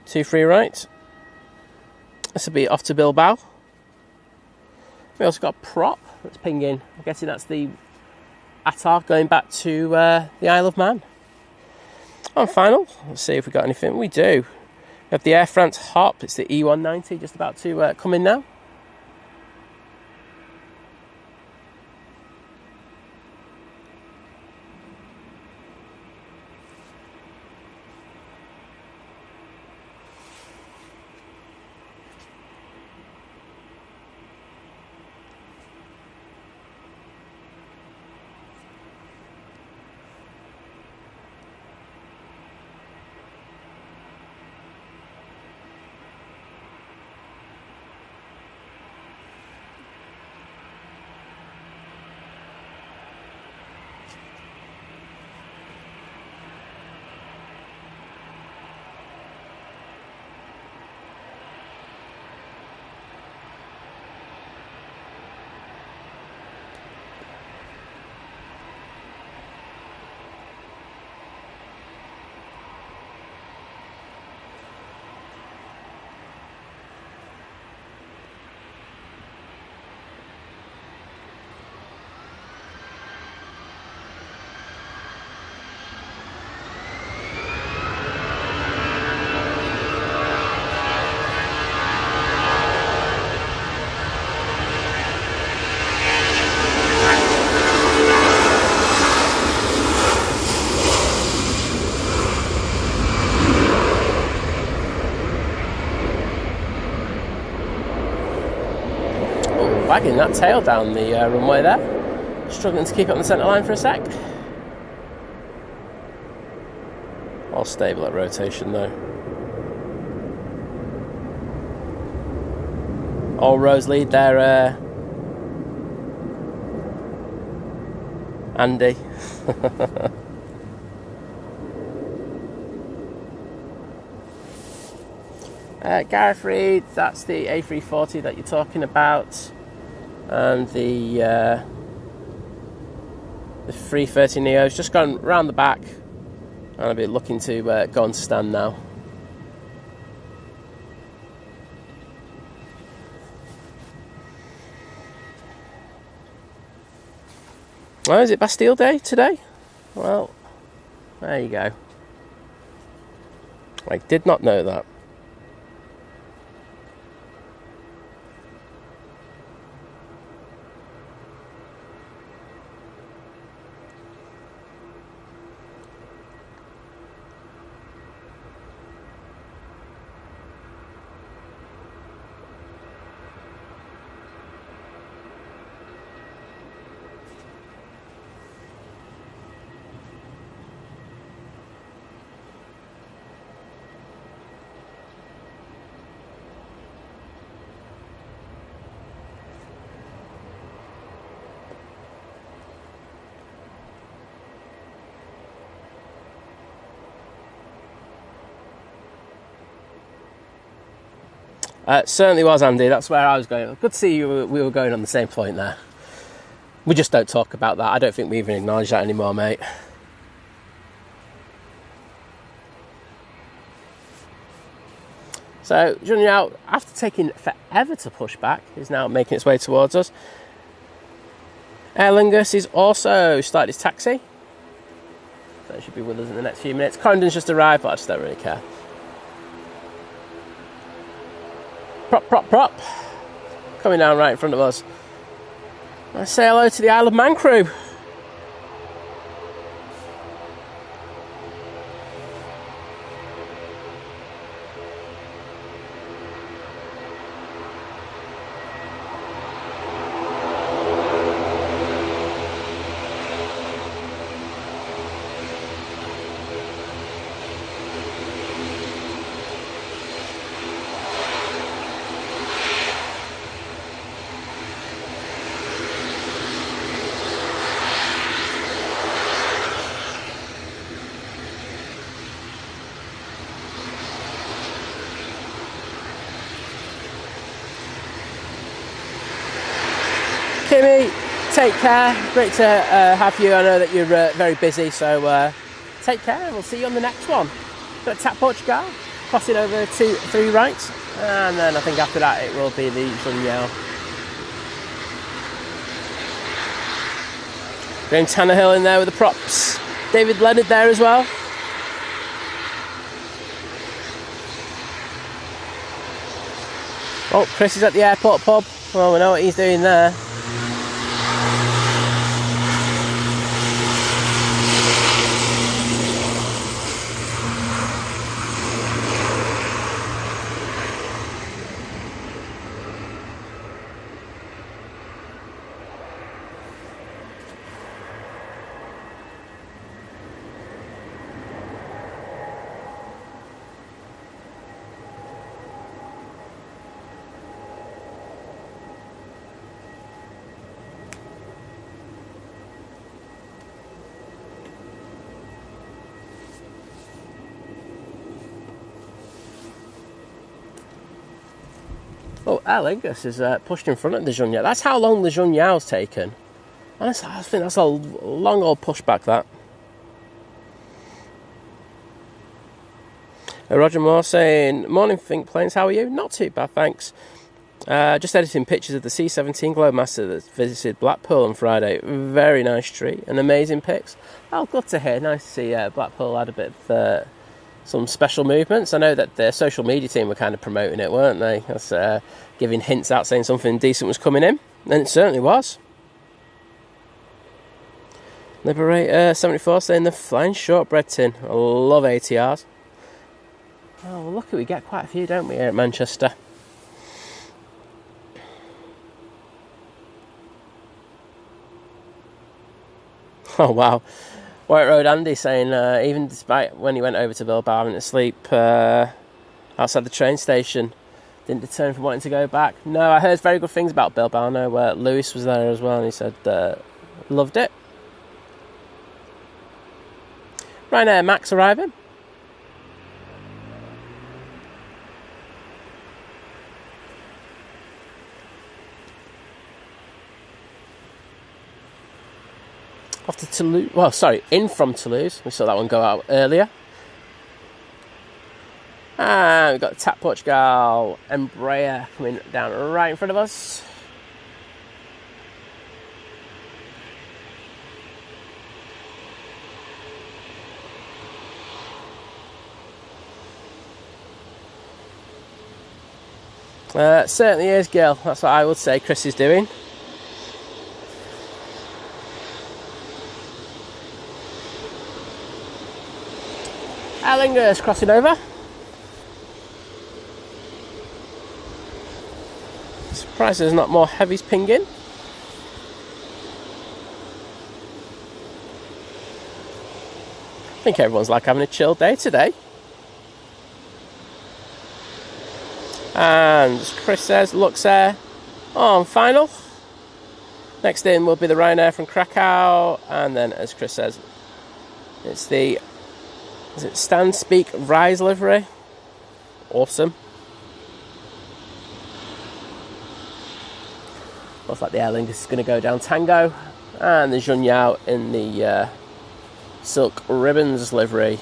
23 right. This will be off to Bilbao. We also got a prop that's pinging. I'm guessing that's the Attar going back to the Isle of Man. On final, let's see if we got anything. We do. We have the Air France Hop. It's the E190 just about to come in now. dragging that tail down the runway there. Struggling to keep it on the centre line for a sec. All stable at rotation though. All rows lead there, Andy. Gareth Reed, that's the A340 that you're talking about, and the 330 Neo's just gone round the back, and I'll be looking to go on to stand now. Oh, is it Bastille Day today? Well, there you go. I did not know that. Certainly was, Andy. That's where I was going. Good to see you. We were going on the same point there. We just don't talk about that. I don't think we even acknowledge that anymore, mate. So, Junyao, after taking forever to push back, is now making its way towards us. Aer Lingus is also started his taxi. So it should be with us in the next few minutes. Corendon's just arrived, but I just don't really care. Prop, prop, prop. Coming down right in front of us. Let's say hello to the Isle of Man crew. Kimmy, take care. Great to have you. I know that you're very busy, so take care and we'll see you on the next one. Got Tap Portugal, crossing over 2-3 right, and then I think after that it will be the Junyao. Graham Tannehill in there with the props. David Leonard there as well. Oh, Chris is at the airport pub. Well, we know what he's doing there. Oh, Aer Lingus is pushed in front of the Junyao. That's how long the Junyao's taken. Honestly, I think that's a long old pushback, that. Roger Moore saying, morning Think Planes, how are you? Not too bad, thanks. Just editing pictures of the C-17 Globemaster that visited Blackpool on Friday. Very nice tree and amazing pics. Oh, good to hear. Nice to see Blackpool had a bit of some special movements. I know that their social media team were kind of promoting it, weren't they? That's giving hints out, saying something decent was coming in, and it certainly was. Liberator 74 saying the flying shortbread tin. I love ATRs. Oh, well, lucky we get quite a few, don't we, here at Manchester? Oh, wow. White Road Andy saying, even despite when he went over to Bilbao having to sleep outside the train station, didn't deter him from wanting to go back. No, I heard very good things about Bilbao. I know where Lewis was there as well, and he said loved it. Ryanair Max arriving. Off to Toulouse. Well, sorry, in from Toulouse. We saw that one go out earlier. And we've got TAP Portugal Embraer coming down right in front of us. Certainly is, Gil. That's what I would say Chris is doing. Aer Lingus crossing over. Surprised there's not more heavies pinging. I think everyone's like having a chill day today. And as Chris says, Luxair on final. Next in will be the Ryanair from Krakow, and then as Chris says, it's the Stand Speak Rise livery. Awesome. Looks like the Aer Lingus is going to go down Tango, and the Junyao in the Silk Ribbons livery.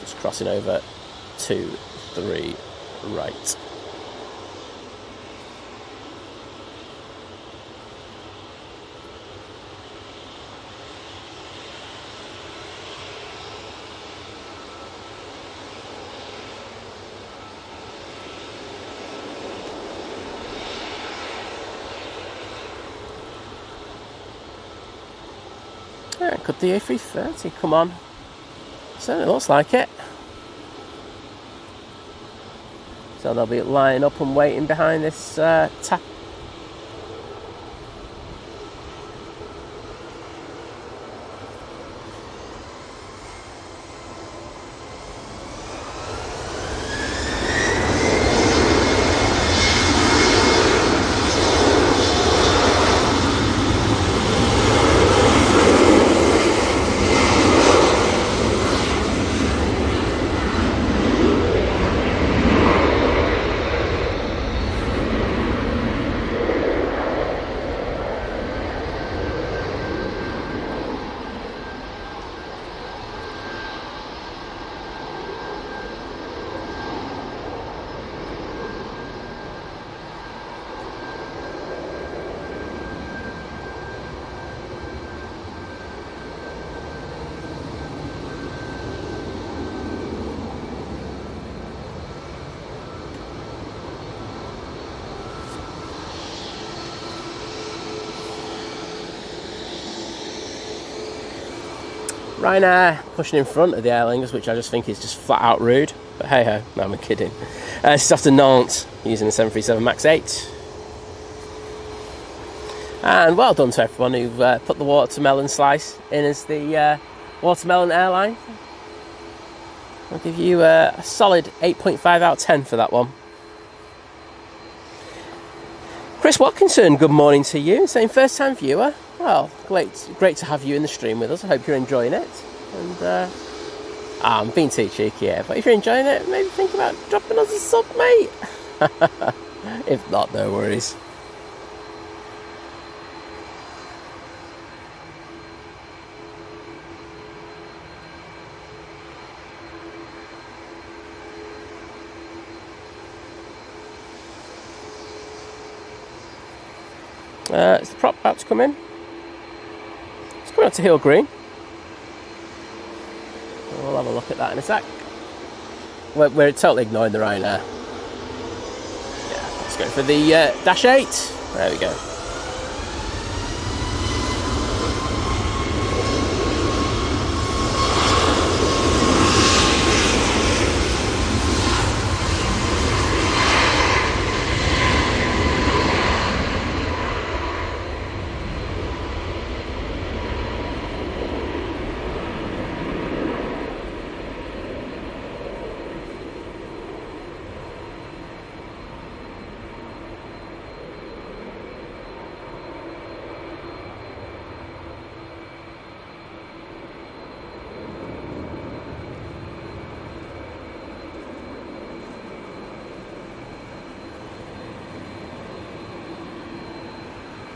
Just crossing over 2, 3, right. Yeah, could the A330 come on? Certainly looks like it. So they'll be lining up and waiting behind this TAP. Ryanair pushing in front of the Aer Lingus, which I just think is just flat out rude. But hey ho, no, I'm kidding. This is off to Nantes using the 737 MAX 8. And well done to everyone who put the watermelon slice in as the watermelon airline. I'll give you a solid 8.5 out of 10 for that one. Chris Watkinson, good morning to you. Saying first time viewer. Well, great to have you in the stream with us. I hope you're enjoying it. And I'm being too cheeky here, but if you're enjoying it, maybe think about dropping us a sub, mate. If not, no worries. Is the prop about to come in? It's coming up to Hill Green. We'll have a look at that in a sec. We're totally ignoring the Ryanair. Yeah, let's go for the Dash 8. There we go.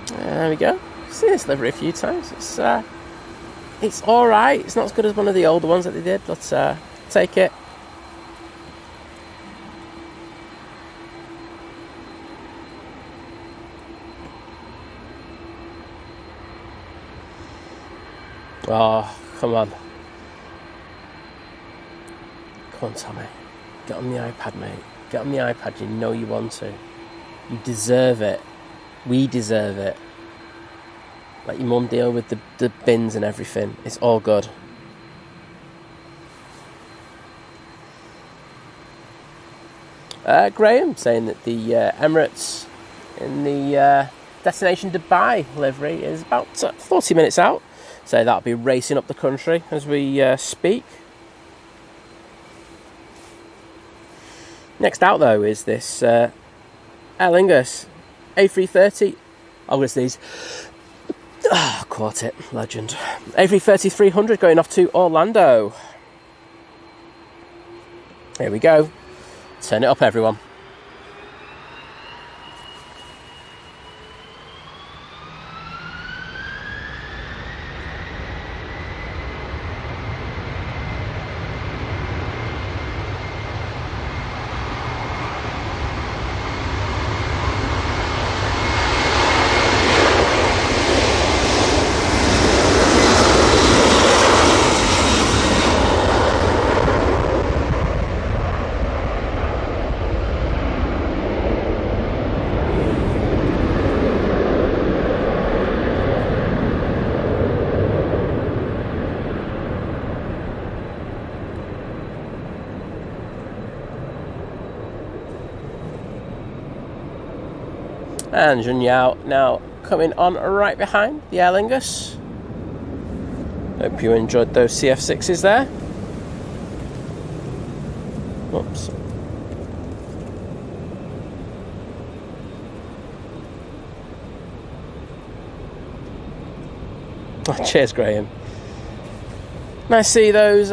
There we go. I've seen this livery a few times. It's all right. It's not as good as one of the older ones that they did, but take it. Oh, come on. Come on, Tommy. Get on the iPad, mate. Get on the iPad. You know you want to. You deserve it. We deserve it. Let your mum deal with the bins and everything. It's all good. Graham saying that the Emirates in the destination Dubai livery is about 40 minutes out. So that'll be racing up the country as we speak. Next out though is this Aer Lingus A330. I'm going to sneeze. Caught it, legend. A330-300 going off to Orlando. Here we go. Turn it up, everyone. And Jun Yao now coming on right behind the Aer Lingus. Hope you enjoyed those CF6s there. Oops. Oh, cheers, Graham. Nice to see those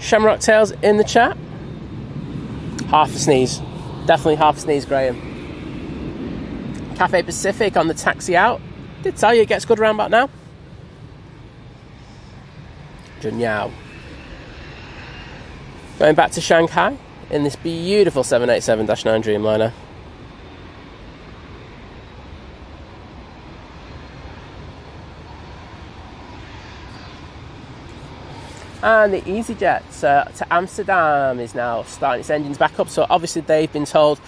Shamrock Tails in the chat. Half a sneeze. Definitely half a sneeze, Graham. Cathay Pacific on the taxi out. Did tell you it gets good around about now. Jun Yao. Going back to Shanghai in this beautiful 787-9 Dreamliner. And the EasyJet to Amsterdam is now starting its engines back up. So obviously they've been told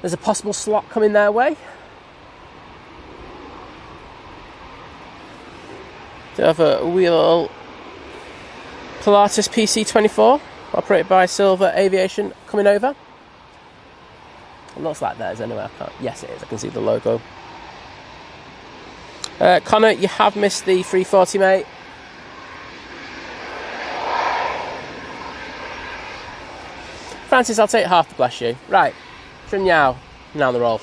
there's a possible slot coming their way. They have a wheel Pilatus PC24 operated by Silver Aviation coming over. It looks like theirs anyway. I can't. Yes, it is. I can see the logo. Connor, you have missed the 340, mate. Francis, I'll take half to bless you. Right, Jun Yao, now the roll.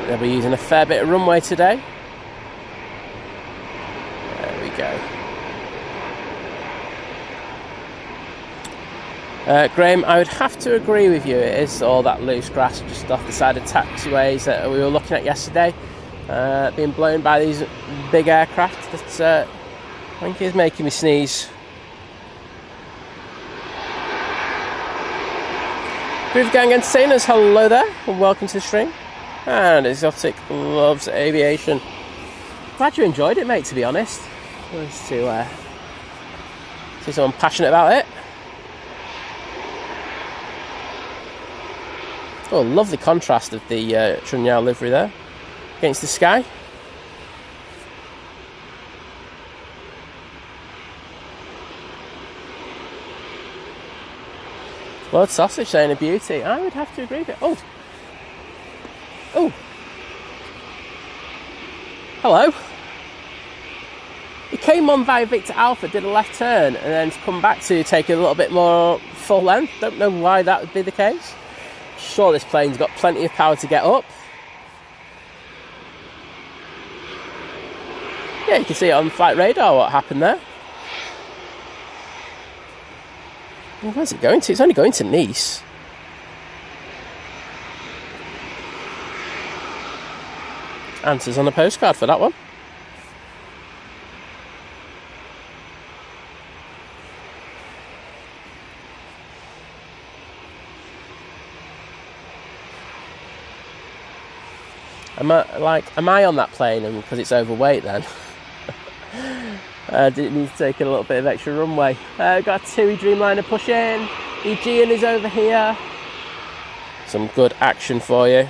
They'll be using a fair bit of runway today. There we go. Graham, I would have to agree with you. It is all that loose grass just off the side of taxiways that we were looking at yesterday, being blown by these big aircraft. That I think is making me sneeze. Groove Gang Entertainers, hello there, and welcome to the stream. And Exotic loves aviation. Glad you enjoyed it, mate, to be honest. Nice to see someone passionate about it. Oh, lovely contrast of the Jun Yao livery there against the sky. Blood sausage saying a beauty. I would have to agree with it. Oh. Oh. Hello. He came on via Victor Alpha, did a left turn, and then come back to take a little bit more full length. Don't know why that would be the case. Sure, this plane's got plenty of power to get up. Yeah, you can see it on flight radar what happened there. Well, where's it going to? It's only going to Nice. Answers on a postcard for that one. Am I on that plane and because it's overweight then? Did it need to take a little bit of extra runway? Got a TUI Dreamliner push in. Aegean is over here. Some good action for you.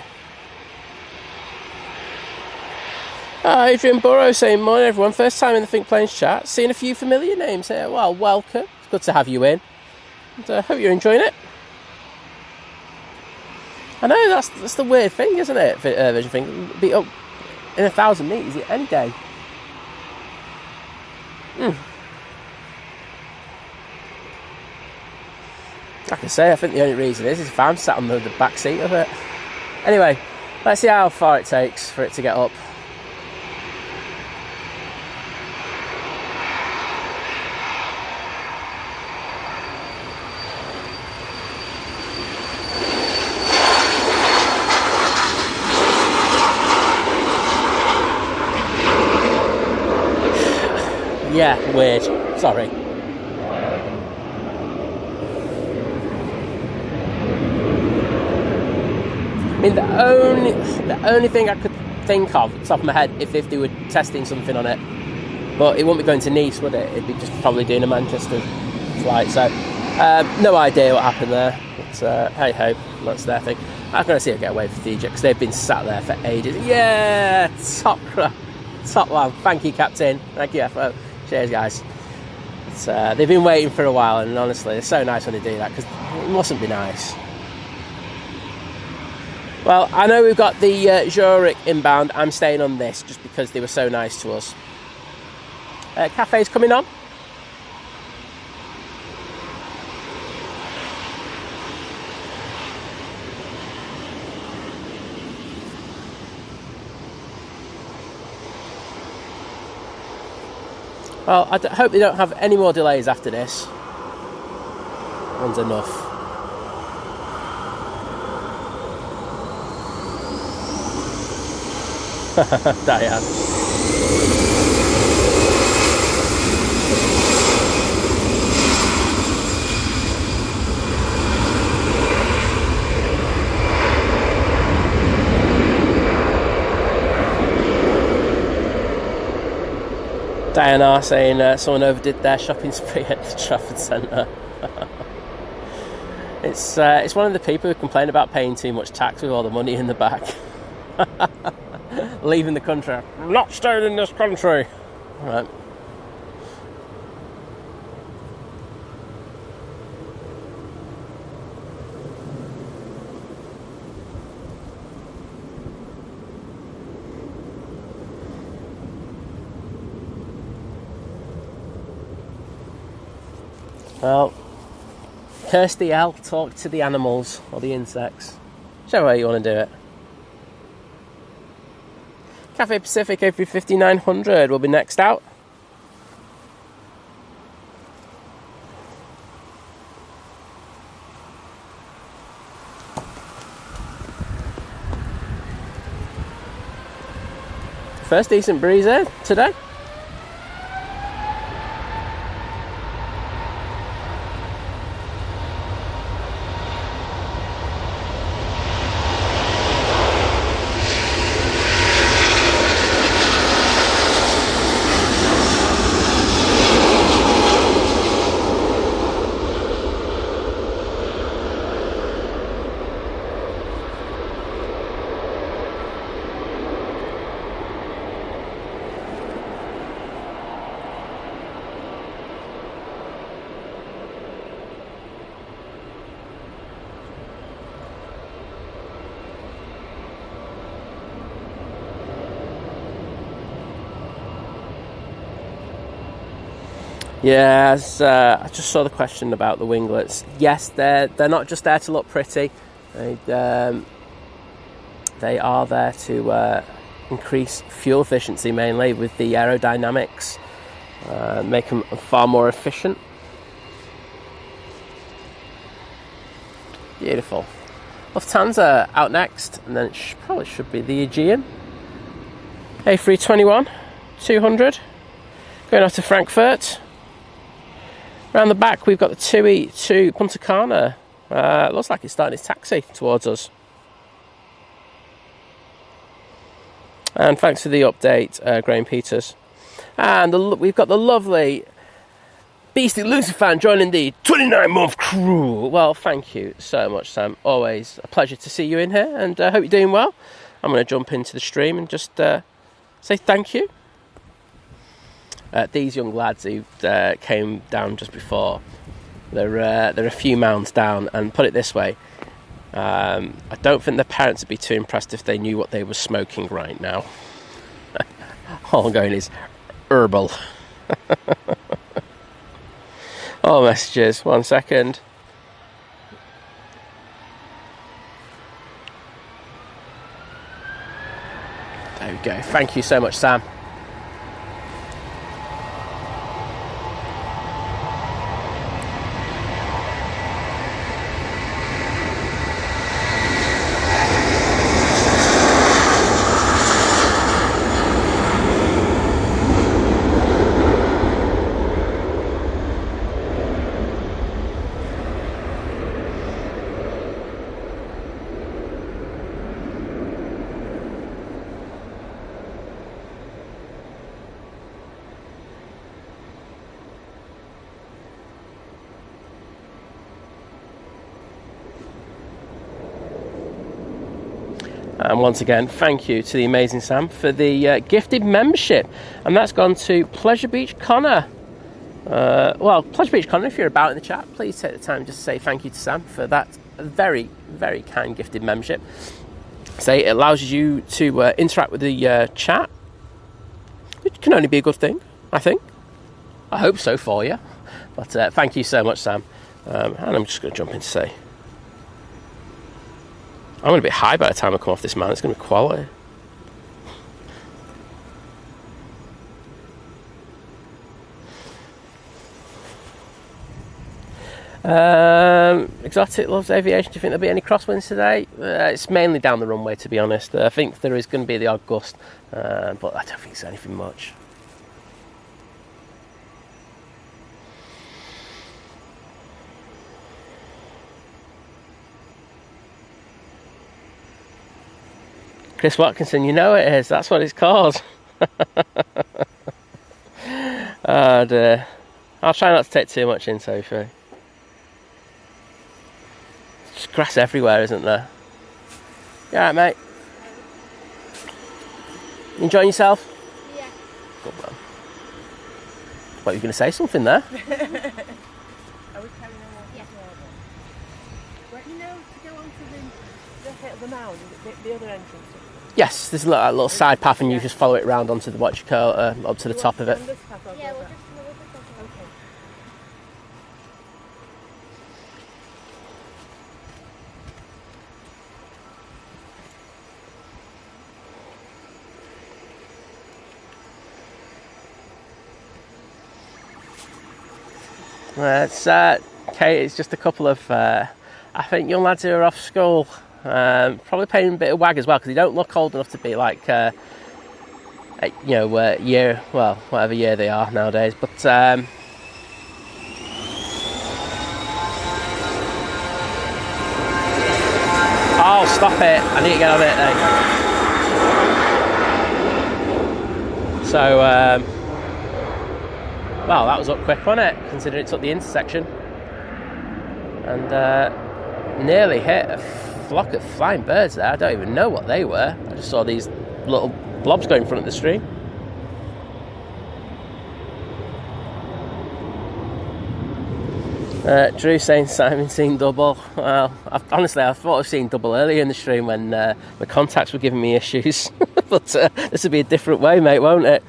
Adrian Burrow saying, morning everyone, first time in the Think Planes chat. Seeing a few familiar names here. Well, welcome. It's good to have you in. And I hope you're enjoying it. I know that's the weird thing, isn't it? Vision thing, be up in 1,000 metres any day. Like I say, I think the only reason is if I'm sat on the back seat of it. Anyway, let's see how far it takes for it to get up. Yeah, weird. Sorry. I mean, the only thing I could think of, off the top of my head, if they were testing something on it, but it wouldn't be going to Nice, would it? It'd be just probably doing a Manchester flight. So, no idea what happened there. But hey ho, that's their thing. I'm going to see it get away for DJ because they've been sat there for ages. Yeah, top one. Thank you, Captain. Thank you, FO. Cheers, guys. They've been waiting for a while, and honestly, it's so nice when they do that because it mustn't be nice. Well, I know we've got the Zurich inbound. I'm staying on this just because they were so nice to us. Cafe's coming on. Well, I hope they don't have any more delays after this. One's enough. Diane. Diana saying someone overdid their shopping spree at the Trafford Centre. It's one of the people who complain about paying too much tax with all the money in the back. Leaving the country. I'm not staying in this country. Right. Well, Kirsty L, talk to the animals or the insects. Whichever way you want to do it. Cathay Pacific A350-900 will be next out. First decent breeze there today. Yeah, I just saw the question about the winglets. Yes, they're not just there to look pretty. They are there to increase fuel efficiency, mainly with the aerodynamics, make them far more efficient. Beautiful. Lufthansa out next, and then it probably should be the Aegean. A321 200 going off to Frankfurt. Around the back we've got the TUI to Punta Cana. Looks like it's starting its taxi towards us. And thanks for the update, Graham Peters. And we've got the lovely Beastie Lucy fan joining the 29-month crew. Well, thank you so much, Sam. Always a pleasure to see you in here, and I hope you're doing well. I'm going to jump into the stream and just say thank you. These young lads who came down just before, they're a few mounds down, and put it this way, I don't think their parents would be too impressed if they knew what they were smoking right now. All I'm going is herbal. Oh, messages. 1 second. There we go. Thank you so much, Sam. And once again, thank you to the amazing Sam for the gifted membership. And that's gone to Pleasure Beach Connor. Well, Pleasure Beach Connor, if you're about in the chat, please take the time just to say thank you to Sam for that very, very kind gifted membership. Say it allows you to interact with the chat, which can only be a good thing, I think. I hope so for you. But thank you so much, Sam. And I'm just going to jump in to say, I'm going to be high by the time I come off this, man. It's going to be quality. Exotic loves aviation. Do you think there'll be any crosswinds today? It's mainly down the runway, to be honest. I think there is going to be the odd gust, but I don't think it's anything much. Chris Watkinson, you know it is. That's what it's called. And, I'll try not to take too much in, Sophie. There's grass everywhere, isn't there? You alright, mate? You enjoying yourself? Yeah. Good man. What, you going to say something there? Are we carrying on? Yeah. Right, you know, to go on to the mound, the other entrance. Yes, there's a little side path, and you just follow it round onto the what you call up to the top of it. Yeah, we'll just okay. It's just a couple of, I think, young lads who are off school. Probably paying a bit of wag as well, because they don't look old enough to be like, whatever year they are nowadays. But oh, stop it! I need to get on it then. So, well, that was up quick, wasn't it? Considering it took the intersection, and nearly hit a flock of flying birds there. I don't even know what they were. I just saw these little blobs going in front of the stream. Drew saying Simon seen double. Well, I thought I've seen double earlier in the stream when the contacts were giving me issues. But this will be a different way, mate, won't it?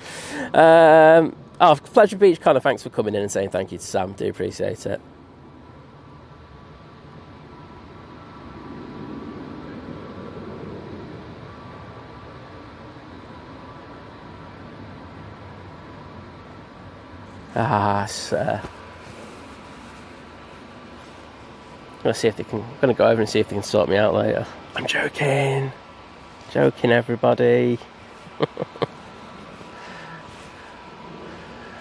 Oh, Pleasure Beach Connor, thanks for coming in and saying thank you to Sam. Do appreciate it. Ah, sir. I'm gonna go over and see if they can sort me out later. I'm joking. Joking, everybody.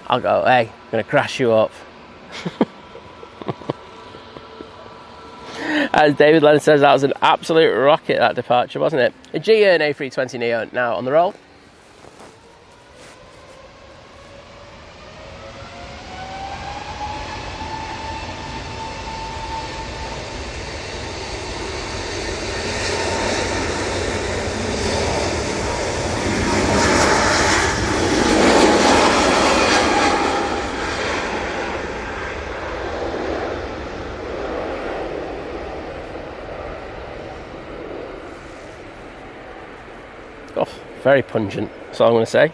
I'll go, hey, I'm gonna crash you up. As David Lennon says, that was an absolute rocket, that departure, wasn't it? A GE and A320 Neo now on the roll. Oh, very pungent, that's all I'm going to say.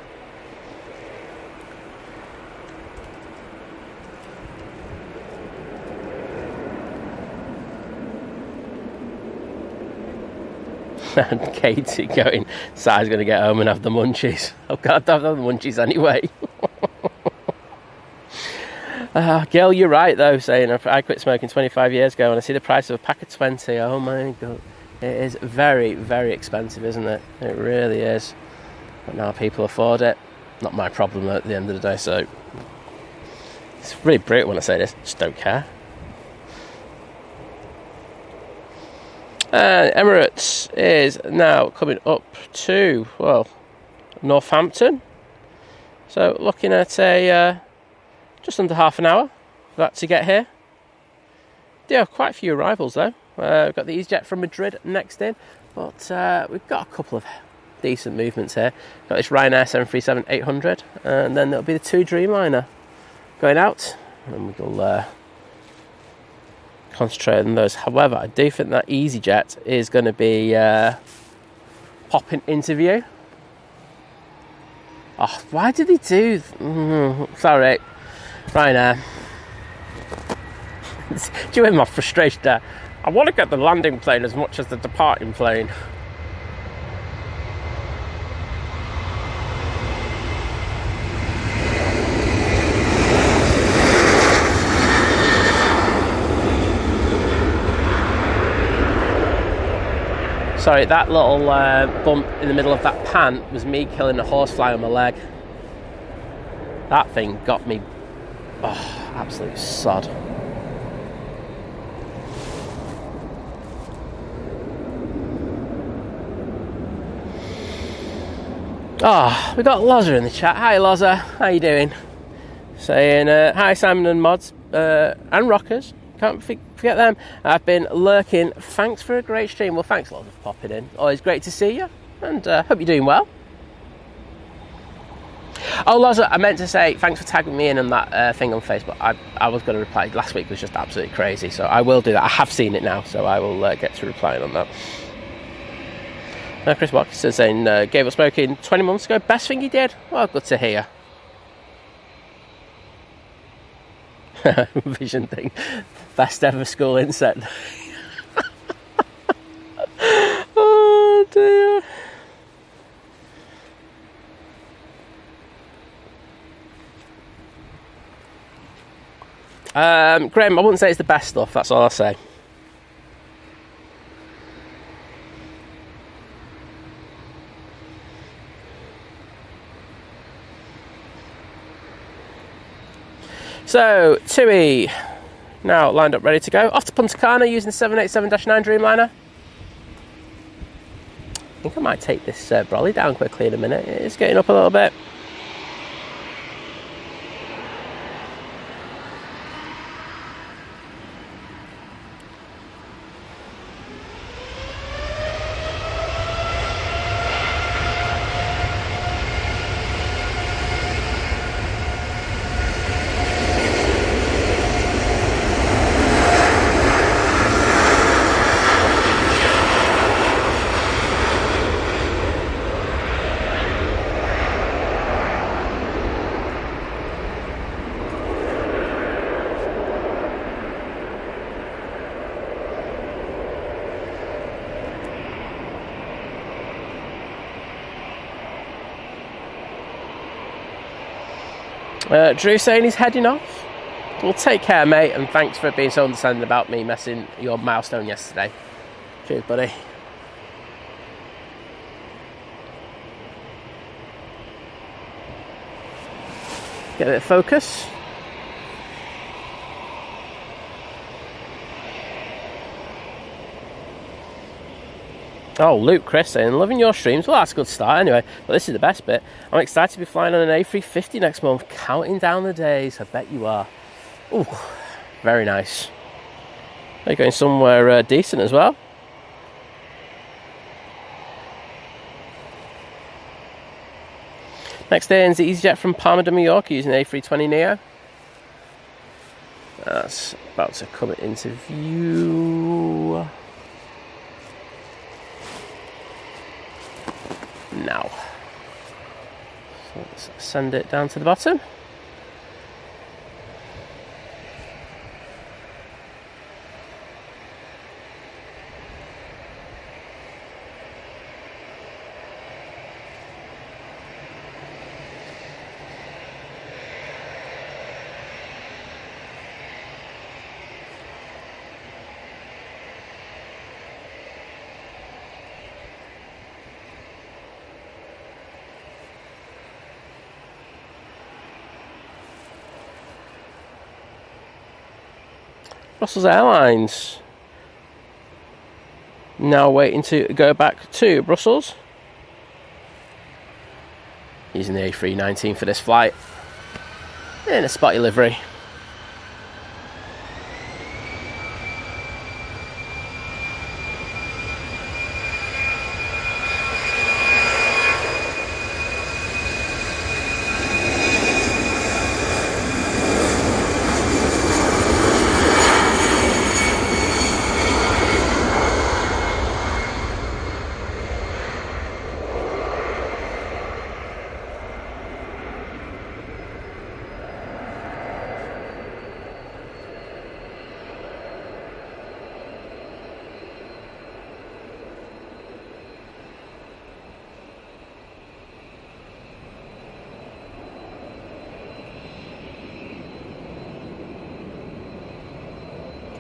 And Katie going, Si's going to get home and have the munchies. I've got to have the munchies anyway. Gail, you're right though, saying I quit smoking 25 years ago and I see the price of a pack of 20. Oh my God. It is very, very expensive, isn't it? It really is. But now people afford it. Not my problem at the end of the day, so it's really brutal when I say this. Just don't care. Emirates is now coming up to, well, Northampton. So looking at a just under half an hour for that to get here. Yeah, quite a few arrivals though. We've got the EasyJet from Madrid next in, but we've got a couple of decent movements here. Got this Ryanair 737-800, and then there'll be the 2 Dreamliner going out, and we'll concentrate on those. However, I do think that EasyJet is going to be popping interview. Oh, why did they do? Sorry, Ryanair. Do you hear my frustration there? I want to get the landing plane as much as the departing plane. Sorry, that little bump in the middle of that pan was me killing a horsefly on my leg. That thing got me, absolute sod. Oh, we got Loza in the chat. Hi Loza, how you doing? Saying hi Simon and mods and rockers. Can't forget them. I've been lurking. Thanks for a great stream. Well, thanks a lot for popping in. Always great to see you, and hope you're doing well. Oh, Loza, I meant to say thanks for tagging me in on that thing on Facebook. I was going to reply. Last week was just absolutely crazy, so I will do that. I have seen it now, so I will get to replying on that. Chris Watkins is saying, gave up smoking 20 months ago. Best thing he did? Well, good to hear. Vision thing. Best ever school insect. Oh, dear. Graham, I wouldn't say it's the best stuff. That's all I'll say. So, Tui, now lined up, ready to go. Off to Punta Cana using the 787-9 Dreamliner. I think I might take this brolly down quickly in a minute. It's getting up a little bit. Drew saying he's heading off. Well, take care, mate, and thanks for being so understanding about me missing your milestone yesterday. Cheers, buddy. Get a bit of focus. Oh, Luke Chris saying, loving your streams. Well, that's a good start anyway. But this is the best bit. I'm excited to be flying on an A350 next month. Counting down the days. I bet you are. Ooh, very nice. You're going somewhere decent as well. Next day is the EasyJet from Palma de Mallorca using A320neo. That's about to come into view now. So let's send it down to the bottom. Brussels Airlines now waiting to go back to Brussels using the A319 for this flight in a spotty livery.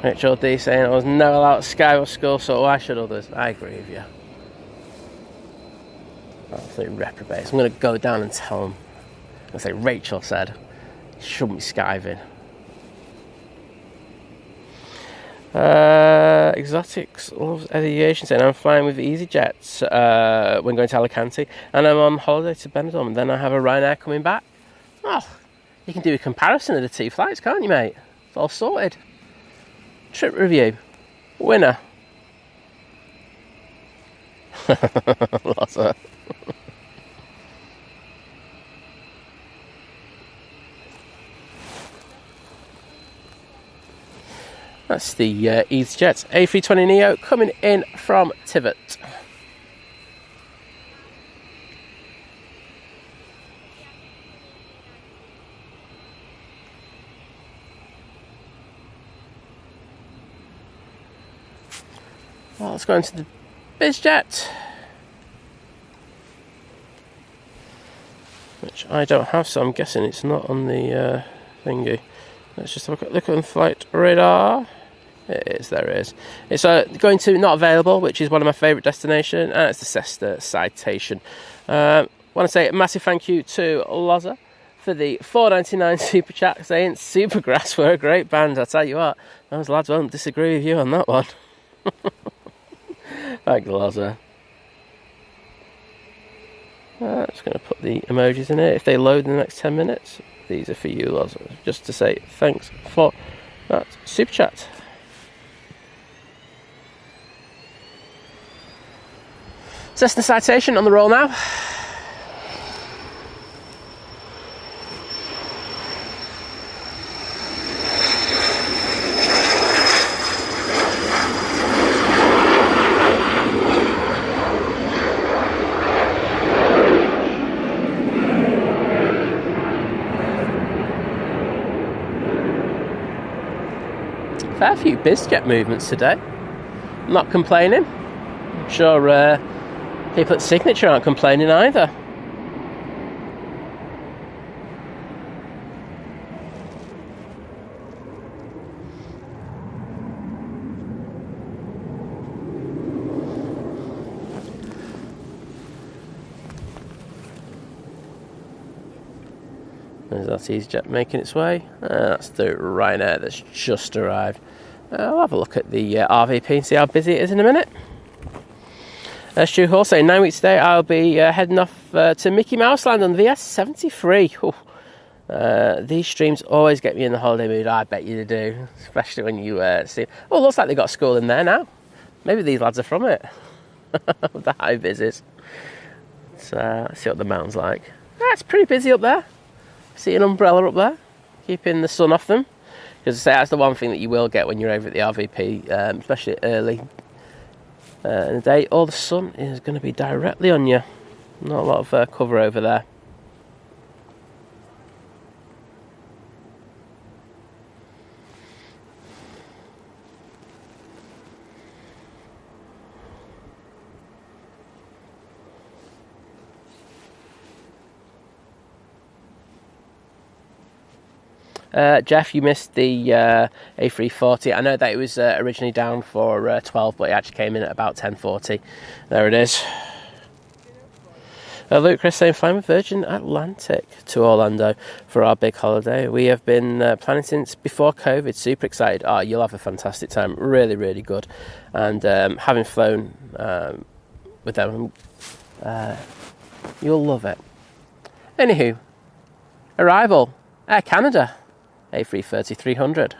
HLD saying I was never allowed to sky or school, so why should others? I agree with you. Absolutely reprobates. I'm going to go down and tell them. I say Rachel said you shouldn't be skiving. Exotics loves Aviation saying I'm flying with EasyJet when going to Alicante, and I'm on holiday to Benidorm, and then I have a Ryanair coming back. Oh, you can do a comparison of the two flights, can't you, mate? It's all sorted. Trip review. Winner. Lots of. That's the EasyJet A320neo coming in from Tivat. Well, let's go into the BizJet, which I don't have, so I'm guessing it's not on the thingy. Let's just have a quick look on flight radar. It is, there it is. It's going to not available, which is one of my favourite destinations, and it's the Cessna Citation. I want to say a massive thank you to Loza for the $4.99 super chat, saying Supergrass were a great band. I tell you what, those lads won't disagree with you on that one. Thanks, Loza. I'm just going to put the emojis in here. If they load in the next 10 minutes, these are for you, Loza. Just to say thanks for that super chat. Cessna Citation on the roll now. Fair few BizJet movements today. Not complaining. I'm sure people at Signature aren't complaining either. There's that EasyJet making its way. That's the Ryanair that's just arrived. I'll have a look at the RVP and see how busy it is in a minute. Stu Hall saying 9 weeks today I'll be heading off to Mickey Mouse Land on VS73. These streams always get me in the holiday mood. I bet you they do, especially when you see. Oh, looks like they got a school in there now. Maybe these lads are from it. The high vises. So let's see what the mountain's like. It's pretty busy up there. See an umbrella up there, keeping the sun off them. Because I say that's the one thing that you will get when you're over at the RVP, especially early in the day. All the sun is going to be directly on you. Not a lot of cover over there. Jeff, you missed the A340. I know that it was originally down for 12, but it actually came in at about 10:40. There it is. Luke Chris saying, flying with Virgin Atlantic to Orlando for our big holiday. We have been planning since before COVID. Super excited. Oh, you'll have a fantastic time. Really, really good. And having flown with them, you'll love it. Anywho, arrival, Air Canada. A330-300.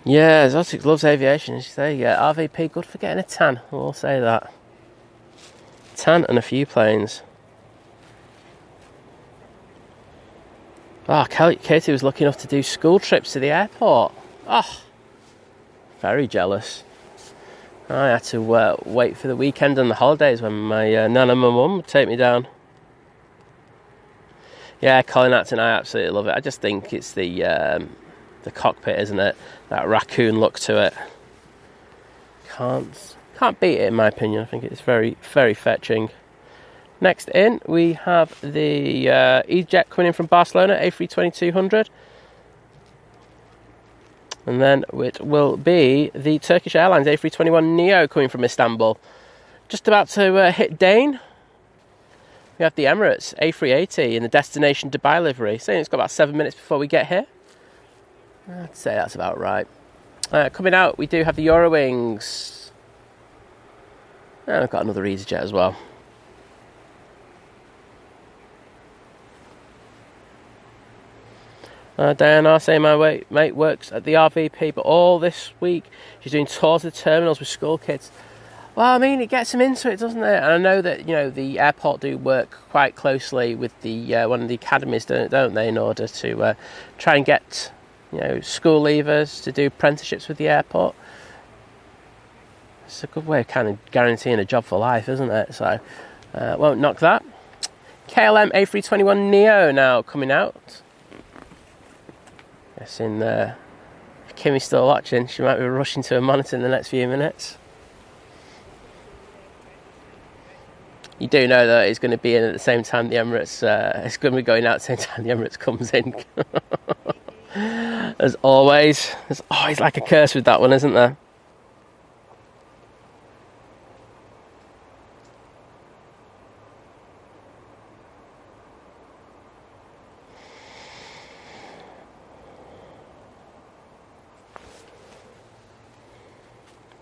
Yeah, Zotic loves aviation, as you say. Yeah, RVP, good for getting a tan. We'll say that. Tan and a few planes. Katie was lucky enough to do school trips to the airport. Oh, very jealous. I had to wait for the weekend and the holidays when my nan and my mum would take me down. Yeah, Colin Acton, I absolutely love it. I just think it's the cockpit, isn't it? That raccoon look to it. Can't beat it in my opinion. I think it's very, very fetching. Next in, we have the EasyJet coming in from Barcelona, A320-200. And then it will be the Turkish Airlines A321neo coming from Istanbul. Just about to hit Dane. We have the Emirates A380 in the destination Dubai livery. Saying it's got about 7 minutes before we get here. I'd say that's about right. Coming out, we do have the Eurowings. And we've got another EasyJet as well. Diana saying my mate works at the RVP, but all this week she's doing tours of the terminals with school kids. Well, I mean, it gets them into it, doesn't it? And I know that, you know, the airport do work quite closely with the one of the academies, don't they, in order to try and get, you know, school leavers to do apprenticeships with the airport. It's a good way of kind of guaranteeing a job for life, isn't it? So, won't knock that. KLM A321neo now coming out. Guessing Kimmy's still watching. She might be rushing to a monitor in the next few minutes. You do know that it's going to be in at the same time the Emirates. It's going to be going out at the same time the Emirates comes in. As always, there's always like a curse with that one, isn't there?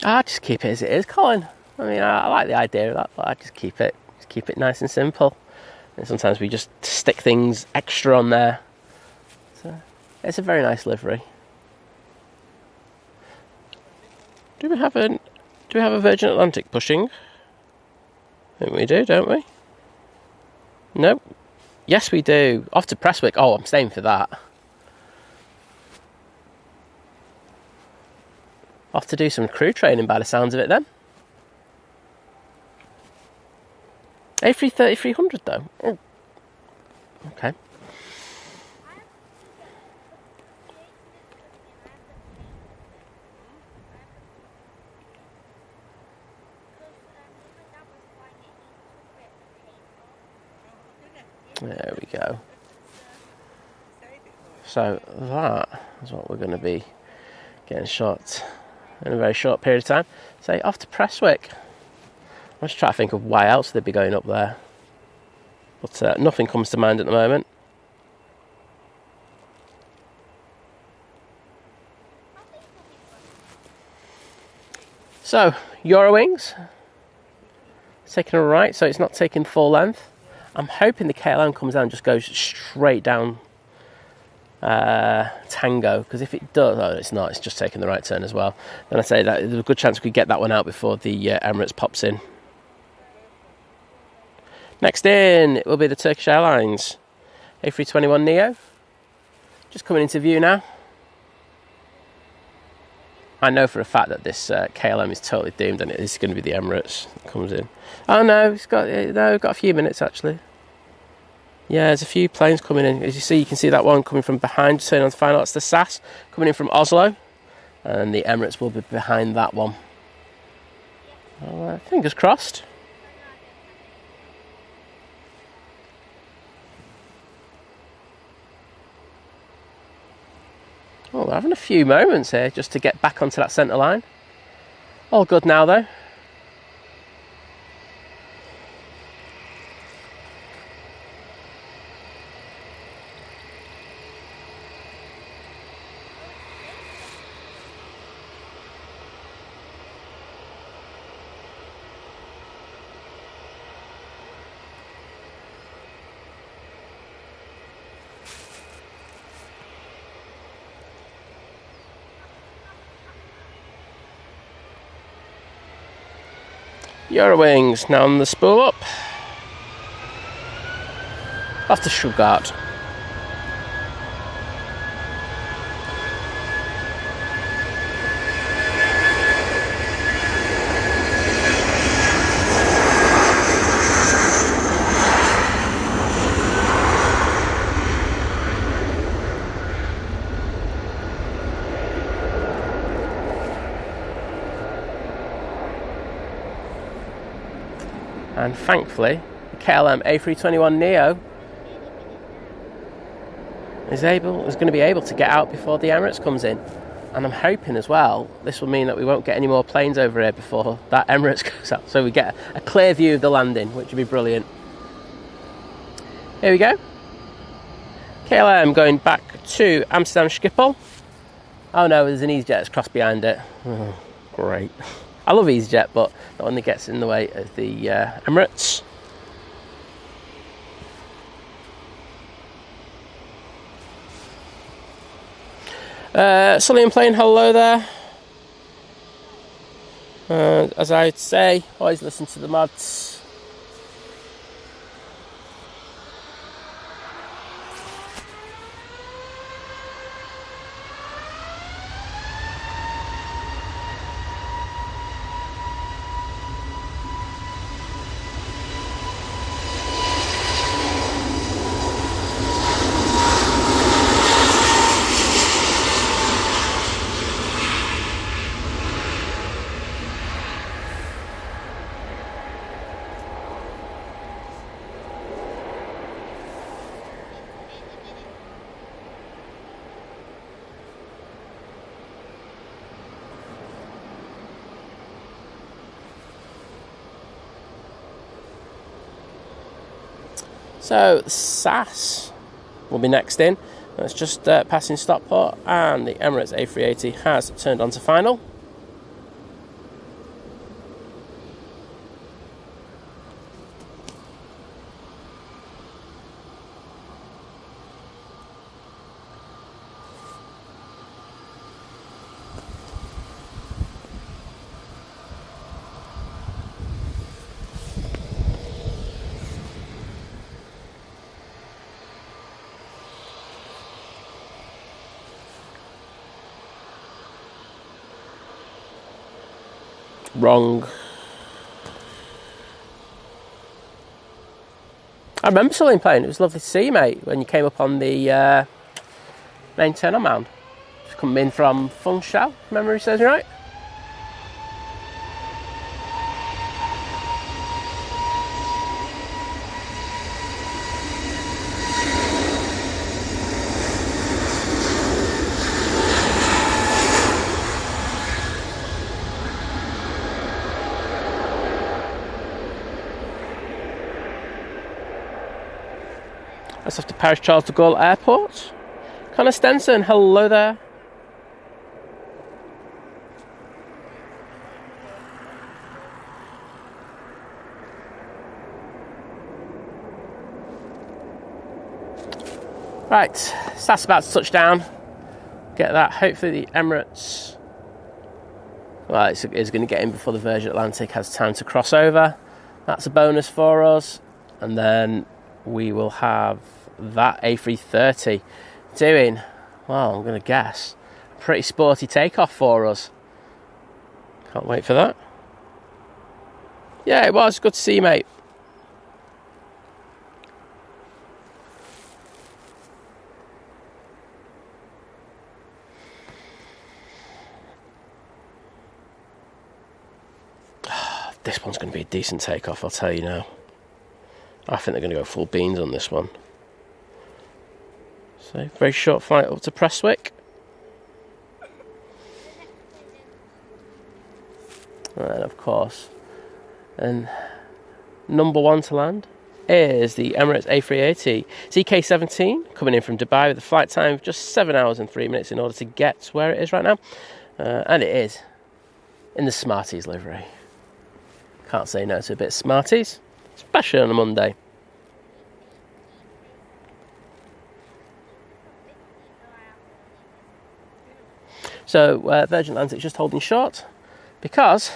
I just keep it as it is, Colin. I mean, I like the idea of that, but I just keep it nice and simple. And sometimes we just stick things extra on there. So it's a very nice livery. Do we have a Virgin Atlantic pushing? I think we do, don't we? No. Yes, we do. Off to Prestwick. Oh, I'm staying for that. Off to do some crew training by the sounds of it then. A330-300 though. Oh. Okay. There we go. So that is what we're going to be getting shot in a very short period of time. So off to Prestwick. I'm just trying to think of why else they'd be going up there. But nothing comes to mind at the moment. So, Eurowings. It's taking a right, so it's not taking full length. I'm hoping the KLM comes down and just goes straight down Tango, because if it does, oh, it's not, it's just taking the right turn as well. Then I say that there's a good chance we could get that one out before the Emirates pops in. Next in, it will be the Turkish Airlines A321neo. Just coming into view now. I know for a fact that this KLM is totally doomed, and it is going to be the Emirates that comes in. Oh no, we've got a few minutes actually. Yeah, there's a few planes coming in. As you see, you can see that one coming from behind, turning on to final. That's the SAS coming in from Oslo, and the Emirates will be behind that one. Fingers crossed. Oh, we're having a few moments here just to get back onto that centre line. All good now though. Eurowings now on the spool up. Off to Stuttgart. And thankfully, the KLM A321neo is going to be able to get out before the Emirates comes in. And I'm hoping as well, this will mean that we won't get any more planes over here before that Emirates goes out. So we get a clear view of the landing, which would be brilliant. Here we go. KLM going back to Amsterdam Schiphol. Oh no, there's an EasyJet that's crossed behind it. Oh, great. I love EasyJet, but that one that gets in the way of the Emirates. Sully and Plane, hello there. As I say, always listen to the mods. So the SAS will be next in. It's just passing Stockport, and the Emirates A380 has turned onto final. Wrong. I remember Celine playing. It was lovely to see you, mate, when you came up on the main turn-on mound. Just coming in from Funchal, if memory serves me right. That's off to Paris Charles de Gaulle Airport. Connor Stenson, hello there. Right, so that's about to touch down. Get that. Hopefully the Emirates, well, it's going to get in before the Virgin Atlantic has time to cross over. That's a bonus for us. And then we will have that A330 doing, well, I'm going to guess, a pretty sporty takeoff for us. Can't wait for that. Yeah, it was good to see you, mate. This one's going to be a decent takeoff, I'll tell you now. I think they're going to go full beans on this one. So, very short flight up to Prestwick. And of course, and number one to land is the Emirates A380 ZK17, coming in from Dubai with a flight time of just 7 hours and 3 minutes in order to get to where it is right now. And it is in the Smarties livery. Can't say no to a bit of Smarties, especially on a Monday. So Virgin Atlantic's just holding short because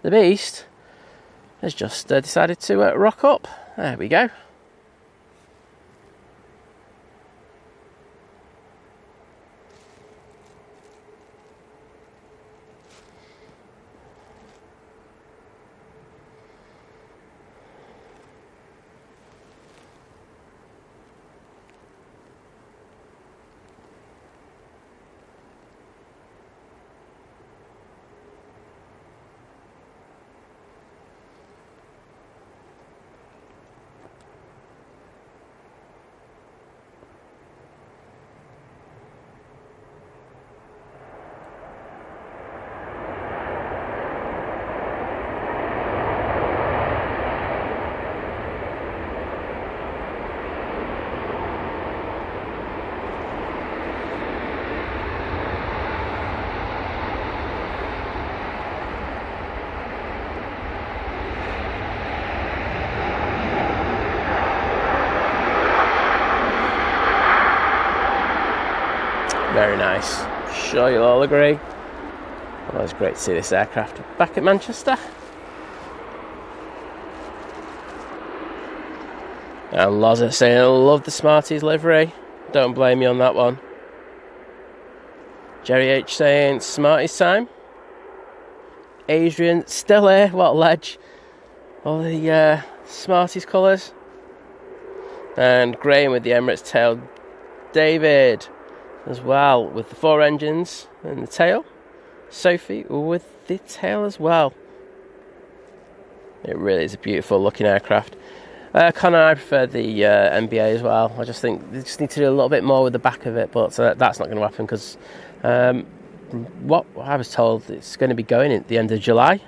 the Beast has just decided to rock up. There we go. Very nice. Sure you'll all agree. Well, it's great to see this aircraft back at Manchester. And Loza saying, I love the Smarties livery. Don't blame me on that one. Jerry H saying, Smarties time. Adrian, still here. What a ledge. All the Smarties colours. And Graham with the Emirates tail. David as well with the 4 engines and the tail. Sophie with the tail as well. It really is a beautiful looking aircraft. Connor, I prefer the MBA as well. I just think they just need to do a little bit more with the back of it, but that's not going to happen because what I was told, it's going to be going at the end of July.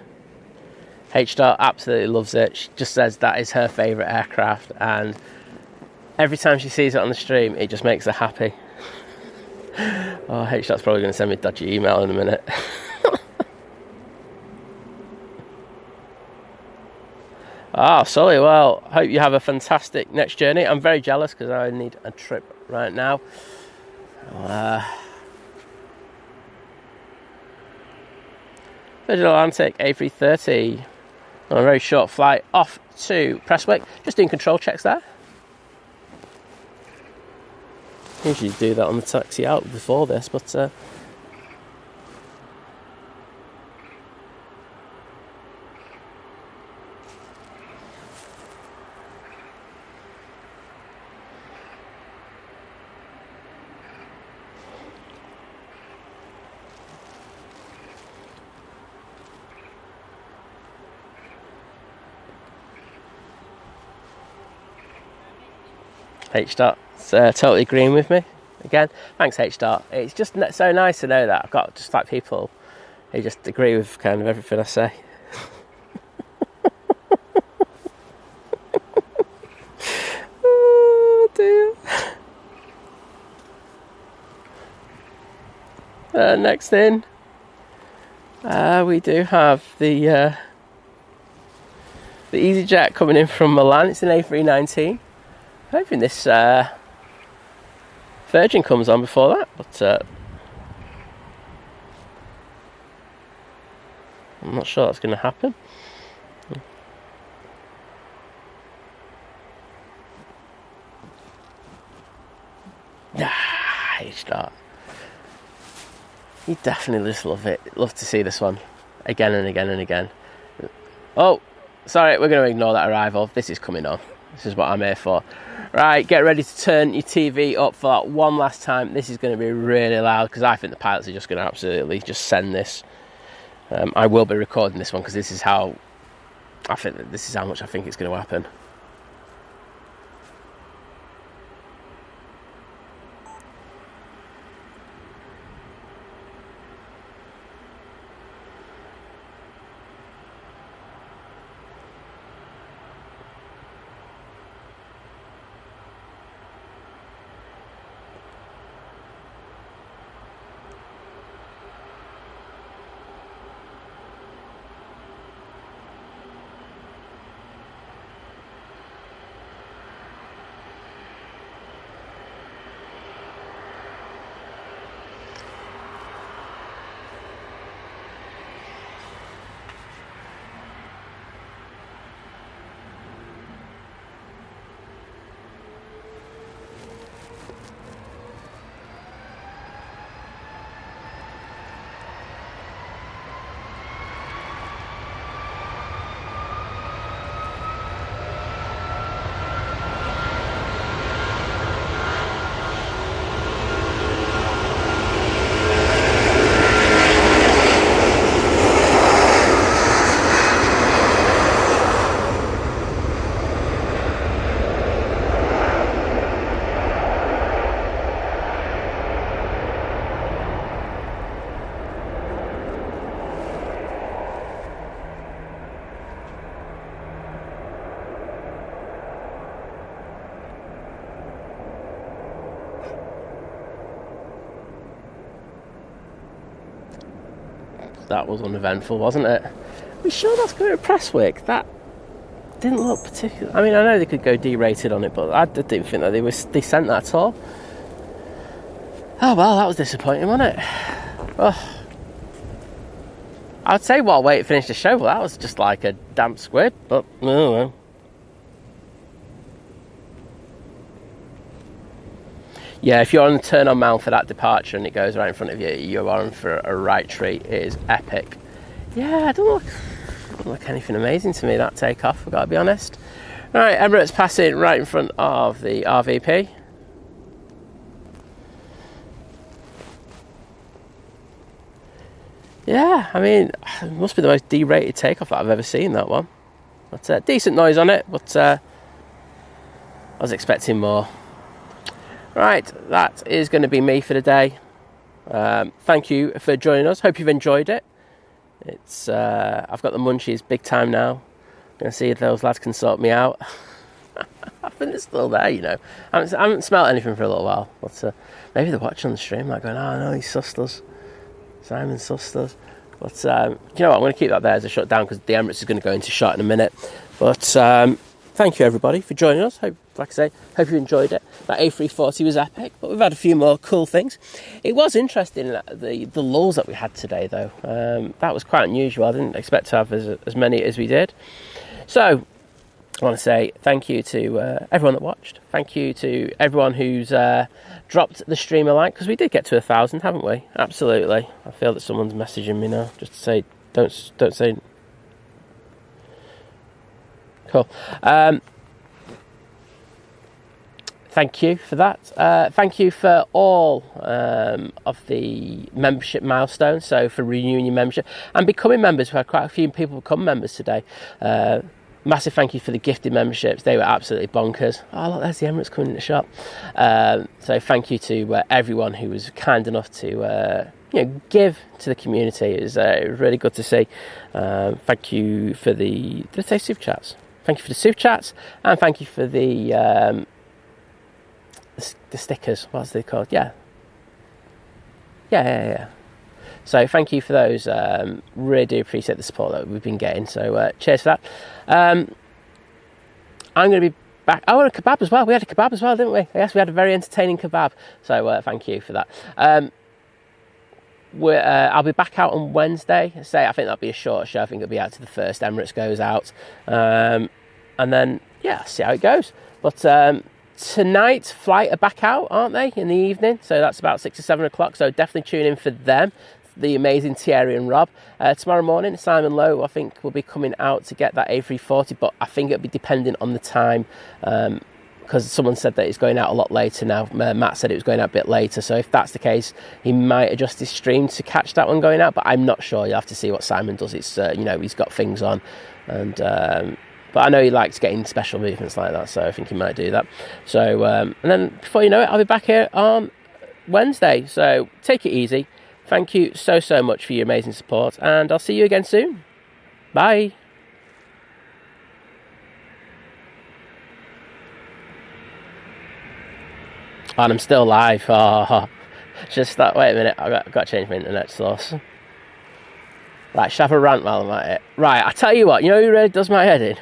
H-Star absolutely loves it. She just says that is her favourite aircraft, and every time she sees it on the stream, it just makes her happy. Oh, H-Star's probably going to send me a dodgy email in a minute. Sully, well, hope you have a fantastic next journey. I'm very jealous because I need a trip right now. Virgin Atlantic A330 on a very short flight off to Prestwick. Just doing control checks there. Usually do that on the taxi out before this, but H Dot's totally agreeing with me again. Thanks, H Dot. It's just so nice to know that I've got just like people who just agree with kind of everything I say. Oh dear. Next in, we do have the EasyJet coming in from Milan. It's an A319. Hoping this Virgin comes on before that, but I'm not sure that's going to happen. H-Dot. You definitely just love it. Love to see this one again and again and again. Oh, sorry, we're going to ignore that arrival. This is coming on. This is what I'm here for. Right, get ready to turn your TV up for that one last time. This is going to be really loud because I think the pilots are just going to absolutely just send this. I will be recording this one because this is how I think that this is how much I think it's going to happen. That was uneventful, wasn't it? We sure that's going to Presswick? That didn't look particular. I mean, I know they could go D-rated on it, but I didn't think that they sent that at all. Oh well, that was disappointing, wasn't it? Oh. I'd say while waiting to finish the show, but that was just like a damp squid. But oh well. Yeah, if you're on the turn-on mount for that departure and it goes right in front of you, you are in for a right treat. It is epic. Yeah, it doesn't look anything amazing to me, that takeoff, I've got to be honest. Right, Emirates passing right in front of the RVP. Yeah, I mean, it must be the most D-rated takeoff that I've ever seen, that one. But decent noise on it, but I was expecting more. Right, that is going to be me for the day. Thank you for joining us. Hope you've enjoyed it. It's I've got the munchies big time now. I'm going to see if those lads can sort me out. I think they're still there, you know. I haven't smelt anything for a little while. But maybe they're watching on the stream, like going, oh no, he's sussed us. Simon sussed us. But you know what, I'm going to keep that there as a shutdown because the Emirates is going to go into shot in a minute. But thank you everybody for joining us. Like I say, hope you enjoyed it. That A340 was epic, but we've had a few more cool things. It was interesting the lulls that we had today, though. That was quite unusual. I didn't expect to have as many as we did. So I want to say thank you to everyone that watched. Thank you to everyone who's dropped the stream a like, because we did get to 1,000, haven't we? Absolutely. I feel that someone's messaging me now just to say don't say. Cool. Thank you for that. Thank you for all of the membership milestones. So for renewing your membership and becoming members, we had quite a few people become members today. Massive thank you for the gifted memberships. They were absolutely bonkers. Oh, look, there's the Emirates coming in the shop. So thank you to everyone who was kind enough to give to the community. It was really good to see. Thank you for did I say super chats? Thank you for the super chats, and thank you for the stickers. What's they called? Yeah. So thank you for those. Really do appreciate the support that we've been getting. So cheers for that. I'm going to be back. Oh, and a kebab as well. We had a kebab as well, didn't we? Yes, we had a very entertaining kebab. So thank you for that. I'll be back out on Wednesday. I think that'll be a short show. I think it'll be out to the first Emirates goes out. And then, see how it goes. But tonight, flight are back out, aren't they, in the evening? So that's about 6 or 7 o'clock. So definitely tune in for them. The amazing Thierry and Rob. Tomorrow morning, Simon Lowe, I think, will be coming out to get that A340, but I think it'll be dependent on the time, because someone said that it's going out a lot later now. Matt said it was going out a bit later, so if that's the case, he might adjust his stream to catch that one going out, but I'm not sure. You'll have to see what Simon does. It's he's got things on, and but I know he likes getting special movements like that, so I think he might do that. So and then before you know it, I'll be back here on Wednesday, so take it easy. Thank you so much for your amazing support, and I'll see you again soon. Bye. And I'm still live. Oh, just that. Wait a minute, I've got to change my internet source. Right, should I have a rant while I'm at it? Right, I tell you what, you know who really does my head in?